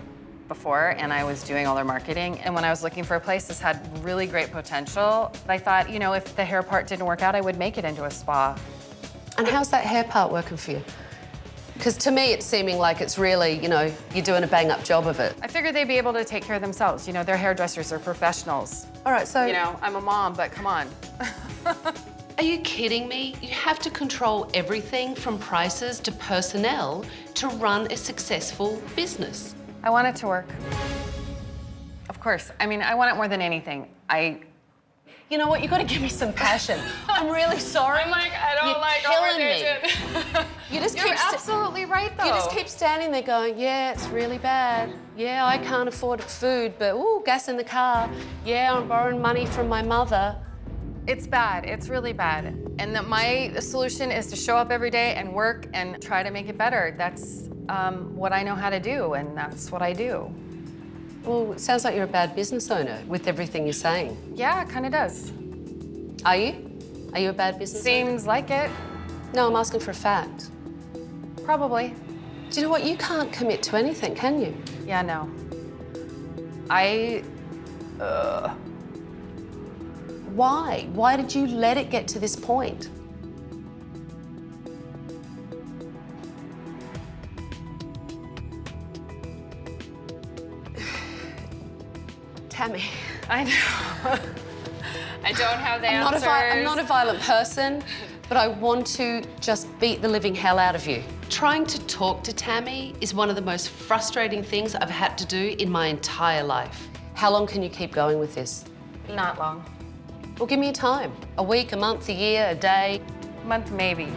before, and I was doing all their marketing. And when I was looking for a place, this had really great potential. I thought, you know, if the hair part didn't work out, I would make it into a spa.
And how's that hair part working for you? Because to me, it's seeming like it's really, you know, you're doing a bang-up job of it.
I figured they'd be able to take care of themselves. You know, they're hairdressers, they're professionals.
All right, so...
You know, I'm a mom, but come on.
Are you kidding me? You have to control everything from prices to personnel to run a successful business.
I want it to work. Of course. I mean, I want it more than anything.
You know what? You got to give me some passion. I'm really sorry.
I'm like, I don't
You're
like
killing me.
You're absolutely right, though.
You just keep standing there going, yeah, it's really bad. Yeah, I can't afford food, but ooh, gas in the car. Yeah, I'm borrowing money from my mother.
It's bad. It's really bad. And my solution is to show up every day and work and try to make it better. That's what I know how to do, and that's what I do.
Well, it sounds like you're a bad business owner with everything you're saying.
Yeah, it kind of does.
Are you? Are you a bad business owner?
Seems like it.
No, I'm asking for a fact.
Probably.
Do you know what? You can't commit to anything, can you?
Yeah, no.
Why? Why did you let it get to this point? Tammy.
I know. I don't have the answers.
I'm not a violent person, but I want to just beat the living hell out of you. Trying to talk to Tammy is one of the most frustrating things I've had to do in my entire life. How long can you keep going with this?
Not long.
Well, give me a time. A week, a month, a year, a day?
A month, maybe.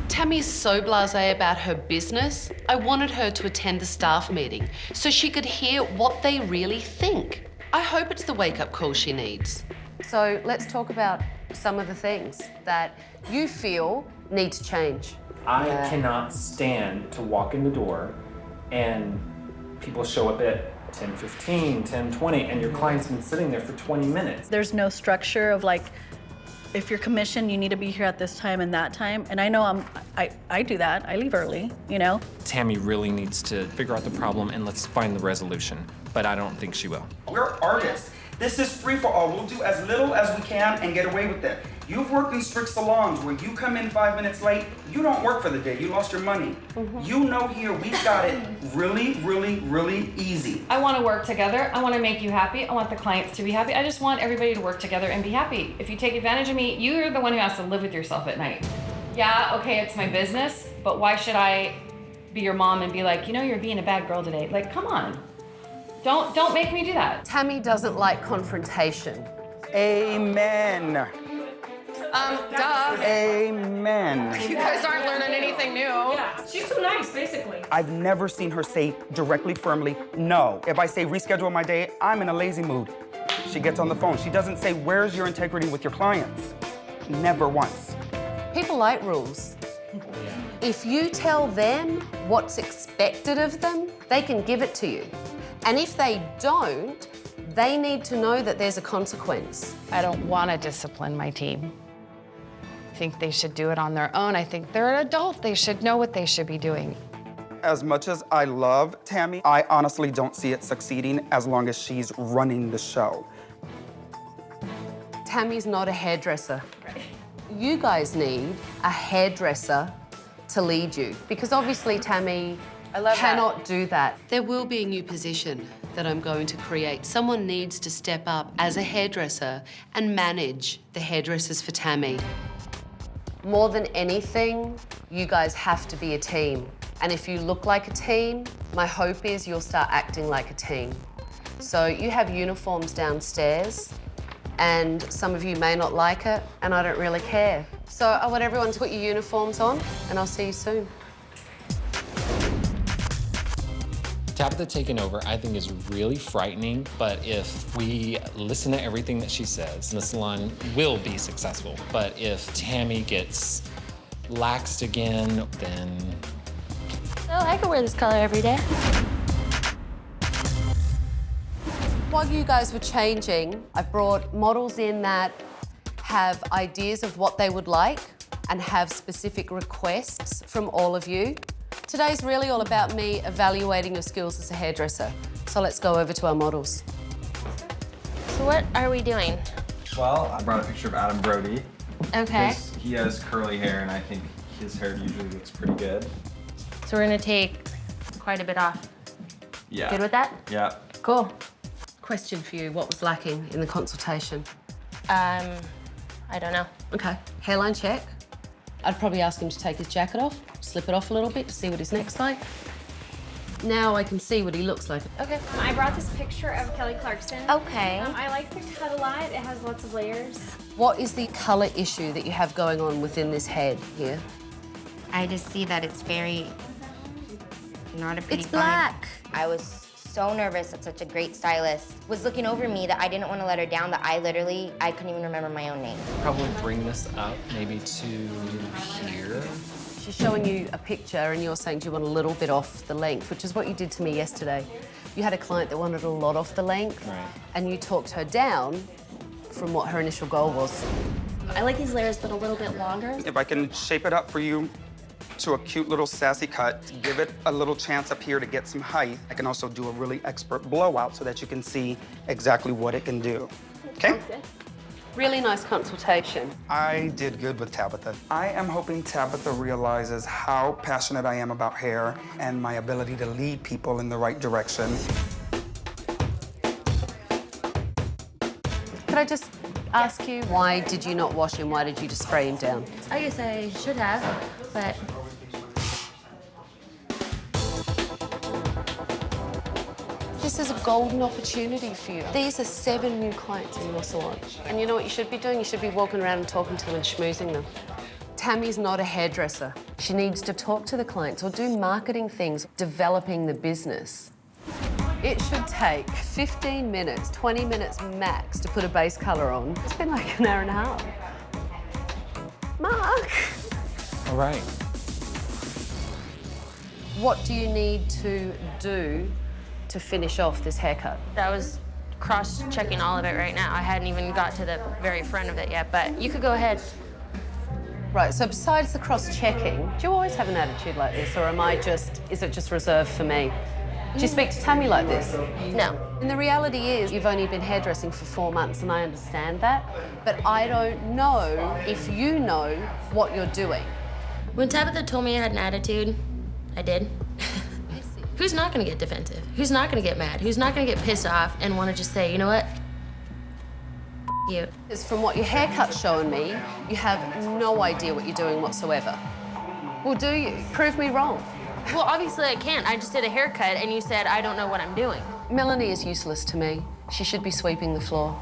Tammy is so blasé about her business, I wanted her to attend the staff meeting so she could hear what they really think. I hope it's the wake-up call she needs. So let's talk about some of the things that you feel need to change.
I cannot stand to walk in the door and people show up at 10:15, 10:20, and your client's been sitting there for 20 minutes.
There's no structure of like, if you're commissioned, you need to be here at this time and that time. And I know I do that. I leave early, you know?
Tammy really needs to figure out the problem and let's find the resolution, but I don't think she will.
We're artists. This is free for all. We'll do as little as we can and get away with it. You've worked in strict salons where you come in 5 minutes late, you don't work for the day, you lost your money. You know here, we've got it really, really, really easy.
I want to work together. I want to make you happy. I want the clients to be happy. I just want everybody to work together and be happy. If you take advantage of me, you're the one who has to live with yourself at night. Yeah, okay, it's my business, but why should I be your mom and be like, you know, you're being a bad girl today? Like, come on. Don't make me do that.
Tammy doesn't like confrontation.
Amen.
Duh.
Amen.
You guys aren't learning anything new.
Yeah, she's too nice, basically.
I've never seen her say directly, firmly, no. If I say reschedule my day, I'm in a lazy mood. She gets on the phone. She doesn't say, where's your integrity with your clients? Never once.
People like rules. If you tell them what's expected of them, they can give it to you. And if they don't, they need to know that there's a consequence.
I don't want to discipline my team. I think they should do it on their own. I think they're an adult. They should know what they should be doing.
As much as I love Tammy, I honestly don't see it succeeding as long as she's running the show.
Tammy's not a hairdresser. You guys need a hairdresser to lead you, because obviously Tammy cannot do that. There will be a new position that I'm going to create. Someone needs to step up as a hairdresser and manage the hairdressers for Tammy. More than anything, you guys have to be a team. And if you look like a team, my hope is you'll start acting like a team. So you have uniforms downstairs, and some of you may not like it, and I don't really care. So I want everyone to put your uniforms on, and I'll see you soon.
Tabatha Taking Over, I think, is really frightening, but if we listen to everything that she says, the salon will be successful. But if Tammy gets laxed again, then...
Oh, I could wear this color every day.
While you guys were changing, I brought models in that have ideas of what they would like and have specific requests from all of you. Today's really all about me evaluating your skills as a hairdresser. So let's go over to our models.
So what are we doing?
Well, I brought a picture of Adam Brody.
Okay.
He has curly hair, and I think his hair usually looks pretty good.
So we're gonna take quite a bit off.
Yeah.
Good with that?
Yeah.
Cool. Question for you, what was lacking in the consultation?
I don't know.
Okay, hairline check. I'd probably ask him to take his jacket off, slip it off a little bit to see what his neck's like. Now I can see what he looks like.
Okay. I brought this picture of Kelly Clarkson.
Okay.
I like the cut a lot. It has lots of layers.
What is the colour issue that you have going on within this head here?
I just see that it's very not a pretty
It's black.
I was so nervous that such a great stylist was looking over me that I didn't want to let her down, that I couldn't even remember my own name.
Probably bring this up maybe to here.
She's showing you a picture and you're saying, do you want a little bit off the length, which is what you did to me yesterday. You had a client that wanted a lot off the length,
right,
and you talked her down from what her initial goal was.
I like these layers, but a little bit longer.
If I can shape it up for you to a cute little sassy cut, give it a little chance up here to get some height, I can also do a really expert blowout so that you can see exactly what it can do. Okay?
Really nice consultation.
I did good with Tabitha. I am hoping Tabitha realizes how passionate I am about hair and my ability to lead people in the right direction.
Could I just ask you, why did you not wash him? Why did you just spray him down?
I guess I should have, but
This is a golden opportunity for you. These are 7 new clients in your salon. And you know what you should be doing? You should be walking around and talking to them and schmoozing them. Tammy's not a hairdresser. She needs to talk to the clients or do marketing things, developing the business. It should take 15 minutes, 20 minutes max to put a base colour on. It's been like an hour and a half. Mark!
All right.
What do you need to do to finish off this haircut?
I was cross-checking all of it right now. I hadn't even got to the very front of it yet, but you could go ahead.
Right, so besides the cross-checking, do you always have an attitude like this, or is it just reserved for me? Do you speak to Tammy like this?
No.
And the reality is, you've only been hairdressing for 4 months, and I understand that, but I don't know if you know what you're doing.
When Tabitha told me I had an attitude, I did. Who's not gonna get defensive? Who's not gonna get mad? Who's not gonna get pissed off and wanna just say, you know what? You.
From what your haircut's showing me, you have no idea what you're doing whatsoever. Well, do you? Prove me wrong.
Well, obviously I can't. I just did a haircut and you said I don't know what I'm doing.
Melanie is useless to me. She should be sweeping the floor.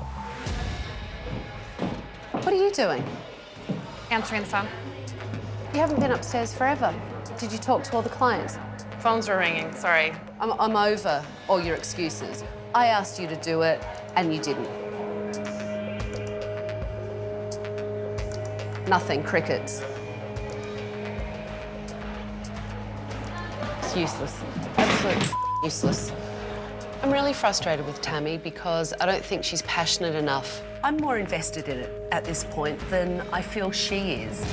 What are you doing?
Answering the phone.
You haven't been upstairs forever. Did you talk to all the clients?
Phones were ringing, sorry.
I'm over all your excuses. I asked you to do it, and you didn't. Nothing, crickets. It's useless. Absolutely useless. I'm really frustrated with Tammy because I don't think she's passionate enough. I'm more invested in it at this point than I feel she is.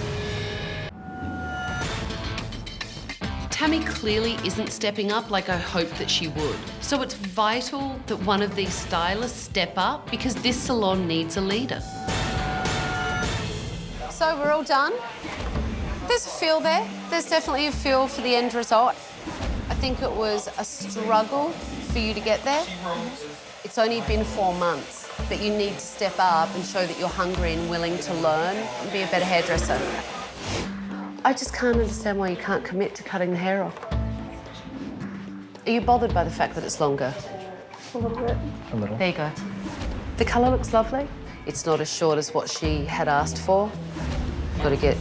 Tammy clearly isn't stepping up like I hoped that she would. So it's vital that one of these stylists step up because this salon needs a leader. So we're all done. There's a feel there. There's definitely a feel for the end result. I think it was a struggle for you to get there. It's only been 4 months, but you need to step up and show that you're hungry and willing to learn and be a better hairdresser. I just can't understand why you can't commit to cutting the hair off. Are you bothered by the fact that it's longer?
A little bit.
A little.
There you go. The colour looks lovely. It's not as short as what she had asked for. Got to get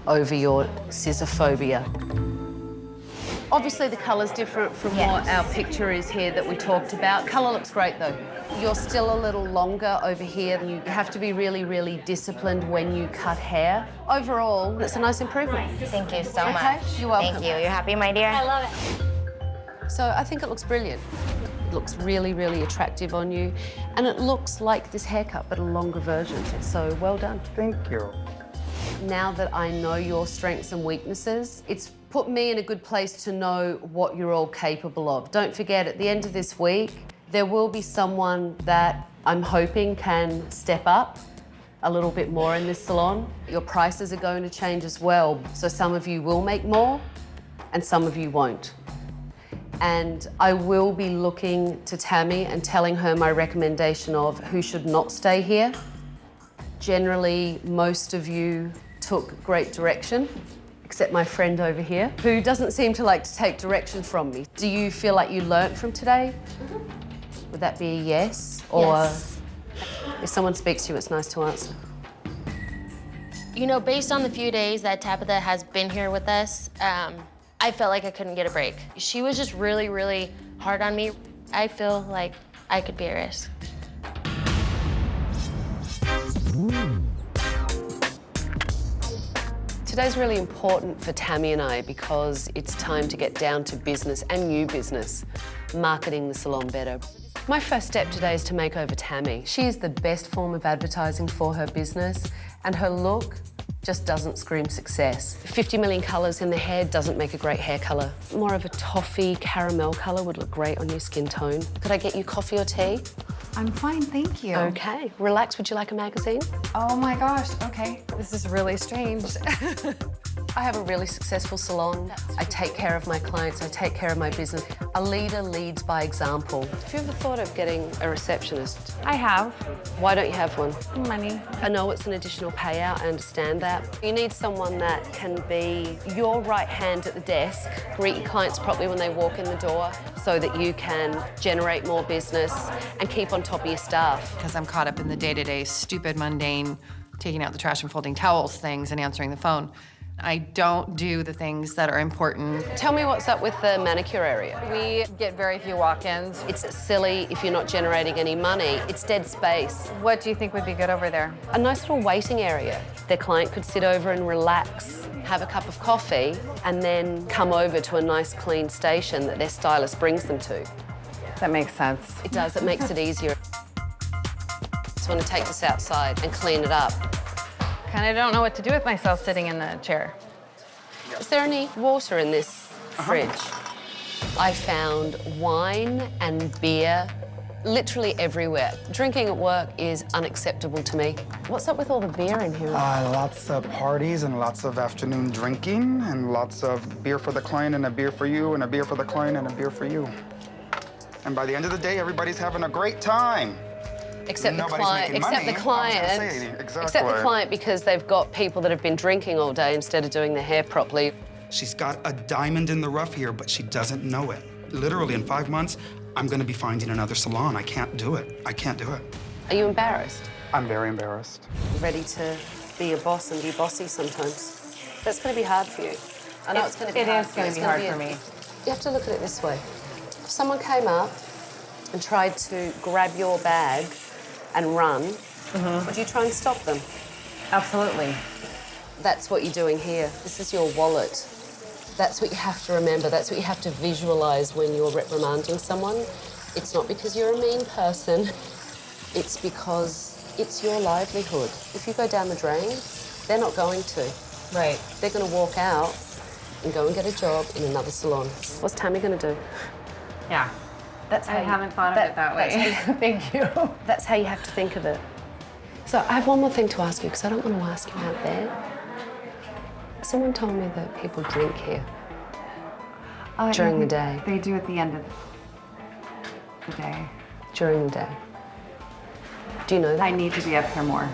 over your scissor phobia. Obviously the colour's different from what our picture is here that we talked about. Colour looks great though. You're still a little longer over here. You have to be really, really disciplined when you cut hair. Overall, it's a nice improvement.
Thank you so much.
Okay, you're welcome.
Thank you. You're happy, my dear?
I love it.
So I think it looks brilliant. It looks really, really attractive on you. And it looks like this haircut, but a longer version. So well done.
Thank you.
Now that I know your strengths and weaknesses, it's put me in a good place to know what you're all capable of. Don't forget, at the end of this week, there will be someone that I'm hoping can step up a little bit more in this salon. Your prices are going to change as well, so some of you will make more and some of you won't. And I will be looking to Tammy and telling her my recommendation of who should not stay here. Generally, most of you took great direction, except my friend over here, who doesn't seem to like to take direction from me. Do you feel like you learnt from today? Would that be a yes? Or
Yes.
if someone speaks to you, it's nice to answer.
You know, based on the few days that Tabatha has been here with us, I felt like I couldn't get a break. She was just really, really hard on me. I feel like I could be at risk.
Today's really important for Tammy and I because it's time to get down to business and new business, marketing the salon better. My first step today is to make over Tammy. She is the best form of advertising for her business, and her look just doesn't scream success. 50 million colours in the hair doesn't make a great hair colour. More of a toffee caramel colour would look great on your skin tone. Could I get you coffee or tea?
I'm fine, thank you.
Okay, relax. Would you like a magazine?
Oh my gosh, okay. This is really strange.
I have a really successful salon. I take care of my clients, I take care of my business. A leader leads by example. Have you ever thought of getting a receptionist?
I have.
Why don't you have one?
Money.
I know it's an additional payout, I understand that. You need someone that can be your right hand at the desk, greet your clients properly when they walk in the door so that you can generate more business and keep on top of your staff.
Because I'm caught up in the day-to-day, stupid, mundane, taking out the trash and folding towels things and answering the phone. I don't do the things that are important.
Tell me what's up with the manicure area.
We get very few walk-ins.
It's silly if you're not generating any money. It's dead space.
What do you think would be good over there?
A nice little waiting area. Their client could sit over and relax, have a cup of coffee, and then come over to a nice clean station that their stylist brings them to.
That makes sense.
It does, it makes it easier. So I want to take this outside and clean it up.
Kind of don't know what to do with myself sitting in the chair.
Is there any water in this fridge? I found wine and beer literally everywhere. Drinking at work is unacceptable to me. What's up with all the beer in here?
Lots of parties and lots of afternoon drinking and lots of beer for the client and a beer for you and a beer for the client and a beer for you. And by the end of the day, everybody's having a great time.
Except the
Nobody's
client.
making
Except
money.
the client.
I was gonna say, exactly.
Except the client because they've got people that have been drinking all day instead of doing their hair properly.
She's got a diamond in the rough here, but she doesn't know it. Literally, in 5 months, I'm gonna be finding another salon. I can't do it. I can't do it.
Are you embarrassed?
I'm very embarrassed.
Ready to be a boss and be bossy sometimes. That's going to be hard for you. I know it's going to be hard.
It is going to be hard for me.
You have to look at it this way. If someone came up and tried to grab your bag and run, would you try and stop them?
Absolutely.
That's what you're doing here. This is your wallet. That's what you have to remember. That's what you have to visualize when you're reprimanding someone. It's not because you're a mean person. It's because it's your livelihood. If you go down the drain, they're not going to.
Right.
They're going to walk out and go and get a job in another salon. What's Tammy going to do?
Yeah.
That's how
I haven't thought of it that way. Thank you.
That's how you have to think of it. So I have one more thing to ask you, because I don't want to ask you out there. Someone told me that people drink here during the day.
They do at the end of the day.
During the day. Do you know that?
I need to be up here more.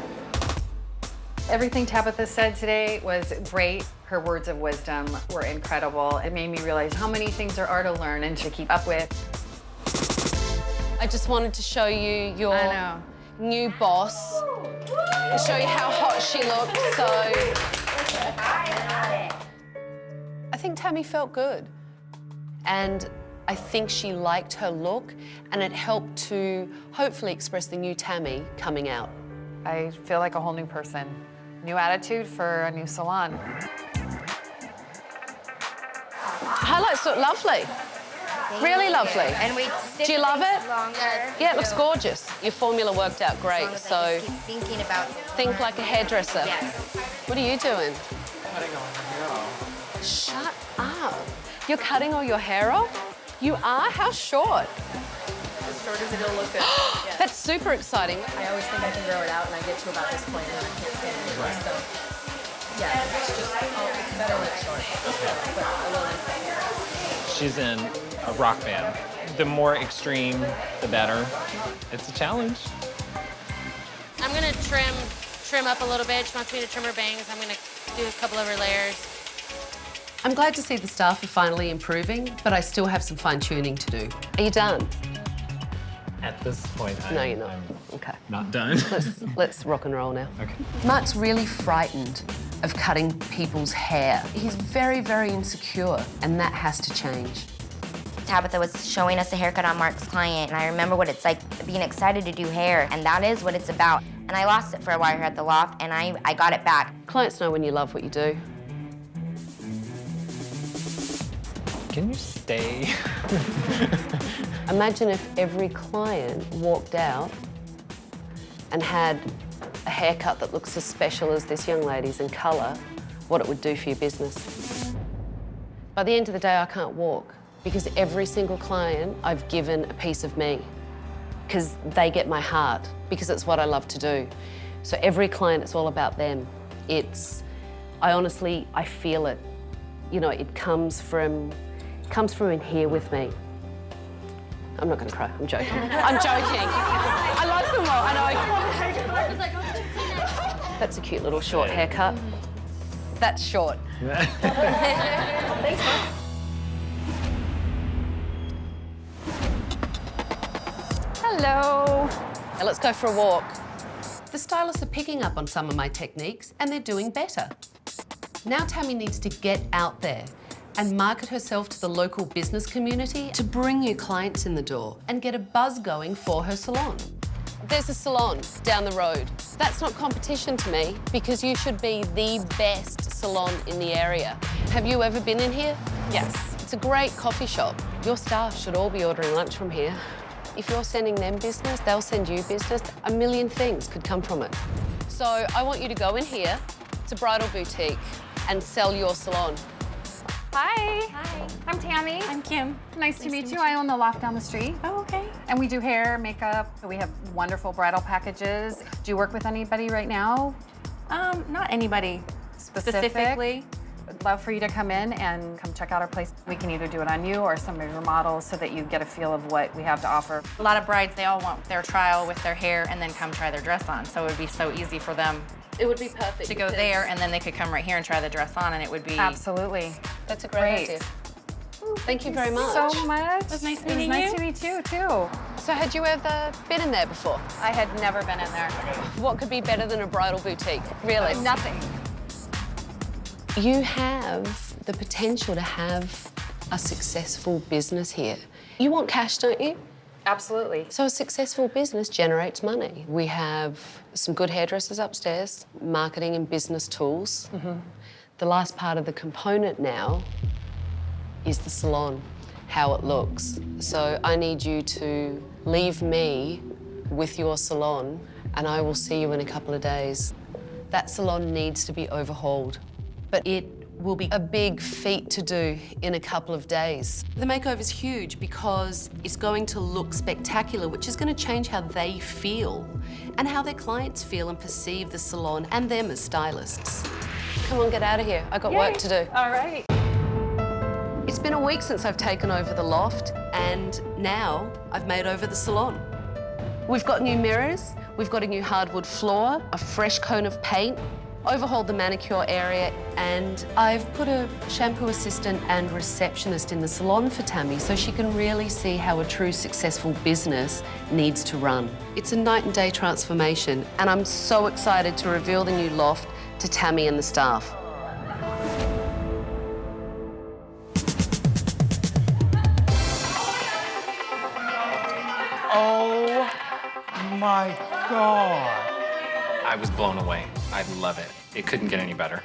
Everything Tabatha said today was great. Her words of wisdom were incredible. It made me realize how many things there are to learn and to keep up with.
I just wanted to show you your new boss. And show you how hot she looks, so... I think Tammy felt good. And I think she liked her look, and it helped to hopefully express the new Tammy coming out.
I feel like a whole new person. New attitude for a new salon.
Highlights look lovely. Really lovely.
And we
Do you love it?
longer.
Yeah, it looks gorgeous. Your formula worked out great, so
Thinking about
think like a hairdresser.
Yes.
What are you doing?
Cutting all my hair off.
Shut up. You're cutting all your hair off? You are? How short?
As short as it'll look good. Yeah.
That's super exciting.
I always think I can grow it out, and I get to about this point and I can't stand it anymore. So, yeah, it's just, it's better when it's short. But I will.
She's in a rock band. The more extreme, the better. It's a challenge.
I'm gonna trim up a little bit. She wants me to trim her bangs. I'm gonna do a couple of her layers.
I'm glad to see the staff are finally improving, but I still have some fine-tuning to do. Are you done?
At this point,
No, you're not. Okay.
Not done.
Let's rock and roll now.
Okay.
Mark's really frightened of cutting people's hair. He's very, very insecure, and that has to change.
Tabitha was showing us a haircut on Mark's client, and I remember what it's like being excited to do hair, and that is what it's about. And I lost it for a while here at the Loft, and I got it back.
Clients know when you love what you do.
Can you stay?
Imagine if every client walked out and had a haircut that looks as special as this young lady's in colour, what it would do for your business. By the end of the day, I can't walk because every single client I've given a piece of me because they get my heart, because it's what I love to do. So every client, it's all about them. I feel it. You know, it comes from in here with me. I'm not gonna cry, I'm joking. I'm joking. I like them all, I know. That's a cute little short haircut. That's short. Thanks, Mark. Hello. Now let's go for a walk. The stylists are picking up on some of my techniques and they're doing better. Now Tammy needs to get out there and market herself to the local business community to bring new clients in the door and get a buzz going for her salon. There's a salon down the road. That's not competition to me because you should be the best salon in the area. Have you ever been in here? Yes. It's a great coffee shop. Your staff should all be ordering lunch from here. If you're sending them business, they'll send you business. A million things could come from it. So I want you to go in here. It's a bridal boutique and sell your salon.
Hi.
Hi.
I'm Tammy.
I'm Kim.
Nice to meet you. I own the Loft down the street.
Oh, okay.
And we do hair, makeup. We have wonderful bridal packages. Do you work with anybody right now?
Not anybody specifically.
I'd love for you to come in and come check out our place. We can either do it on you or some of your models so that you get a feel of what we have to offer.
A lot of brides, they all want their trial with their hair and then come try their dress on. So it would be so easy for them.
It would be perfect
to go there and then they could come right here and try the dress on and it would be...
Absolutely.
That's a great idea. Thank you very much.
So much.
It was nice
meeting you. Nice to meet you, too.
So had you ever been in there before?
I had never been in there.
What could be better than a bridal boutique? Really?
Nothing.
You have the potential to have a successful business here. You want cash, don't you?
Absolutely.
So a successful business generates money. We have some good hairdressers upstairs, marketing and business tools. The last part of the component now is the salon, how it looks. So I need you to leave me with your salon and I will see you in a couple of days. That salon needs to be overhauled, but it will be a big feat to do in a couple of days. The makeover is huge because it's going to look spectacular, which is going to change how they feel and how their clients feel and perceive the salon and them as stylists. Come on, get out of here. I've got work to do.
All right.
It's been a week since I've taken over the Loft and now I've made over the salon. We've got new mirrors, we've got a new hardwood floor, a fresh cone of paint, overhauled the manicure area, and I've put a shampoo assistant and receptionist in the salon for Tammy so she can really see how a true successful business needs to run. It's a night and day transformation, and I'm so excited to reveal the new Loft to Tammy and the staff.
Oh my God.
I was blown away. I love it. It couldn't get any better.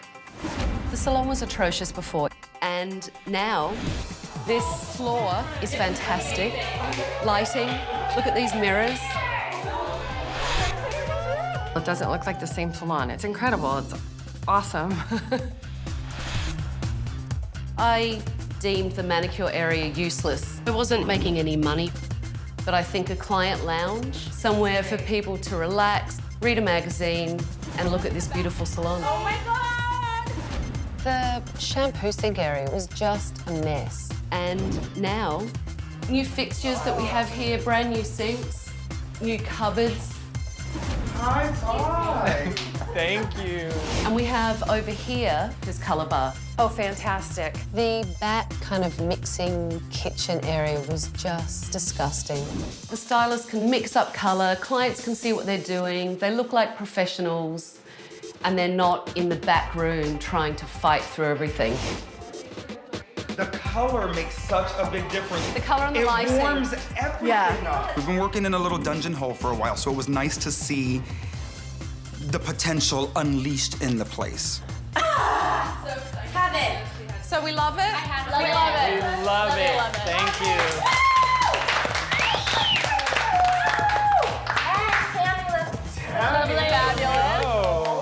The salon was atrocious before, and now this floor is fantastic. Lighting, look at these mirrors.
It doesn't look like the same salon. It's incredible. It's awesome.
I deemed the manicure area useless. I wasn't making any money, but I think a client lounge, somewhere for people to relax, read a magazine, and look at this beautiful salon.
Oh my God!
The shampoo sink area was just a mess. And now New fixtures that we have here, brand new sinks, new cupboards.
Hi. Thank you.
And we have over here this colour bar.
Oh, fantastic. The back kind of mixing kitchen area was just disgusting.
The stylist can mix up colour, clients can see what they're doing, they look like professionals, and they're not in the back room trying to fight through everything.
The color makes such a big difference.
The color and the lighting.
It warms everything up. We've been working in a little dungeon hole for a while, so it was nice to see the potential unleashed in the place.
Have it. So we love it?
We love it. Thank you.
Fabulous.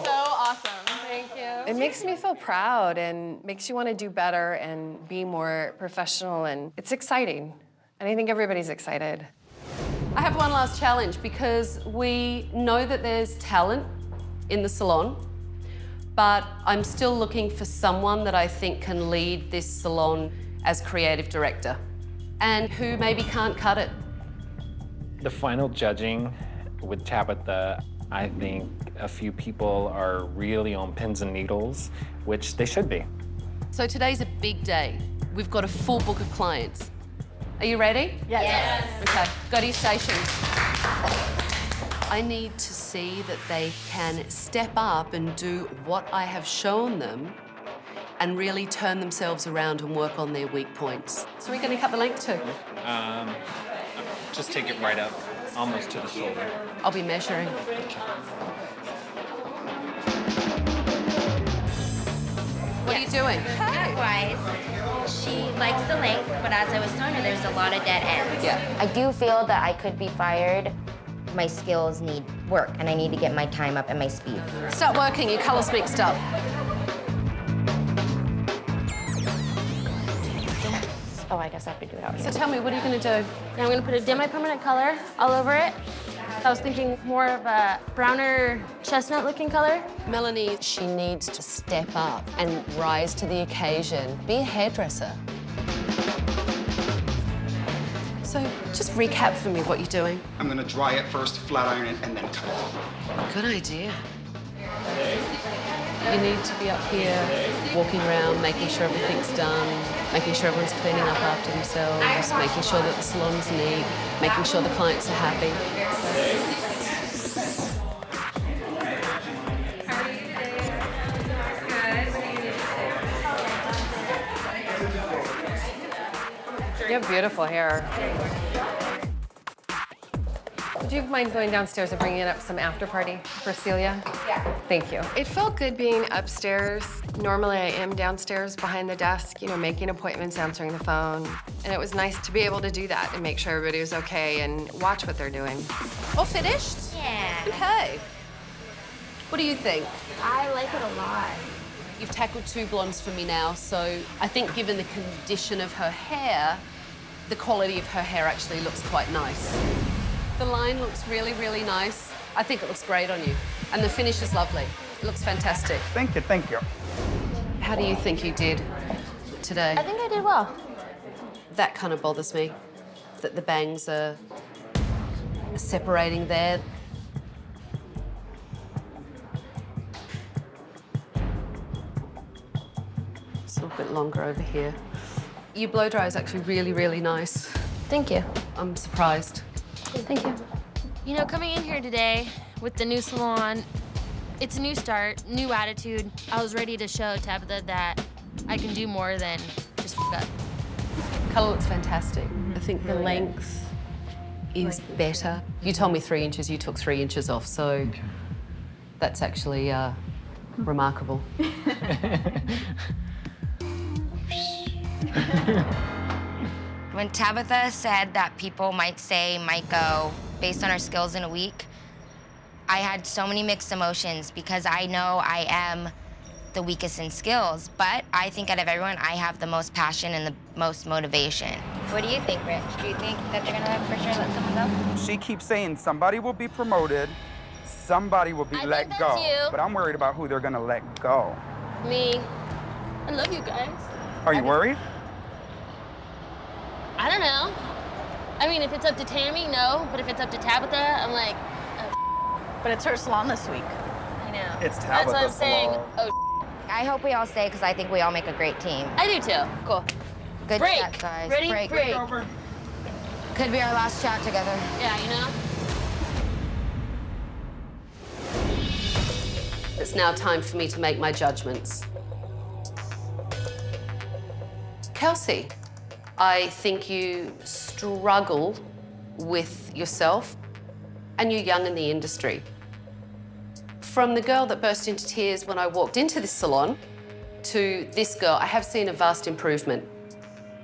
So awesome. Thank you.
It makes me feel proud and makes you want to do better and be more professional, and it's exciting. And I think everybody's excited.
I have one last challenge because we know that there's talent in the salon, but I'm still looking for someone that I think can lead this salon as creative director and who maybe can't cut it.
The final judging with Tabitha, I think a few people are really on pins and needles, which they should be.
So today's a big day. We've got a full book of clients. Are you ready?
Yes.
Okay, go to your stations. I need to see that they can step up and do what I have shown them and really turn themselves around and work on their weak points. So we're going to cut the length too?
Just take it right up, almost to the shoulder.
I'll be measuring. What are you doing?
Likewise, she likes the length, but as I was telling her, there's a lot of dead ends.
Yeah.
I do feel that I could be fired. My skills need work, and I need to get my time up and my speed.
Start working, your colours mixed up.
Oh, I guess I have to do it out here.
So tell me, what are you going to do?
Now I'm going to put a demi-permanent color all over it. I was thinking more of a browner chestnut-looking color.
Melanie,
She needs to step up and rise to the occasion. Be a hairdresser.
So just recap for me what you're doing.
I'm gonna dry it first, flat iron it, and then cut it.
Good idea. You need to be up here, walking around, making sure everything's done, making sure everyone's cleaning up after themselves, making sure that the salon's neat, making sure the clients are happy.
You have beautiful hair. Do you mind going downstairs and bringing up some after party for Celia? Yeah. Thank you. It felt good being upstairs. Normally I am downstairs behind the desk, making appointments, answering the phone. And it was nice to be able to do that and make sure everybody was okay and watch what they're doing.
All finished?
Yeah.
Okay. What do you think?
I like it a lot.
You've tackled two blondes for me now, so I think given the condition of her hair, the quality of her hair actually looks quite nice. The line looks really, really nice. I think it looks great on you. And the finish is lovely. It looks fantastic.
Thank you, thank you.
How do you think you did today?
I think I did well.
That kind of bothers me, that the bangs are separating there. It's a little bit longer over here. Your blow dry is actually really, really nice.
Thank you.
I'm surprised.
Thank you. You know, coming in here today with the new salon, it's a new start, new attitude. I was ready to show Tabitha that I can do more than just f up.
Colour looks fantastic. I think the length is better. You told me 3 inches, you took 3 inches off, so that's actually remarkable.
When Tabitha said that people might go based on our skills in a week, I had so many mixed emotions because I know I am the weakest in skills, but I think out of everyone, I have the most passion and the most motivation. What do you think, Rich? Do you think that they're gonna for sure let someone go?
She keeps saying somebody will be promoted, somebody will be let
think
go.
that's you.
But I'm worried about who they're gonna let go.
Me. I love you guys.
Are you worried?
I don't know.
I mean, if it's up to Tammy, no. But if it's up to Tabatha, I'm like, oh.
But it's her salon this week.
I know.
It's
That's what I'm
Tabatha
saying.
Salon.
Oh.
I hope we all stay because I think we all make a great team.
I do too. Cool.
Good
Break.
chat, guys.
Ready?
Break.
Break.
Could be our last chat together.
Yeah, you know?
It's now time for me to make my judgments. Kelsey, I think you struggle with yourself and you're young in the industry. From the girl that burst into tears when I walked into this salon to this girl, I have seen a vast improvement.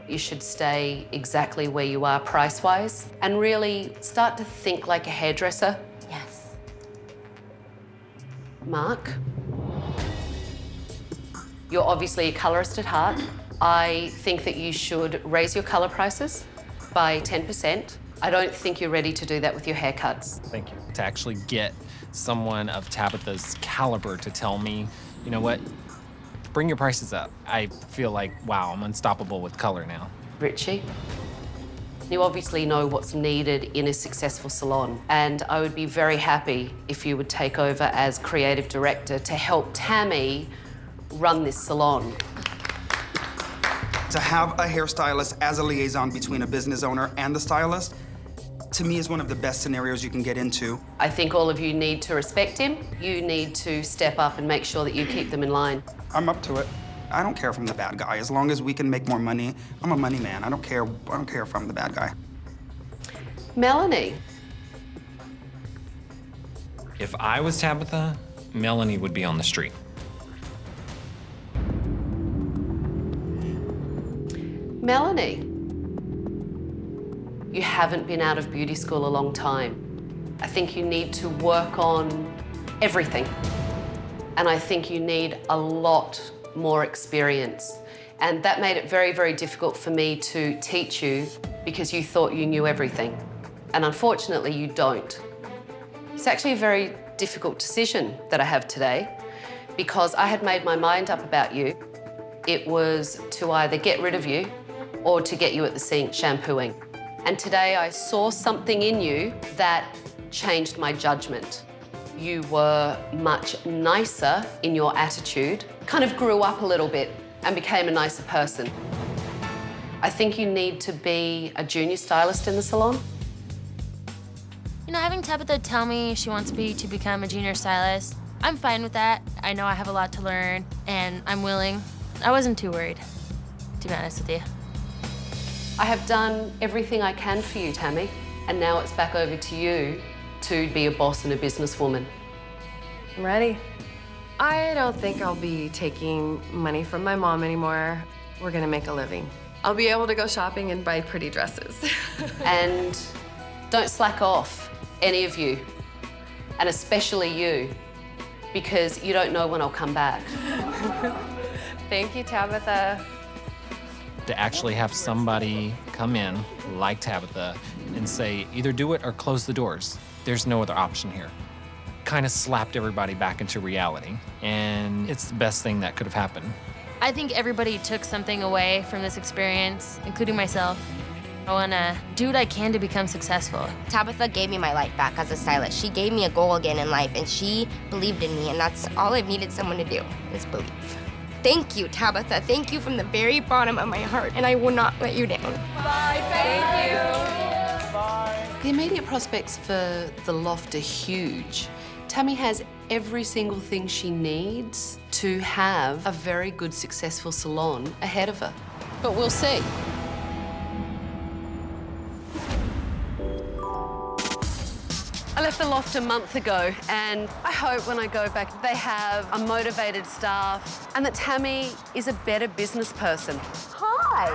You should stay exactly where you are price-wise and really start to think like a hairdresser.
Yes.
Mark, you're obviously a colorist at heart. I think that you should raise your color prices by 10%. I don't think you're ready to do that with your haircuts.
Thank you. To actually get someone of Tabatha's caliber to tell me, you know what, bring your prices up. I feel like, wow, I'm unstoppable with color now.
Richie, you obviously know what's needed in a successful salon, and I would be very happy if you would take over as creative director to help Tammy run this salon.
To have a hairstylist as a liaison between a business owner and the stylist, to me, is one of the best scenarios you can get into.
I think all of you need to respect him. You need to step up and make sure that you keep them in line.
I'm up to it. I don't care if I'm the bad guy. As long as we can make more money, I'm a money man. I don't care if I'm the bad guy.
Melanie.
If I was Tabatha, Melanie would be on the street.
Melanie, you haven't been out of beauty school a long time. I think you need to work on everything. And I think you need a lot more experience. And that made it very, very difficult for me to teach you because you thought you knew everything. And unfortunately, you don't. It's actually a very difficult decision that I have today because I had made my mind up about you. It was to either get rid of you or to get you at the sink shampooing. And today I saw something in you that changed my judgment. You were much nicer in your attitude, kind of grew up a little bit and became a nicer person. I think you need to be a junior stylist in the salon.
You know, having Tabatha tell me she wants me to become a junior stylist, I'm fine with that. I know I have a lot to learn, and I'm willing. I wasn't too worried, to be honest with you.
I have done everything I can for you, Tammy, and now it's back over to you to be a boss and a businesswoman.
I'm ready. I don't think I'll be taking money from my mom anymore. We're gonna make a living. I'll be able to go shopping and buy pretty dresses.
And don't slack off, any of you, and especially you, because you don't know when I'll come back.
Thank you, Tabatha.
To actually have somebody come in like Tabatha and say, either do it or close the doors. There's no other option here. Kind of slapped everybody back into reality, and it's the best thing that could have happened.
I think everybody took something away from this experience, including myself. I wanna do what I can to become successful.
Tabatha gave me my life back as a stylist. She gave me a goal again in life, and she believed in me, and that's all I've needed someone to do, is believe. Thank you, Tabatha. Thank you from the very bottom of my heart, and I will not let you down.
Bye, thank you.
Bye. The immediate prospects for the Loft are huge. Tammy has every single thing she needs to have a very good, successful salon ahead of her. But we'll see. I left the Loft a month ago, and I hope when I go back they have a motivated staff and that Tammy is a better business person.
Hi.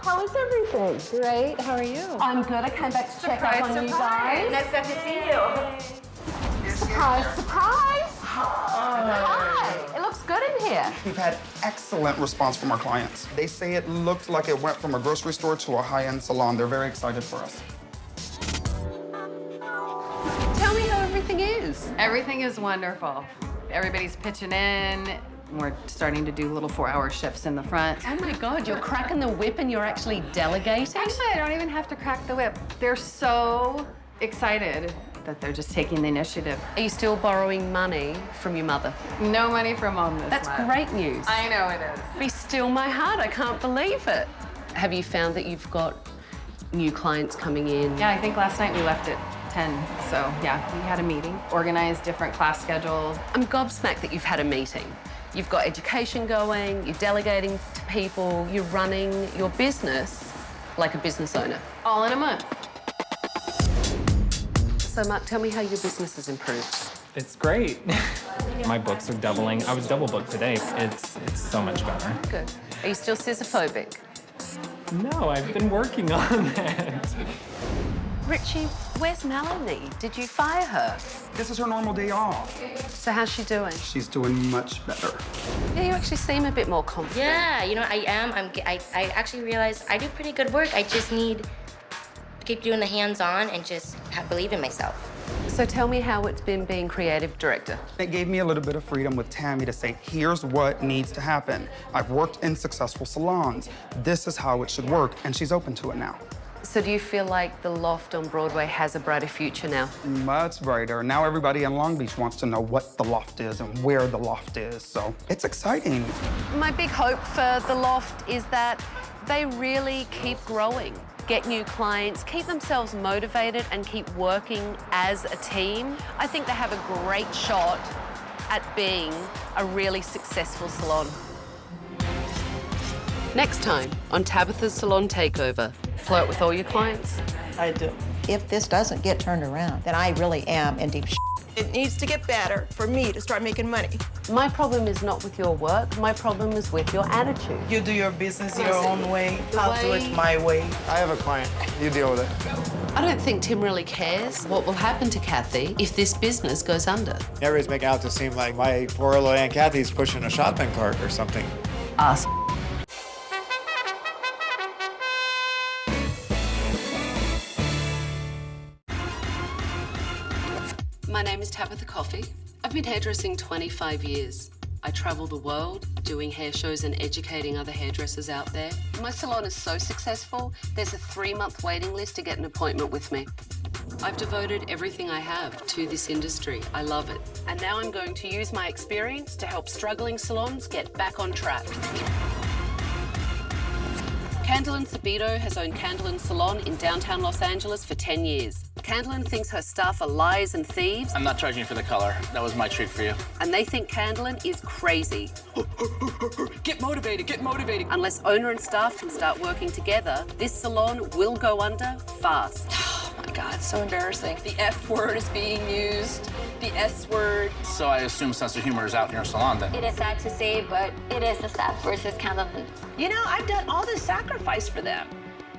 How is everything?
Great, how are you?
I'm good. I came back to check up on you guys.
Nice to see you.
Surprise, surprise. Hi. It looks good in here.
We've had excellent response from our clients. They say it looked like it went from a grocery store to a high-end salon. They're very excited for us.
Tell me how everything is.
Everything is wonderful. Everybody's pitching in.
We're starting to do little 4-hour shifts in the front.
Oh my God, you're cracking the whip and you're actually delegating?
Actually, I don't even have to crack the whip. They're so excited
that they're just taking the initiative.
Are you still borrowing money from your mother?
No money from mom this
That's
month.
great news.
I know it is.
Be still my heart, I can't believe it. Have you found that you've got new clients coming in?
Yeah, I think last night we left at 10, so yeah, we had a meeting, organized different class schedules.
I'm gobsmacked that you've had a meeting. You've got education going, you're delegating to people, you're running your business like a business owner.
All in a month.
So Mark, tell me how your business has improved.
It's great. My books are doubling. I was double booked today. It's so much better.
Good. Are you still scissophobic?
No, I've been working on that.
Richie, where's Melanie? Did you fire her?
This is her normal day off.
So how's she doing?
She's doing much better.
Yeah, you actually seem a bit more confident.
Yeah, you know, I am. I actually realized I do pretty good work. I just need to keep doing the hands-on and just believe in myself.
So tell me how it's been being creative director.
It gave me a little bit of freedom with Tammy to say, here's what needs to happen. I've worked in successful salons. This is how it should work, and she's open to it now.
So do you feel like the Loft on Broadway has a brighter future now?
Much brighter. Now everybody in Long Beach wants to know what the Loft is and where the Loft is, so it's exciting.
My big hope for the Loft is that they really keep growing, get new clients, keep themselves motivated and keep working as a team. I think they have a great shot at being a really successful salon. Next time on Tabatha's Salon Takeover, flirt with all your clients?
I do. If this doesn't get turned around, then I really am in deep shit.
It needs to get better for me to start making money.
My problem is not with your work, my problem is with your attitude.
You do your business your own way. I'll do it my way.
I have a client. You deal with it.
I don't think Tim really cares what will happen to Kathy if this business goes under.
Everybody's making out to seem like my poor little Aunt Kathy's pushing a shopping cart or something.
Us. My name is Tabatha Coffey. I've been hairdressing 25 years. I travel the world doing hair shows and educating other hairdressers out there. My salon is so successful, there's a 3-month waiting list to get an appointment with me. I've devoted everything I have to this industry. I love it. And now I'm going to use my experience to help struggling salons get back on track. Candlean Sabito has owned Candlean Salon in downtown Los Angeles for 10 years. Candlean thinks her staff are liars and thieves.
I'm not charging you for the color. That was my treat for you.
And they think Candlean is crazy.
Get motivated, get motivated.
Unless owner and staff can start working together, this salon will go under fast.
Oh my God, so embarrassing. The F word is being used, the S word.
So I assume sense of humor is out in your salon then.
It is sad to say, but it is the staff versus Candlean.
You know, I've done all this sacrifice for them.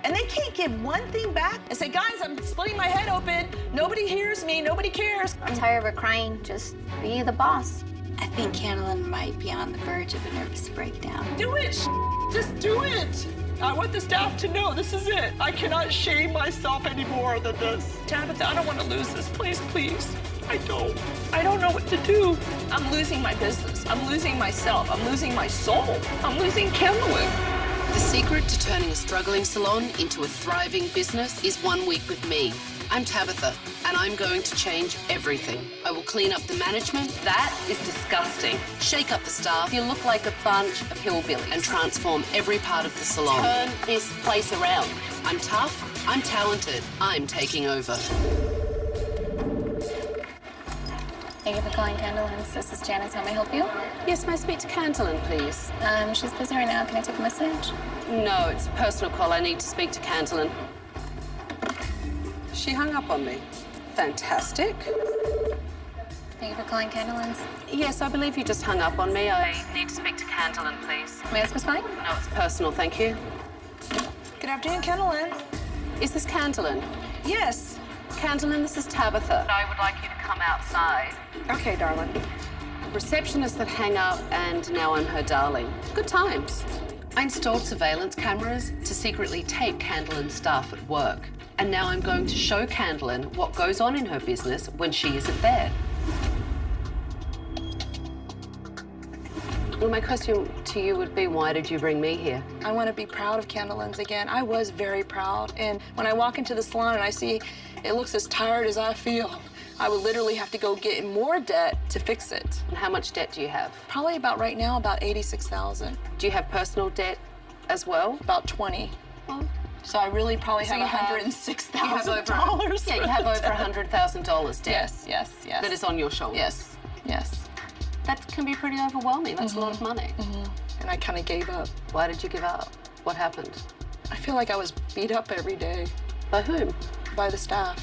And they can't give one thing back and say, guys, I'm splitting my head open. Nobody hears me, nobody cares.
I'm tired of her crying. Just be the boss.
I think Candlean might be on the verge of a nervous breakdown.
Do it, just do it. I want the staff to know this is it. I cannot shame myself any more than this. Tabitha, I don't want to lose this place, please. I don't. I don't know what to do. I'm losing my business. I'm losing myself. I'm losing my soul. I'm losing Candlean.
The secret to turning a struggling salon into a thriving business is 1 week with me. I'm Tabitha, and I'm going to change everything. I will clean up the management. That is disgusting. Shake up the staff. You look like a bunch of hillbillies. And transform every part of the salon. Turn this place around. I'm tough. I'm talented. I'm taking over.
Thank you for calling Candlean. This is Janice. How may I help you?
Yes, may I speak to Candlean, please?
She's busy right now. Can I take a message?
No, it's a personal call. I need to speak to Candlean. She hung up on me. Fantastic.
Thank you for calling Candlean.
Yes, I believe you just hung up on me. I need to speak to Candlean, please.
May I ask who's calling?
No, it's personal, thank you.
Good afternoon, Candlean.
Is this Candlean?
Yes.
Candlean, this is Tabitha. I would like you to come outside.
Okay, darling.
Receptionist that hang up, and now I'm her darling. Good times. I installed surveillance cameras to secretly tape Candlean's staff at work. And now I'm going to show Candlean what goes on in her business when she isn't there. Well, my question to you would be, why did you bring me here?
I want to be proud of Candlelan's again. I was very proud. And when I walk into the salon and I see it looks as tired as I feel, I would literally have to go get in more debt to fix it.
And how much debt do you have?
Probably about right now, about $86,000.
Do you have personal debt as well?
About 20. So I really probably have $106,000.
Yeah, you have over $100,000 debt.
Yes, yes, yes.
That is on your shoulders.
Yes, yes.
That can be pretty overwhelming. That's a lot of money.
And I kind of gave up.
Why did you give up? What happened?
I feel like I was beat up every day.
By whom?
By the staff.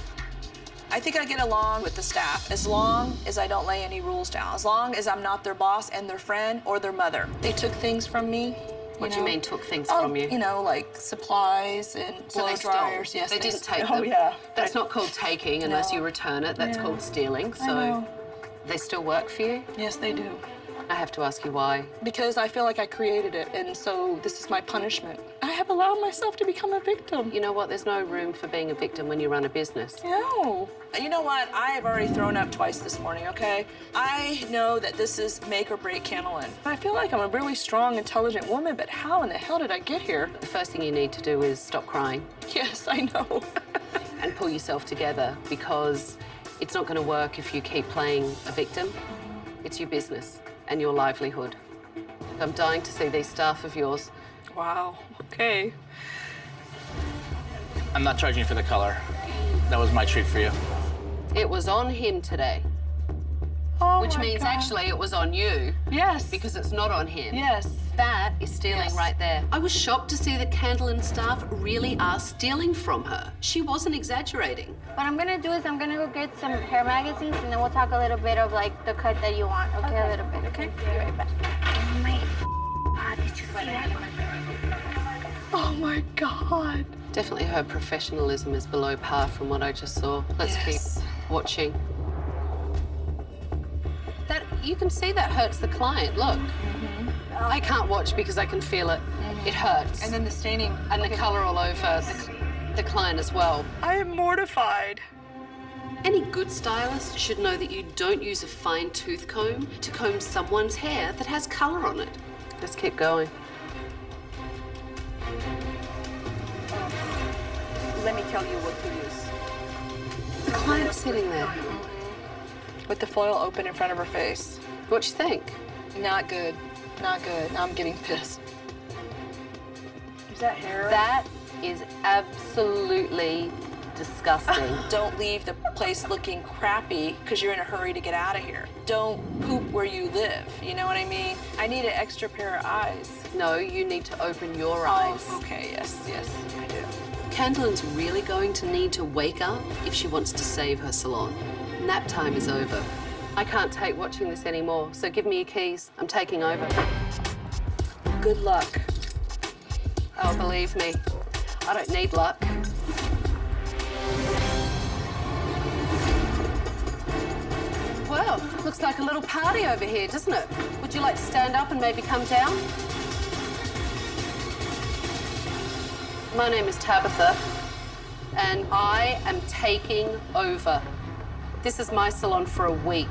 I think I get along with the staff as long as I don't lay any rules down, as long as I'm not their boss and their friend or their mother. They took things from me.
What do you mean took things from you?
You know, like supplies and blow dryers. Yes,
they didn't take them.
Oh, yeah.
That's not called taking unless you return it. That's called stealing. So they still work for you?
Yes, they do.
I have to ask you why.
Because I feel like I created it, and so this is my punishment. I have allowed myself to become a victim.
You know what? There's no room for being a victim when you run a business.
No. You know what? I have already thrown up twice this morning, okay? I know that this is make or break Candlean. I feel like I'm a really strong, intelligent woman, but how in the hell did I get here?
The first thing you need to do is stop crying.
Yes, I know.
And pull yourself together, because it's not going to work if you keep playing a victim. It's your business and your livelihood. I'm dying to see these staff of yours.
Wow, okay.
I'm not charging you for the color. That was my treat for you.
It was on him today. Which means actually it was on you.
Yes.
Because it's not on him.
Yes.
That is stealing right there. I was shocked to see that Candlean staff really are stealing from her. She wasn't exaggerating.
What I'm gonna do is I'm gonna go get some hair magazines and then we'll talk a little bit of like the cut that you want. Okay, a little bit. Okay. Be right back. Oh my God, did you see that?
Oh my God.
Definitely her professionalism is below par from what I just saw. Let's keep watching. That, you can see that hurts the client, look. I can't watch because I can feel it. It hurts.
And then the staining.
And the color all over the client as well.
I am mortified.
Any good stylist should know that you don't use a fine tooth comb to comb someone's hair that has color on it. Let's keep going.
Let me tell you what to use.
The client's sitting there.
With the foil open in front of her face.
What you think?
Not good. Not good. Now I'm getting pissed. Is that hair?
That is absolutely disgusting.
Don't leave the place looking crappy because you're in a hurry to get out of here. Don't poop where you live. You know what I mean? I need an extra pair of eyes.
No, you need to open your eyes.
Okay, yes, yes, I do.
Candlean's really going to need to wake up if she wants to save her salon. Nap time is over. I can't take watching this anymore, so give me your keys. I'm taking over.
Good luck.
Oh, believe me, I don't need luck. Well, looks like a little party over here, doesn't it? Would you like to stand up and maybe come down? My name is Tabitha, and I am taking over. This is my salon for a week.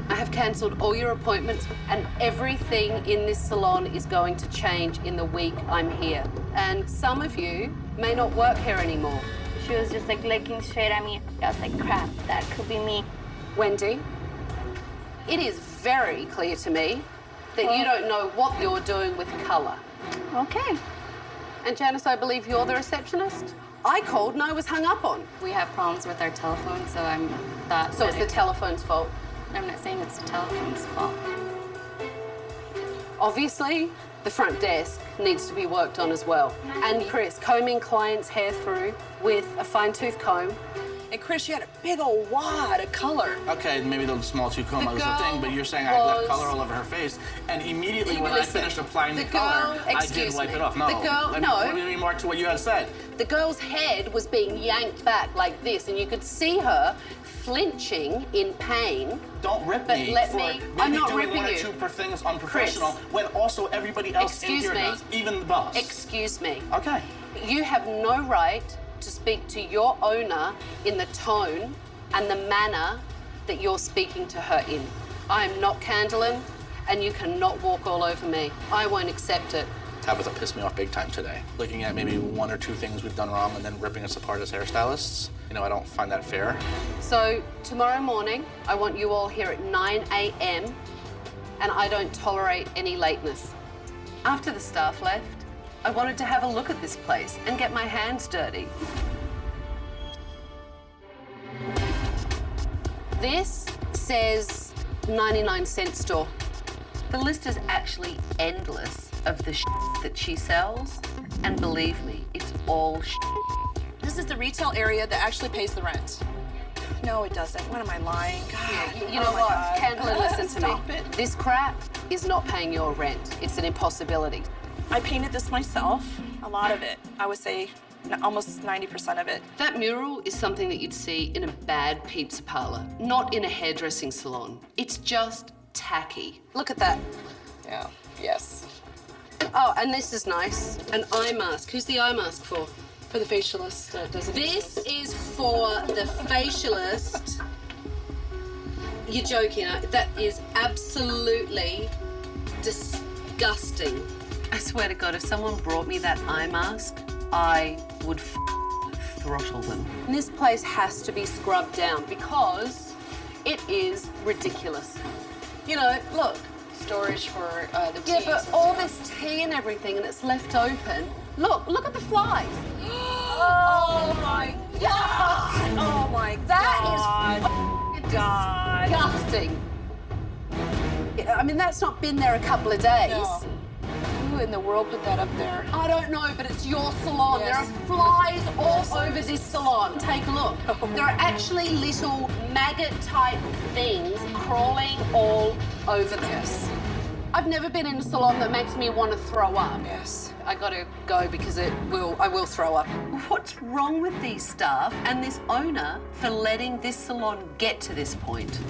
I have cancelled all your appointments, and everything in this salon is going to change in the week I'm here. And some of you may not work here anymore.
She was just like looking straight at me. I was like, crap, that could be me.
Wendy, it is very clear to me that you don't know what you're doing with colour.
Okay.
And Janice, I believe you're the receptionist? I called and I was hung up on.
We have problems with our telephone, so I'm thought.
So it's the telephone's fault?
I'm not saying it's the telephone's fault.
Obviously, the front desk needs to be worked on as well. And Chris, combing clients' hair through with a fine-tooth comb.
And Chris, you had a big old wad of color.
Okay, maybe the small tooth comb was the thing, but you're saying I left color all over her face, and immediately when I finished applying the color, I did wipe it off. No, let me remark to what you had said.
The girl's head was being yanked back like this, and you could see her flinching in pain.
Don't rip me for
I'm not
doing
ripping
one or
you.
two things unprofessional when also everybody else in here does, even the boss.
Excuse me.
Okay.
You have no right to speak to your owner in the tone and the manner that you're speaking to her in. I am not Candlean, and you cannot walk all over me. I won't accept it.
Tabitha pissed me off big time today. Looking at maybe 1 or 2 things we've done wrong and then ripping us apart as hairstylists. You know, I don't find that fair.
So tomorrow morning, I want you all here at 9 a.m. and I don't tolerate any lateness. After the staff left, I wanted to have a look at this place and get my hands dirty. This says 99-cent store. The list is actually endless of the that she sells, and believe me, it's all
This is the retail area that actually pays the rent. No, it doesn't. What am I lying? God.
Yeah, you know what? Candlean, listen to me.
Stop it.
This crap is not paying your rent. It's an impossibility.
I painted this myself, a lot of it. I would say almost 90% of it.
That mural is something that you'd see in a bad pizza parlor, not in a hairdressing salon. It's just tacky. Look at that.
Yeah, yes.
Oh, and this is nice. An eye mask. Who's the eye mask for?
For the facialist.
This is for the facialist. You're joking. That is absolutely disgusting. I swear to God, if someone brought me that eye mask, I would throttle them. And this place has to be scrubbed down because it is ridiculous. You know, look.
Storage for the tea.
Yeah, but all this tea and everything, and it's left open. Look at the flies.
Oh my God! Oh my God!
That is disgusting. I mean, that's not been there a couple of days.
No. Who in the world put that up there?
I don't know, but it's your salon.
Yes.
There are flies all over this salon. Take a look.
Oh.
There are actually little maggot-type things crawling all over this. I've never been in a salon that makes me want to throw up.
Yes.
I gotta go because I will throw up. What's wrong with these staff and this owner for letting this salon get to this point?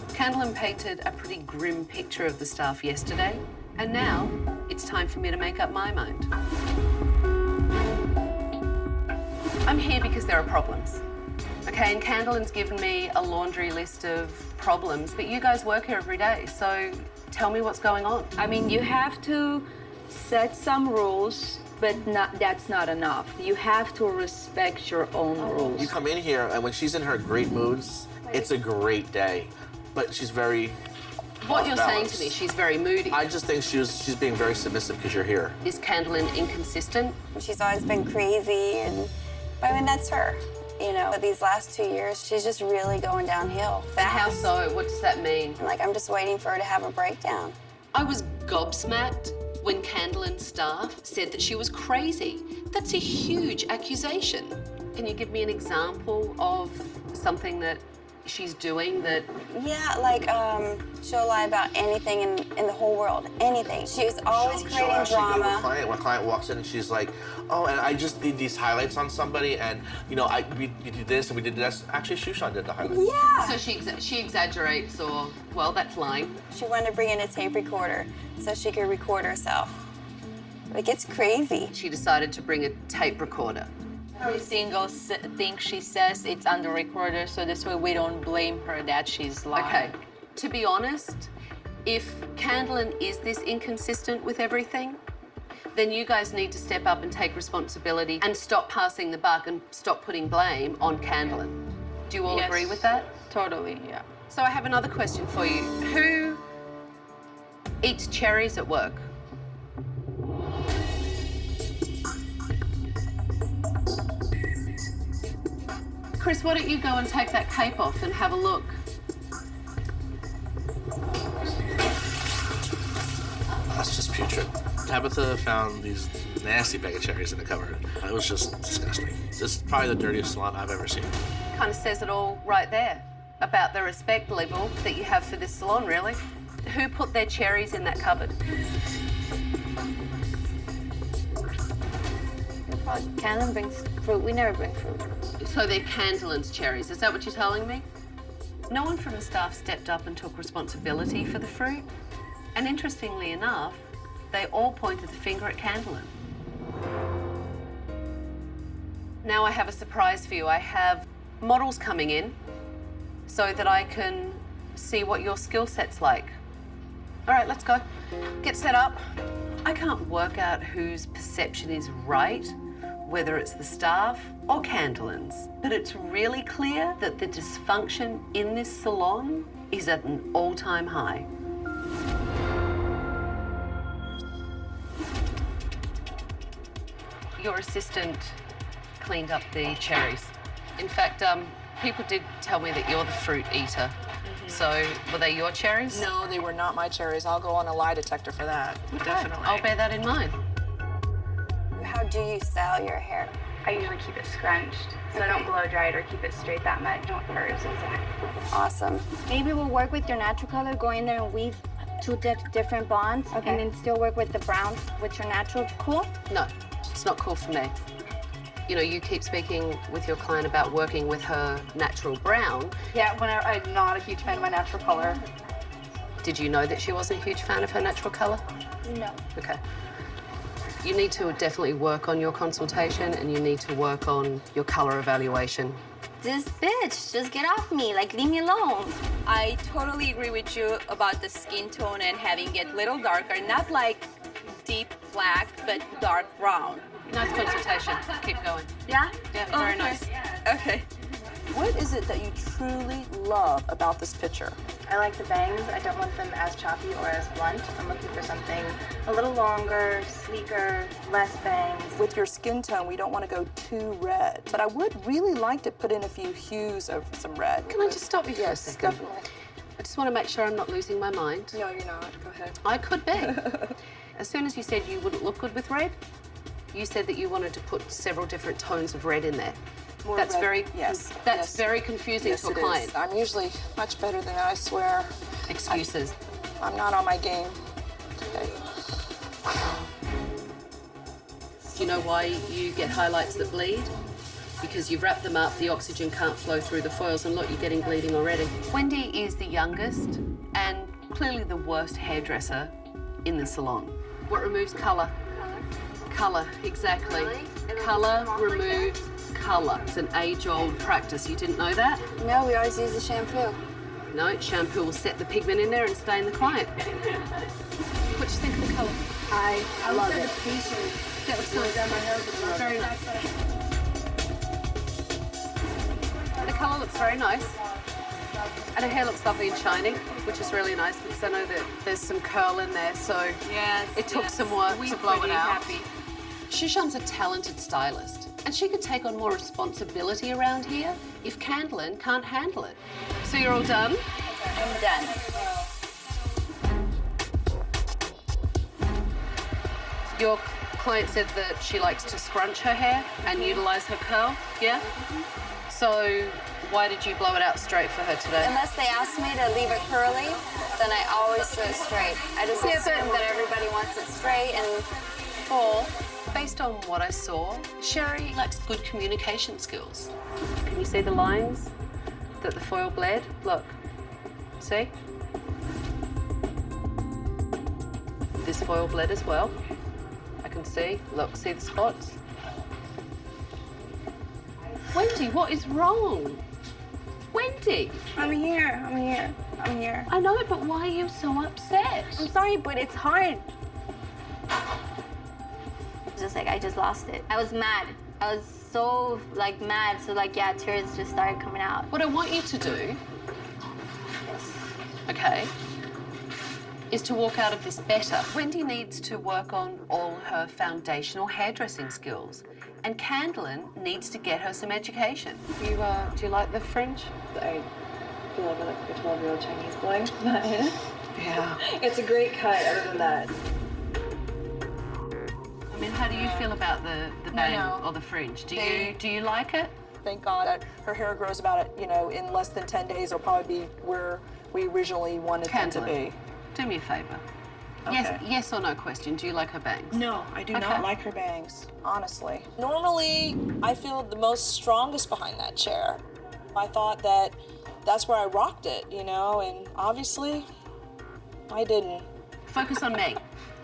Candlean painted a pretty grim picture of the staff yesterday, and now it's time for me to make up my mind. I'm here because there are problems. Okay, and Candlean's given me a laundry list of problems, but you guys work here every day, so tell me what's going on.
I mean, you have to set some rules, but that's not enough. You have to respect your own rules.
You come in here, and when she's in her great moods, it's a great day. But she's very
What you're saying to me, she's very moody.
I just think she's being very submissive because you're here.
Is Candlean inconsistent?
She's always been crazy, but I mean, that's her. You know, but these last 2 years, she's just really going downhill fast.
How so? What does that mean?
Like, I'm just waiting for her to have a breakdown.
I was gobsmacked when Candlean staff said that she was crazy. That's a huge accusation. Can you give me an example of something that she's doing that...
Yeah, like, she'll lie about anything in the whole world, anything. She's always creating drama.
When a client walks in and she's like, oh, and I just did these highlights on somebody, and, you know, we did this and we did this. Actually, Shushan did the highlights.
Yeah.
So she exaggerates, or, well, that's lying.
She wanted to bring in a tape recorder so she could record herself. Like, it's crazy.
She decided to bring a tape recorder.
Every single thing she says, it's on the recorder, so this way we don't blame her that she's lying.
Okay, to be honest, if Candlean is this inconsistent with everything, then you guys need to step up and take responsibility and stop passing the buck and stop putting blame on Candlean. Do you all agree with that?
Totally, yeah.
So I have another question for you. Who eats cherries at work? Chris, why don't you go and take that cape off and have a look?
That's just putrid. Tabitha found these nasty bag of cherries in the cupboard. It was just disgusting. This is probably the dirtiest salon I've ever seen.
Kind of says it all right there about the respect level that you have for this salon, really. Who put their cherries in that cupboard?
Candlean brings fruit. We never bring fruit.
So they're Candlean's cherries. Is that what you're telling me? No one from the staff stepped up and took responsibility for the fruit. And interestingly enough, they all pointed the finger at Candlean. Now I have a surprise for you. I have models coming in so that I can see what your skill set's like. All right, let's go. Get set up. I can't work out whose perception is right, whether it's the staff or Candlean's, but it's really clear that the dysfunction in this salon is at an all-time high. Your assistant cleaned up the cherries. In fact, people did tell me that you're the fruit eater. So, were they your cherries?
No, they were not my cherries. I'll go on a lie detector for that.
Okay.
Definitely.
I'll bear that in mind.
How do you style your hair?
I usually keep it scrunched, so I don't blow dry it or keep it straight that much. Don't hers exactly.
Awesome.
Maybe we'll work with your natural color, go in there and weave two different bonds, and then still work with the browns with your natural. Cool?
No, it's not cool for me. You know, you keep speaking with your client about working with her natural brown.
Yeah, whenever I'm not a huge fan of my natural color.
Did you know that she wasn't a huge fan of her natural color?
No.
Okay. You need to definitely work on your consultation and you need to work on your color evaluation.
This bitch, just get off me, like leave me alone.
I totally agree with you about the skin tone and having it a little darker, not like deep black, but dark brown.
Nice consultation. Keep going.
Yeah?
Yeah, very nice.
Okay. What is it that you truly love about this picture?
I like the bangs. I don't want them as choppy or as blunt. I'm looking for something a little longer, sleeker, less bangs.
With your skin tone, we don't want to go too red. But I would really like to put in a few hues of some red.
Can I just stop you for a second?
Definitely.
I just want to make sure I'm not losing my mind.
No, you're not. Go ahead.
I could be. As soon as you said you wouldn't look good with red, you said that you wanted to put several different tones of red in there.
More
that's
red.
very
Yes.
That's very confusing
Yes,
to a
it
client.
is. I'm usually much better than that, I swear.
Excuses.
I'm not on my game today.
Do you know why you get highlights that bleed? Because you've wrapped them up, the oxygen can't flow through the foils, and look, you're getting bleeding already. Wendy is the youngest and clearly the worst hairdresser in the salon. What removes colour? Colour, exactly. Colour removes colour. It's an age-old practice. You didn't know that?
No, we always use the shampoo.
No, shampoo will set the pigment in there and stain the client. What do you think of the colour?
I love it.
That looks nice. Very nice. The colour looks very nice. And her hair looks lovely and shiny, which is really nice because I know that there's some curl in there, so it took some work to blow it out. Shushan's a talented stylist, and she could take on more responsibility around here if Candlean can't handle it. So you're all done?
I'm done.
Your client said that she likes to scrunch her hair and utilize her curl, yeah? So why did you blow it out straight for her today?
Unless they ask me to leave it curly, then I always do it straight. I just assume that everybody wants it straight and full.
Based on what I saw, Sherry lacks good communication skills. Can you see the lines that the foil bled? Look, see? This foil bled as well. I can see, look, see the spots? Wendy, what is wrong? Wendy!
I'm here.
I know, but why are you so upset?
I'm sorry, but it's hard. Just like I just lost it. I was mad. I was so mad. So yeah, tears just started coming out.
What I want you to do, okay, is to walk out of this better. Wendy needs to work on all her foundational hairdressing skills. And Candlean needs to get her some education. Do you like the fringe?
I feel like I like a 12-year-old Chinese boy.
Yeah.
It's a great cut, other than that.
I mean, how do you feel about the bang or the fringe? Do you like it?
Thank God that her hair grows about it, in less than 10 days. It'll probably be where we originally wanted them to be.
Do me a favor.
Okay.
Yes or no question. Do you like her bangs?
No, I do not like her bangs, honestly. Normally, I feel the most strongest behind that chair. I thought that that's where I rocked it, and obviously, I didn't.
Focus on me.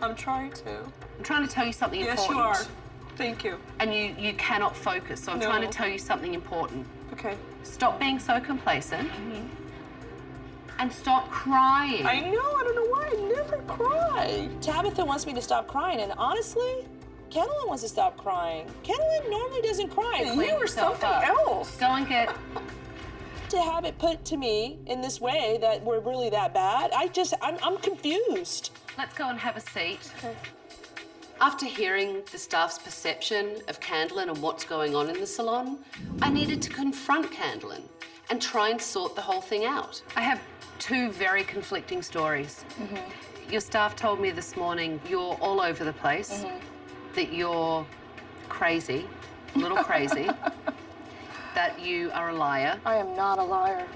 I'm trying to.
I'm trying to tell you something important.
Yes, you are. Thank you.
And you cannot focus, so I'm trying to tell you something important.
Okay.
Stop being so complacent. And stop crying.
I know, I don't know why I never cry. Tabitha wants me to stop crying, and honestly, Candlean wants to stop crying. Candlean normally doesn't cry.
Clean
You are
yourself
something
up.
else.
Go and get...
To have it put to me in this way that we're really that bad, I'm confused.
Let's go and have a seat. After hearing the staff's perception of Candlean and what's going on in the salon, I needed to confront Candlean and try and sort the whole thing out. I have two very conflicting stories. Your staff told me this morning you're all over the place, that you're crazy, a little crazy, that you are a liar.
I am not a liar,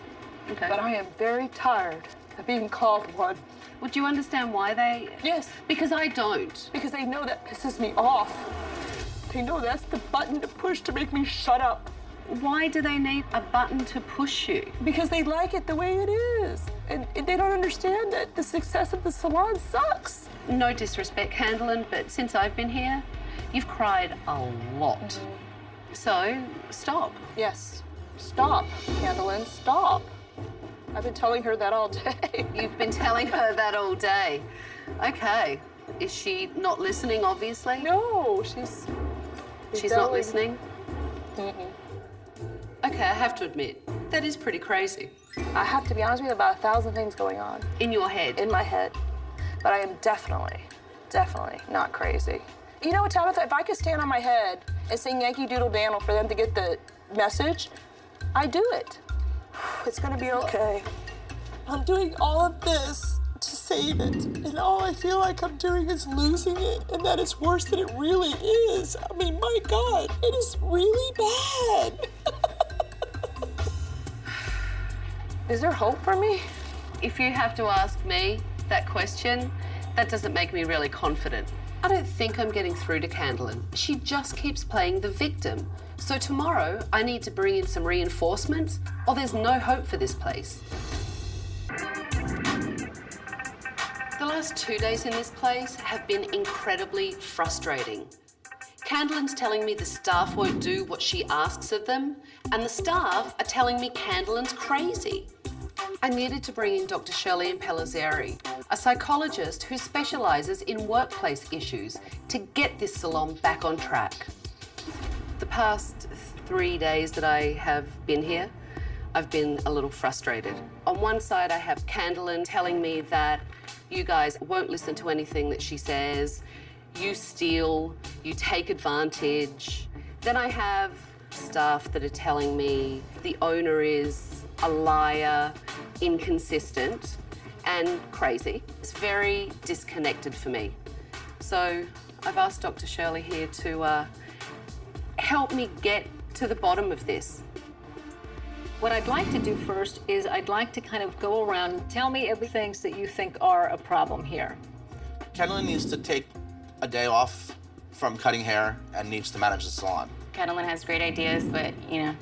Okay.
but I am very tired of being called one.
Would you understand why they...
Yes.
Because I don't.
Because they know that pisses me off. They know that's the button to push to make me shut up.
Why do they need a button to push you?
Because they like it the way it is. And they don't understand that the success of the salon sucks.
No disrespect, Candlean, but since I've been here, you've cried a lot. So, stop.
Yes. Stop, Candlean, stop. I've been telling her that all day.
You've been telling her that all day. Okay. Is she not listening, obviously?
No, she's
not listening? Okay, I have to admit, that is pretty crazy.
I have to be honest with you, about 1,000 things going on.
In your head?
In my head. But I am definitely not crazy. You know what, Tabitha, if I could stand on my head and sing Yankee Doodle Dangle for them to get the message, I do it. It's gonna be okay. I'm doing all of this to save it, and all I feel like I'm doing is losing it, and that it's worse than it really is. I mean, my God, it is really bad. Is there hope for me?
If you have to ask me that question, that doesn't make me really confident. I don't think I'm getting through to Candlean. She just keeps playing the victim. So tomorrow, I need to bring in some reinforcements, or there's no hope for this place. The last 2 days in this place have been incredibly frustrating. Candlean's telling me the staff won't do what she asks of them, and the staff are telling me Candlean's crazy. I needed to bring in Dr. Shirley Pellizzeri, a psychologist who specialises in workplace issues, to get this salon back on track. The past 3 days that I have been here, I've been a little frustrated. On one side, I have Candlean telling me that you guys won't listen to anything that she says, you steal, you take advantage. Then I have staff that are telling me the owner is a liar, inconsistent, and crazy. It's very disconnected for me. So I've asked Dr. Shirley here to help me get to the bottom of this.
What I'd like to do first is I'd like to kind of go around and tell me everything that you think are a problem here.
Candlean needs to take a day off from cutting hair and needs to manage the salon.
Candlean has great ideas, but, you know,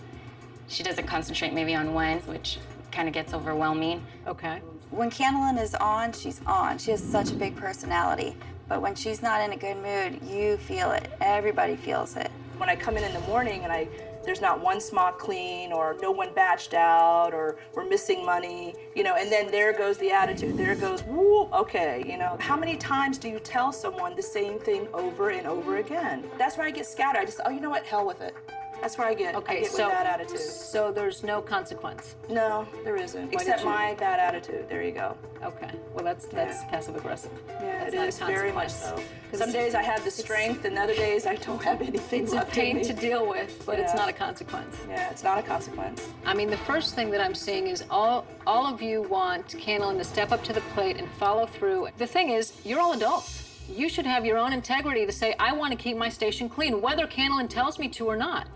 she doesn't concentrate maybe on one, which kind of gets overwhelming.
Okay.
When Candlean is on, she's on. She has such a big personality. But when she's not in a good mood, you feel it. Everybody feels it.
When I come in the morning and there's not one smock clean, or no one batched out, or we're missing money, you know, and then there goes the attitude. There goes, woo, okay, you know. How many times do you tell someone the same thing over and over again? That's where I get scattered. I just, oh, you know what, hell with it. That's where I get with that attitude.
So there's no consequence?
No, there isn't. Except my bad attitude. There you go.
Okay. Well, that's passive aggressive.
Yeah,
that's
it is very much so. Some days I have the strength, and other days I don't have anything
left. It's a pain to deal with, but it's not a consequence.
Yeah, it's not a consequence.
I mean, the first thing that I'm seeing is all of you want Candlean to step up to the plate and follow through. The thing is, you're all adults. You should have your own integrity to say, I want to keep my station clean, whether Candlean tells me to or not.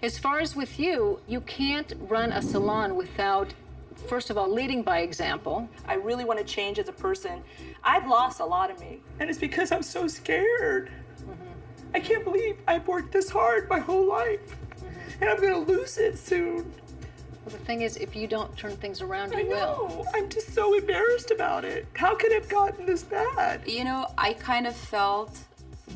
As far as with you, you can't run a salon without, first of all, leading by example.
I really want to change as a person. I've lost a lot of me, and it's because I'm so scared. I can't believe I've worked this hard my whole life, and I'm going to lose it soon.
Well, the thing is, if you don't turn things around, you will.
I know. I'm just so embarrassed about it. How could it have gotten this bad?
You know, I kind of felt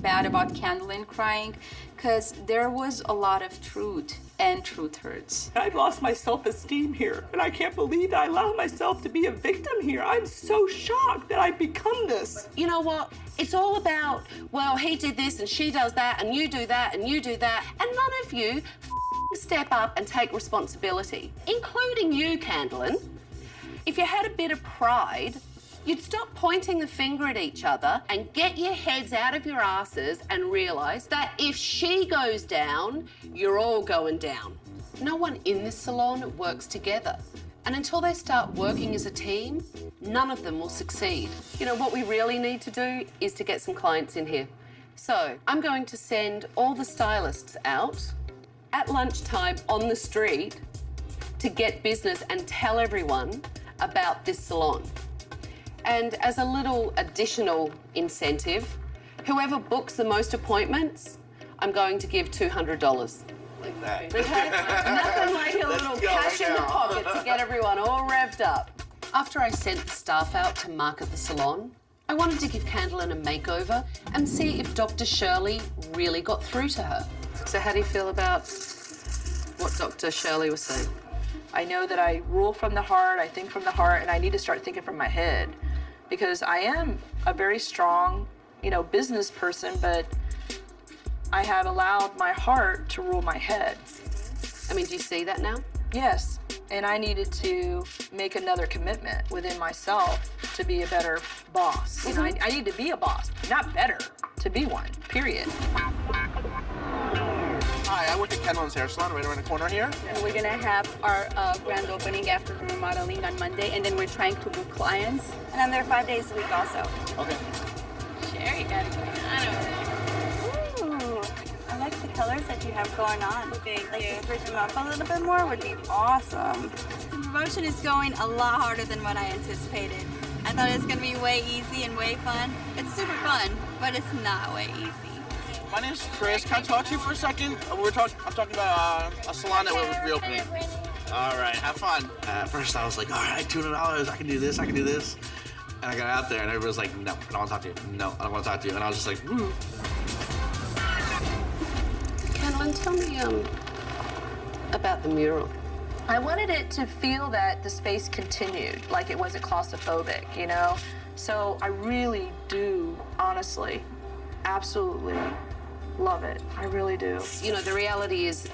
bad about Candlean crying, because there was a lot of truth
and truth hurts.
I've lost my self-esteem here, and I can't believe that I allow myself to be a victim here. I'm so shocked that I've become this.
You know what? It's all about, well, he did this and she does that and you do that and you do that. And none of you step up and take responsibility, including you, Candlean. If you had a bit of pride, you'd stop pointing the finger at each other and get your heads out of your asses and realise that if she goes down, you're all going down. No one in this salon works together. And until they start working as a team, none of them will succeed. You know, what we really need to do is to get some clients in here. So I'm going to send all the stylists out at lunchtime on the street to get business and tell everyone about this salon. And as a little additional incentive, whoever books the most appointments, I'm going to give $200.
Like that.
Okay? Nothing like a little cash in the pocket to get everyone all revved up. After I sent the staff out to market the salon, I wanted to give Candlean a makeover and see if Dr. Shirley really got through to her. So how do you feel about what Dr. Shirley was saying?
I know that I rule from the heart, I think from the heart, and I need to start thinking from my head. Because I am a very strong, business person, but I have allowed my heart to rule my head.
I mean, do you see that now?
Yes, and I needed to make another commitment within myself to be a better boss.
Mm-hmm.
I need to be a boss, not better, to be one, period.
Hi, I work at Candlean's hair salon right around the corner here.
And we're gonna have our grand opening after remodeling on Monday, and then we're trying to book clients.
And I'm there 5 days a week also.
Okay.
Sherry got it going on.
Ooh, I like the colors that you have going on. Thank you. To switch them up a little bit more would be awesome. The promotion is going a lot harder than what I anticipated. I thought it was gonna be way easy and way fun. It's super fun, but it's not way easy.
My name's Chris. Can I talk to you for a second? I'm talking about a salon that we're reopening. All right, have fun. At first, I was like, all right, $200. I can do this. And I got out there, and everybody was like, no, I don't want to talk to you. No, I don't want to talk to you. And I was just like, woo.
Candlean, tell me about the mural.
I wanted it to feel that the space continued, like it wasn't claustrophobic, So I really do, honestly, absolutely love it. I really do.
The reality is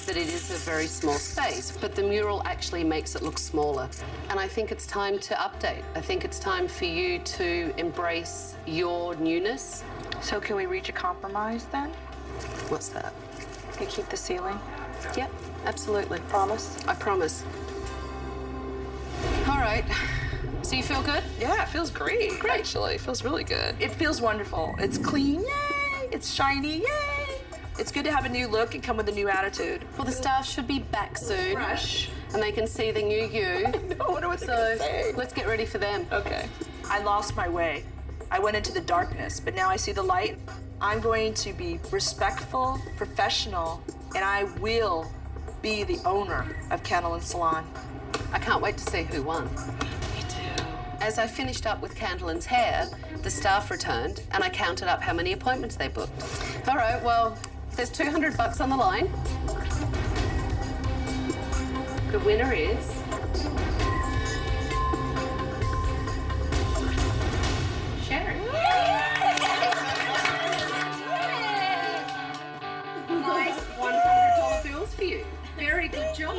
that it is a very small space, but the mural actually makes it look smaller. And I think it's time to update. I think it's time for you to embrace your newness.
So can we reach a compromise then?
What's that?
You keep the ceiling?
Yep, absolutely.
Promise?
I promise. All right. So you feel good?
Yeah, it feels great, actually. It feels really good. It feels wonderful. It's clean, yay! It's shiny, yay! It's good to have a new look and come with a new attitude.
Well, the staff should be back soon.
Fresh.
And they can see the new you.
I know, I wonder what they're gonna say.
Let's get ready for them.
Okay. I lost my way. I went into the darkness, but now I see the light. I'm going to be respectful, professional, and I will be the owner of Candlean Salon.
I can't wait to see who won.
Me too.
As I finished up with Candlean's hair, the staff returned and I counted up how many appointments they booked. All right, well, there's $200 on the line. The winner is... Sharon. Nice $100 bills for you. Very good job.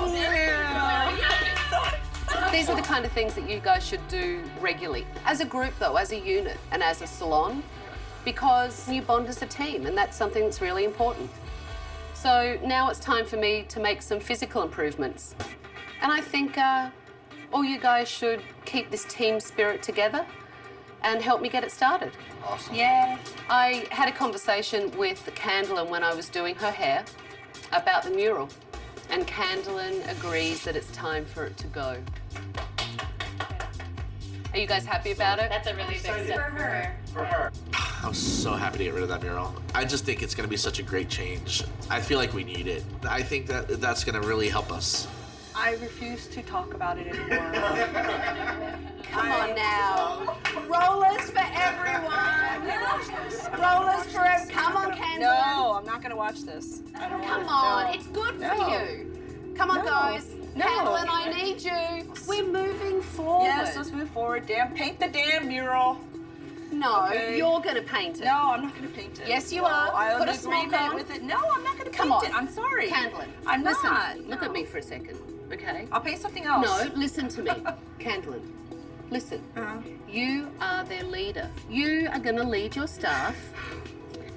These are the kind of things that you guys should do regularly. As a group, though, as a unit and as a salon, because you bond as a team, and that's something that's really important. So now it's time for me to make some physical improvements. And I think all you guys should keep this team spirit together and help me get it started.
Awesome.
Yeah. I had a conversation with Candlean when I was doing her hair about the mural. And Candlean agrees that it's time for it to go. Are you guys happy about it?
That's a really big step for her.
For her. I was so happy to get rid of that mural. I just think it's going to be such a great change. I feel like we need it. I think that that's going to really help us.
I refuse to talk about it anymore.
Come on now.
Rollers for everyone. Rollers for everyone.
Come on, Candlean.
No, I'm not going gonna watch this. I don't
Come
wanna,
on,
no.
it's good
No.
for you. Come on,
No.
guys.
No.
Candlean, I need you. We're moving forward.
Yes, let's move forward. Paint the damn mural.
No,
Okay.
you're gonna paint it.
No, I'm not gonna paint it.
Yes, you
No,
are.
I'll
Put a
agree
smock
that
on.
with it. No, I'm not gonna
Come
paint
on.
it. I'm sorry.
Candlean.
I'm
Listen,
not.
look at me for a second, okay?
I'll paint something else.
No, listen to me. Candlean, listen. You are their leader. You are gonna lead your staff,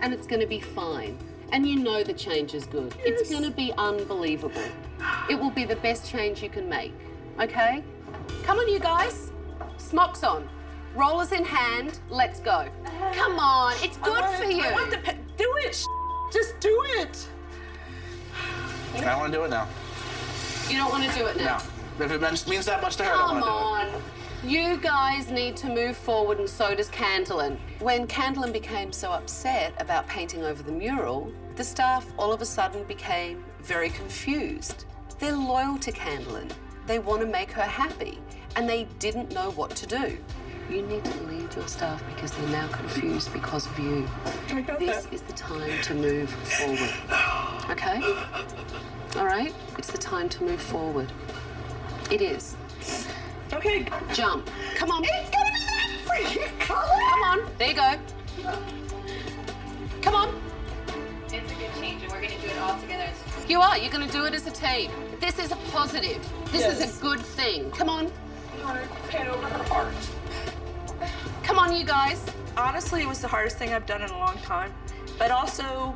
and it's gonna be fine. And you know the change is good. It's gonna be unbelievable. It will be the best change you can make, okay? Come on, you guys. Smocks on. Rollers in hand, let's go. Come on, it's good for you.
I want the do it. Just do it.
I want to do it now.
You don't want to do it now?
No. If it means that much to her, I don't
Come
want to do it.
on. You guys need to move forward, and so does Candlean. When Candlean became so upset about painting over the mural, the staff all of a sudden became very confused. They're loyal to Candlean. They want to make her happy, and they didn't know what to do. You need to lead your staff because they're now confused because of you. This is the time to move forward. Okay? All right? It's the time to move forward. It is.
Okay.
Jump. Come on.
It's gonna be that freaking color.
Come on. There you go. Come on.
It's a good change, and we're going to do it all together.
You are. You're going to do it as a team. This is a positive. This is a good thing. Come on.
You want to paint over her heart.
Come on, you guys.
Honestly, it was the hardest thing I've done in a long time. But also,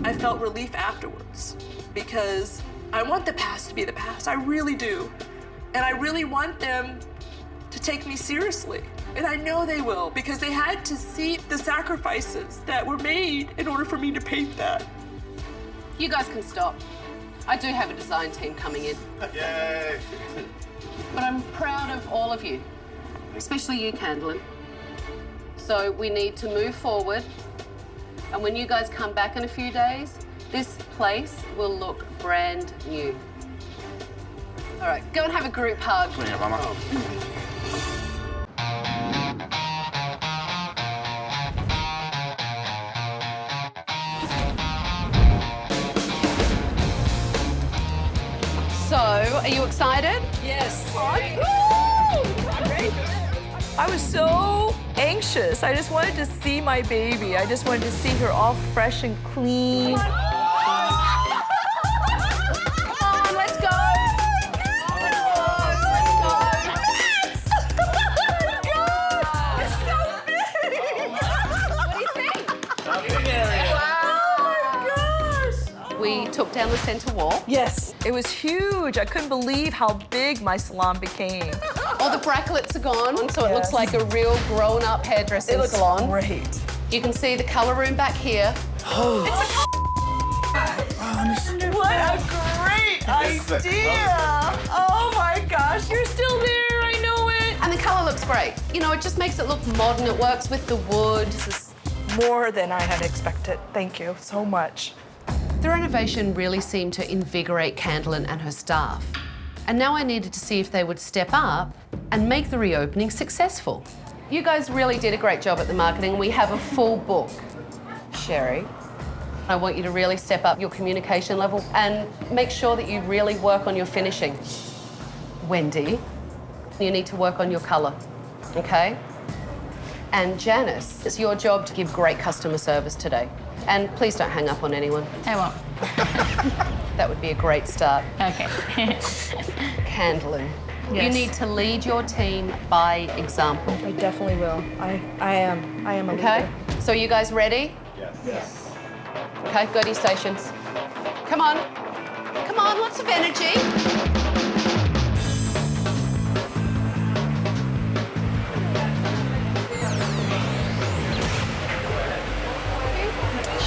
I felt relief afterwards because I want the past to be the past. I really do. And I really want them to take me seriously. And I know they will because they had to see the sacrifices that were made in order for me to paint that.
You guys can stop. I do have a design team coming in.
Yay!
But I'm proud of all of you, especially you, Candlean. So we need to move forward. And when you guys come back in a few days, this place will look brand new. All right, go and have a group hug.
Come here, Mama.
So, are you excited?
Yes. I was so anxious. I just wanted to see my baby. I just wanted to see her all fresh and clean.
Come on, let's go. We took down the center wall.
Yes, it was huge. I couldn't believe how big my salon became.
All the brackets are gone, so it looks like a real grown-up hairdressing salon.
Great.
You can see the color room back here.
What a great idea! Oh my gosh, you're still there, I know it!
And the color looks great. You know, it just makes it look modern. It works with the wood.
This is more than I had expected. Thank you so much.
The renovation really seemed to invigorate Candlean and her staff. And now I needed to see if they would step up and make the reopening successful. You guys really did a great job at the marketing. We have a full book. Sherry, I want you to really step up your communication level and make sure that you really work on your finishing. Wendy, you need to work on your color, okay? And Janice, it's your job to give great customer service today. And please don't hang up on anyone.
I won't.
That would be a great start.
Okay.
Candlean, you
Yes.
need to lead your team by example.
I definitely will. I am a
Okay?
leader.
So you guys ready?
Yes.
Okay, go to your stations. Come on. Come on, lots of energy.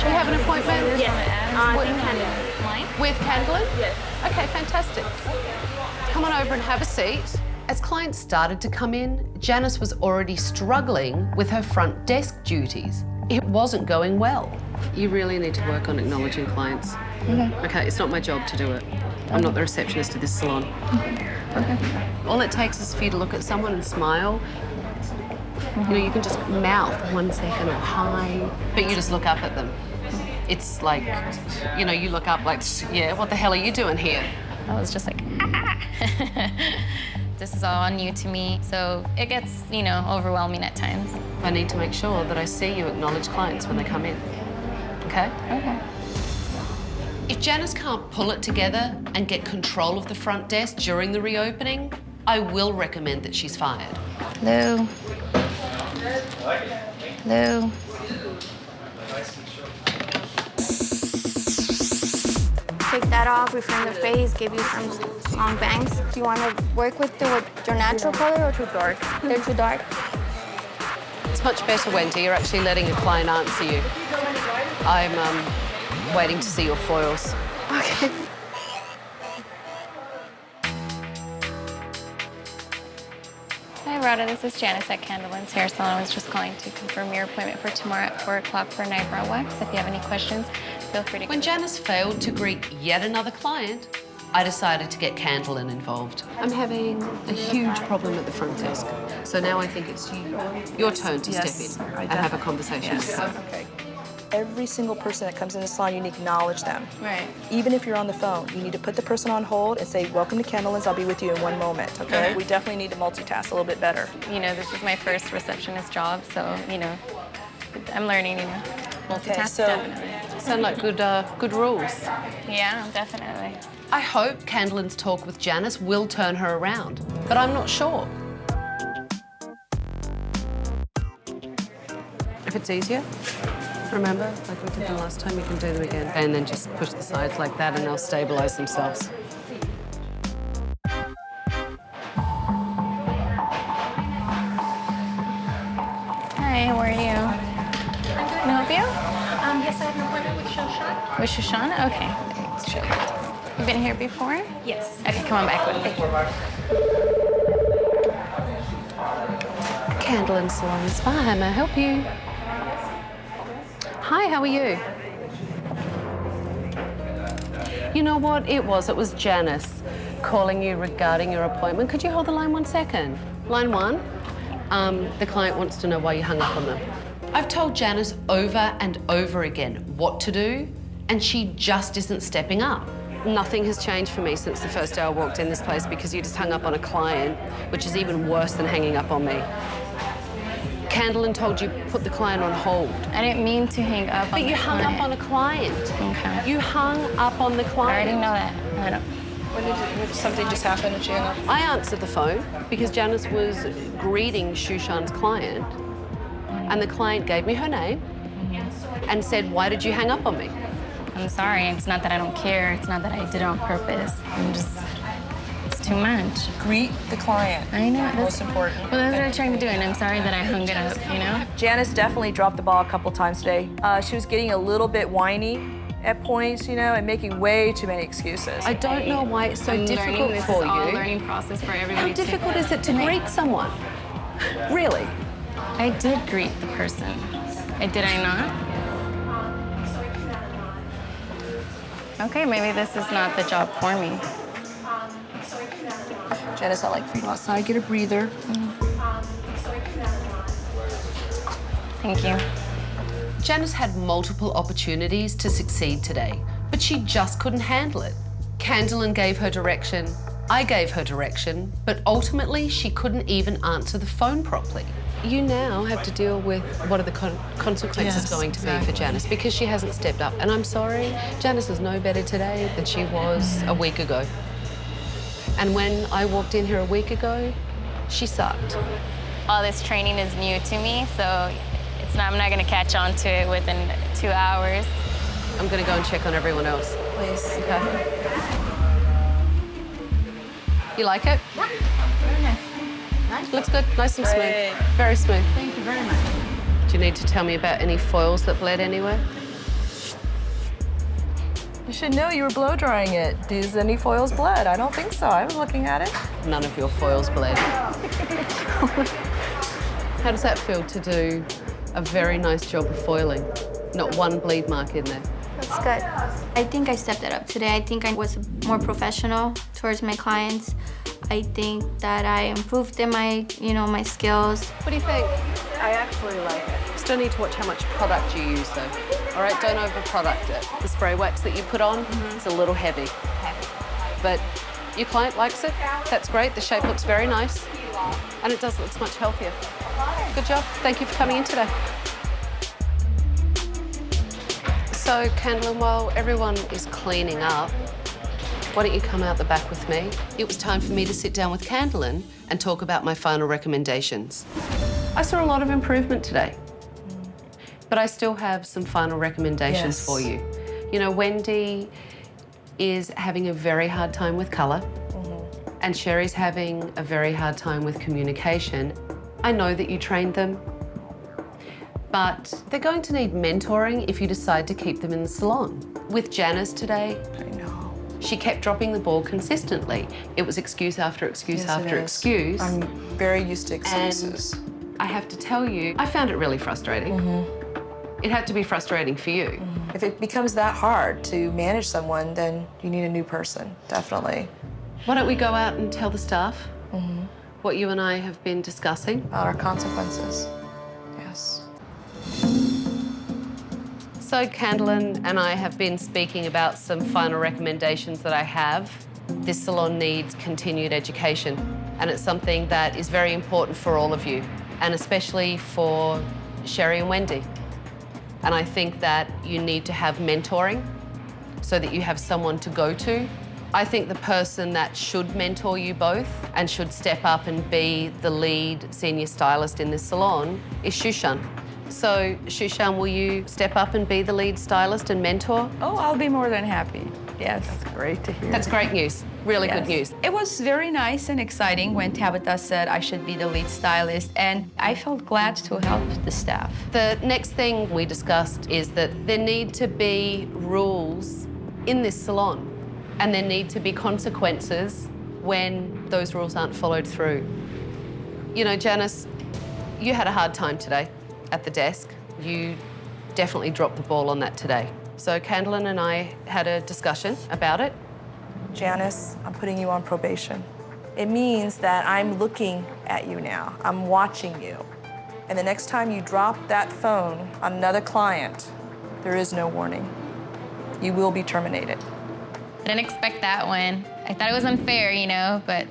We have an appointment?
Yes.
With Candlean? Yes. Okay, fantastic. Come on over and have a seat. As clients started to come in, Janice was already struggling with her front desk duties. It wasn't going well. You really need to work on acknowledging clients. Okay, it's not my job to do it. I'm not the receptionist of this salon. Okay. All it takes is for you to look at someone and smile. You know, you can just mouth 1 second or hi, but you just look up at them. It's like, you know, you look up like, yeah, what the hell are you doing here?
I was just like, This is all new to me, so it gets, you know, overwhelming at times.
I need to make sure that I see you acknowledge clients when they come in, okay?
Okay.
If Janice can't pull it together and get control of the front desk during the reopening, I will recommend that she's fired.
Hello. Hello.
Take that off, reframe the face, give you some long bangs. Do you want to work with your natural color or too dark? They're too dark.
It's much better, Wendy. You're actually letting a client answer you. I'm waiting to see your foils.
Okay.
Hi, Rhoda. This is Janice at Candlean Salon. I was just calling to confirm your appointment for tomorrow at 4 o'clock for an eyebrow wax. If you have any questions, feel free to...
When Janice failed to greet yet another client, I decided to get Candlean involved. I'm having a huge problem at the front desk. So now I think it's your turn to step in and have a conversation.
Yes. Okay. Every single person that comes in the salon, you need to acknowledge them.
Right.
Even if you're on the phone, you need to put the person on hold and say, welcome to Candlean's, I'll be with you in 1 moment, okay? We definitely need to multitask a little bit better.
You know, this is my first receptionist job, so, you know, I'm learning, you know, multitask.
Okay, so
definitely.
Sound like good rules.
Yeah, definitely.
I hope Candlean's talk with Janice will turn her around, but I'm not sure. If it's easier, remember, like we did the last time, you can do them again. And then just push the sides like that and they'll stabilize themselves.
Hi, how are you? Can I help you?
Yes, I have an appointment with Shoshana.
With Shoshana? Okay. Sure. You've been here before?
Yes.
Okay, come on back with me.
Candlean Salon is fine. May I help you? Hi, how are you? You know what it was? It was Janice calling you regarding your appointment. Could you hold the line 1 second? Line 1, the client wants to know why you hung up on them. I've told Janice over and over again what to do, and she just isn't stepping up. Nothing has changed for me since the first day I walked in this place because you just hung up on a client, which is even worse than hanging up on me. Candlean told you put the client on hold.
I didn't mean to hang up on the client.
But you hung up on a client.
Okay.
You hung up on the client.
I already know that. I don't.
When did something just happen and she hung up?
I answered the phone because Janice was greeting Shushan's client, and the client gave me her name and said, "Why did you hang up on me?"
I'm sorry. It's not that I don't care. It's not that I did it on purpose. It's too much.
Greet the client.
I know. That's
most important.
Well, that's what I'm trying to do, and I'm sorry that I hung it up, you know?
Janice definitely dropped the ball a couple times today. She was getting a little bit whiny at points, you know, and making way too many excuses.
I don't know why it's so difficult
This
for
is all a
you.
learning process for everybody.
How difficult is it to greet someone? Really?
I did greet the person. Did I not? Okay, maybe this is not the job for me.
Janice, I like for you to go outside, get a breather.
Thank you.
Janice had multiple opportunities to succeed today, but she just couldn't handle it. Candlean gave her direction, I gave her direction, but ultimately she couldn't even answer the phone properly. You now have to deal with what are the consequences going to be for Janice because she hasn't stepped up. And I'm sorry, Janice is no better today than she was a week ago. And when I walked in here a week ago, she sucked.
All this training is new to me, so I'm not going to catch on to it within 2 hours.
I'm going to go and check on everyone else.
Please.
Okay. You like it?
Yeah. Very nice. Nice.
Looks good, nice and smooth. Very smooth.
Thank you very much.
Do you need to tell me about any foils that bled anywhere?
You should know you were blow drying it. Does any foils bled? I don't think so. I was looking at it.
None of your foils bled. How does that feel to do a very nice job of foiling? Not one bleed mark in there.
That's good. I think I stepped it up today. I think I was more professional towards my clients. I think that I improved in my skills.
What do you think?
I actually like it.
Still need to watch how much product you use, though. All right, don't over-product it. The spray wax that you put on is a little heavy. But your client likes it. That's great. The shape looks very nice. And it does look much healthier. Good job. Thank you for coming in today. So, Candlean, while everyone is cleaning up, why don't you come out the back with me? It was time for me to sit down with Candlean and talk about my final recommendations. I saw a lot of improvement today, but I still have some final recommendations for you. You know, Wendy is having a very hard time with colour, and Sherry's having a very hard time with communication. I know that you trained them, but they're going to need mentoring if you decide to keep them in the salon. With Janice today, she kept dropping the ball consistently. It was excuse after excuse after excuse.
I'm very used to excuses.
And I have to tell you, I found it really frustrating. It had to be frustrating for you.
If it becomes that hard to manage someone, then you need a new person, definitely.
Why don't we go out and tell the staff what you and I have been discussing?
About our consequences, yes.
So Candlean and I have been speaking about some final recommendations that I have. This salon needs continued education, and it's something that is very important for all of you, and especially for Sherry and Wendy. And I think that you need to have mentoring so that you have someone to go to. I think the person that should mentor you both and should step up and be the lead senior stylist in this salon is Shushan. So, Shushan, will you step up and be the lead stylist and mentor?
Oh, I'll be more than happy. Yes. That's great to hear.
That's great news. Really good news.
It was very nice and exciting when Tabatha said I should be the lead stylist, and I felt glad to help the staff.
The next thing we discussed is that there need to be rules in this salon, and there need to be consequences when those rules aren't followed through. You know, Janice, you had a hard time today at the desk. You definitely dropped the ball on that today. So Candlean and I had a discussion about it.
Janice, I'm putting you on probation. It means that I'm looking at you now. I'm watching you. And the next time you drop that phone on another client, there is no warning. You will be terminated.
I didn't expect that one. I thought it was unfair, you know, but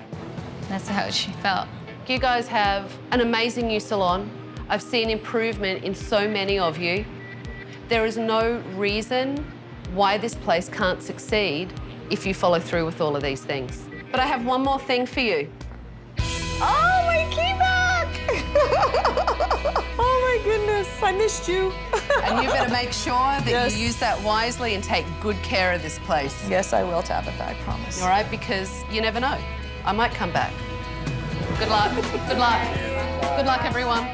that's how she felt.
You guys have an amazing new salon. I've seen improvement in so many of you. There is no reason why this place can't succeed if you follow through with all of these things. But I have one more thing for you.
Oh, my keyback! Oh, my goodness, I missed you.
And you better make sure that you use that wisely and take good care of this place.
Yes, I will, Tabitha, I promise.
All right, because you never know. I might come back. Good luck. Good luck. Good luck, everyone.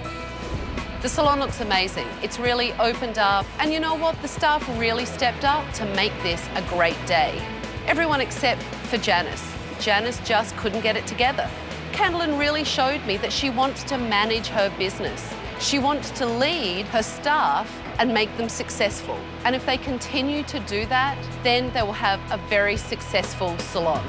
The salon looks amazing. It's really opened up. And you know what? The staff really stepped up to make this a great day. Everyone except for Janice. Janice just couldn't get it together. Candlean really showed me that she wants to manage her business. She wants to lead her staff and make them successful. And if they continue to do that, then they will have a very successful salon.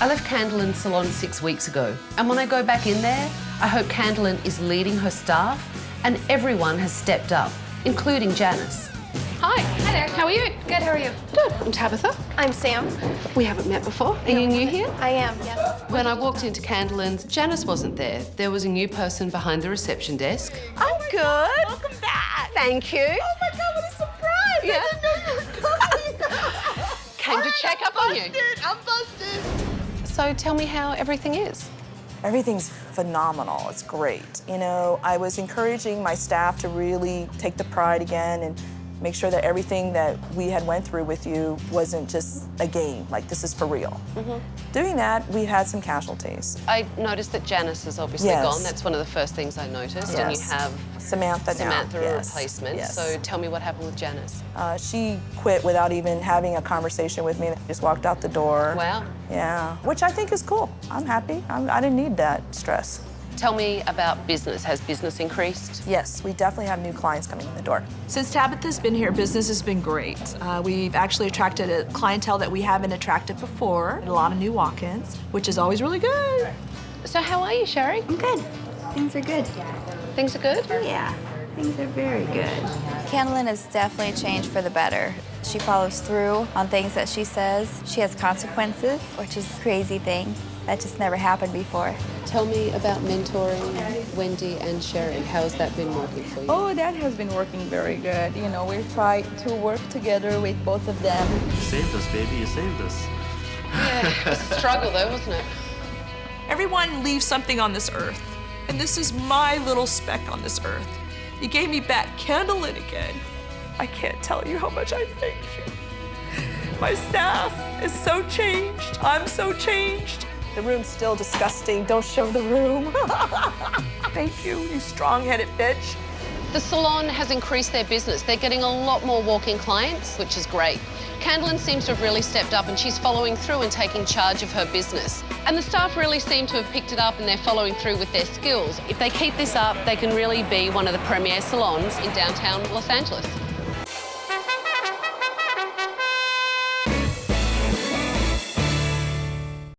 I left Candlean Salon 6 weeks ago, and when I go back in there, I hope Candlean is leading her staff and everyone has stepped up, including Janice.
Hi. Hi there. How are you? Good, how are you? Good. I'm Tabitha. I'm Sam. We haven't met before. Are you new here?
I am, yes.
When I walked into Candlean's, Janice wasn't there. There was a new person behind the reception desk.
I'm good.
Welcome back.
Thank you.
Oh my God, what a surprise!
Yeah.
I didn't know you were coming.
Came to check up on you.
I'm busted.
So tell me how everything is.
Everything's phenomenal. It's great. You know, I was encouraging my staff to really take the pride again and make sure that everything that we had went through with you wasn't just a game, like this is for real. Doing that, we had some casualties.
I noticed that Janice is obviously gone. That's one of the first things I noticed. And you have
Samantha now.
a replacement. So tell me what happened with Janice.
She quit without even having a conversation with me. Just walked out the door.
Wow.
Yeah, which I think is cool. I'm happy. I didn't need that stress.
Tell me about business. Has business increased?
Yes, we definitely have new clients coming in the door. Since Tabitha's been here, business has been great. We've actually attracted a clientele that we haven't attracted before, a lot of new walk-ins, which is always really good.
So how are you, Sherry?
I'm good.
Things are good.
Things are good?
Yeah, things are very good.
Candlean has definitely changed for the better. She follows through on things that she says. She has consequences, which is a crazy thing. That just never happened before.
Tell me about mentoring Wendy and Sharon. How has that been working for you?
Oh, that has been working very good. You know, we've tried to work together with both of them.
You saved us, baby. You saved us.
Yeah, it was a struggle though, wasn't it?
Everyone leaves something on this earth, and this is my little speck on this earth. You gave me back Candlean again. I can't tell you how much I thank you. My staff is so changed. I'm so changed. The room's still disgusting. Don't show the room. Thank you, you strong-headed bitch.
The salon has increased their business. They're getting a lot more walk-in clients, which is great. Candlean seems to have really stepped up and she's following through and taking charge of her business. And the staff really seem to have picked it up and they're following through with their skills. If they keep this up, they can really be one of the premier salons in downtown Los Angeles.